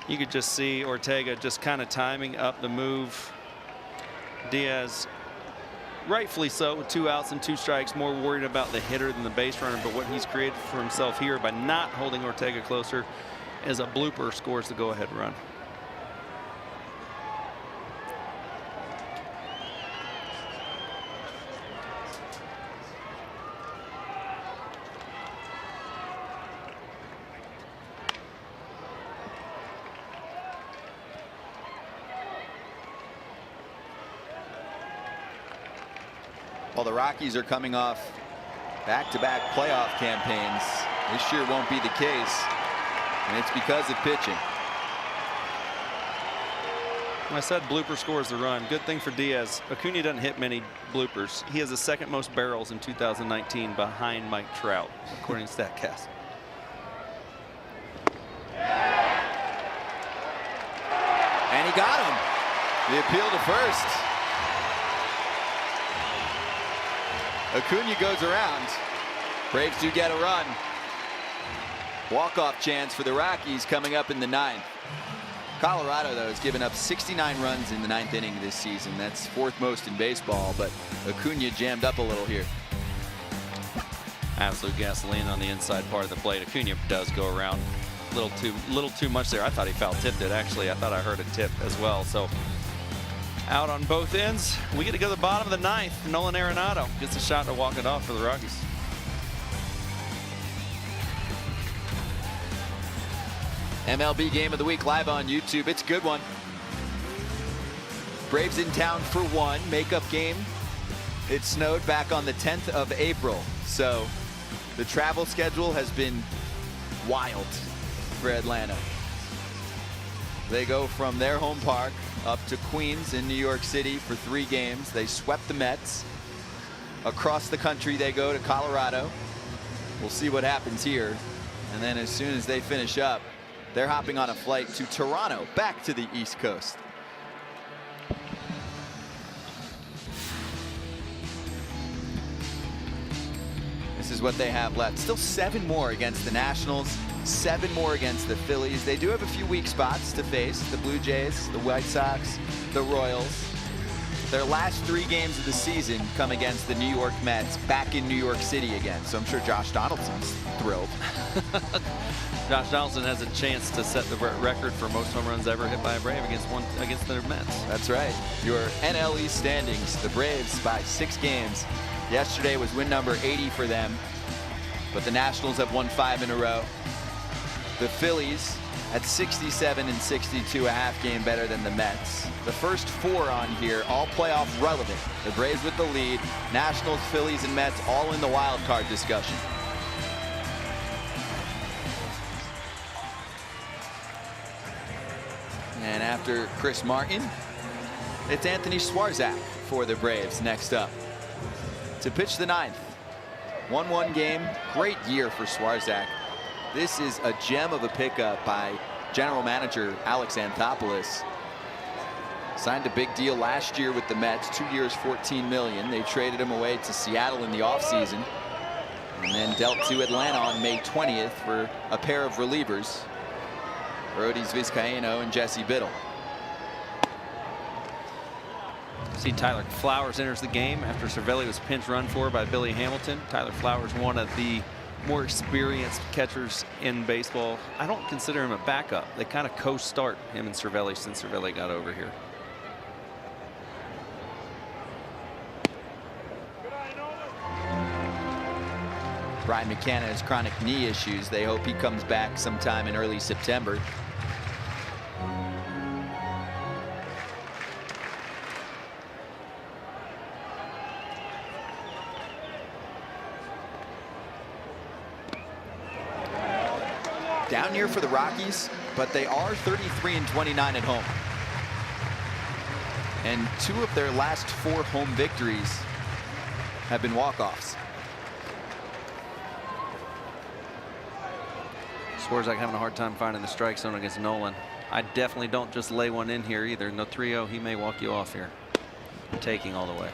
You could just see Ortega just kind of timing up the move. Diaz, rightfully so, with 2 outs and 2 strikes, more worried about the hitter than the base runner. But what he's created for himself here by not holding Ortega closer is a blooper, scores the go-ahead run. While the Rockies are coming off back-to-back playoff campaigns, this year won't be the case, and it's because of pitching. I said blooper scores the run. Good thing for Diaz. Acuna doesn't hit many bloopers. He has the second most barrels in 2019 behind Mike Trout, according to StatCast. And he got him. The appeal to first. Acuna goes around. Braves do get a run. Walk-off chance for the Rockies coming up in the 9th. Colorado, though, has given up 69 runs in the 9th inning this season. That's 4th most in baseball, but Acuna jammed up a little here. Absolute gasoline on the inside part of the plate. Acuna does go around a little too much there. I thought he foul tipped it, actually. I thought I heard a tip as well. So out on both ends. We get to go to the bottom of the 9th. Nolan Arenado gets a shot to walk it off for the Rockies. MLB Game of the Week live on YouTube. It's a good one. Braves in town for one makeup game. It snowed back on the 10th of April. So the travel schedule has been wild for Atlanta. They go from their home park up to Queens in New York City for 3 games. They swept the Mets. Across the country they go to Colorado. We'll see what happens here. And then as soon as they finish up, they're hopping on a flight to Toronto, back to the East Coast. This is what they have left. Still 7 more against the Nationals, 7 more against the Phillies. They do have a few weak spots to face: the Blue Jays, the White Sox, the Royals. Their last 3 games of the season come against the New York Mets, back in New York City again. So I'm sure Josh Donaldson's thrilled. Josh Donaldson has a chance to set the record for most home runs ever hit by a Brave against the Mets. That's right. Your NL East standings, the Braves by 6 games. Yesterday was win number 80 for them, but the Nationals have won 5 in a row. The Phillies at 67 and 62, a half game better than the Mets. The first 4 on here, all playoff relevant. The Braves with the lead, Nationals, Phillies, and Mets all in the wild card discussion. And after Chris Martin, it's Anthony Swarzak for the Braves next up to pitch the 9th. 1-1 game. Great year for Swarzak. This is a gem of a pickup by general manager Alex Anthopoulos. Signed a big deal last year with the Mets, 2 years, $14 million. They traded him away to Seattle in the offseason and then dealt to Atlanta on May 20th for a pair of relievers, Arodys Vizcaino and Jesse Biddle. See, Tyler Flowers enters the game after Cervelli was pinch run for by Billy Hamilton. Tyler Flowers, one of the more experienced catchers in baseball. I don't consider him a backup. They kind of co-start, him and Cervelli, since Cervelli got over here. Brian McCann has chronic knee issues. They hope he comes back sometime in early September. Down here for the Rockies, but they are 33 and 29 at home. And 2 of their last 4 home victories have been walk-offs. Swarzak having a hard time finding the strike zone against Nolan. I definitely don't just lay one in here either. No 3-0, he may walk you off here. Taking all the way.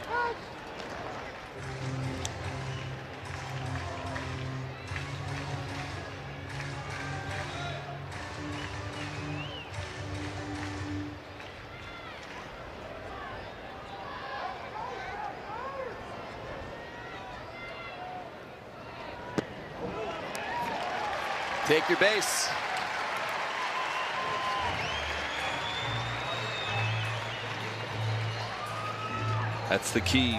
Take your base. That's the key.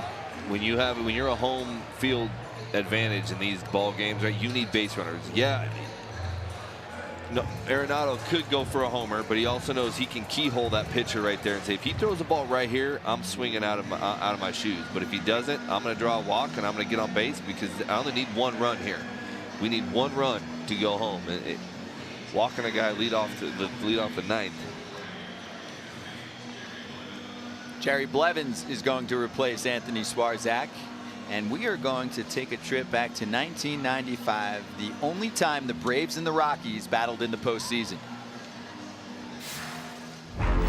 When you're a home field advantage in these ball games, right? You need base runners. Yeah. No, Arenado could go for a homer, but he also knows he can keyhole that pitcher right there and say, if he throws the ball right here, I'm swinging out of my shoes. But if he doesn't, I'm going to draw a walk and I'm going to get on base because I only need 1 run here. We need 1 run to go home. Walking a guy lead off the 9th. Jerry Blevins is going to replace Anthony Swarzak. And we are going to take a trip back to 1995, the only time the Braves and the Rockies battled in the postseason.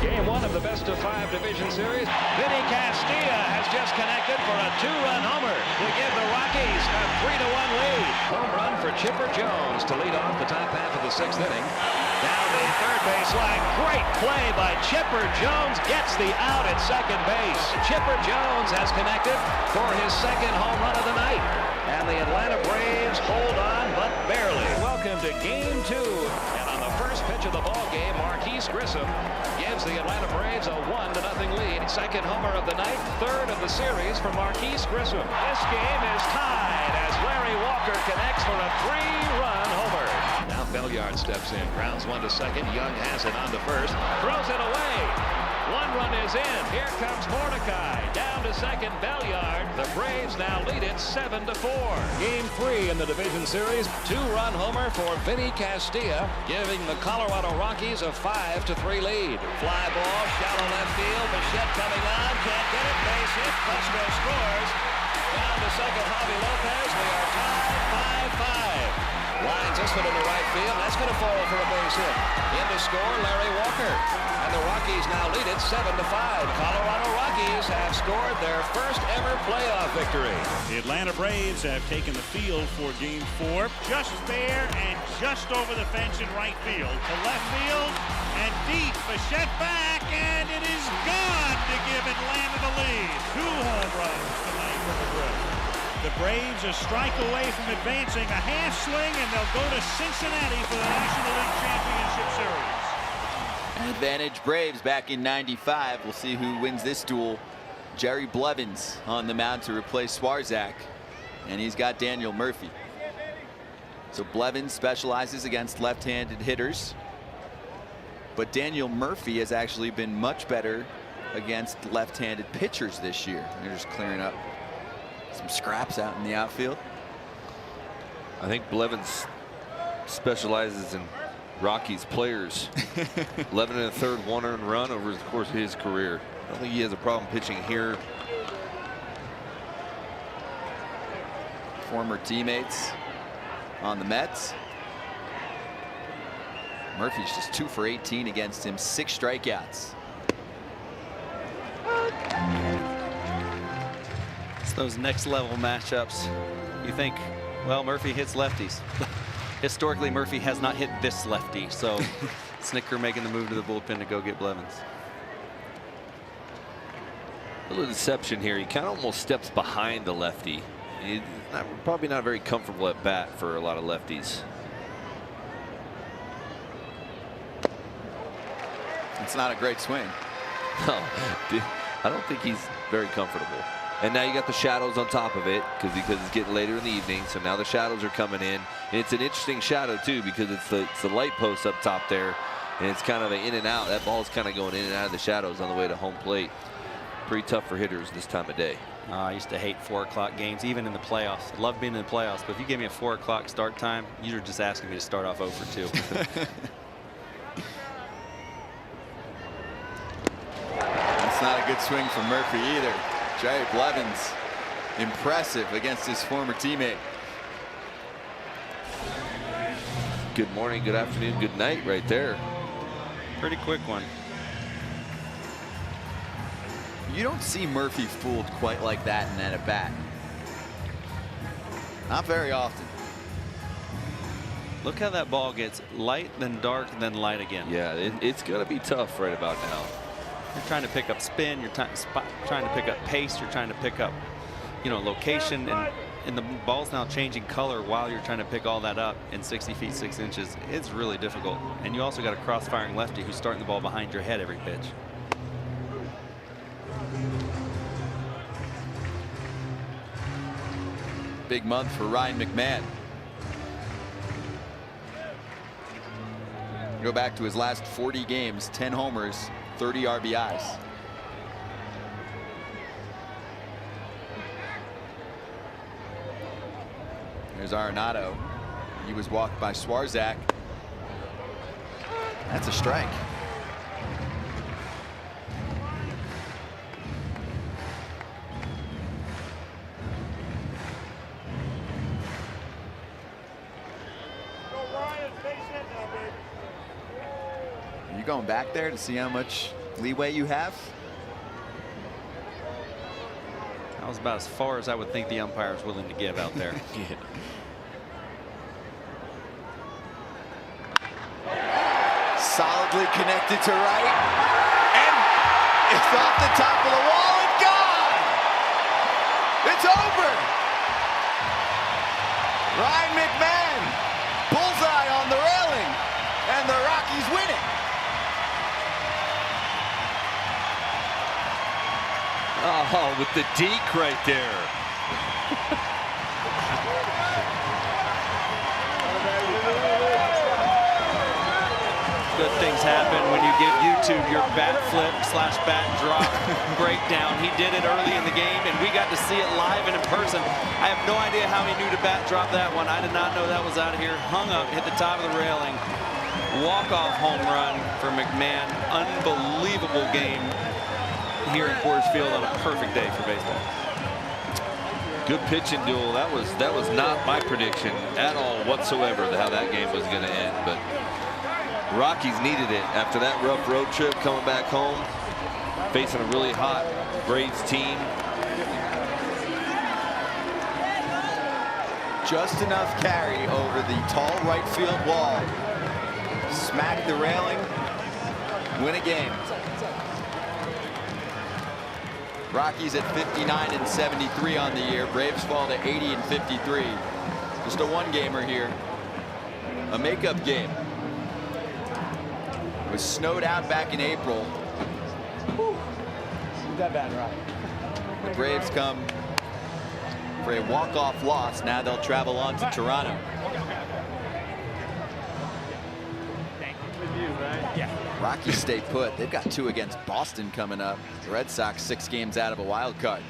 Game 1 of the best-of-5 division series. Vinny Castilla has just connected for a 2-run homer to give the Rockies a 3-1 lead. Home run for Chipper Jones to lead off the top half of the 6th inning. Down the third base line. Great play by Chipper Jones. Gets the out at second base. Chipper Jones has connected for his 2nd home run of the night. And the Atlanta Braves hold on, but barely. Welcome to Game 2. And on the first pitch of the ball game, Marquise Grissom gives the Atlanta Braves a 1-0 lead. 2nd homer of the night, 3rd of the series for Marquise Grissom. This game is tied as Larry Walker connects for a 3-run homer. Now Belliard steps in, grounds 1 to second. Young has it on to first, throws it away. 1 run is in. Here comes Mordecai. Down to second, Belliard. The Braves now lead it 7-4. Game 3 in the division series. 2-run homer for Vinny Castilla, giving the Colorado Rockies a 5-3 lead. Fly ball, shallow left field. Bichette coming on, can't get it. Base hit. Fusco scores. Down to second, Javi Lopez. We are tied 5-5. Lines this one in the right field. That's going to fall for a base hit. In to score, Larry Walker. And the Rockies now lead it 7-5. Colorado Rockies have scored their first ever playoff victory. The Atlanta Braves have taken the field for Game 4. Just there and just over the fence in right field. To left field and deep. Bichette back, and it is gone to give Atlanta the lead. 2 home runs tonight for the Braves. The Braves a strike away from advancing, a half swing, and they'll go to Cincinnati for the National League Championship Series. Advantage Braves back in 95. We'll see who wins this duel. Jerry Blevins on the mound to replace Swarzak, and he's got Daniel Murphy. So Blevins specializes against left-handed hitters, but Daniel Murphy has actually been much better against left-handed pitchers this year. They're just clearing up some scraps out in the outfield. I think Blevins specializes in Rockies players. 11 1/3 1-earned run over the course of his career. I don't think he has a problem pitching here. Former teammates on the Mets. Murphy's just 2 for 18 against him, 6 strikeouts. It's those next level matchups. You think, well, Murphy hits lefties. Historically, Murphy has not hit this lefty, so Snitker making the move to the bullpen to go get Blevins. A little deception here. He kind of almost steps behind the lefty. He's probably not very comfortable at bat for a lot of lefties. It's not a great swing. No, I don't think he's very comfortable. And now you got the shadows on top of it because it's getting later in the evening. So now the shadows are coming in. And it's an interesting shadow too because it's the light post up top there, and it's kind of an in and out. That ball's kind of going in and out of the shadows on the way to home plate. Pretty tough for hitters this time of day. I used to hate 4 o'clock games, even in the playoffs. I love being in the playoffs, but if you give me a 4 o'clock start time, you're just asking me to start off 0 for 2. That's not a good swing from Murphy either. Jerry Blevins, impressive against his former teammate. Good morning, good afternoon, good night right there. Pretty quick one. You don't see Murphy fooled quite like that in that at bat. Not very often. Look how that ball gets light, then dark, then light again. Yeah, it's going to be tough right about now. You're trying to pick up spin, you're trying to pick up pace, you're trying to pick up, location, and the ball's now changing color while you're trying to pick all that up in 60 feet 6 inches. It's really difficult. And you also got a cross-firing lefty who's starting the ball behind your head every pitch. Big month for Ryan McMahon. Go back to his last 40 games, 10 homers, 30 RBIs. There's Arenado. He was walked by Swarzak. That's a strike. going back there to see how much leeway you have? That was about as far as I would think the umpire is willing to give out there. Solidly connected to right. And it's off the top of the wall and gone. It's over. Ryan McMahon, bullseye on the railing, and the Rockies win it. Oh, with the deke right there. Good things happen when you give YouTube your bat flip / bat drop breakdown. He did it early in the game, and we got to see it live and in person. I have no idea how he knew to bat drop that one. I did not know that was out of here. Hung up, hit the top of the railing. Walk-off home run for McMahon. Unbelievable game here in Coors Field on a perfect day for baseball. Good pitching duel. That was not my prediction at all whatsoever how that game was going to end, but Rockies needed it after that rough road trip coming back home, facing a really hot Braves team. Just enough carry over the tall right field wall. Smack the railing, win a game. Rockies at 59 and 73 on the year. Braves fall to 80 and 53. Just a one-gamer here. A makeup game. It was snowed out back in April. That bad, right? The Braves come for a walk-off loss. Now they'll travel on to Toronto. Rockies stay put. They've got 2 against Boston coming up. The Red Sox 6 games out of a wild card.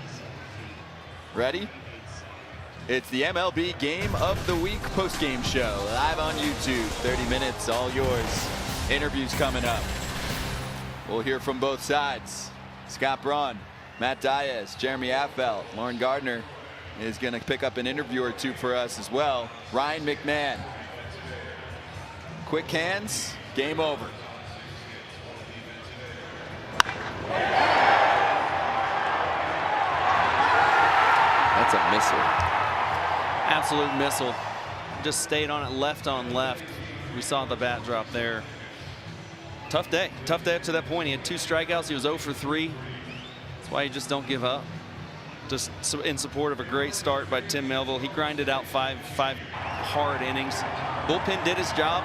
Ready? It's the MLB Game of the Week post-game show live on YouTube. 30 minutes, all yours. Interviews coming up. We'll hear from both sides. Scott Braun, Matt Diaz, Jeremy Affeldt, Lauren Gardner is going to pick up an interview or 2 for us as well. Ryan McMahon. Quick hands, game over. That's a missile. Absolute missile. Just stayed on it, left on left. We saw the bat drop there. Tough day up to that point. He had 2 strikeouts. He was 0 for 3. That's why you just don't give up. Just in support of a great start by Tim Melville. He grinded out five hard innings. Bullpen did his job.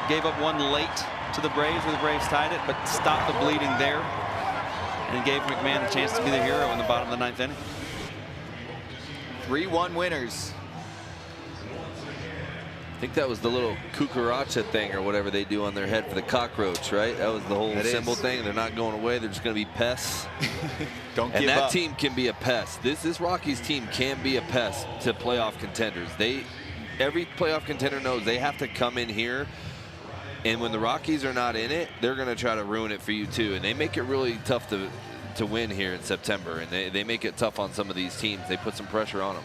Gave up 1 late to the Braves where the Braves tied it, but stopped the bleeding there and gave McMahon a chance to be the hero in the bottom of the 9th inning. 3-1 winners. I think that was the little cucaracha thing or whatever they do on their head for the cockroach, right? That was the whole symbol thing. They're not going away. They're just going to be pests. Don't give up. And that team can be a pest. This Rockies team can be a pest to playoff contenders. Every playoff contender knows they have to come in here, and when the Rockies are not in it, they're going to try to ruin it for you too. And they make it really tough to win here in September, and they make it tough on some of these teams. They put some pressure on them.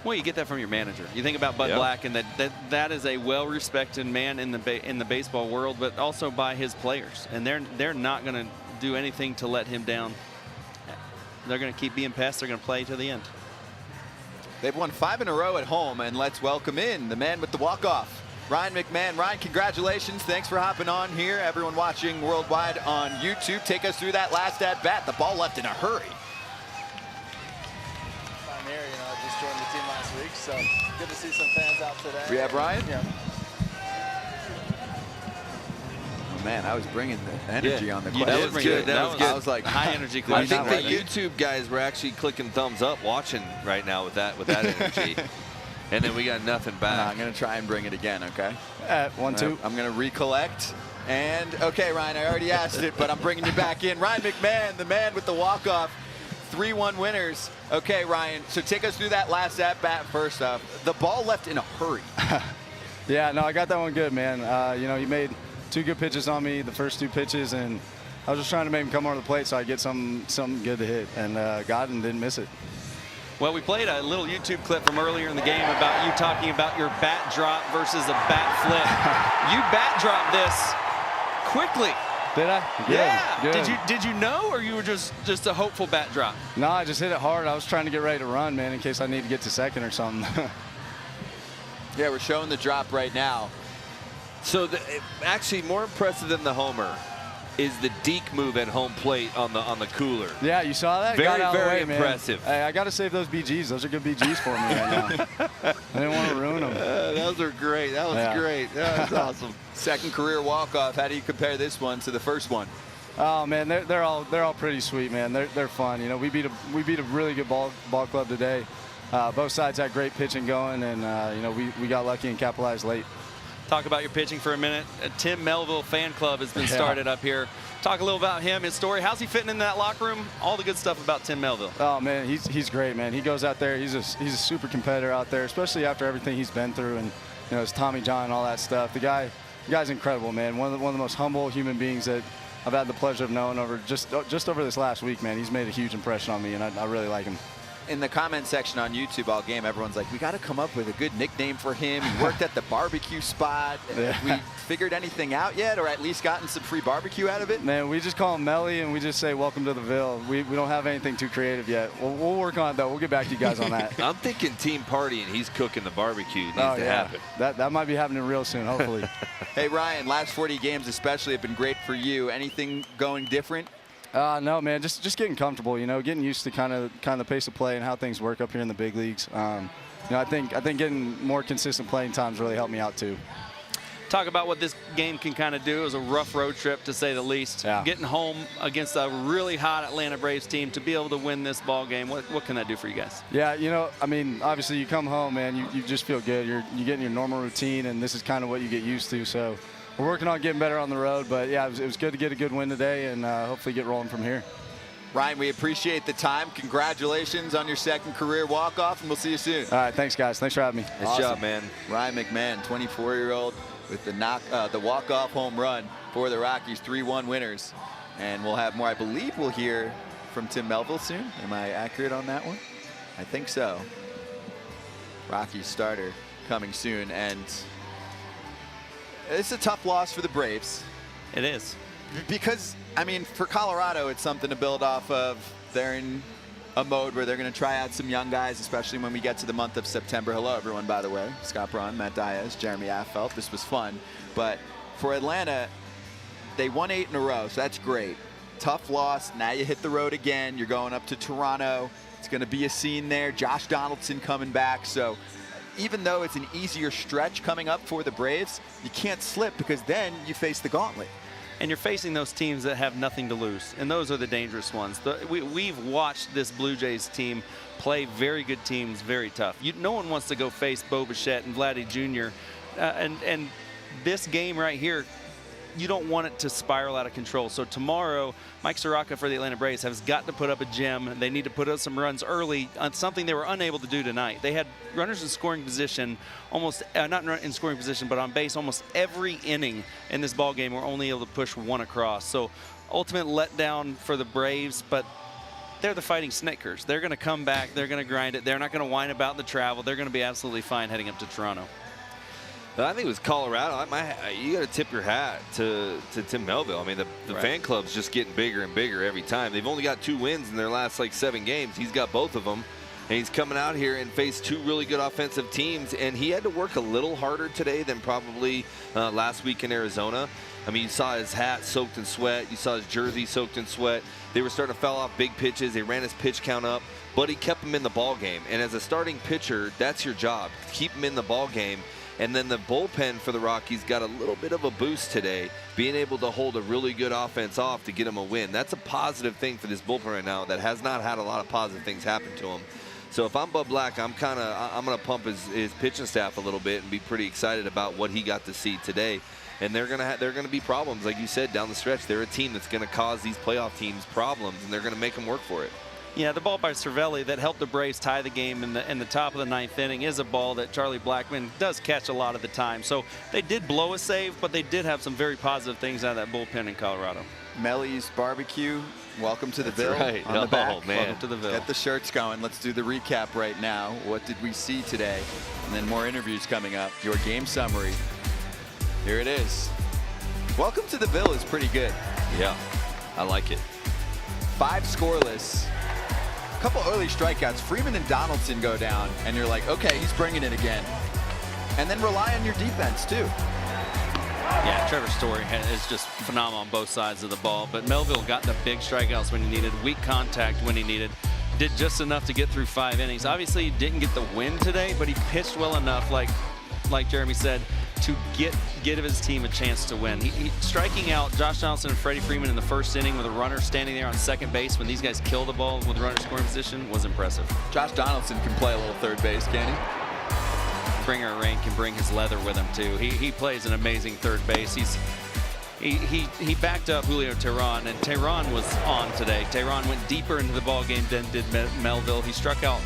Well, you get that from your manager. You think about Bud Black, and that is a well-respected man in the baseball world, but also by his players. And they're not going to do anything to let him down. They're going to keep being pests. They're going to play to the end. They've won 5 in a row at home, and let's welcome in the man with the walk-off, Ryan McMahon. Ryan, congratulations. Thanks for hopping on here. Everyone watching worldwide on YouTube, take us through that last at-bat. The ball left in a hurry. I'm here, just joined the team last week, so good to see some fans out today. We have Ryan? Yeah. Oh, man, I was bringing the energy on the question. That was good. That was good. I was like, high energy. I think the YouTube guys were actually clicking thumbs up watching right now with that energy. And then we got nothing back. I'm going to try and bring it again, okay? 1, 2. I'm going to recollect. And, okay, Ryan, I already asked it, but I'm bringing you back in. Ryan McMahon, the man with the walk-off. 3-1 winners. Okay, Ryan, so take us through that last at-bat first off. The ball left in a hurry. Yeah, no, I got that one good, man. You made 2 good pitches on me, the first 2 pitches, and I was just trying to make him come over the plate so I get something good to hit, and got it and didn't miss it. Well, we played a little YouTube clip from earlier in the game about you talking about your bat drop versus a bat flip. You bat dropped this quickly. Did I? Good. Yeah. Good. Did you know, or you were just a hopeful bat drop? No, I just hit it hard. I was trying to get ready to run, man, in case I need to get to second or something. Yeah, we're showing the drop right now. So actually more impressive than the homer is the deke move at home plate on the cooler. Yeah, you saw that? Very, Got out of the very way, impressive. Man. Hey, I got to save those BGs. Those are good BGs for me right now. I didn't want to ruin them. Those are great. That was great. That was awesome. Second career walk-off. How do you compare this one to the first one? Oh man, they're all pretty sweet, man. They're fun. You know, we beat a really good ball club today. Both sides had great pitching going, and you know, we got lucky and capitalized late. Talk about your pitching for a minute. A Tim Melville fan club has been started up here. Talk a little about him, his story. How's he fitting in that locker room? All the good stuff about Tim Melville. Oh man, he's great, man. He goes out there. He's a super competitor out there, especially after everything he's been through, and you know, his Tommy John and all that stuff. The guy's incredible, man. One of the most humble human beings that I've had the pleasure of knowing over just over this last week, man. He's made a huge impression on me, and I really like him. In the comment section on YouTube all game, everyone's like, we got to come up with a good nickname for him. He worked at the barbecue spot. Have we figured anything out yet, or at least gotten some free barbecue out of it? Man, we just call him Melly, and we just say, welcome to the Ville. We don't have anything too creative yet. We'll work on it, though. We'll get back to you guys on that. I'm thinking team party, and he's cooking the barbecue. It needs to happen. That might be happening real soon, hopefully. Hey, Ryan, last 40 games especially have been great for you. Anything going different? No, man, just getting comfortable, you know, getting used to kind of the pace of play and how things work up here in the big leagues. You know, I think getting more consistent playing times really helped me out too. Talk about what this game can kind of do. It was a rough road trip, to say the least. Yeah. Getting home against a really hot Atlanta Braves team, to be able to win this ball game, what can that do for you guys? Yeah, you know, I mean, obviously you come home, man, you just feel good. You're getting your normal routine, and this is kind of what you get used to. So we're working on getting better on the road, but yeah, it was good to get a good win today, and hopefully get rolling from here. Ryan, we appreciate the time. Congratulations on your second career walk-off, and we'll see you soon. All right, thanks, guys. Thanks for having me. Nice job, man. Ryan McMahon, 24-year-old, with the walk-off home run for the Rockies, 3-1 winners. And we'll have more. I believe we'll hear from Tim Melville soon. Am I accurate on that one? I think so. Rockies starter coming soon, and it's a tough loss for the Braves. It is. Because, I mean, for Colorado, it's something to build off of. They're in a mode where they're going to try out some young guys, especially when we get to the month of September. Hello, everyone, by the way. Scott Braun, Matt Diaz, Jeremy Affeldt. This was fun. But for Atlanta, they won 8 in a row, so that's great. Tough loss. Now you hit the road again. You're going up to Toronto. It's going to be a scene there. Josh Donaldson coming back. So even though it's an easier stretch coming up for the Braves, you can't slip, because then you face the gauntlet. And you're facing those teams that have nothing to lose, and those are the dangerous ones. We've watched this Blue Jays team play very good teams, very tough. No one wants to go face Bo Bichette and Vladdy Jr. And this game right here, you don't want it to spiral out of control. So tomorrow, Mike Soroka for the Atlanta Braves has got to put up a gem. They need to put up some runs early on something they were unable to do tonight. They had runners in scoring position, almost not in scoring position, but on base almost every inning in this ball game. We're only able to push one across. So ultimate letdown for the Braves, but they're the Fighting Snickers. They're going to come back. They're going to grind it. They're not going to whine about the travel. They're going to be absolutely fine heading up to Toronto. I think it was Colorado. You got to tip your hat to Tim Melville. I mean, the fan club's just getting bigger and bigger every time. They've only got 2 wins in their last 7 games. He's got both of them, and he's coming out here and faced 2 really good offensive teams. And he had to work a little harder today than probably last week in Arizona. I mean, you saw his hat soaked in sweat. You saw his jersey soaked in sweat. They were starting to foul off big pitches. They ran his pitch count up, but he kept him in the ball game. And as a starting pitcher, that's your job. Keep him in the ball game. And then the bullpen for the Rockies got a little bit of a boost today, being able to hold a really good offense off to get them a win. That's a positive thing for this bullpen right now that has not had a lot of positive things happen to him. So if I'm Bud Black, I'm going to pump his pitching staff a little bit and be pretty excited about what he got to see today. And they're going to be problems, like you said, down the stretch. They're a team that's going to cause these playoff teams problems, and they're going to make them work for it. Yeah, the ball by Cervelli that helped the Braves tie the game in the top of the 9th inning is a ball that Charlie Blackmon does catch a lot of the time. So they did blow a save, but they did have some very positive things out of that bullpen in Colorado. Melly's Barbecue, welcome to the Ville. Right. On the back. Man. Welcome to the Ville. Get the shirts going. Let's do the recap right now. What did we see today? And then more interviews coming up. Your game summary. Here it is. Welcome to the Ville is pretty good. Yeah, I like it. 5 scoreless. A couple early strikeouts. Freeman and Donaldson go down, and you're like, okay, he's bringing it again. And then rely on your defense, too. Yeah, Trevor Story is just phenomenal on both sides of the ball. But Melville got the big strikeouts when he needed, weak contact when he needed. Did just enough to get through 5 innings. Obviously, he didn't get the win today, but he pitched well enough, like Jeremy said, to give his team a chance to win. He striking out Josh Donaldson and Freddie Freeman in the 1st inning with a runner standing there on 2nd base when these guys kill the ball with runner scoring position was impressive. Josh Donaldson can play a little third base, can he? Springer Rain can bring his leather with him too. He plays an amazing third base. He backed up Julio Teheran, and Teheran was on today. Teheran went deeper into the ball game than did Melville. He struck out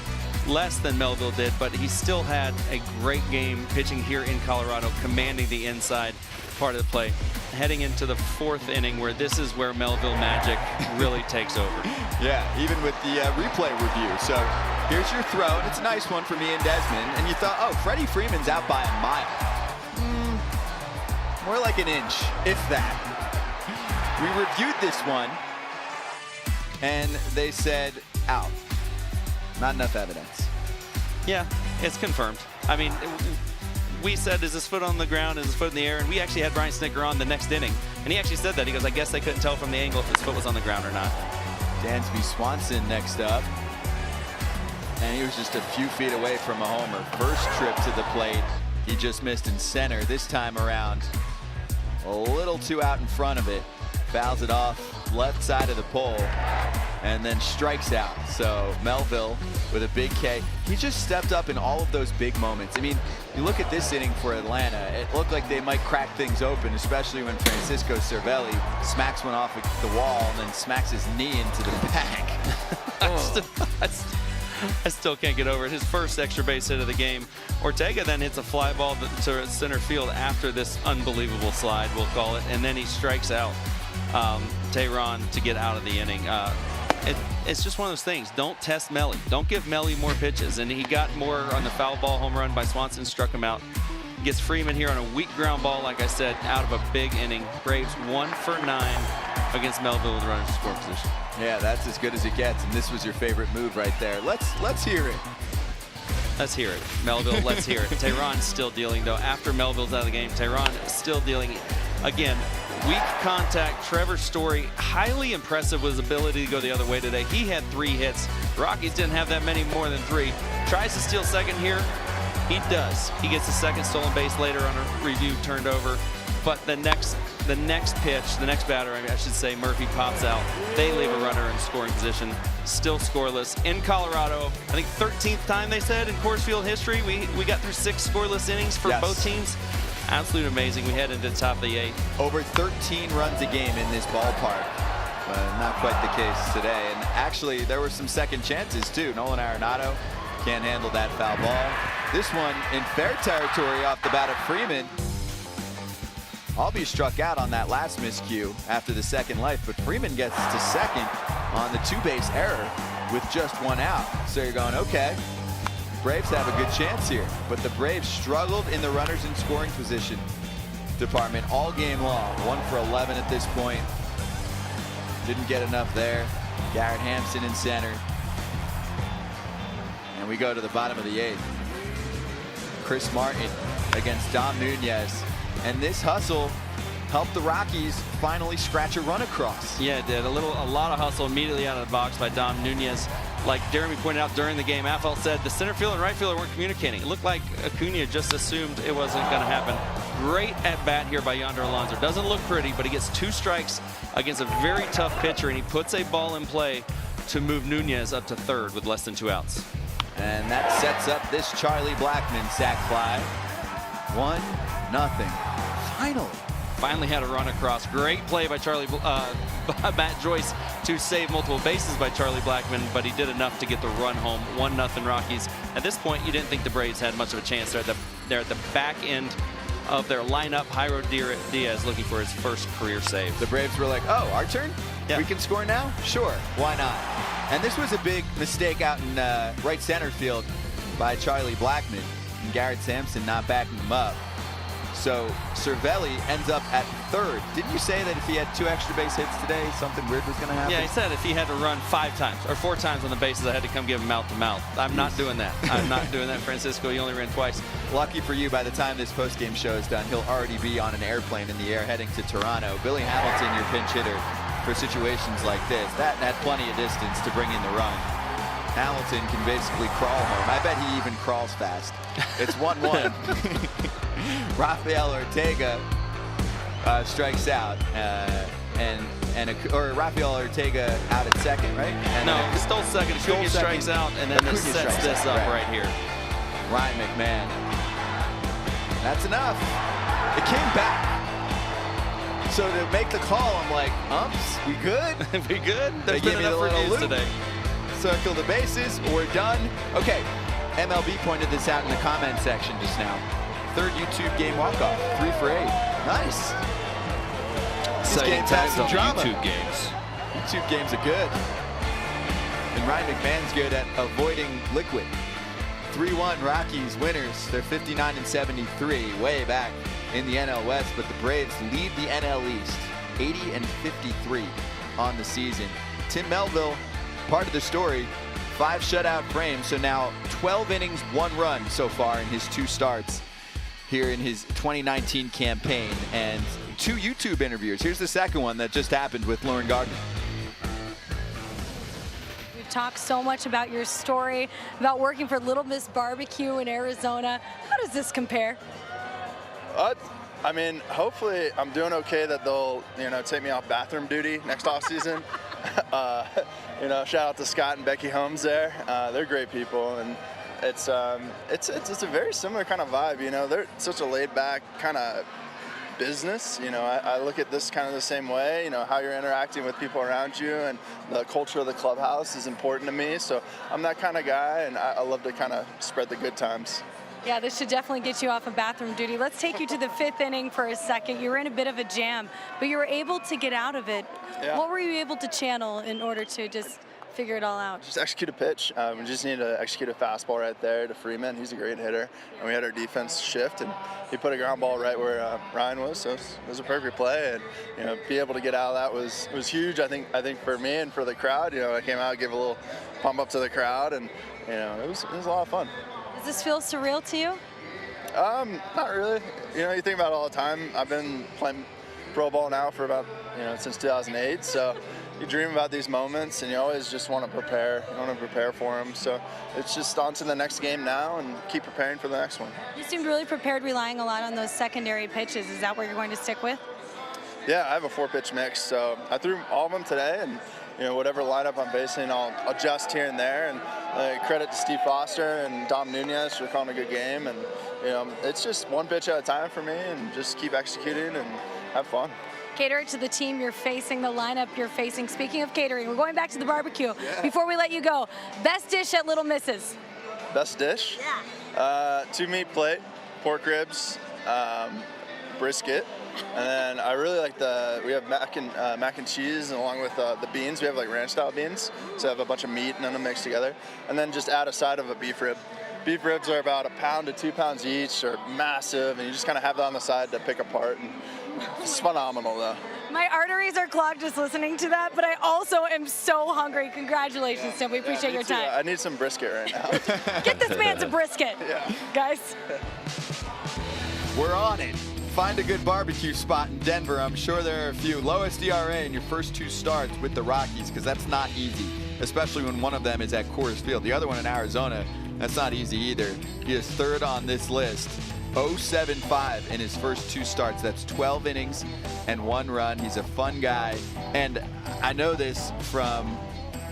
less than Melville did, but he still had a great game pitching here in Colorado, commanding the inside part of the play. Heading into the 4th inning, where this is where Melville magic really takes over. Yeah, even with the replay review. So here's your throw, and it's a nice one for me and Desmond. And you thought, oh, Freddie Freeman's out by a mile. More like an inch, if that. We reviewed this one, and they said out. Not enough evidence. Yeah, it's confirmed. I mean, we said, is his foot on the ground? Is his foot in the air? And we actually had Brian Snitker on the next inning. And he actually said that. He goes, I guess they couldn't tell from the angle if his foot was on the ground or not. Dansby Swanson next up. And he was just a few feet away from a homer. First trip to the plate, he just missed in center. This time around, a little too out in front of it. Fouls it off left side of the pole. And then strikes out. So Melville with a big K. He just stepped up in all of those big moments. I mean, you look at this inning for Atlanta, it looked like they might crack things open, especially when Francisco Cervelli smacks one off the wall and then smacks his knee into the bag. I still can't get over it. His first extra base hit of the game. Ortega then hits a fly ball to center field after this unbelievable slide, we'll call it, and then he strikes out Teheran to get out of the inning. It's just one of those things. Don't test Melly. Don't give Melly more pitches. And he got more on the foul ball home run by Swanson, struck him out. Gets Freeman here on a weak ground ball, like I said, out of a big inning. Braves 1 for 9 against Melville with runners in scoring position. Yeah, that's as good as it gets. And this was your favorite move right there. Let's hear it. Let's hear it. Melville, let's hear it. Teheran's still dealing, though. After Melville's out of the game, Teheran still dealing. Again, weak contact. Trevor Story, highly impressive with his ability to go the other way today. He had 3 hits. Rockies didn't have that many more than 3. Tries to steal second here. He does. He gets the second stolen base later on a review turned over. But the next pitch, the next batter, I should say, Murphy pops out. They leave a runner in scoring position. Still scoreless in Colorado. I think 13th time they said in Coors Field history. We got through 6 scoreless innings for both teams. Absolutely amazing. We head into the top of the 8th. Over 13 runs a game in this ballpark. Not quite the case today. And actually, there were some second chances, too. Nolan Arenado can't handle that foul ball. This one in fair territory off the bat of Freeman. Albie struck out on that last miscue after the second life, but Freeman gets to second on the 2-base error with just 1 out. So you're going, okay, Braves have a good chance here. But the Braves struggled in the runners in scoring position department all game long. 1 for 11 at this point. Didn't get enough there. Garrett Hampson in center. And we go to the bottom of the 8th. Chris Martin against Dom Nunez. And this hustle helped the Rockies finally scratch a run across. Yeah, it did. A lot of hustle immediately out of the box by Dom Nunez. Like Jeremy pointed out during the game, Affel said the center field and right fielder weren't communicating. It looked like Acuna just assumed it wasn't going to happen. Great at bat here by Yonder Alonso. Doesn't look pretty, but he gets 2 strikes against a very tough pitcher, and he puts a ball in play to move Nunez up to 3rd with less than 2 outs. And that sets up this Charlie Blackmon sac fly. 1-0. finally had a run across. Great play by Matt Joyce to save multiple bases by Charlie Blackmon, but he did enough to get the run home. 1-0 Rockies. At this point, you didn't think the Braves had much of a chance. They're at the back end of their lineup. Jairo Diaz looking for his first career save. The Braves were like, oh, our turn? Yeah. We can score now? Sure, why not? And this was a big mistake out in right center field by Charlie Blackmon, and Garrett Sampson not backing him up. So Cervelli ends up at third. Didn't you say that if he had 2 extra base hits today, something weird was going to happen? Yeah, he said if he had to run 5 times or 4 times on the bases, I had to come give him mouth to mouth. I'm not doing that. I'm not doing that, Francisco. He only ran twice. Lucky for you, by the time this postgame show is done, he'll already be on an airplane in the air heading to Toronto. Billy Hamilton, your pinch hitter for situations like this. That had plenty of distance to bring in the run. Hamilton can basically crawl home. I bet he even crawls fast. It's 1-1. Rafael Ortega strikes out, or Rafael Ortega out at second, right? And no, stole second. Acuna strikes out, and then this sets this up right here. Ryan McMahon. That's enough. It came back. So to make the call, I'm like, umps, we good? We good? They There's gave been me the enough little reviews loop. today. Circle the bases, we're done. Okay, MLB pointed this out in the comment section just now. 3rd YouTube game walk-off, 3 for 8. Nice. This game's had some drama. YouTube games. YouTube games are good. And Ryan McMahon's good at avoiding liquid. 3-1 Rockies winners. They're 59-73, way back in the NL West, but the Braves lead the NL East, 80-53 on the season. Tim Melville, part of the story, 5 shutout frames, so now 12 innings, 1 run so far in his 2 starts here in his 2019 campaign, and 2 YouTube interviews. Here's the second one that just happened with Lauren Gardner. We've talked so much about your story, about working for Little Miss Barbecue in Arizona. How does this compare? I mean, hopefully I'm doing okay that they'll, take me off bathroom duty next off season. Shout out to Scott and Becky Holmes there. They're great people, and it's a very similar kind of vibe. They're such a laid-back kind of business. I look at this kind of the same way. How you're interacting with people around you, and the culture of the clubhouse is important to me. So I'm that kind of guy, and I love to kind of spread the good times. Yeah, this should definitely get you off of bathroom duty. Let's take you to the 5th inning for a second. You were in a bit of a jam, but you were able to get out of it. Yeah. What were you able to channel in order to just figure it all out? Just execute a pitch. We just needed to execute a fastball right there to Freeman. He's a great hitter. And we had our defense shift, and he put a ground ball right where Ryan was. So it was a perfect play, and be able to get out of that was huge. I think for me and for the crowd. I came out, gave a little pump up to the crowd, and it was a lot of fun. Does this feel surreal to you? Not really. You think about it all the time. I've been playing pro ball now for about, since 2008. So you dream about these moments, and you always just want to prepare. You want to prepare for them. So it's just on to the next game now and keep preparing for the next one. You seemed really prepared, relying a lot on those secondary pitches. Is that what you're going to stick with? Yeah, I have a 4-pitch mix. So I threw all of them today, and whatever lineup I'm facing, I'll adjust here and there. And credit to Steve Foster and Dom Nunez for calling a good game. And it's just 1 pitch at a time for me, and just keep executing and have fun. Cater it to the team you're facing, the lineup you're facing. Speaking of catering, we're going back to the barbecue. Yeah. Before we let you go, best dish at Little Misses? Best dish? Yeah. 2-meat plate, pork ribs, brisket. And then I really like we have mac and cheese, and along with the beans, we have like ranch style beans. So I have a bunch of meat and then them mixed together. And then just add a side of a beef rib. Beef ribs are about 1 pound to 2 pounds each. They're massive, and you just kind of have that on the side to pick apart. And it's phenomenal though. My arteries are clogged just listening to that, but I also am so hungry. Congratulations, Tim. We appreciate your time. I need some brisket right now. Get this man some brisket, guys. We're on it. Find a good barbecue spot in Denver. I'm sure there are a few. Lowest ERA in your first 2 starts with the Rockies, because that's not easy, especially when one of them is at Coors Field. The other one in Arizona, that's not easy either. He is 3rd on this list. 0.75 in his first 2 starts. That's 12 innings and 1 run. He's a fun guy. And I know this from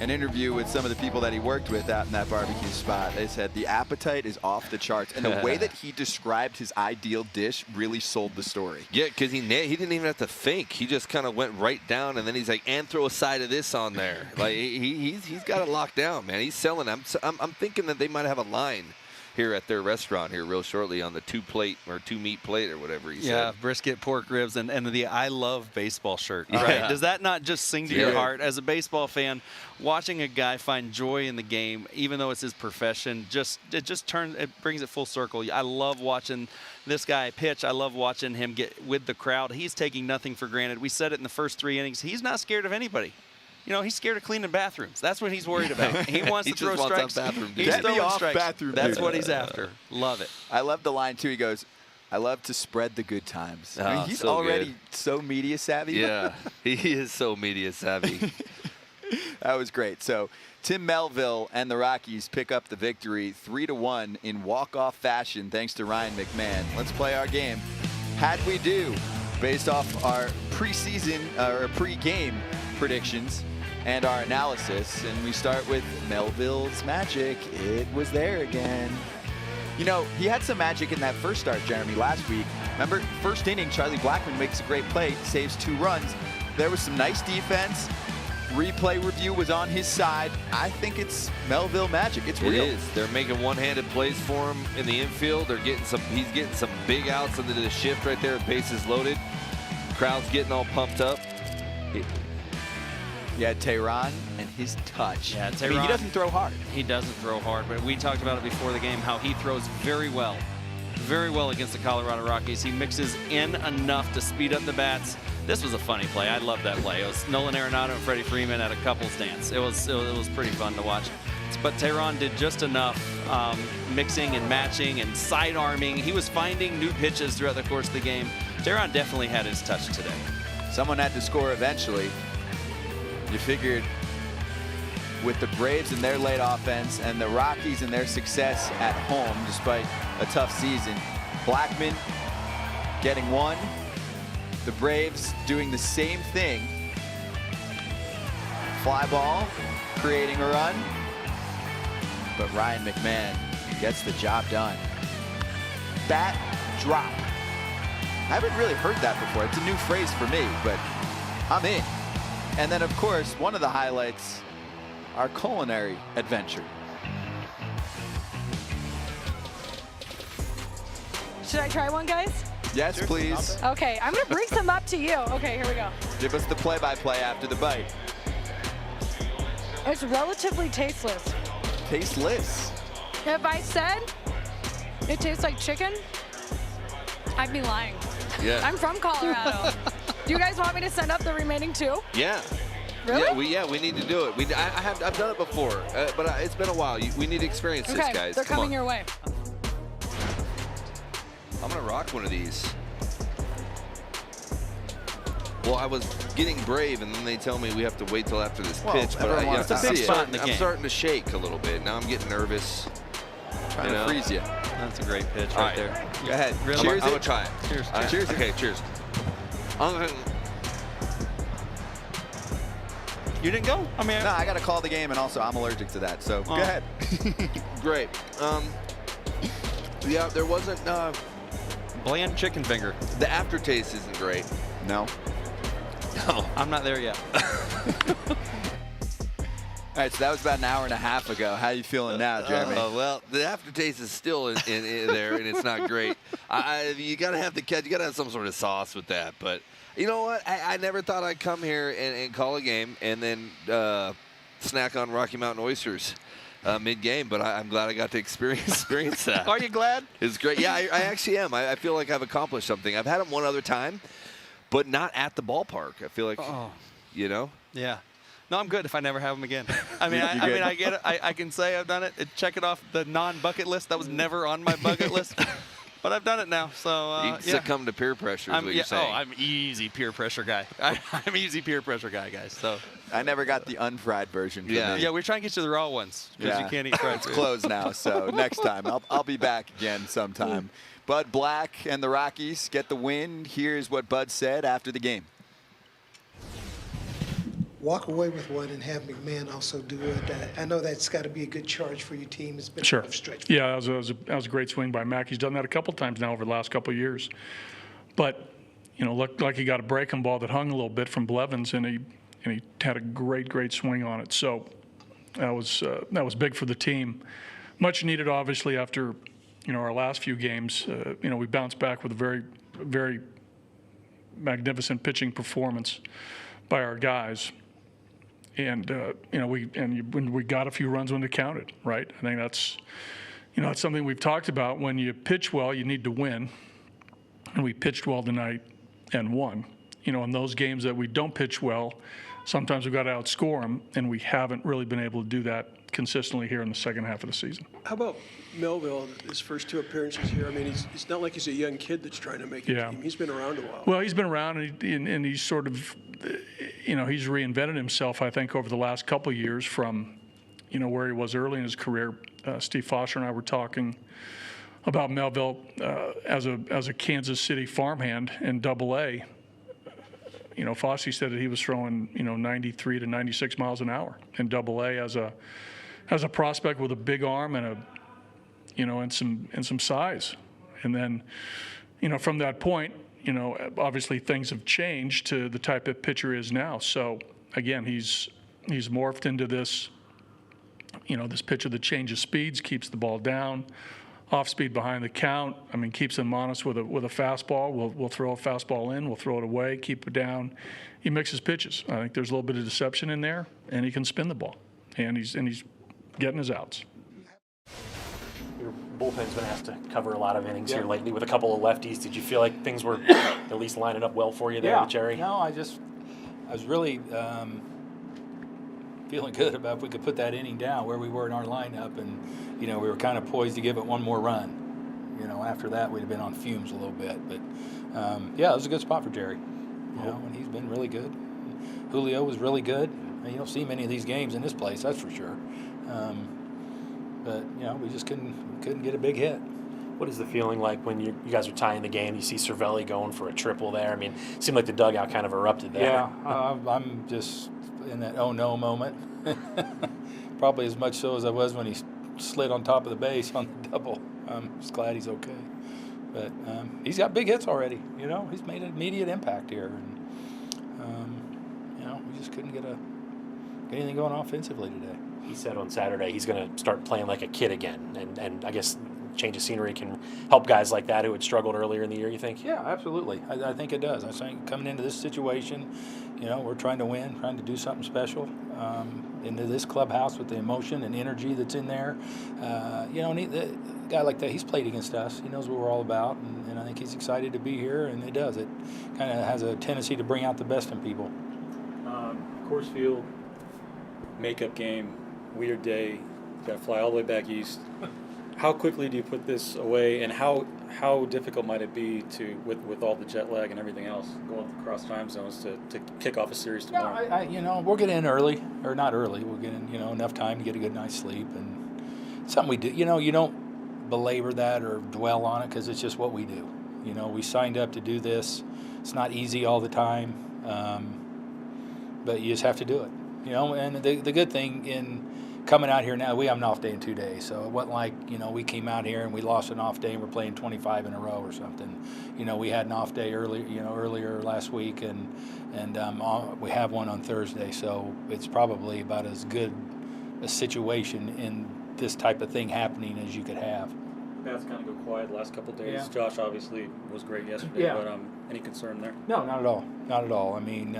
an interview with some of the people that he worked with out in that barbecue spot. They said the appetite is off the charts. And the way that he described his ideal dish really sold the story. Yeah, because he didn't even have to think. He just kind of went right down, and then he's like, and throw a side of this on there. Like he's got it locked down, man. He's selling. I'm thinking that they might have a line here at their restaurant here real shortly on the 2-plate or 2-meat plate or whatever he said. Yeah, brisket, pork ribs, and the I love baseball shirt. Right? Does that not just sing to your heart as a baseball fan? Watching a guy find joy in the game, even though it's his profession, it brings it full circle. I love watching this guy pitch. I love watching him get with the crowd. He's taking nothing for granted. We said it in the first 3 innings. He's not scared of anybody. You know, he's scared of cleaning bathrooms. That's what he's worried about. He wants to throw strikes. He's throwing strikes. That's what he's after. Love it. I love the line, too. He goes, I love to spread the good times. I mean, he's already so media savvy. Yeah, he is so media savvy. That was great. So Tim Melville and the Rockies pick up the victory 3-1 in walk-off fashion thanks to Ryan McMahon. Let's play our game. How'd we do? Based off our preseason or pre-game predictions and our analysis, and we start with Melville's magic. It was there again. You know, he had some magic in that first start, Jeremy, last week. Remember, first inning, Charlie Blackmon makes a great play, saves 2 runs. There was some nice defense. Replay review was on his side. I think it's Melville magic. It's real. It is. They're making one-handed plays for him in the infield. He's getting some big outs into the shift right there, bases loaded. Crowd's getting all pumped up. Yeah, Tehran and his touch. Yeah, Tehran, I mean, he doesn't throw hard. He doesn't throw hard, but we talked about it before the game, how he throws very well against the Colorado Rockies. He mixes in enough to speed up the bats. This was a funny play. I love that play. It was Nolan Arenado and Freddie Freeman at a couples dance. It was pretty fun to watch. But Tehran did just enough mixing and matching and side-arming. He was finding new pitches throughout the course of the game. Tehran definitely had his touch today. Someone had to score eventually. You figured with the Braves and their late offense and the Rockies and their success at home despite a tough season, Blackmon getting 1, the Braves doing the same thing. Fly ball, creating a run, but Ryan McMahon gets the job done. Bat drop. I haven't really heard that before. It's a new phrase for me, but I'm in. And then, of course, one of the highlights, our culinary adventure. Should I try one, guys? Yes, please. Okay, I'm going to bring some up to you. Okay, here we go. Give us the play-by-play after the bite. It's relatively tasteless. Tasteless? If I said it tastes like chicken, I'd be lying. Yeah. I'm from Colorado. Do you guys want me to send up the remaining 2? Yeah. Really? Yeah, we need to do it. I've done it before, but it's been a while. We need to experience this, guys. Okay, they're coming your way. I'm gonna rock one of these. Well, I was getting brave, and then they tell me we have to wait till after this pitch. But I'm starting to shake a little bit. Now I'm getting nervous. Trying to freeze you. That's a great pitch right there. Go ahead. Really? Cheers. I'm gonna try it. Cheers. Cheers. Okay, cheers. You didn't go? I mean, no, I got to call the game, and also I'm allergic to that. So go ahead. Great. Yeah, there wasn't bland chicken finger. The aftertaste isn't great. No. No, I'm not there yet. All right, so that was about an hour and a half ago. How are you feeling now, Jeremy? Well, the aftertaste is still in there, and it's not great. You got to have the catch. You got to have some sort of sauce with that. But you know what? I never thought I'd come here and call a game and then snack on Rocky Mountain oysters mid-game. But I'm glad I got to experience that. Are you glad? It's great. Yeah, I actually am. I feel like I've accomplished something. I've had them one other time, but not at the ballpark. I feel like, you know. Yeah. No, I'm good if I never have them again. I mean, I get it. I can say I've done it. Check it off the non-bucket list. That was never on my bucket list. But I've done it now, so you succumb to peer pressure is what you're saying. Oh, I'm easy peer pressure guy. I'm easy peer pressure guy, guys. So I never got the unfried version. Yeah, we're trying to get you the raw ones because you can't eat fried It's food. closed now, so next time I'll be back again sometime. Bud Black and the Rockies get the win. Here's what Bud said after the game. walk away with one and have McMahon also do it. I know that's got to be a good charge for your team. It's been a rough stretch. Yeah, that was a great swing by Mac. He's done that a couple times now over the last couple of years. But, looked like he got a breaking ball that hung a little bit from Blevins, and he had a great swing on it. So that was big for the team. Much needed, obviously, after, our last few games. We bounced back with a very, very magnificent pitching performance by our guys. And we got a few runs when it counted, right? I think that's something we've talked about. When you pitch well, you need to win, and we pitched well tonight and won. In those games that we don't pitch well, sometimes we've got to outscore them, and we haven't really been able to do that consistently here in the second half of the season. How about Melville, his first 2 appearances here? I mean, it's not like he's a young kid that's trying to make a team. He's been around a while. Well, he's been around, and he's sort of, he's reinvented himself, I think, over the last couple of years from, where he was early in his career. Steve Foster and I were talking about Melville as a Kansas City farmhand in Double-A. Fossey said that he was throwing, 93 to 96 miles an hour in Double-A as a prospect with a big arm and and some size. And then, from that point, obviously things have changed to the type of pitcher he is now. So again, he's morphed into this, this pitcher that changes speeds, keeps the ball down, off speed behind the count. I mean, keeps him honest with a fastball. We'll throw a fastball in, we'll throw it away, keep it down. He mixes pitches. I think there's a little bit of deception in there, and he can spin the ball, and he's getting his outs. Your bullpen's been asked to cover a lot of innings here lately with a couple of lefties. Did you feel like things were at least lining up well for you there with Jerry? No, I was really feeling good about if we could put that inning down where we were in our lineup, and we were kind of poised to give it one more run. After that we'd have been on fumes a little bit, but it was a good spot for Jerry. And he's been really good. Julio was really good. You don't see many of these games in this place, that's for sure. But we just couldn't get a big hit. What is the feeling like when you guys are tying the game? You see Cervelli going for a triple there. I mean, it seemed like the dugout kind of erupted there. Yeah, I'm just in that oh no moment. Probably as much so as I was when he slid on top of the base on the double. I'm just glad he's okay. But he's got big hits already. He's made an immediate impact here, and we just couldn't get anything going offensively today. He said on Saturday he's going to start playing like a kid again, and I guess change of scenery can help guys like that who had struggled earlier in the year, you think? Yeah, absolutely. I think it does. I think coming into this situation, we're trying to win, trying to do something special into this clubhouse with the emotion and energy that's in there. A guy like that, he's played against us. He knows what we're all about, and I think he's excited to be here, and it does. It kind of has a tendency to bring out the best in people. Coors Field, makeup game, weird day, got to fly all the way back east. How quickly do you put this away, and how difficult might it be with all the jet lag and everything else going across time zones to kick off a series tomorrow? Yeah, we'll get in early, or not early. We'll get in, enough time to get a good night's sleep, and something we do. You don't belabor that or dwell on it because it's just what we do. We signed up to do this. It's not easy all the time, but you just have to do it. And the good thing in coming out here now, we have an off day in 2 days, so it wasn't like we came out here and we lost an off day and we're playing 25 in a row or something. We had an off day earlier last week, and we have one on Thursday, so it's probably about as good a situation in this type of thing happening as you could have. Bats kind of go quiet the last couple of days. Yeah. Josh obviously was great yesterday, but any concern there? No, not at all. Not at all. I mean,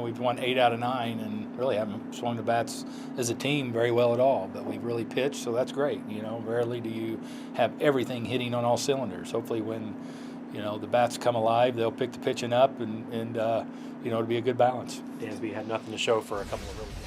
we've won 8 out of 9 and really haven't swung the bats as a team very well at all, but we've really pitched, so that's great. Rarely do you have everything hitting on all cylinders. Hopefully when, the bats come alive, they'll pick the pitching up and it'll be a good balance. Dansby had nothing to show for a couple of early games.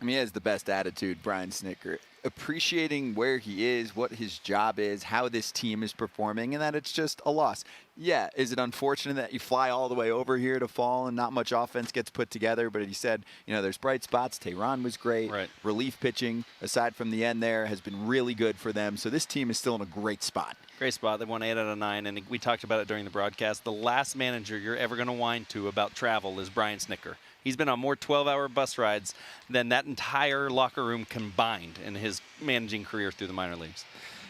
I mean, he has the best attitude, Brian Snitker. Appreciating where he is, what his job is, how this team is performing, and that it's just a loss. Yeah, is it unfortunate that you fly all the way over here to fall and not much offense gets put together? But he said, there's bright spots. Tehran was great. Right. Relief pitching, aside from the end there, has been really good for them. So this team is still in a great spot. Great spot. They won 8 out of 9, and we talked about it during the broadcast. The last manager you're ever going to whine to about travel is Brian Snitker. He's been on more 12-hour bus rides than that entire locker room combined in his managing career through the minor leagues.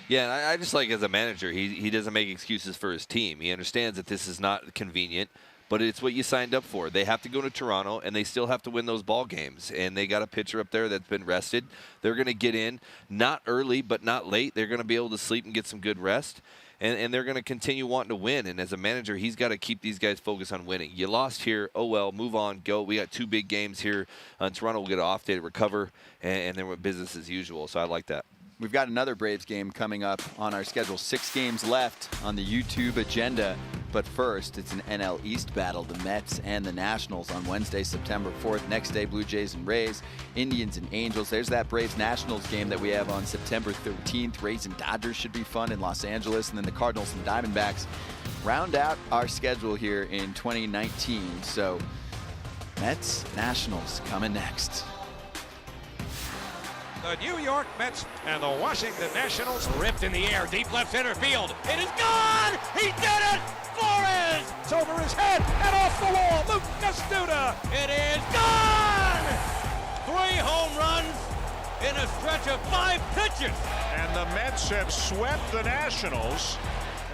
Yeah, and I just like as a manager, he doesn't make excuses for his team. He understands that this is not convenient, but it's what you signed up for. They have to go to Toronto, and they still have to win those ball games. And they got a pitcher up there that's been rested. They're going to get in, not early, but not late. They're going to be able to sleep and get some good rest. And they're going to continue wanting to win. And as a manager, he's got to keep these guys focused on winning. You lost here. Oh, well, move on, go. We got 2 big games here. Toronto will get an off day to recover, and then we're business as usual. So I like that. We've got another Braves game coming up on our schedule. 6 games left on the YouTube agenda. But first, it's an NL East battle. The Mets and the Nationals on Wednesday, September 4th. Next day, Blue Jays and Rays, Indians and Angels. There's that Braves-Nationals game that we have on September 13th. Rays and Dodgers should be fun in Los Angeles. And then the Cardinals and Diamondbacks round out our schedule here in 2019. So Mets, Nationals coming next. The New York Mets and the Washington Nationals ripped in the air, deep left center field. It is gone! He did it! Flores! It's over his head and off the wall. Lucas Duda. It is gone! 3 home runs in a stretch of 5 pitches. And the Mets have swept the Nationals.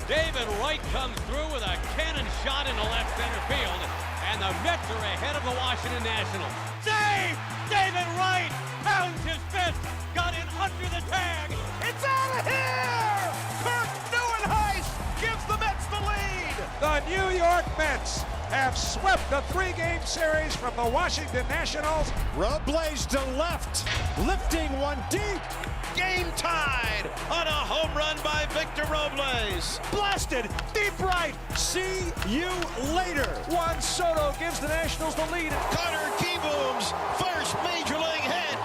David Wright comes through with a cannon shot into left center field. And the Mets are ahead of the Washington Nationals. Save! David Wright pounds his fist, got in under the tag. It's out of here! Kurt Neuenhuis gives the Mets the lead. The New York Mets have swept the 3-game series from the Washington Nationals. Robles to left, lifting one deep. Game tied on a home run by Victor Robles. Blasted deep right. See you later. Juan Soto gives the Nationals the lead. Carter Kieboom's first major league hit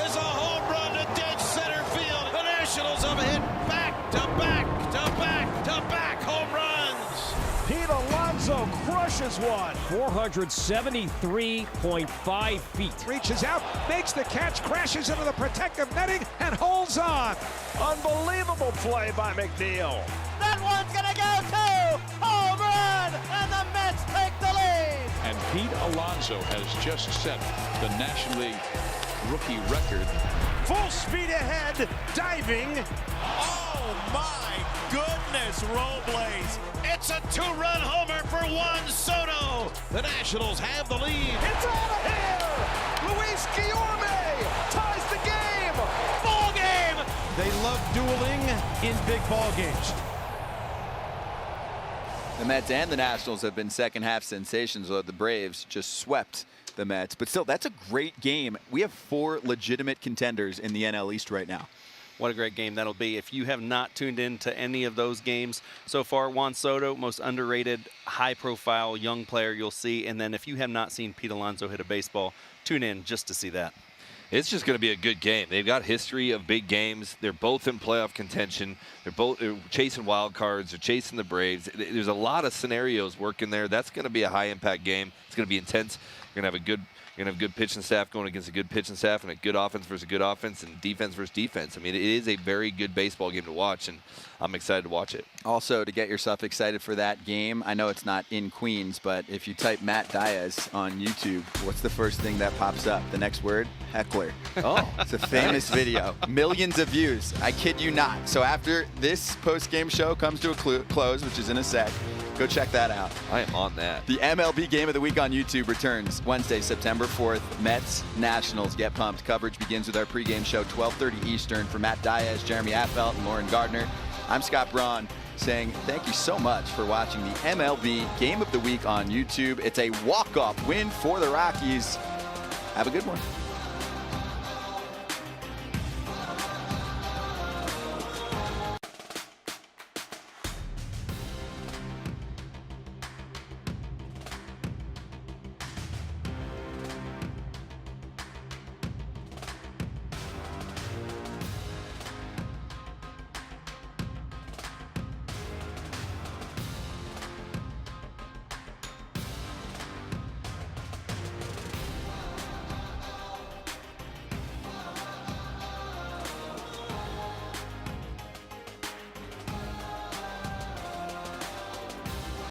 is a home run to dead center field. The Nationals have hit back to back to back to back home runs. Pete Alonso crushes one. 473.5 feet. Reaches out, makes the catch, crashes into the protective netting, and holds on. Unbelievable play by McNeil. That one's gonna go too. Home run, and the Mets take the lead. And Pete Alonso has just set the National League rookie record. Full speed ahead, diving. Oh my goodness, Robles. It's a 2-run homer for Juan Soto. The Nationals have the lead. It's out of here. Luis Guillorme ties the game. Ball game. They love dueling in big ball games. The Mets and the Nationals have been second-half sensations, though the Braves just swept the Mets. But still, that's a great game. We have 4 legitimate contenders in the NL East right now. What a great game that'll be. If you have not tuned in to any of those games so far, Juan Soto, most underrated, high-profile young player you'll see. And then if you have not seen Pete Alonso hit a baseball, tune in just to see that. It's just going to be a good game. They've got history of big games. They're both in playoff contention. They're chasing wild cards. They're chasing the Braves. There's a lot of scenarios working there. That's going to be a high-impact game. It's going to be intense. You're going to have a good pitching staff going against a good pitching staff, and a good offense versus a good offense, and defense versus defense. I mean, it is a very good baseball game to watch, and I'm excited to watch it. Also, to get yourself excited for that game, I know it's not in Queens, but if you type Matt Diaz on YouTube, what's the first thing that pops up? The next word? Heckler. Oh. It's a famous video. Millions of views. I kid you not. So after this post-game show comes to a close, which is in a sec, go check that out. I am on that. The MLB Game of the Week on YouTube returns Wednesday, September 4th. Mets, Nationals. Get pumped. Coverage begins with our pregame show, 12:30 Eastern. For Matt Diaz, Jeremy Affeldt, and Lauren Gardner, I'm Scott Braun saying thank you so much for watching the MLB Game of the Week on YouTube. It's a walk-off win for the Rockies. Have a good one.